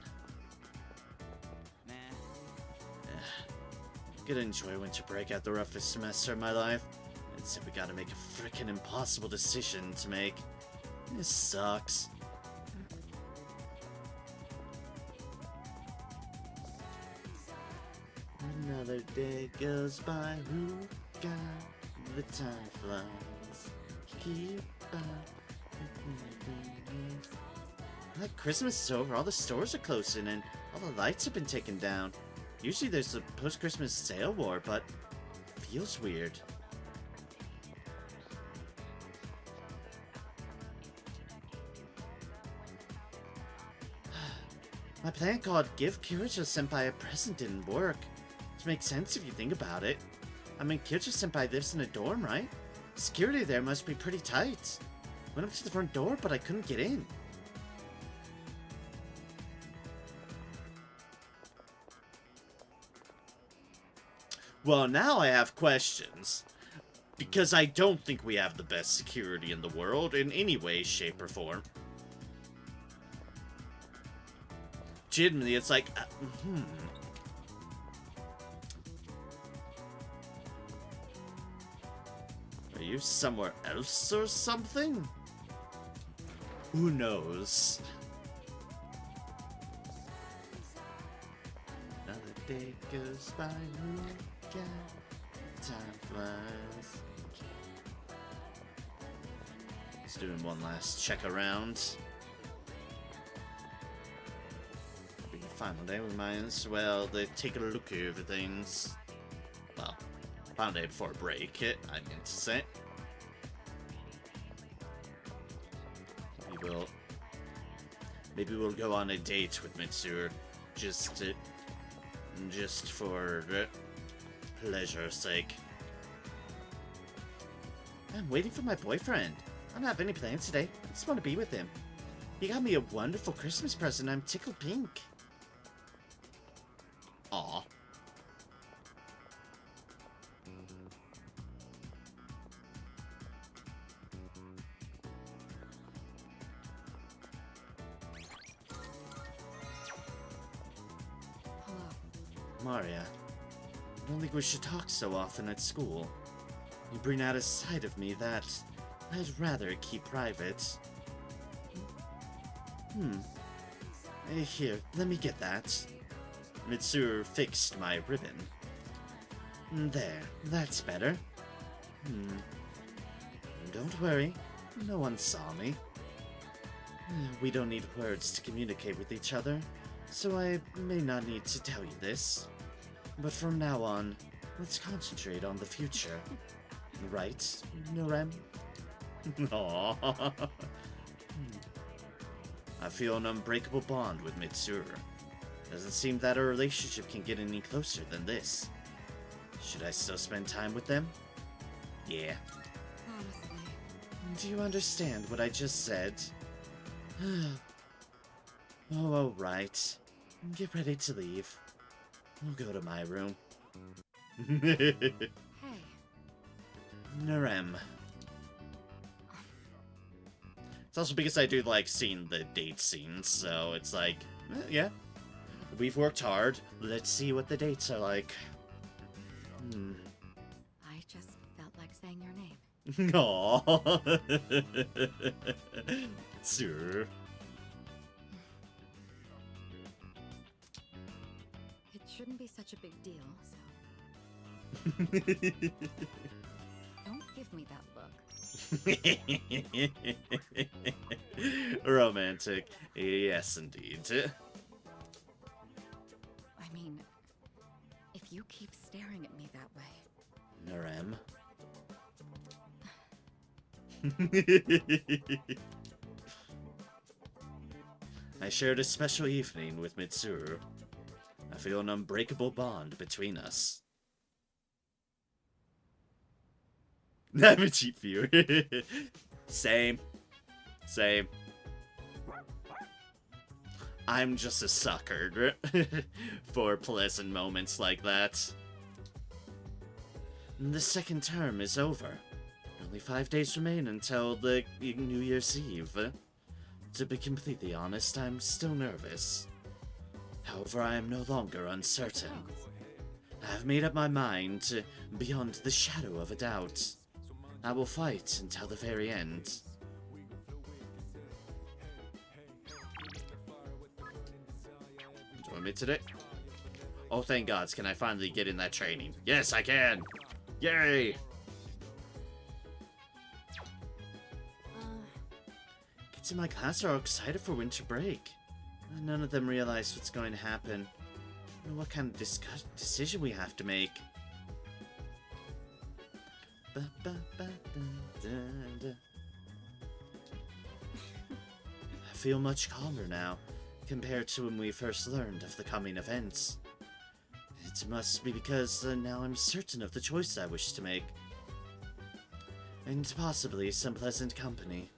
Gonna enjoy winter break at the roughest semester of my life. Except we gotta make a freaking impossible decision to make. This sucks. Another day goes by. Who got the time flies? Keep up. Like Christmas is over, all the stores are closing and all the lights have been taken down. Usually there's a post-Christmas sale war, but it feels weird. My plan called Give Kirijo-senpai a present didn't work. Which makes sense if you think about it. I mean, Kirijo-senpai lives in a dorm, right? Security there must be pretty tight. Went up to the front door, but I couldn't get in. Well, now I have questions. Because I don't think we have the best security in the world in any way, shape, or form. Legitimately, it's like, Are you somewhere else or something? Who knows? Another day goes by, who got time flies. Just doing one last check around. Being the final day, we might as well take a look over things. Well, final day before break, I meant to say. Maybe we'll go on a date with Mitsuru, just for pleasure's sake. I'm waiting for my boyfriend. I don't have any plans today. I just want to be with him. He got me a wonderful Christmas present. I'm tickled pink. Aw. Maria, I don't think we should talk so often at school. You bring out a side of me that I'd rather keep private. Here, let me get that. Mitsuru fixed my ribbon. There, that's better. Don't worry, no one saw me. We don't need words to communicate with each other, so I may not need to tell you this. But from now on, let's concentrate on the future. Right, Norem? Aww. I feel an unbreakable bond with Mitsuru. Doesn't seem that our relationship can get any closer than this. Should I still spend time with them? Yeah. Honestly. Do you understand what I just said? Oh, alright. Get ready to leave. We'll go to my room. Hey. Norem. It's also because I do like seeing the date scenes, so it's like, yeah. We've worked hard. Let's see what the dates are like. I just felt like saying your name. Aww. Sure. It shouldn't be such a big deal, so... Don't give me that look. You keep staring at me that way. Narem. I shared a special evening with Mitsuru. I feel an unbreakable bond between us. I'm a cheap viewer. Same. Same. I'm just a sucker for pleasant moments like that. The second term is over. Only 5 days remain until the New Year's Eve. To be completely honest, I'm still nervous. However, I am no longer uncertain. I have made up my mind beyond the shadow of a doubt. I will fight until the very end. Do you want me today? Oh, thank God. Can I finally get in that training? Yes, I can! Yay! Kids in my class are all excited for winter break. None of them realize what's going to happen. Or what kind of decision we have to make. I feel much calmer now, compared to when we first learned of the coming events. It must be because now I'm certain of the choice I wish to make. And possibly some pleasant company.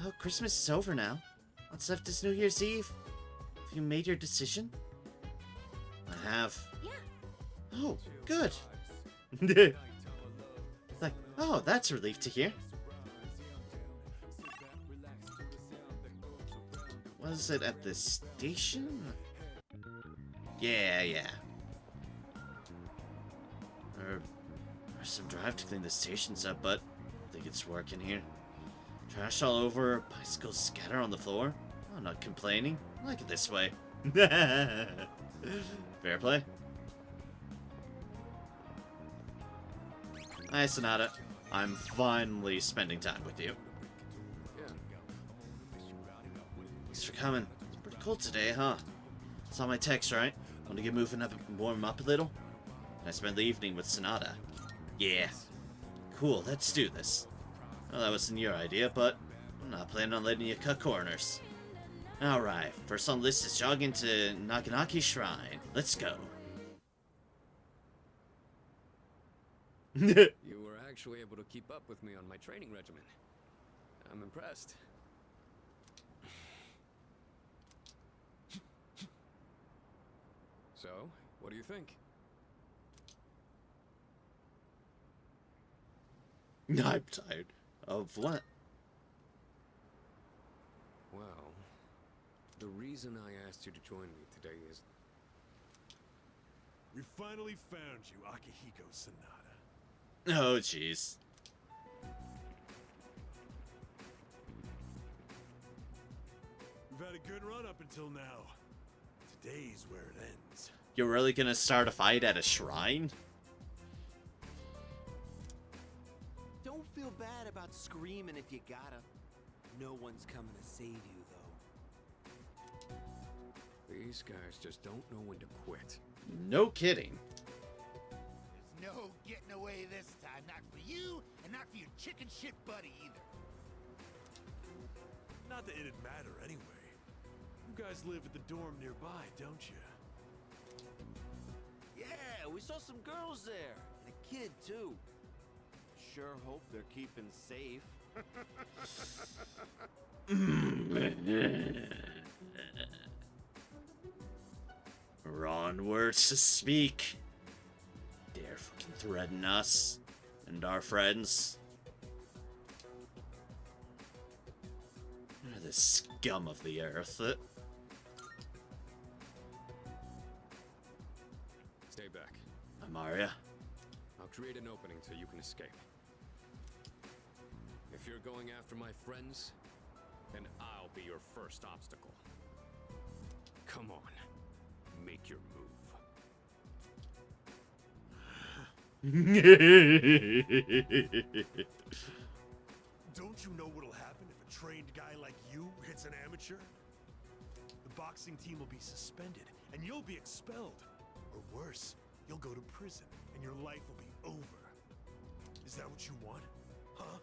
Oh, Christmas is over now. What's left is New Year's Eve. Have you made your decision? I have. Yeah. Oh, good. Like, oh, that's a relief to hear. Was it at the station? Yeah. Or some drive to clean the stations up, but I think it's working here. Trash all over, bicycles scatter on the floor. I'm not complaining. I like it this way. Fair play. Hi, Sonata. I'm finally spending time with you. Thanks for coming. It's pretty cold today, huh? Saw my text, right? Want to get moving up and warm up a little? And I spend the evening with Sonata. Yeah. Cool, let's do this. Well, that wasn't your idea, but I'm not planning on letting you cut corners. Alright, first on the list is jogging to Naganaki Shrine. Let's go. You were actually able to keep up with me on my training regimen. I'm impressed. So, what do you think? I'm tired. Of what? Well, the reason I asked you to join me today is... We finally found you, Akihiko Sonata. Oh, jeez. We've had a good run up until now. Today's where it ends. You're really gonna start a fight at a shrine? Don't feel bad about screaming if you gotta. No one's coming to save you, though. These guys just don't know when to quit. No kidding. There's no getting away this time. Not for you, and not for your chicken shit buddy either. Not that it'd matter anyway. You guys live at the dorm nearby, don't you? Yeah, we saw some girls there. And a kid, too. Sure hope they're keeping safe. Wrong words to speak. Dare fucking threaten us and our friends. You're the scum of the earth. Stay back. Amaria. I'll create an opening so you can escape. If you're going after my friends, then I'll be your first obstacle. Come on. Make your move. Don't you know what'll happen if a trained guy like you hits an amateur? The boxing team will be suspended, and you'll be expelled. Or worse, you'll go to prison and your life will be over. Is that what you want? Huh?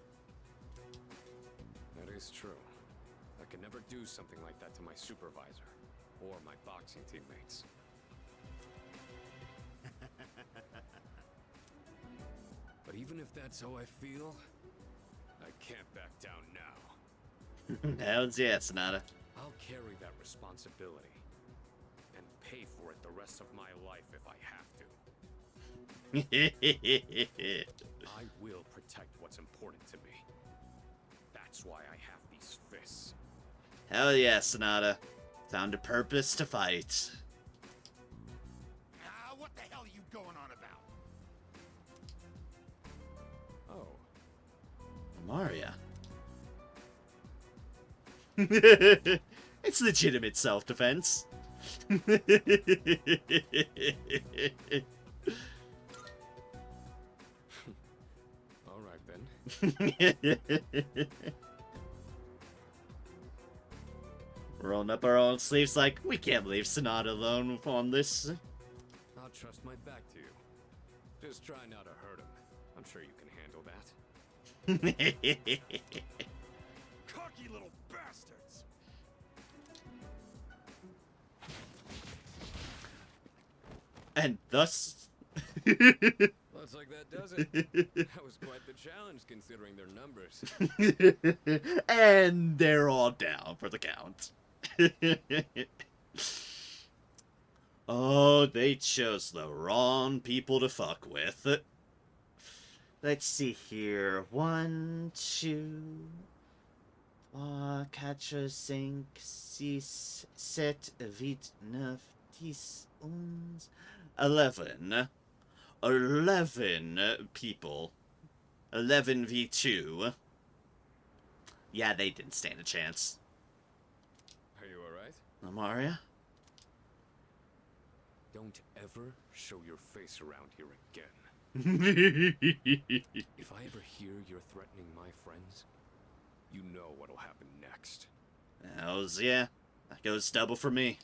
That is true. I could never do something like that to my supervisor or my boxing teammates. But even if that's how I feel, I can't back down now. Hells yeah, Sonata. I'll carry that responsibility and pay for it the rest of my life if I have to. I will protect what's important to me. That's why I have these fists. Hell yeah, Sonata. Found a purpose to fight. What the hell are you going on about? Oh. Maria. It's legitimate self-defense. All right then. Rolling up our own sleeves like, we can't leave Sonata alone on this. I'll trust my back to you. Just try not to hurt him. I'm sure you can handle that. Cocky little bastards! And thus... Looks like that does it. That was quite the challenge considering their numbers. And they're all down for the count. Oh, they chose the wrong people to fuck with. Let's see here. 1, 2, 3, 4, 5, 6, 7, 8, 9, 10, 11. 11 people. 11v2. Yeah, they didn't stand a chance. Are you alright? Amaria? Don't ever show your face around here again. If I ever hear you're threatening my friends, you know what'll happen next. Hells yeah. That goes double for me.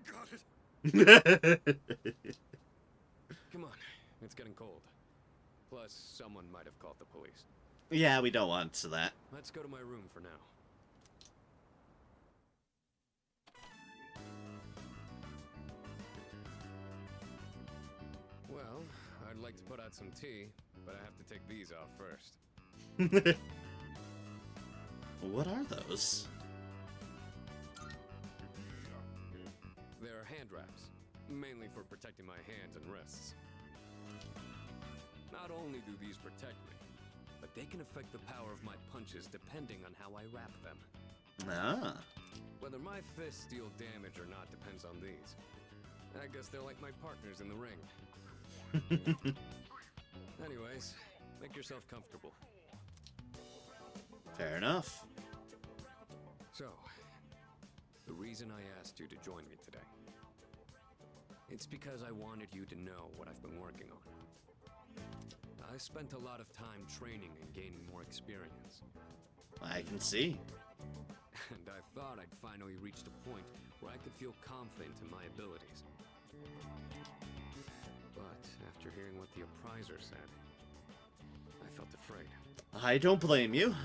Got it. Come on, it's getting cold. Plus, someone might have called the police. Yeah, we don't want to that. Let's go to my room for now. Well, I'd like to put out some tea, but I have to take these off first. What are those? They're hand wraps, mainly for protecting my hands and wrists. Not only do these protect me, but they can affect the power of my punches depending on how I wrap them. Ah. Whether my fists deal damage or not depends on these. I guess they're like my partners in the ring. Anyways, make yourself comfortable. Fair enough. So, the reason I asked you to join me today, it's because I wanted you to know what I've been working on. I spent a lot of time training and gaining more experience. I can see. And I thought I'd finally reached a point where I could feel confident in my abilities. But after hearing what the appraiser said, I felt afraid. I don't blame you.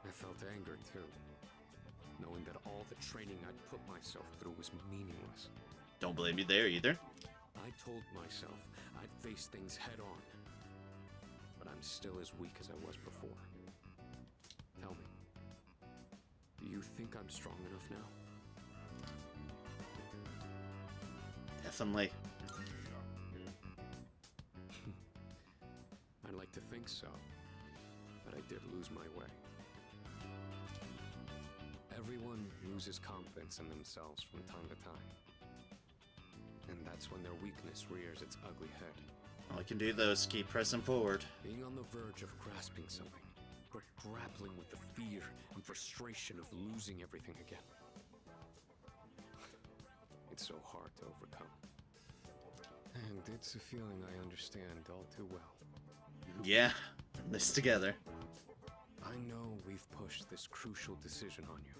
I felt anger too, knowing that all the training I'd put myself through was meaningless. Don't blame you there either. I told myself I'd face things head on, but I'm still as weak as I was before. Tell me, do you think I'm strong enough now? Definitely. I'd like to think so, but I did lose my way. Everyone loses confidence in themselves from time to time. And that's when their weakness rears its ugly head. All I can do though is keep pressing forward. Being on the verge of grasping something, but grappling with the fear and frustration of losing everything again. It's so hard to overcome. And it's a feeling I understand all too well. Yeah, this together. I know we've pushed this crucial decision on you.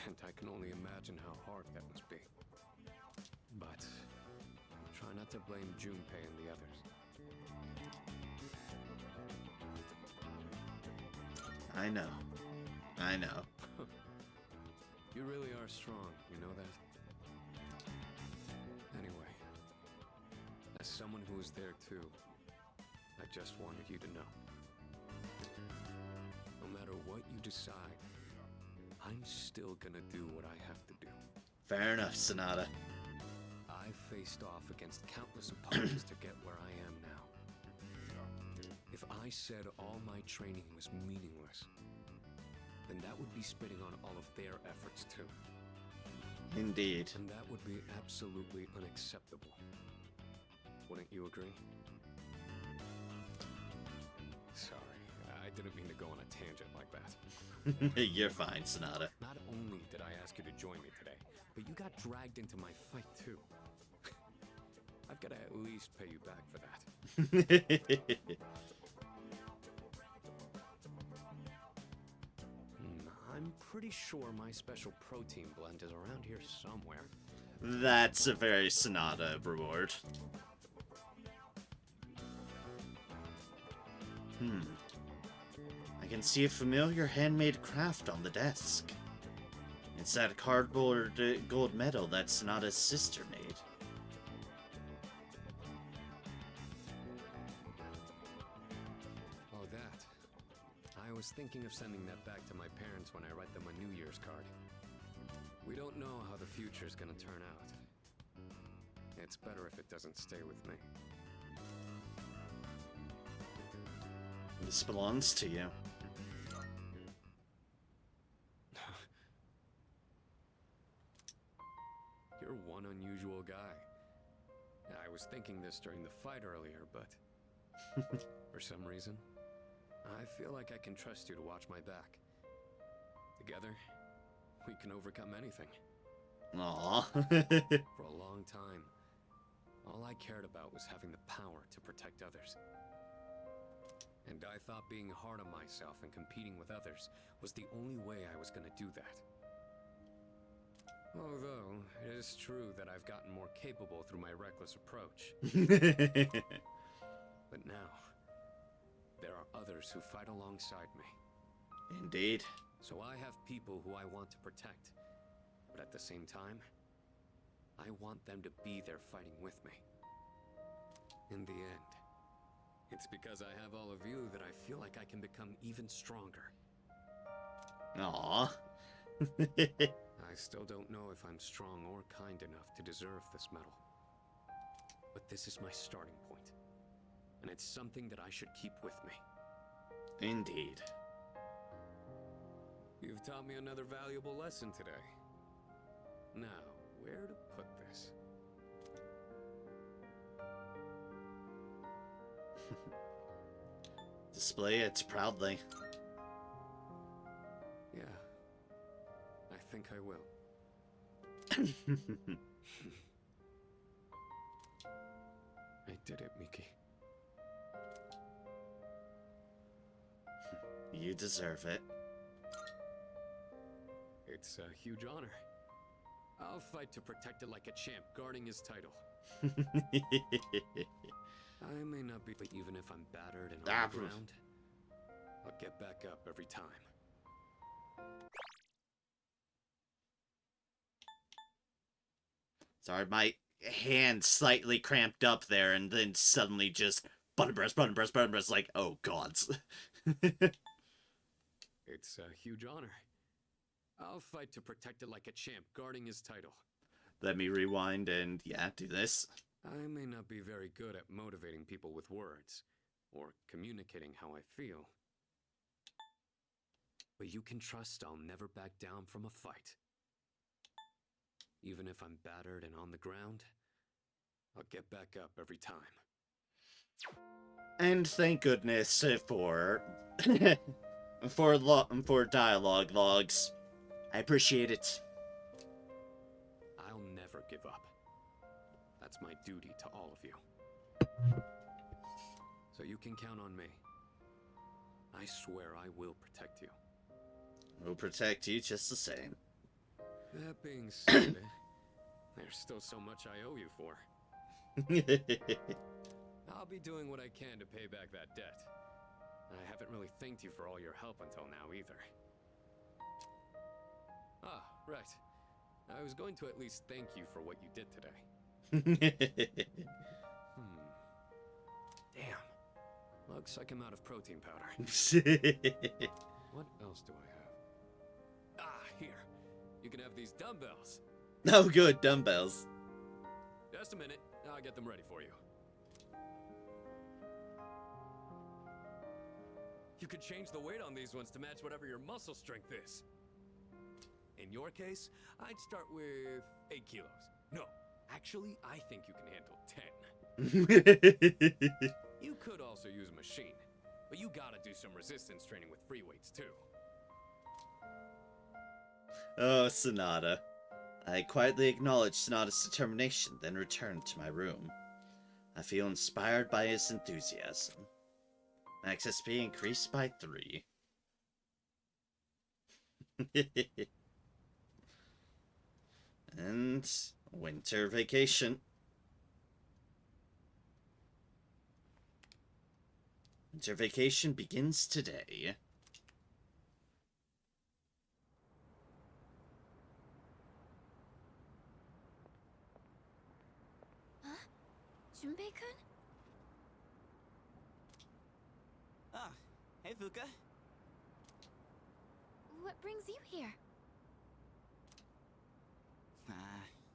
And I can only imagine how hard that must be. but try not to blame Junpei and the others. I know. I know. You really are strong, you know that? Anyway, as someone who was there too, I just wanted you to know. No matter what you decide, I'm still gonna do what I have to do. Fair enough, Sonata. I faced off against countless opponents to get where I am now. If I said all my training was meaningless, then that would be spitting on all of their efforts too. Indeed. And that would be absolutely unacceptable. Wouldn't you agree? Sorry, I didn't mean to go on a tangent like that. You're fine, Sonata. Not only did I ask you to join me today, but you got dragged into my fight too. I've got to at least pay you back for that. I'm pretty sure my special protein blend is around here somewhere. That's a very Sonata reward. I can see a familiar handmade craft on the desk. It's that cardboard gold medal that Sonata's sister made. Oh, that. I was thinking of sending that back to my parents when I write them a New Year's card. We don't know how the future's gonna turn out. It's better if it doesn't stay with me. This belongs to you. You're one unusual guy. I was thinking this during the fight earlier, but for some reason, I feel like I can trust you to watch my back. Together, we can overcome anything. Aww. For a long time, all I cared about was having the power to protect others. And I thought being hard on myself and competing with others was the only way I was going to do that. Although, it is true that I've gotten more capable through my reckless approach. But now, there are others who fight alongside me. Indeed. So I have people who I want to protect. But at the same time, I want them to be there fighting with me. In the end, it's because I have all of you that I feel like I can become even stronger. Aww. I still don't know if I'm strong or kind enough to deserve this medal. But this is my starting point. And it's something that I should keep with me. Indeed. You've taught me another valuable lesson today. Now, where to put this? Display it proudly. Yeah, I think I will. I did it, Miki. You deserve it. It's a huge honor. I'll fight to protect it like a champ, guarding his title. I may not be, but even if I'm battered and on the ground, I'll get back up every time. Sorry, my hand slightly cramped up there, and then suddenly just button press, like, oh gods. It's a huge honor. I'll fight to protect it like a champ, guarding his title. Let me rewind and, yeah, do this. I may not be very good at motivating people with words, or communicating how I feel. But you can trust I'll never back down from a fight. Even if I'm battered and on the ground, I'll get back up every time. And thank goodness for for dialogue logs. I appreciate it. I'll never give up. That's my duty to all of you. So you can count on me. I swear I will protect you. We'll protect you just the same. That being said, There's still so much I owe you for. I'll be doing what I can to pay back that debt. I haven't really thanked you for all your help until now either. Ah, right. I was going to at least thank you for what you did today. Damn. Looks like I'm out of protein powder. What else do I have? Ah, here. You can have these dumbbells. Oh, good, dumbbells. Just a minute. I'll get them ready for you. You could change the weight on these ones to match whatever your muscle strength is. In your case, I'd start with 8 kilos. No, actually, I think you can handle 10. You could also use a machine, but you gotta do some resistance training with free weights too. Oh, Sonata. I quietly acknowledge Sonata's determination, then return to my room. I feel inspired by his enthusiasm. Max SP increased by 3. And winter vacation. Winter vacation begins today. Huh? Junpei-kun? Ah, hey Fuka. What brings you here?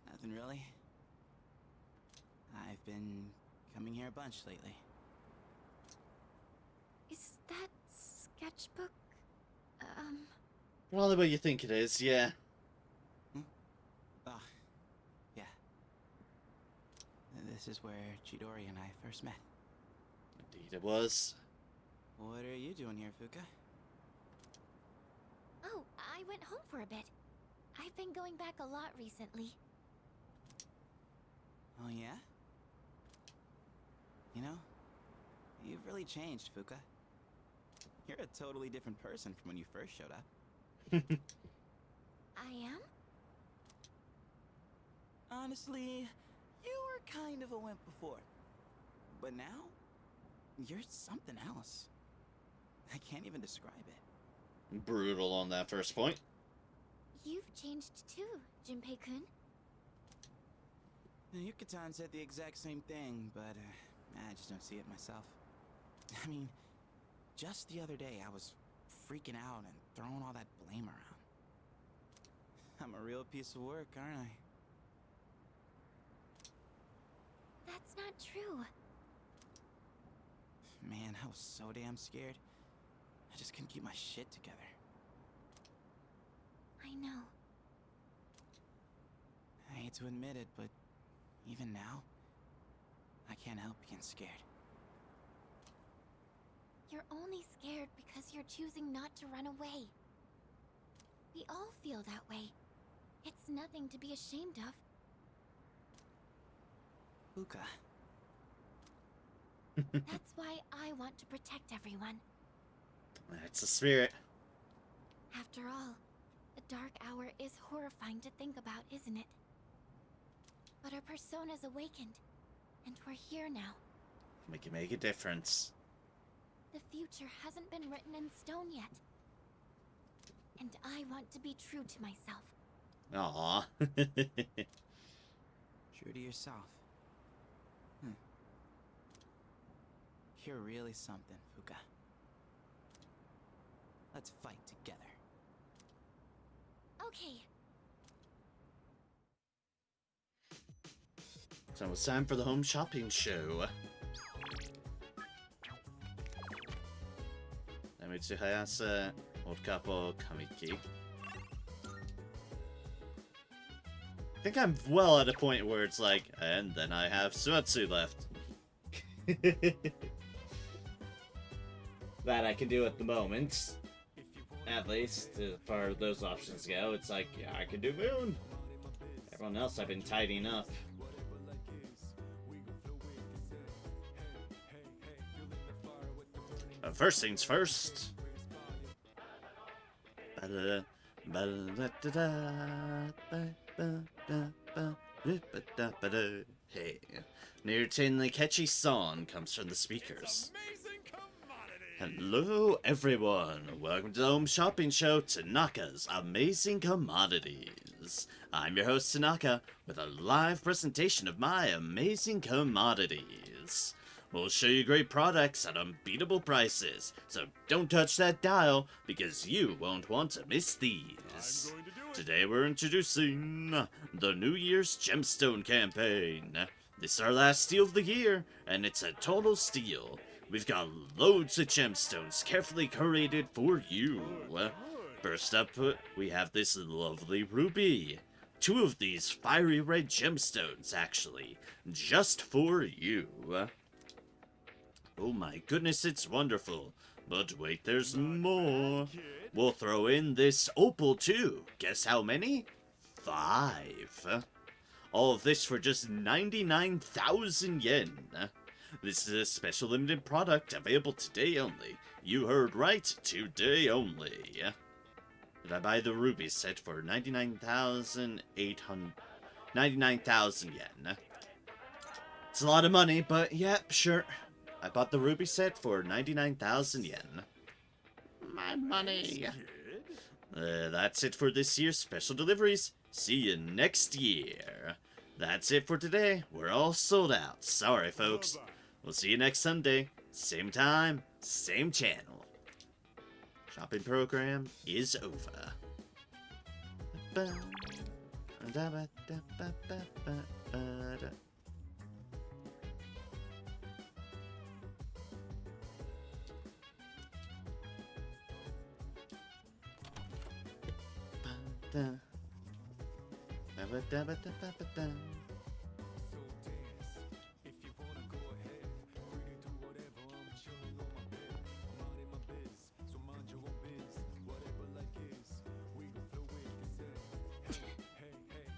Nothing really. I've been coming here a bunch lately. Is that sketchbook, Probably what you think it is, yeah. Ah, yeah. This is where Chidori and I first met. Indeed it was. What are you doing here, Fuka? Oh, I went home for a bit. I've been going back a lot recently. Oh yeah? You know, you've really changed, Fuka. You're a totally different person from when you first showed up. I am? Honestly, you were kind of a wimp before. But now, you're something else. I can't even describe it. Brutal on that first point. You've changed too, Junpei-kun. Yuka-tan said the exact same thing, but I just don't see it myself. I mean, just the other day I was freaking out and throwing all that blame around. I'm a real piece of work, aren't I? That's not true. Man, I was so damn scared. I just couldn't keep my shit together. I know. I hate to admit it, but even now, I can't help being scared. You're only scared because you're choosing not to run away. We all feel that way. It's nothing to be ashamed of. Fuka. That's why I want to protect everyone. That's the spirit. After all, the Dark Hour is horrifying to think about, isn't it? But our persona's awakened, and we're here now. We can make a difference. The future hasn't been written in stone yet. And I want to be true to myself. Aww. True to yourself. You're really something, Fuka. Let's fight together. Okay. So it's time for the home shopping show. Namitsu Hayase, Okapo Kamiki. I think I'm well at a point where it's like, and then I have Suetsu left. That I can do at the moment. At least, as far as those options go, it's like, yeah, I can do Moon. Everyone else I've been tidying up. First things first. Hey, an catchy song comes from the speakers. Hello everyone, welcome to the home shopping show, Tanaka's Amazing Commodities. I'm your host Tanaka, with a live presentation of my amazing commodities. We'll show you great products at unbeatable prices, so don't touch that dial, because you won't want to miss these. Today we're introducing the New Year's Gemstone campaign. This is our last steal of the year, and it's a total steal. We've got loads of gemstones carefully curated for you. First up, we have this lovely ruby. 2 of these fiery red gemstones, actually, just for you. Oh my goodness, it's wonderful. But wait, there's more. We'll throw in this opal too. Guess how many? 5. All of this for just 99,000 yen. This is a special limited product available today only. You heard right, today only. Did I buy the ruby set for 99,000 yen? It's a lot of money, but yeah, sure. I bought the ruby set for 99,000 yen. My money. That's it for this year's special deliveries. See you next year. That's it for today. We're all sold out. Sorry, folks. We'll see you next Sunday. Same time, same channel. Shopping program is over.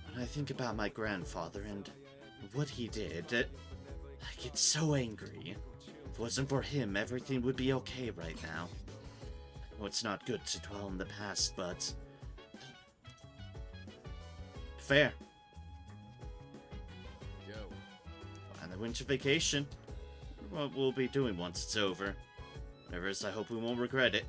When I think about my grandfather and what he did, I get so angry. If it wasn't for him, everything would be okay right now. Well, it's not good to dwell in the past, but... fair. Yo. And the winter vacation. What we'll be doing once it's over. Whatever it is, I hope we won't regret it.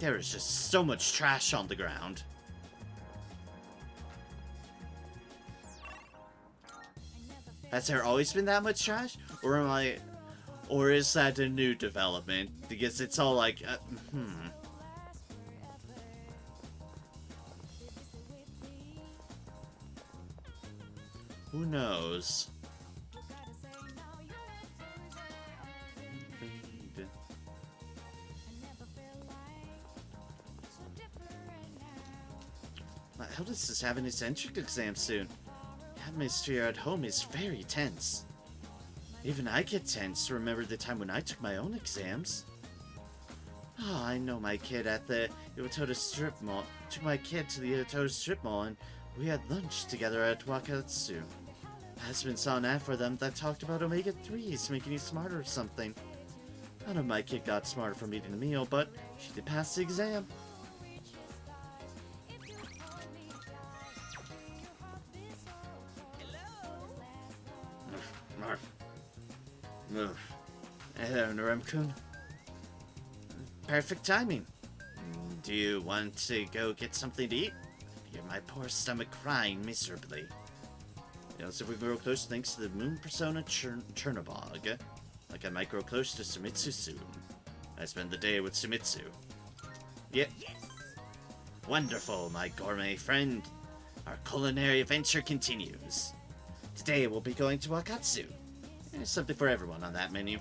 There is just so much trash on the ground. Has there always been that much trash? Or is that a new development? Because it's all like, Who knows? My eldest is having his entrance exam soon. The atmosphere at home is very tense. Even I get tense to remember the time when I took my own exams. Oh, I know my kid at the Iwatoda Strip Mall. Took my kid to the Iwatoda Strip Mall and we had lunch together at Wakatsu. My husband saw an ad for them that talked about omega-3s making you smarter or something. I don't know if my kid got smarter from eating the meal, but she did pass the exam. Hello, Narem-kun. Perfect timing. Do you want to go get something to eat? I hear my poor stomach crying miserably. You know, so we grow close thanks to the Moon Persona Chernobog. Like I might grow close to Sumitsu soon. I spend the day with Sumitsu. Yep. Yes. Wonderful, my gourmet friend. Our culinary adventure continues. Today we'll be going to Wakatsu. There's something for everyone on that menu.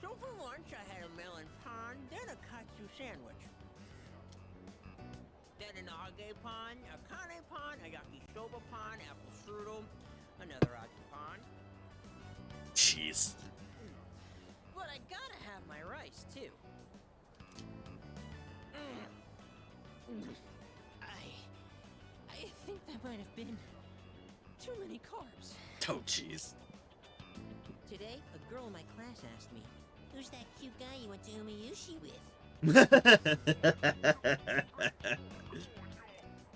So for lunch, I had a melon pan, then a katsu sandwich. Then an age pan, a kane pan, a yakisoba pan, apple strudel, another age pan. Jeez. But I gotta have my rice, too. I think that might have been too many carbs. Oh, jeez. Today, a girl in my class asked me, Who's that cute guy you went to Umayushi with?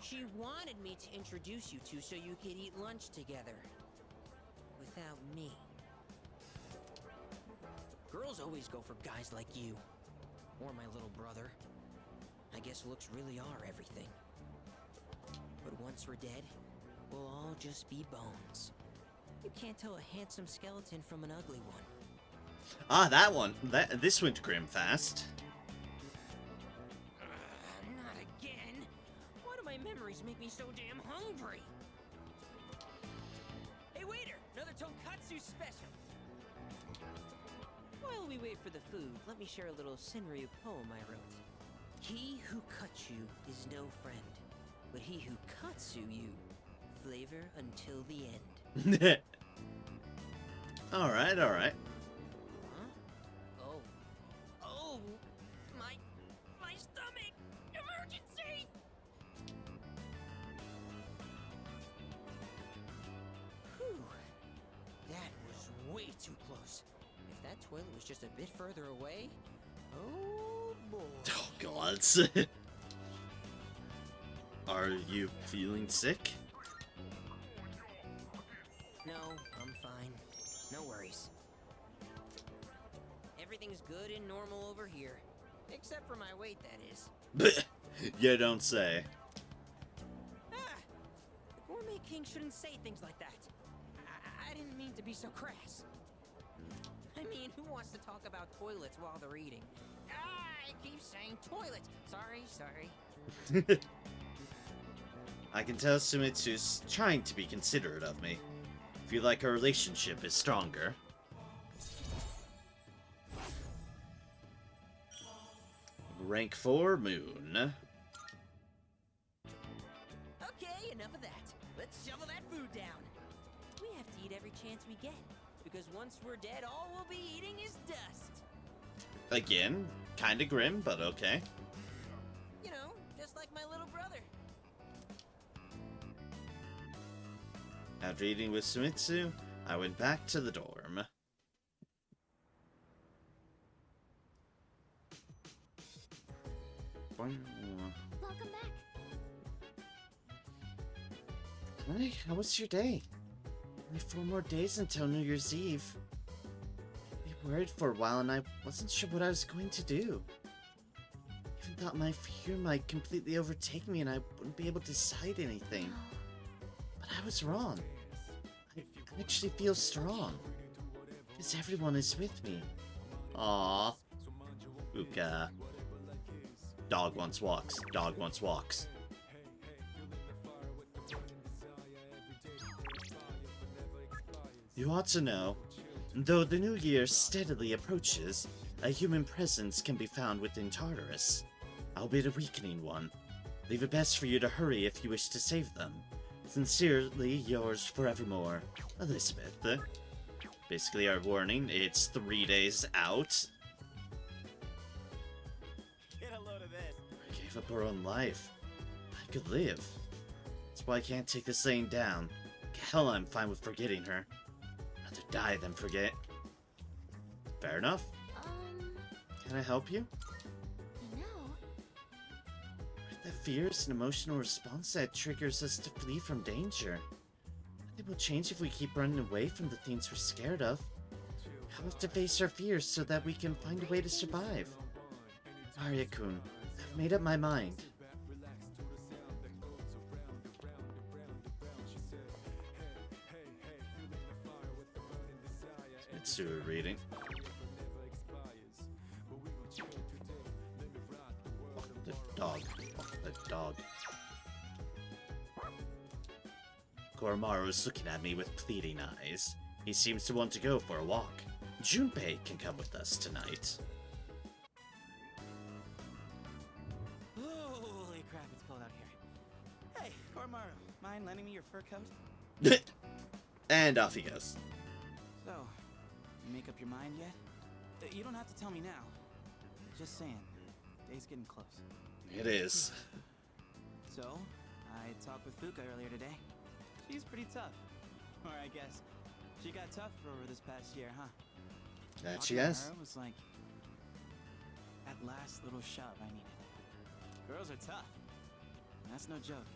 She wanted me to introduce you two so you could eat lunch together. Without me. Girls always go for guys like you. Or my little brother. I guess looks really are everything. But once we're dead, we'll all just be bones. You can't tell a handsome skeleton from an ugly one. Ah, that one. This went grim fast. Not again. Why do my memories make me so damn hungry? Hey waiter, another tonkatsu special. While we wait for the food, let me share a little Senryu poem I wrote. He who cuts you is no friend, but he who cuts you, flavor until the end. Alright, alright. Huh? Oh, my stomach! Emergency! Whew, that was way too close. If that toilet was just a bit further away, oh boy. Oh god. Are you feeling sick? No, I'm fine. No worries. Everything's good and normal over here. Except for my weight, that is. You don't say. Ah! The Gourmet King shouldn't say things like that. I didn't mean to be so crass. I mean, who wants to talk about toilets while they're eating? I keep saying toilets. Sorry. I can tell Sumitsu's trying to be considerate of me. Feel like our relationship is stronger. Rank 4 Moon. Okay, enough of that. Let's shovel that food down. We have to eat every chance we get, because once we're dead, all we'll be eating is dust. Again, kinda grim, but okay. You know, just like my little brother. After eating with Sumitsu, I went back to the dorm. Welcome back. Hi, how was your day? Only 4 more days until New Year's Eve. I worried for a while and I wasn't sure what I was going to do. I even thought my fear might completely overtake me and I wouldn't be able to decide anything. But I was wrong. I actually feel strong. Because everyone is with me. Aww. Uka. Dog wants walks. Dog wants walks. You ought to know, though the new year steadily approaches, a human presence can be found within Tartarus, albeit a weakening one. Leave it best for you to hurry if you wish to save them. Sincerely yours forevermore, Elizabeth. Basically our warning, it's 3 days out. Get a load of this. I gave up her own life. I could live. That's why I can't take this laying down. Hell, I'm fine with forgetting her. Rather die than forget. Fair enough. Can I help you? The fears and emotional response that triggers us to flee from danger. It will change if we keep running away from the things we're scared of. How have to face our fears so that we can find a way to survive. Arya-kun, I've made up my mind. Mitsuru reading. The dog. The dog. Koromaru is looking at me with pleading eyes. He seems to want to go for a walk. Junpei can come with us tonight. Holy crap, it's cold out here. Hey, Koromaru, mind lending me your fur coat? And off he goes. So, you make up your mind yet? You don't have to tell me now. Just saying, day's getting close. It is. So, I talked with Fuka earlier today. She's pretty tough. Or I guess, she got tougher over this past year, huh? That she has. Her was like that last little shove I needed. Girls are tough. That's no joke.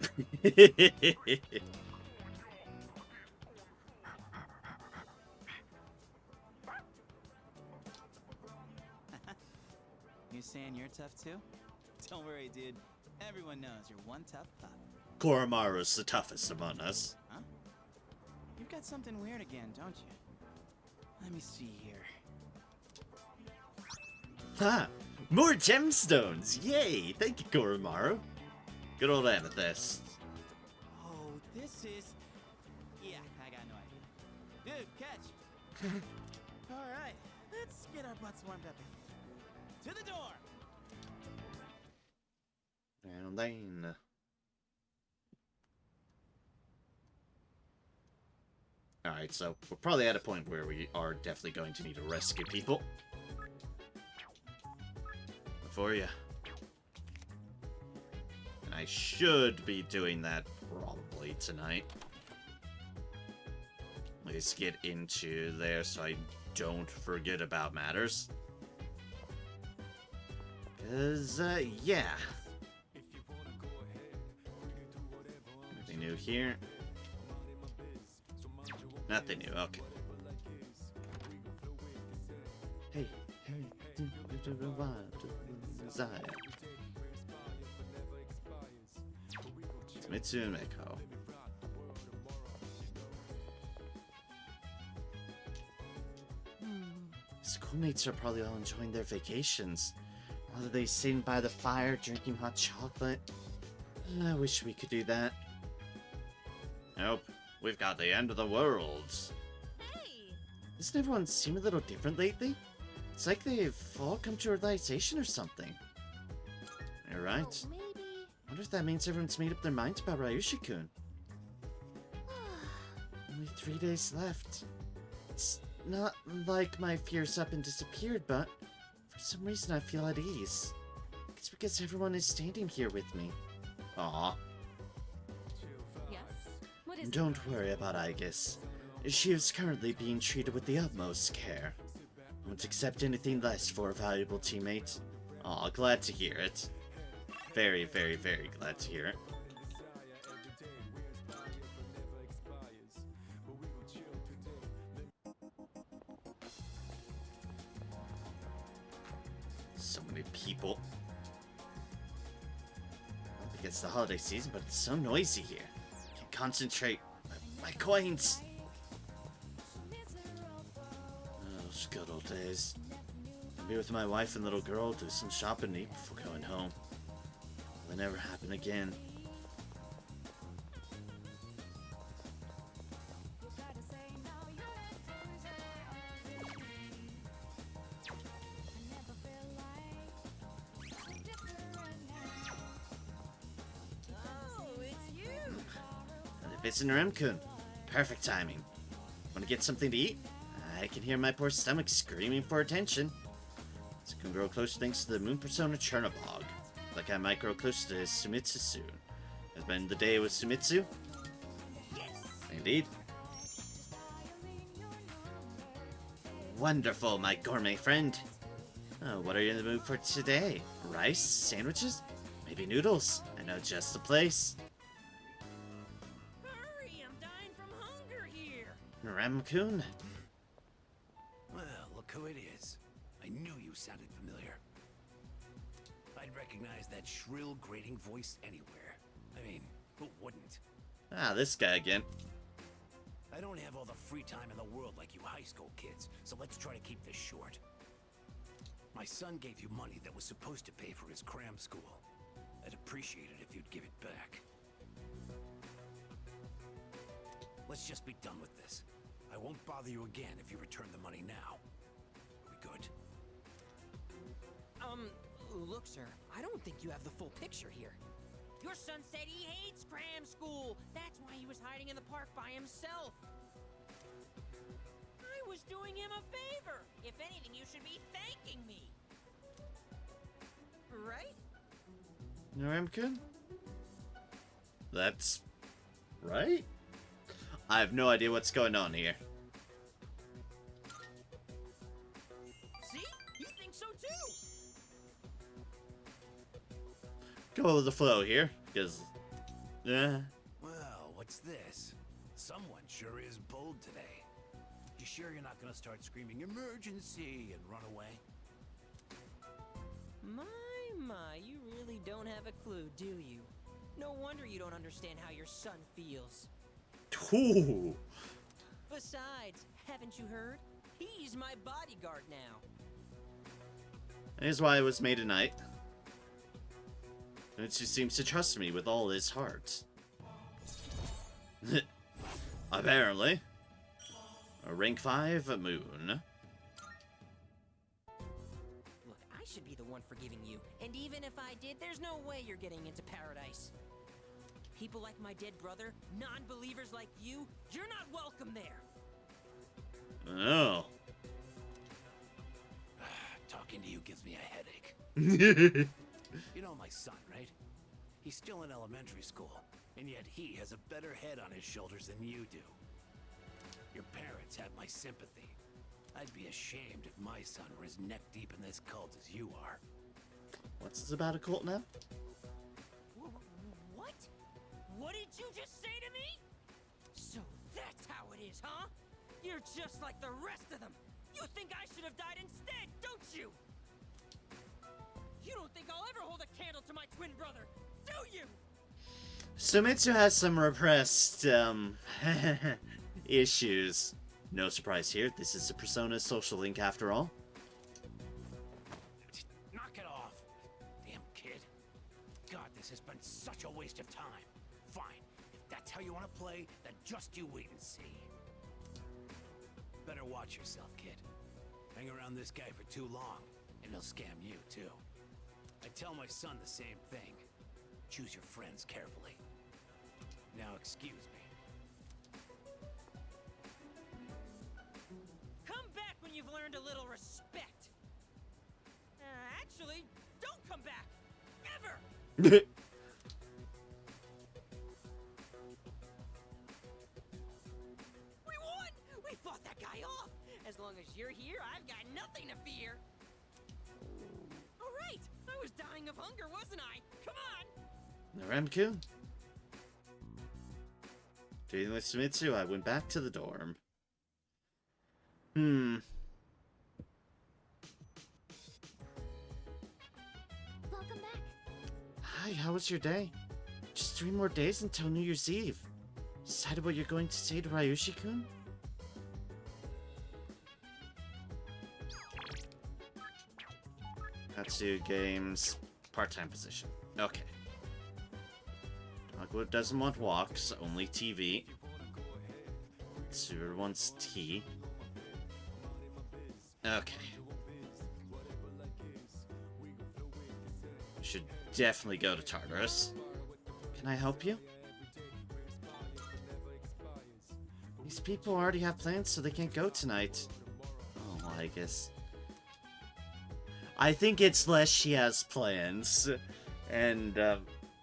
You saying you're tough too? Don't worry, dude. Everyone knows you're one tough pup. Koromaru's the toughest among us. Huh? You've got something weird again, don't you? Let me see here. Ha! More gemstones! Yay! Thank you, Koromaru. Good old amethyst. Oh, this is... Yeah, I got no idea. Dude, catch! Alright, let's get our butts warmed up. To the door! And then... Alright, so we're probably at a point where we are definitely going to need to rescue people. For you. And I should be doing that probably tonight. Let's get into there so I don't forget about matters. Cause, yeah. Anything new here? Nothing new, okay. Hey, hey, Zaya. It's Mitsu and Meiko. Schoolmates are probably all enjoying their vacations. While they sitting by the fire, drinking hot chocolate. I wish we could do that. Nope. We've got the end of the world. Hey! Doesn't everyone seem a little different lately? It's like they've all come to a realization or something. You're right. Oh, maybe... Wonder if that means everyone's made up their minds about Ryushi-kun. Only 3 days left. It's not like my fears up and disappeared, but for some reason I feel at ease. It's because everyone is standing here with me. Aww. Yes? What is Don't worry about Aegis. She is currently being treated with the utmost care. Won't accept anything less for a valuable teammate. Aw, glad to hear it. Very, very, very glad to hear it. So many people. I think it's the holiday season, but it's so noisy here. Can't concentrate. My coins! Those good old days. I'll be with my wife and little girl, do some shopping and eat before going home. Will never happen again. Oh, it's you! And if it's in Narem-kun, perfect timing. Want to get something to eat? I can hear my poor stomach screaming for attention. This can grow close thanks to the moon persona Chernobog. Like I might grow close to Sumitsu soon. Has been the day with Sumitsu? Yes! Indeed. Wonderful, my gourmet friend. Oh, what are you in the mood for today? Rice? Sandwiches? Maybe noodles? I know just the place. Hurry, I'm dying from hunger here! Narem-kun. Well, look who it is. I knew you sounded familiar. I'd recognize that shrill, grating voice anywhere. I mean, who wouldn't? Ah, this guy again. I don't have all the free time in the world like you high school kids, so let's try to keep this short. My son gave you money that was supposed to pay for his cram school. I'd appreciate it if you'd give it back. Let's just be done with this. I won't bother you again if you return the money now. Are we good? Look, sir, I don't think you have the full picture here. Your son said he hates cram school. That's why he was hiding in the park by himself. I was doing him a favor. If anything, you should be thanking me. Right? Narem-kun? That's right? I have no idea what's going on here. go with the flow here, because, Well, what's this? Someone sure is bold today. You sure you're not gonna start screaming emergency and run away? My, you really don't have a clue, do you? No wonder you don't understand how your son feels. Ooh. Besides, haven't you heard? He's my bodyguard now. That is why I was made a knight. And it just seems to trust me with all his heart. Apparently. A rank 5 moon. Look, I should be the one forgiving you. And even if I did, there's no way you're getting into paradise. People like my dead brother, non-believers like you, you're not welcome there. Oh. Talking to you gives me a headache. You know my son, right? He's still in elementary school, and yet he has a better head on his shoulders than you do. Your parents have my sympathy. I'd be ashamed if my son were as neck deep in this cult as you are. What's this about a cult now? What? What did you just say to me? So that's how it is, huh? You're just like the rest of them. You think I should have died instead, don't you? You don't think I'll ever hold a candle to my twin brother, do you? Sumitsu has some repressed, issues. No surprise here, this is a Persona social link after all. Knock it off. Damn kid. God, this has been such a waste of time. Fine. If that's how you want to play, then just you wait and see. Better watch yourself, kid. Hang around this guy for too long, and he'll scam you, too. I tell my son the same thing. Choose your friends carefully. Now excuse me. Come back when you've learned a little respect. Actually, don't come back. Ever! We won! We fought that guy off! As long as you're here, I've got nothing to fear. Alright, I was dying of hunger, wasn't I? Come on! Naramku? Dealing with Sumitsu, I went back to the dorm. Welcome back. Hi, how was your day? Just 3 more days until New Year's Eve. Decided what you're going to say to Ryushi-kun? Katsu Games, part-time position. Okay. Dogwood doesn't want walks, only TV. Sewer wants tea. Okay. Should definitely go to Tartarus. Can I help you? These people already have plans, so they can't go tonight. Oh, well, I guess. I think it's less she has plans, and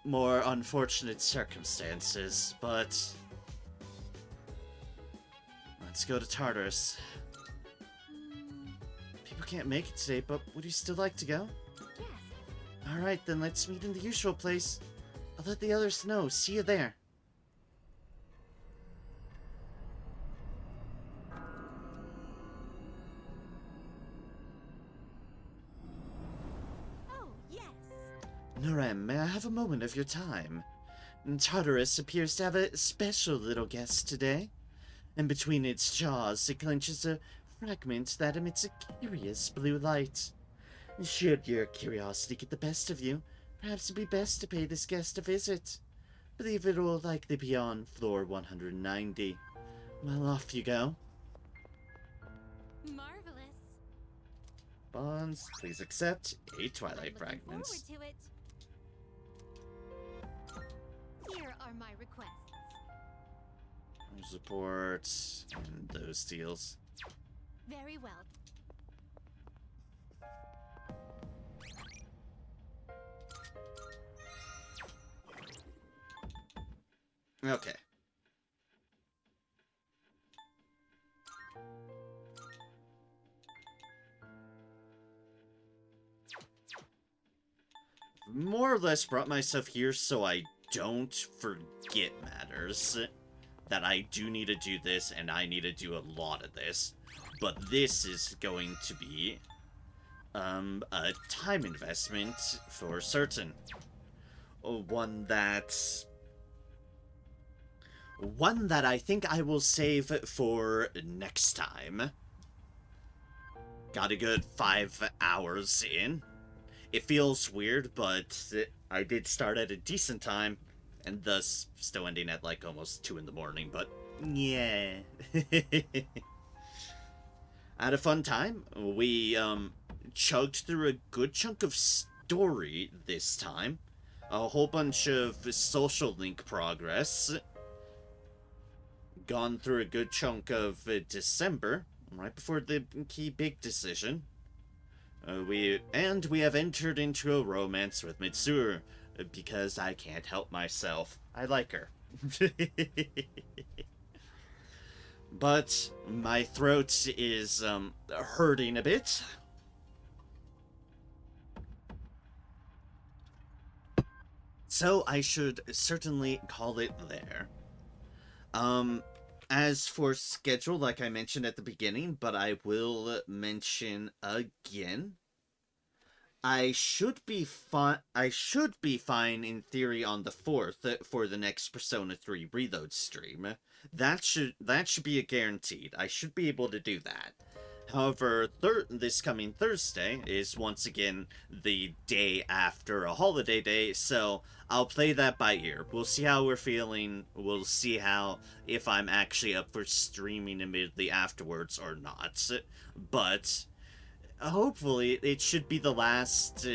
more unfortunate circumstances, but let's go to Tartarus. People can't make it today, but would you still like to go? Yes. Alright, then let's meet in the usual place. I'll let the others know. See you there. Oh, yes. Norem, may I have a moment of your time? Tartarus appears to have a special little guest today. And between its jaws, it clenches a fragment that emits a curious blue light. Should your curiosity get the best of you, perhaps it'd be best to pay this guest a visit. Believe it will likely be on floor 190. Well, off you go. Marvelous. Bonds, please accept a Twilight Fragment. Forward to it. Here are my requests. Support and those deals. Very well. Okay. more or less brought myself here so I don't forget matters. That I do need to do this, and I need to do a lot of this. But this is going to be a time investment for certain. One that I think I will save for next time. Got a good 5 hours in. It feels weird, but I did start at a decent time, and thus still ending at like almost 2 in the morning, but yeah. I had a fun time. We chugged through a good chunk of story this time. A whole bunch of social link progress. Gone through a good chunk of December, right before the key big decision. We have entered into a romance with Mitsuru, because I can't help myself. I like her. But my throat is hurting a bit. So I should certainly call it there. As for schedule, like I mentioned at the beginning, but I will mention again, I should be fine in theory on the 4th for the next Persona 3 Reload stream. That should be a guaranteed. I should be able to do that. However, this coming Thursday is once again the day after a holiday day, so I'll play that by ear. We'll see how we're feeling. We'll see if I'm actually up for streaming immediately afterwards or not. But hopefully it should be the last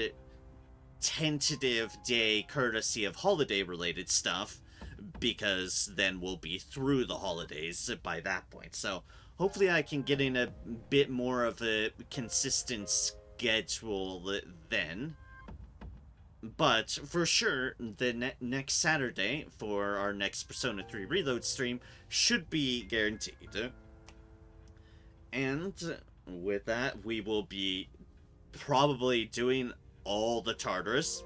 tentative day courtesy of holiday-related stuff, because then we'll be through the holidays by that point. So hopefully I can get in a bit more of a consistent schedule then. But for sure, the next Saturday for our next Persona 3 Reload stream should be guaranteed. And with that, we will be probably doing all the Tartarus.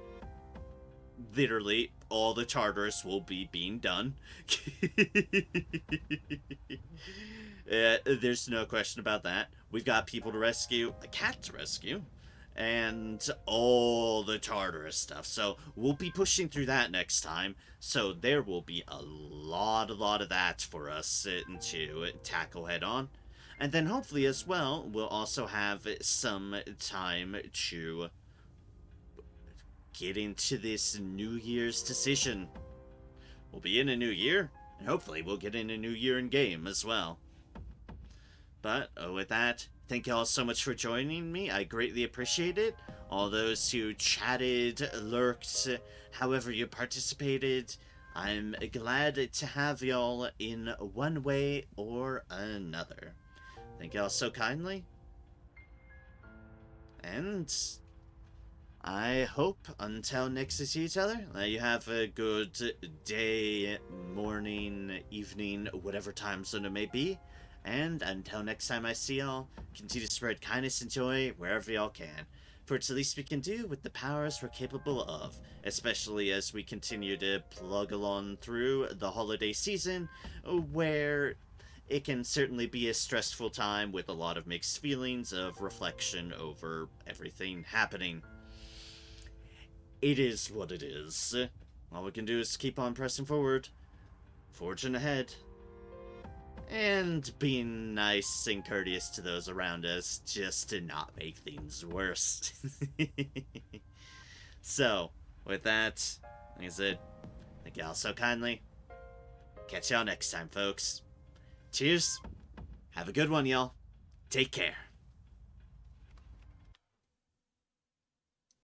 Literally, all the Tartarus will be being done. There's no question about that. We've got people to rescue, a cat to rescue, and all the Tartarus stuff. So we'll be pushing through that next time. So there will be a lot of that for us to tackle head on. And then hopefully as well, we'll also have some time to get into this New Year's decision. We'll be in a new year, and hopefully we'll get in a new year in game as well. But with that, thank you all so much for joining me. I greatly appreciate it. All those who chatted, lurked, however you participated, I'm glad to have y'all in one way or another. Thank y'all so kindly. And I hope until next to see each other, you have a good day, morning, evening, whatever time zone it may be. And until next time I see y'all, continue to spread kindness and joy wherever y'all can. For it's the least we can do with the powers we're capable of, especially as we continue to plug along through the holiday season, where it can certainly be a stressful time with a lot of mixed feelings of reflection over everything happening. It is what it is. All we can do is keep on pressing forward, forging ahead, and being nice and courteous to those around us just to not make things worse. So, with that, like I said, thank y'all so kindly. Catch y'all next time, folks. Cheers. Have a good one, y'all. Take care.